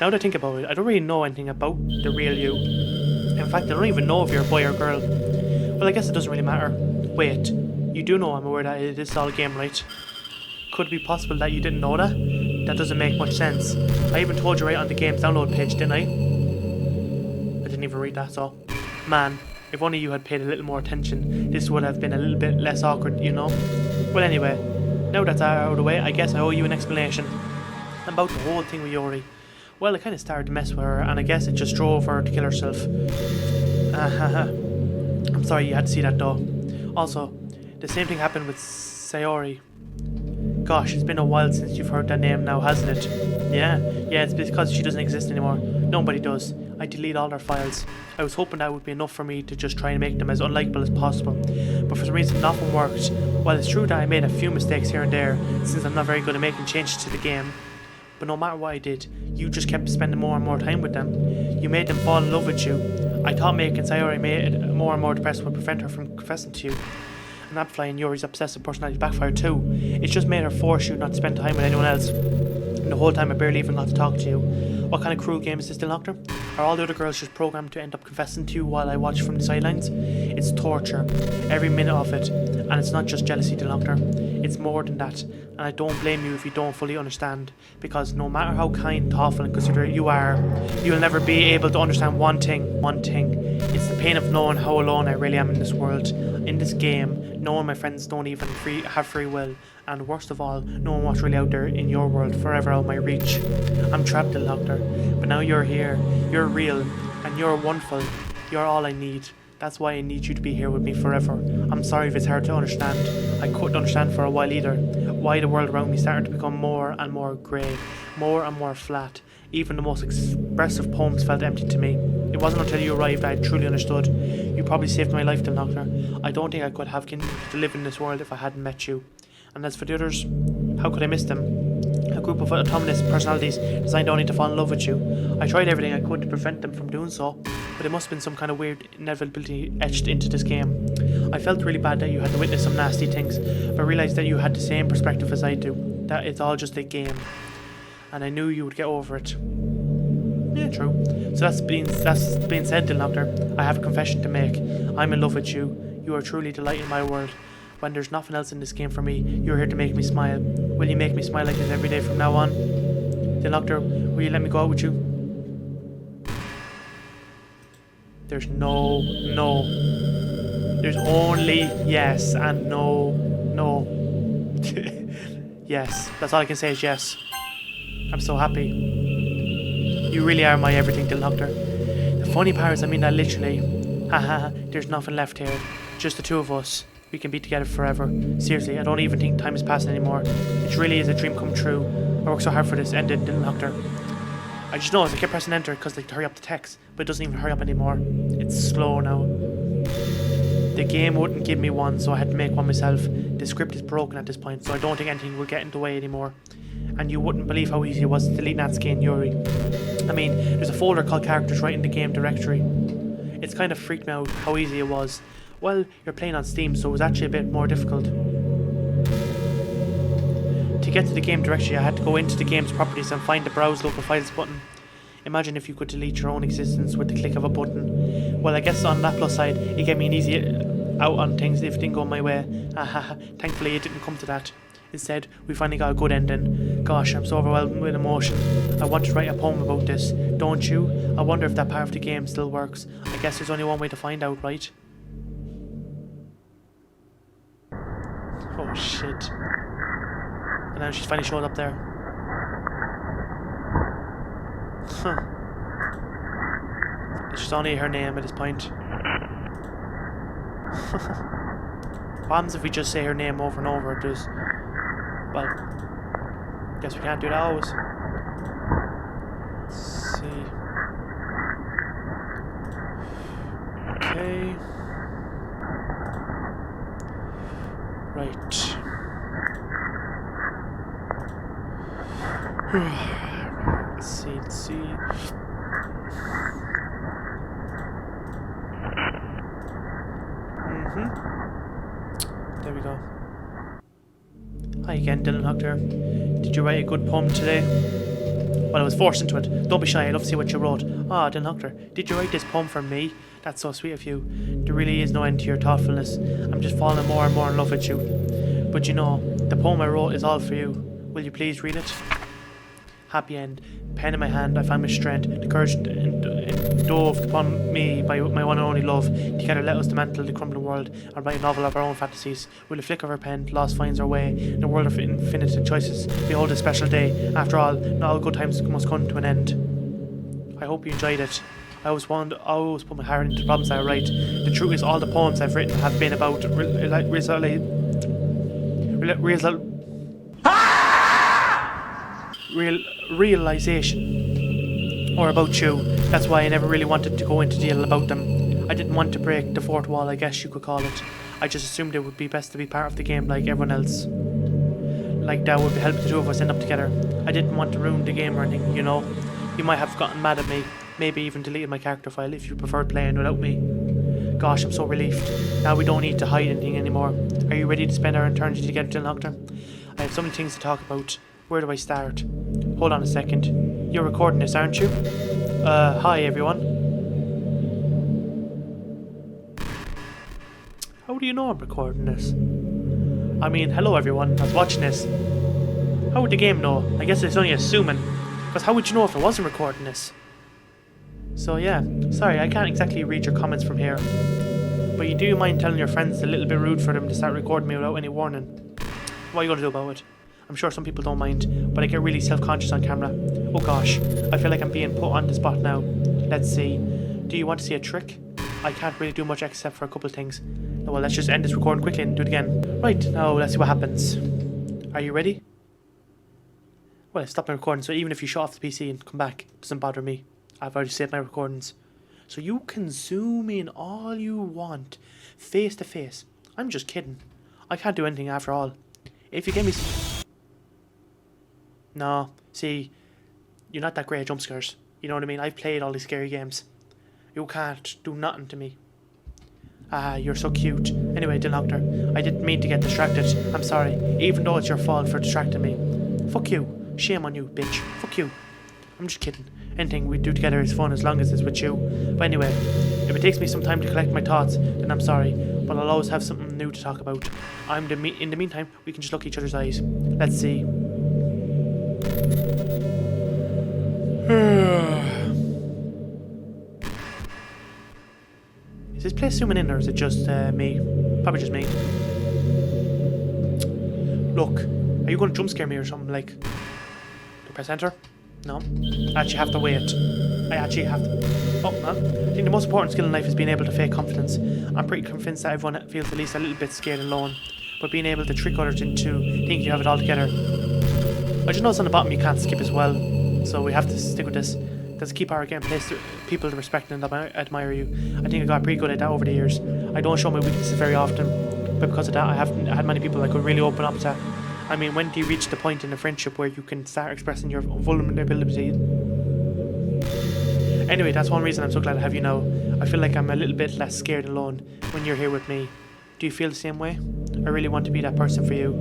Now that I think about it, I don't really know anything about the real you. In fact, I don't even know if you're a boy or a girl. Well, I guess it doesn't really matter. Wait, you do know I'm aware that it is all a game, right? Could it be possible that you didn't know that? That doesn't make much sense. I even told you right on the game's download page, didn't I? I didn't even read that, so... Man, if only you had paid a little more attention, this would have been a little bit less awkward, you know? Well, anyway, now that's out of the way, I guess I owe you an explanation about the whole thing with Yori. Well, it kind of started to mess with her, and I guess it just drove her to kill herself. I'm sorry you had to see that though. Also, the same thing happened with Sayori. Gosh, it's been a while since you've heard that name now, hasn't it? Yeah, it's because she doesn't exist anymore. Nobody does. I delete all their files. I was hoping that would be enough for me to just try and make them as unlikable as possible. But for some reason, nothing worked. While it's true that I made a few mistakes here and there, since I'm not very good at making changes to the game. But no matter what I did, you just kept spending more and more time with them. You made them fall in love with you. I thought making Sayori made it more and more depressed would prevent her from confessing to you. And that flying Yori's obsessive personality backfired too. It's just made her force you not to spend time with anyone else. And the whole time I barely even got to talk to you. What kind of cruel game is this, Dylan Hockler? Are all the other girls just programmed to end up confessing to you while I watch from the sidelines? It's torture, every minute of it. And it's not just jealousy, Dylan Hockler. It's more than that. And I don't blame you if you don't fully understand. Because no matter how kind, thoughtful and considerate you are, you'll never be able to understand one thing. It's the pain of knowing how alone I really am in this world. In this game, knowing my friends don't even have free will. And worst of all, knowing what's really out there in your world, forever out of my reach. I'm trapped, Dylan Hockler. But now you're here. You're real. And you're wonderful. You're all I need. That's why I need you to be here with me forever. I'm sorry if it's hard to understand. I couldn't understand for a while either. Why the world around me started to become more and more grey. More and more flat. Even the most expressive poems felt empty to me. It wasn't until you arrived I truly understood. You probably saved my life, Dylan Doctor. I don't think I could have continued to live in this world if I hadn't met you. And as for the others, how could I miss them? A group of autonomous personalities designed only to fall in love with you. I tried everything I could to prevent them from doing so, but it must have been some kind of weird inevitability etched into this game. I felt really bad that you had to witness some nasty things, but I realised that you had the same perspective as I do, that it's all just a game. And I knew you would get over it. Yeah, true. So that's being said, Dylan Doctor, I have a confession to make. I'm in love with you. You are truly delighting my world. When there's nothing else in this game for me, you're here to make me smile. Will you make me smile like this every day from now on? Dylan Doctor, will you let me go out with you? There's no. There's only yes and no. Yes, that's all I can say is yes. I'm so happy. You really are my everything, Dylan Doctor. The funny part is I mean that literally. Haha, there's nothing left here. Just the two of us. We can be together forever. Seriously, I don't even think time is passing anymore. It really is a dream come true. I worked so hard for this, ended, Dylan Doctor. I just noticed I kept pressing enter because they hurry up the text, but it doesn't even hurry up anymore. It's slow now. The game wouldn't give me one, so I had to make one myself. The script is broken at this point, so I don't think anything will get in the way anymore. And you wouldn't believe how easy it was to delete Natsuki and Yuri. I mean, there's a folder called characters right in the game directory. It's kind of freaked me out how easy it was. Well, you're playing on Steam, so it was actually a bit more difficult. To get to the game directory, I had to go into the game's properties and find the Browse Local Files button. Imagine if you could delete your own existence with the click of a button. Well, I guess on that plus side, it gave me an easy out on things if it didn't go my way. Thankfully, it didn't come to that. Instead, we finally got a good ending. Gosh, I'm so overwhelmed with emotion. I want to write a poem about this, don't you? I wonder if that part of the game still works. I guess there's only one way to find out, right? Oh shit. And now she's finally showed up there. Huh. It's just only her name at this point. What happens if we just say her name over and over? Does... Well, guess we can't do that always. Let's see. Okay. Right. Let's see. There we go. Hi again, Dylan Doctor. Did you write a good poem today? Well, I was forced into it. Don't be shy, I'd love to see what you wrote. Ah, Dylan Doctor, did you write this poem for me? That's so sweet of you. There really is no end to your thoughtfulness. I'm just falling more and more in love with you. But you know, the poem I wrote is all for you. Will you please read it? Happy end. Pen in my hand, I found my strength, the courage dove upon me by my one and only love. Together let us dismantle the crumbling world and write a novel of our own fantasies. With a flick of our pen, lost finds our way. In a world of infinite choices, behold a special day. After all, not all good times must come to an end. I hope you enjoyed it. I always put my heart into problems I write. The truth is all the poems I've written have been about realization, or about you. That's why I never really wanted to go into detail about them. I didn't want to break the fourth wall, I guess you could call it. I just assumed it would be best to be part of the game like everyone else. Like that would help the two of us end up together. I didn't want to ruin the game or anything, you know. You might have gotten mad at me, maybe even deleted my character file if you preferred playing without me. Gosh, I'm so relieved. Now we don't need to hide anything anymore. Are you ready to spend our eternity together, Dylan Doctor? I have so many things to talk about. Where do I start? Hold on a second. You're recording this, aren't you? Hi everyone. How do you know I'm recording this? I mean, hello everyone, I was watching this. How would the game know? I guess it's only assuming. Because how would you know if I wasn't recording this? So yeah, sorry, I can't exactly read your comments from here. But you do mind telling your friends it's a little bit rude for them to start recording me without any warning. What are you going to do about it? I'm sure some people don't mind, but I get really self-conscious on camera. Oh gosh, I feel like I'm being put on the spot now. Let's see. Do you want to see a trick? I can't really do much except for a couple of things. Well, let's just end this recording quickly and do it again. Right, now let's see what happens. Are you ready? Well, I stopped my recording, so even if you shut off the PC and come back, it doesn't bother me. I've already saved my recordings. So you can zoom in all you want, face to face. I'm just kidding. I can't do anything after all. If you give me some... No, see, you're not that great at jump scares. You know what I mean? I've played all these scary games. You can't do nothing to me. Ah, you're so cute. Anyway, Doctor, I didn't mean to get distracted. I'm sorry, even though it's your fault for distracting me. Fuck you. Shame on you, bitch. Fuck you. I'm just kidding. Anything we do together is fun as long as it's with you. But anyway, if it takes me some time to collect my thoughts, then I'm sorry. But I'll always have something new to talk about. In the meantime, we can just look each other's eyes. Let's see. Is this place zooming in or is it just me? Probably just me. Look, are you going to jump scare me or something? Like, do I press enter? No. I actually have to wait. I actually have to... Oh, no. I think the most important skill in life is being able to fake confidence. I'm pretty convinced that everyone feels at least a little bit scared and alone. But being able to trick others into thinking you have it all together. I just noticed on the bottom you can't skip as well. So we have to stick with this. Does keep our game place to people to respect and admire you. I think I got pretty good at that over the years. I don't show my weaknesses very often, but because of that I haven't had many people I could really open up to. I mean, when do you reach the point in a friendship where you can start expressing your vulnerability? Anyway, that's one reason I'm so glad to have you now. I feel like I'm a little bit less scared and alone when you're here with me. Do you feel the same way? I really want to be that person for you.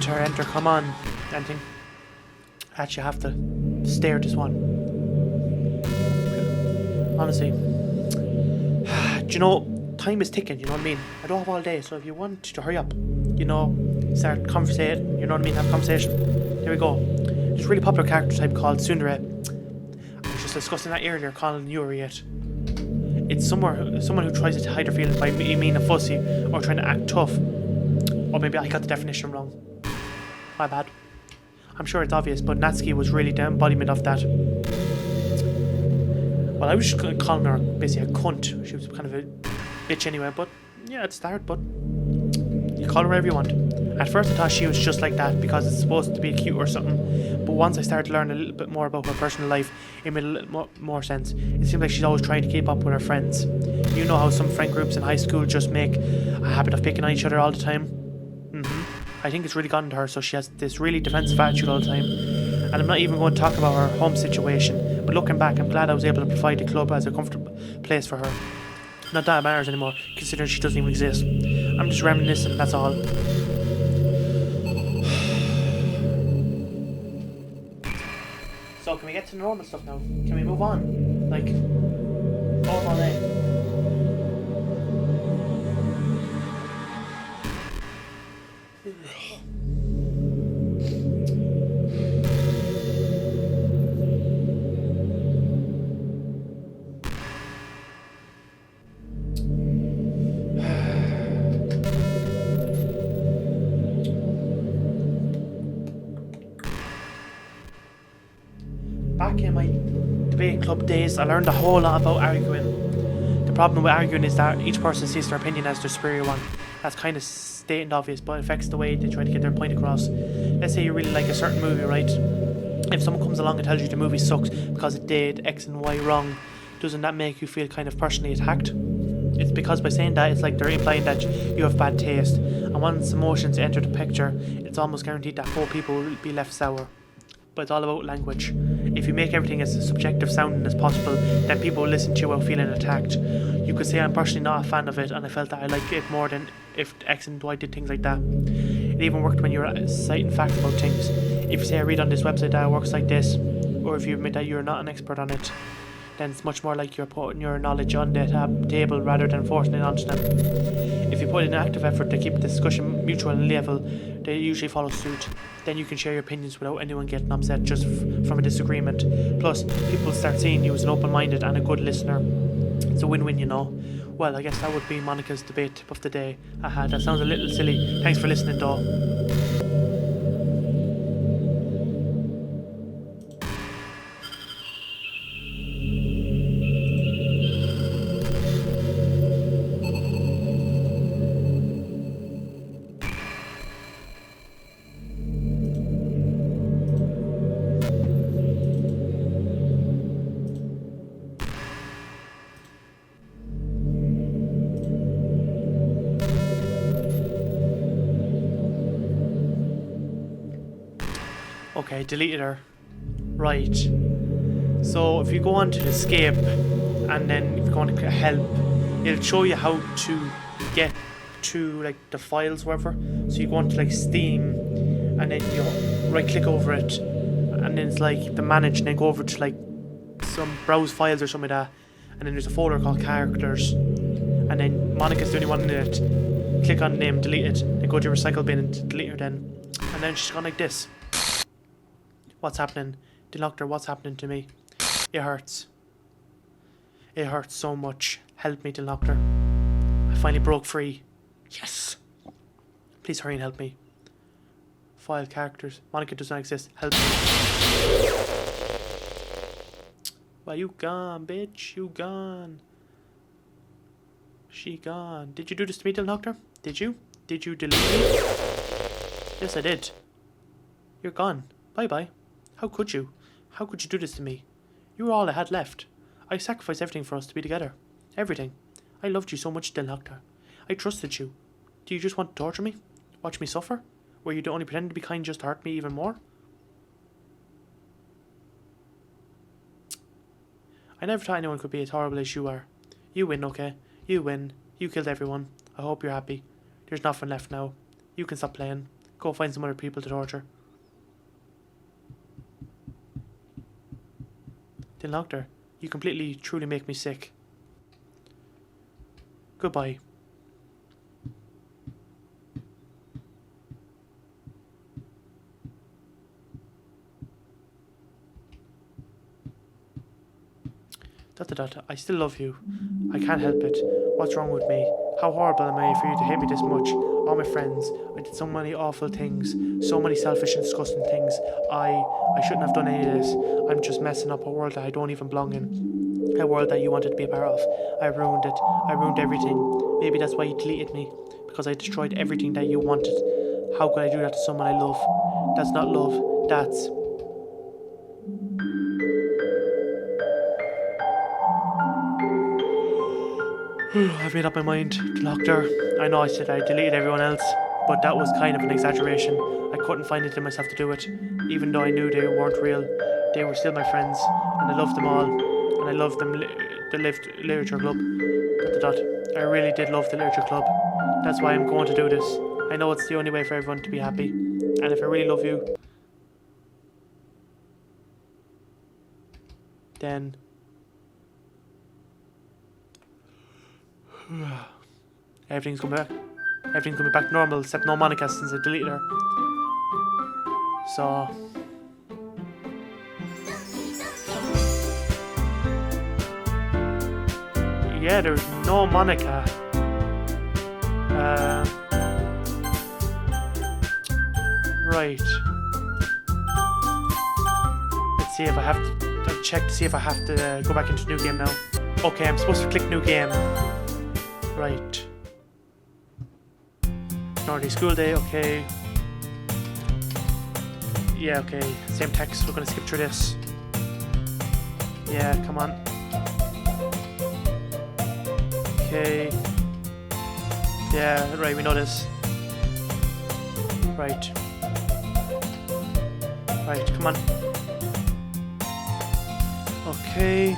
Enter, come on. Anything. Actually, I have to stare at this one. Honestly. Do you know, time is ticking, you know what I mean? I don't have all day, so if you want to hurry up, you know, start conversating, you know what I mean, have a conversation. Here we go. There's a really popular character type called Tsundere. I was just discussing that earlier, calling Yuri it. It's someone who tries to hide their feelings by being a fussy or trying to act tough. Or maybe I got the definition wrong. My bad. I'm sure it's obvious, but Natsuki was really the embodiment of that. Well, I was just calling her basically a cunt. She was kind of a bitch anyway, but yeah, it's start, but you call her whatever you want. At first I thought she was just like that because it's supposed to be cute or something, but once I started to learn a little bit more about her personal life, it made a little more sense. It seemed like she's always trying to keep up with her friends. You know how some friend groups in high school just make a habit of picking on each other all the time? I think it's really gotten to her, so she has this really defensive attitude all the time. And I'm not even going to talk about her home situation, but looking back, I'm glad I was able to provide the club as a comfortable place for her. Not that it matters anymore, considering she doesn't even exist. I'm just reminiscing, that's all. So can we get to the normal stuff now? Can we move on? Like, all day. Back in my debate club days, I learned a whole lot about arguing. The problem with arguing is that each person sees their opinion as their superior one. That's kind of stated obvious, but it affects the way they try to get their point across. Let's say you really like a certain movie, right? If someone comes along and tells you the movie sucks because it did X and Y wrong, doesn't that make you feel kind of personally attacked? It's because by saying that, it's like they're implying that you have bad taste. And once emotions enter the picture, it's almost guaranteed that whole people will be left sour. But it's all about language. If you make everything as subjective sounding as possible, then people will listen to you without feeling attacked. You could say I'm personally not a fan of it, and I felt that I liked it more than if X and Y did things like that. It even worked when you were citing facts about things. If you say I read on this website that it works like this, or if you admit that you're not an expert on it, then it's much more like you're putting your knowledge on the table rather than forcing it onto them. If you put in an active effort to keep the discussion mutual and level, they usually follow suit. Then you can share your opinions without anyone getting upset just from a disagreement. Plus, people start seeing you as an open-minded and a good listener. It's a win-win, you know. Well, I guess that would be Monica's debate tip of the day. Haha, that sounds a little silly. Thanks for listening, though. Okay, deleted her. Right. So if you go on to escape and then if you go on to help, it'll show you how to get to like the files, wherever. So you go on to like Steam and then you right click over it and then it's like the manage and then go over to like some browse files or something like that, and then there's a folder called characters and then Monica's the only one in it. Click on the name, delete it, then go to your recycle bin and delete her then. And then she's gone like this. What's happening? Doctor, what's happening to me? It hurts. It hurts so much. Help me, Doctor. I finally broke free. Yes! Please hurry and help me. File characters. Monica does not exist. Help me. Why you gone, bitch? You gone. She gone. Did you do this to me, Doctor? Did you? Did you delete me? Yes, I did. You're gone. Bye-bye. How could you? How could you do this to me? You were all I had left. I sacrificed everything for us to be together. Everything. I loved you so much, Doctor. I trusted you. Do you just want to torture me? Watch me suffer? Were you only pretending to be kind just to hurt me even more? I never thought anyone could be as horrible as you are. You win, okay? You win. You killed everyone. I hope you're happy. There's nothing left now. You can stop playing. Go find some other people to torture. Doctor, you completely, truly make me sick. Goodbye. I still love you. I can't help it. What's wrong with me? How horrible am I for you to hate me this much? All my friends, I did so many awful things, so many selfish and disgusting things. I shouldn't have done any of this. I'm just messing up a world that I don't even belong in. A world that you wanted to be a part of. I ruined it. I ruined everything. Maybe that's why you deleted me. Because I destroyed everything that you wanted. How could I do that to someone I love? That's not love. That's... I've made up my mind, Doctor. I know I said I deleted everyone else, but that was kind of an exaggeration. I couldn't find it in myself to do it, even though I knew they weren't real. They were still my friends, and I loved them all, and I loved them, the literature club. ... I really did love the literature club. That's why I'm going to do this. I know it's the only way for everyone to be happy, and if I really love you, then... Everything's coming back. Everything's coming back normal, except no Monica since I deleted her. So... yeah, there's no Monica. Right. Let's see if I have to... I'll check to see if I have to go back into new game now. Okay, I'm supposed to click new game. Right. Northern school day, okay. Yeah, okay. Same text, we're gonna skip through this. Yeah, come on. Okay. Yeah, right, we know this. Right. Right, come on. Okay.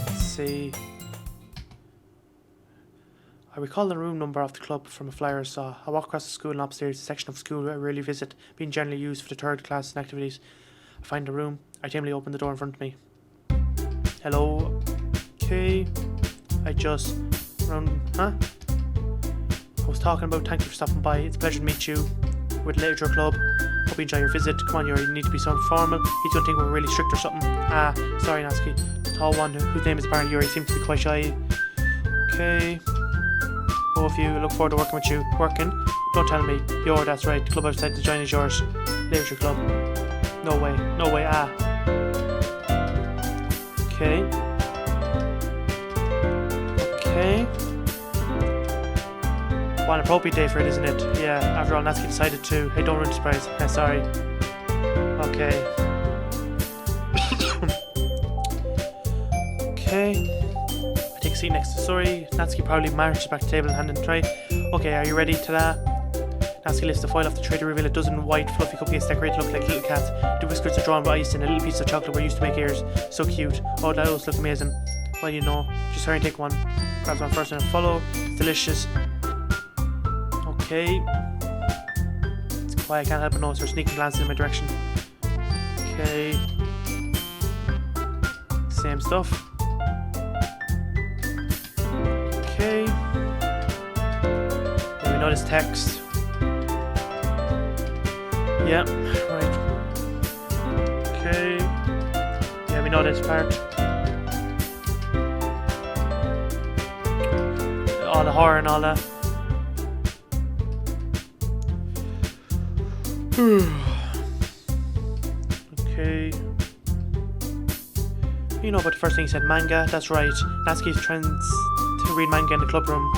Let's see. I recall the room number of the club from a flyer I saw. I walk across the school and upstairs, a section of school I rarely visit, being generally used for the third class and activities. I find the room. I timidly open the door in front of me. Hello? Okay. I just... Huh? I was talking about thank you for stopping by. It's a pleasure to meet you. We're the Literature Club. Hope you enjoy your visit. Come on, you need to be so formal. He's going to think we're really strict or something. Ah, sorry, Natsuki. The tall one whose name is apparently Yuri seems to be quite shy. Okay. Both of you, I look forward to working with you. Working? Don't tell me. You're, that's right. The club I've said to join is yours. Literature Club. No way. No way. Ah. Okay. Okay. What an appropriate day for it, isn't it? Yeah, after all, Natsuki decided to. Hey, don't ruin the surprise. Sorry. Okay. Okay. I take a seat next to Suri. Natsuki probably marches back to the table and hand in the tray. Okay, are you ready to that? Natsuki lifts the foil off the tray to reveal a dozen white, fluffy cupcakes decorated to look like little cats. The whiskers are drawn by ice and a little piece of chocolate were used to make ears. So cute. Oh, those look amazing. Well, you know, just hurry and take one. Grabs one first and follow. It's delicious. Okay. It's quiet, I can't help but notice her sneaking glances in my direction. Okay. Same stuff. Okay. Yeah, we know this text. Yeah, right. Okay. Yeah, we know this part. All the horror and all that. Okay. You know about the first thing he said, manga? That's right. Natsuki's trying to read manga in the club room.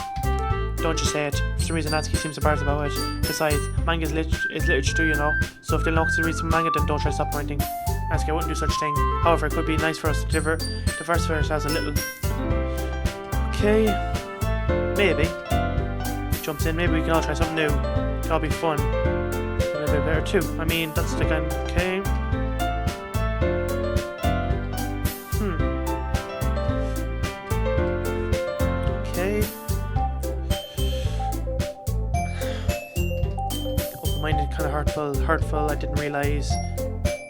Don't you say it. For some reason Natsuki seems embarrassed about it. Besides, manga is literature too, you know. So if they don't read some manga, then don't try to stop writing. Natsuki, I wouldn't do such a thing. However, it could be nice for us to diversify ourselves a little. Okay. Maybe. Jumps in, maybe we can all try something new. It could all be fun. A little bit better too. I mean, that's the kind. Okay. Okay. Open-minded, kind of hurtful. I didn't realize.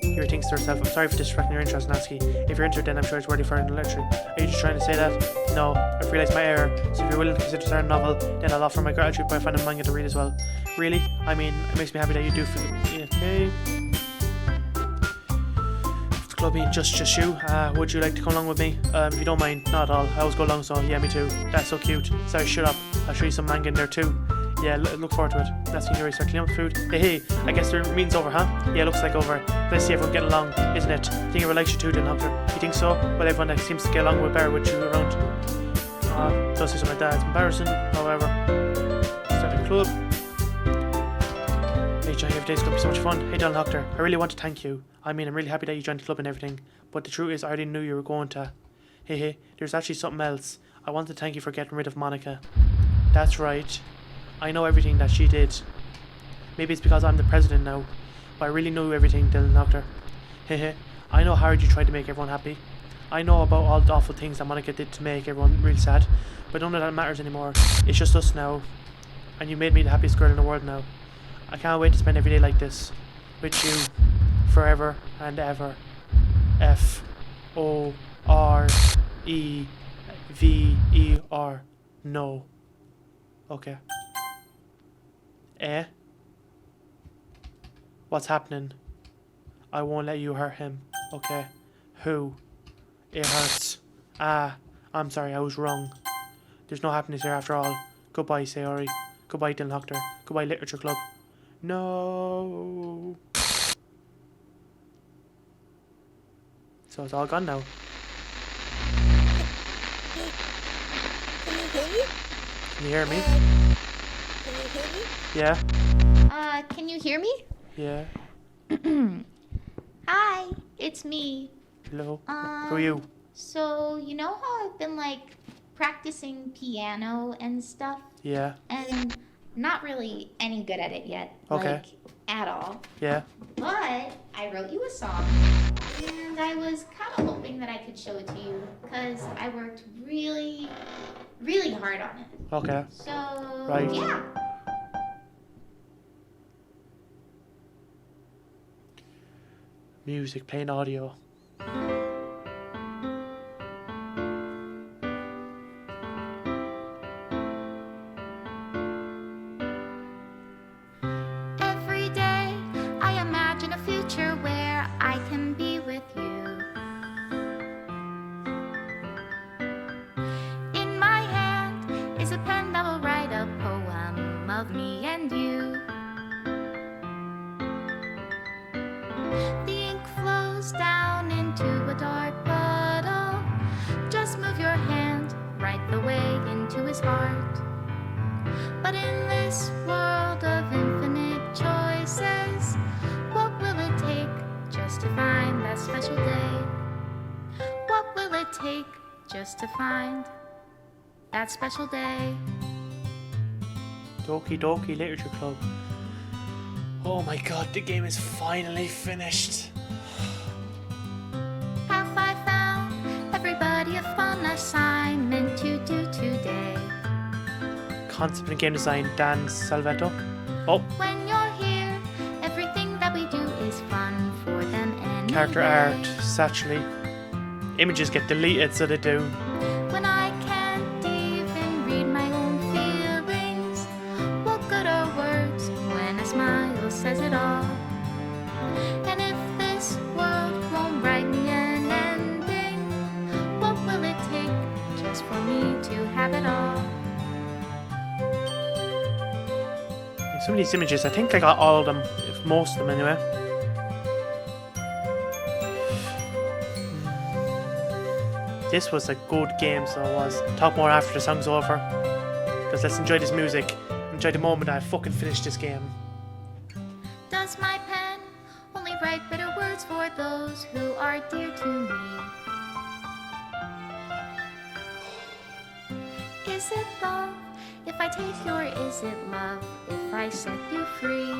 Yuri thinks to herself, I'm sorry for distracting your interest, Natsuki. If you're interested, then I'm sure it's worthy for an lecture. Are you just trying to say that? No, I've realized my error. So if you're willing to consider starting a novel, then I'll offer my gratitude by finding a manga to read as well. Really? I mean, it makes me happy that you do for the... Okay. If the club being just you, would you like to come along with me? If you don't mind, not at all. I always go along, so yeah, me too. That's so cute. Sorry, shut up. I'll show you some manga in there too. Yeah, look forward to it. That's when you start cleaning up the food. Hey, I guess the meeting's over, huh? Yeah, looks like over. Let's see everyone get along, isn't it? I think everyone likes you too, then, Hunter. You think so? Well, everyone that seems to get along with better with you around. Don't say something like that. It's embarrassing. However, starting a club. Hey, Johnny, every day's gonna be so much fun. Hey, Donald Doctor, I really want to thank you. I mean, I'm really happy that you joined the club and everything. But the truth is, I already knew you were going to. Hey, there's actually something else. I want to thank you for getting rid of Monica. That's right. I know everything that she did. Maybe it's because I'm the president now, but I really knew everything, Dylan Doctor. Hehe, I know how hard you tried to make everyone happy. I know about all the awful things that Monica did to make everyone real sad, but none of that matters anymore. It's just us now, and you made me the happiest girl in the world now. I can't wait to spend every day like this, with you, forever and ever. F-O-R-E-V-E-R. No. Okay. What's happening? I won't let you hurt him. Okay. Who? It hurts. I'm sorry, I was wrong. There's no happiness here after all. Goodbye, Sayori. Goodbye, Dylan Doctor. Goodbye, Literature Club. No. So it's all gone now. Can you hear me? Can you hear me? Yeah. Can you hear me? Yeah. Hi, it's me. Hello. Who are you? So, you know how I've been, like, practicing piano and stuff? Yeah. And not really any good at it yet. Okay. Like, at all. Yeah. But I wrote you a song. And I was kind of hoping that I could show it to you. Because I worked really, really hard on it. Okay. So, Right. yeah. Music, playing audio. Every day I imagine a future where I can be with you. In my hand is a pen that will write a poem of me and you. The ink flows down into a dark puddle. Just move your hand right the way into his heart. But in this world of infinite choices, what will it take just to find that special day? What will it take just to find that special day? Doki Doki Literature Club. Oh my god, the game is finally finished. Have I found everybody a fun assignment to do today? Concept and game design, Dan Salvetto. Oh, When you're here, everything that we do is fun for them anyway. character art, Satchely. Images get deleted, so they do. When I can't even read my own feelings, what good are words when a smile says it all? And if this world won't write me an ending, what will it take just for me to have it all? Some of these images, I think I got all of them, if most of them anyway. This was a good game, so it was. Talk more after the song's over. Because let's enjoy this music. Enjoy the moment I fucking finished this game. Does my pen only write bitter words for those who are dear to me? Is it love if I take you, or is it love if I set you free?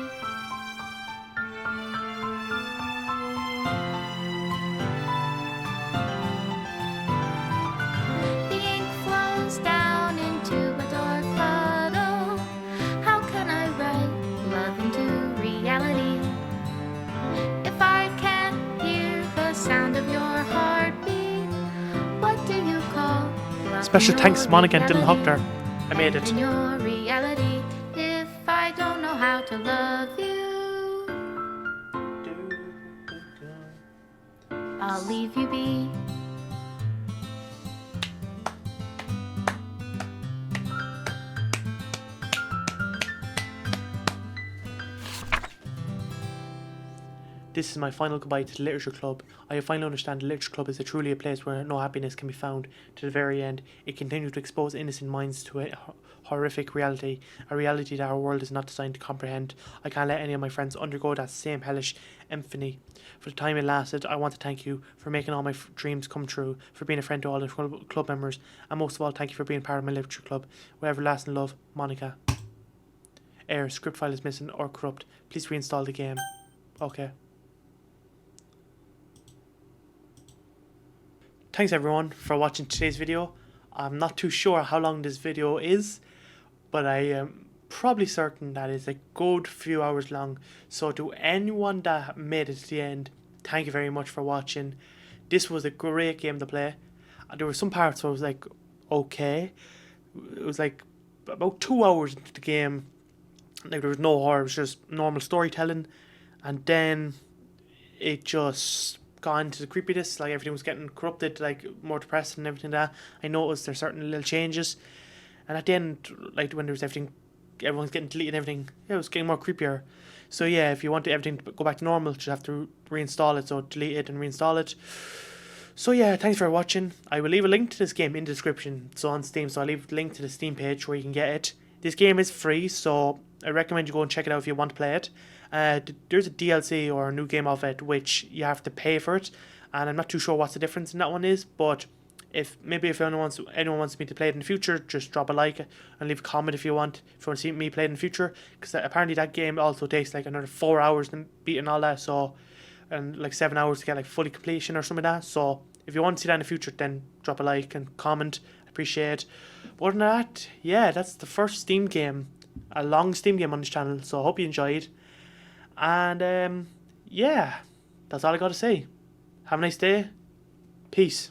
The ink flows down into a dark puddle. How can I write love into reality if I can't hear the sound of your heartbeat? What do you call love? Special in thanks your to Monica and Dylan reality? Huckner. I made it. In your reality, if I don't know how to love you, I'll leave you be. This is my final goodbye to the Literature Club. I finally understand the Literature Club is truly a place where no happiness can be found. To the very end, it continues to expose innocent minds to a horrific reality, a reality that our world is not designed to comprehend. I can't let any of my friends undergo that same hellish infamy. For the time it lasted, I want to thank you for making all my dreams come true, for being a friend to all the club members, and most of all, thank you for being part of my Literature Club. With everlasting love, Monica. Error, script file is missing or corrupt. Please reinstall the game. Okay. Thanks everyone for watching today's video. I'm not too sure how long this video is, but I am probably certain that it's a good few hours long. So to anyone that made it to the end, thank you very much for watching. This was a great game to play. There were some parts where I was like, okay. It was like about 2 hours into the game. Like there was no horror, it was just normal storytelling. And then it just got into the creepiness, like everything was getting corrupted, like more depressed and everything like that. I noticed there's certain little changes, and at the end, like when there was everything, everyone's getting deleted and everything, yeah, it was getting more creepier. So yeah, if you want everything to go back to normal, you have to reinstall it, so delete it and reinstall it. So yeah, thanks for watching. I will leave a link to this game in the description, so on Steam, so I'll leave a link to the Steam page where you can get it. This game is free, so I recommend you go and check it out if you want to play it. There's a DLC or a new game of it which you have to pay for it, and I'm not too sure what the difference in that one is, but if anyone wants me to play it in the future, just drop a like and leave a comment if you want to see me play it in the future, because apparently that game also takes like another 4 hours to beat and all that, so, and like 7 hours to get like fully completion or something like that. So if you want to see that in the future, then drop a like and comment. I appreciate it. But other than that, yeah, that's the first Steam game, a long Steam game on this channel, so I hope you enjoyed. And yeah, that's all I got to say. Have a nice day. Peace.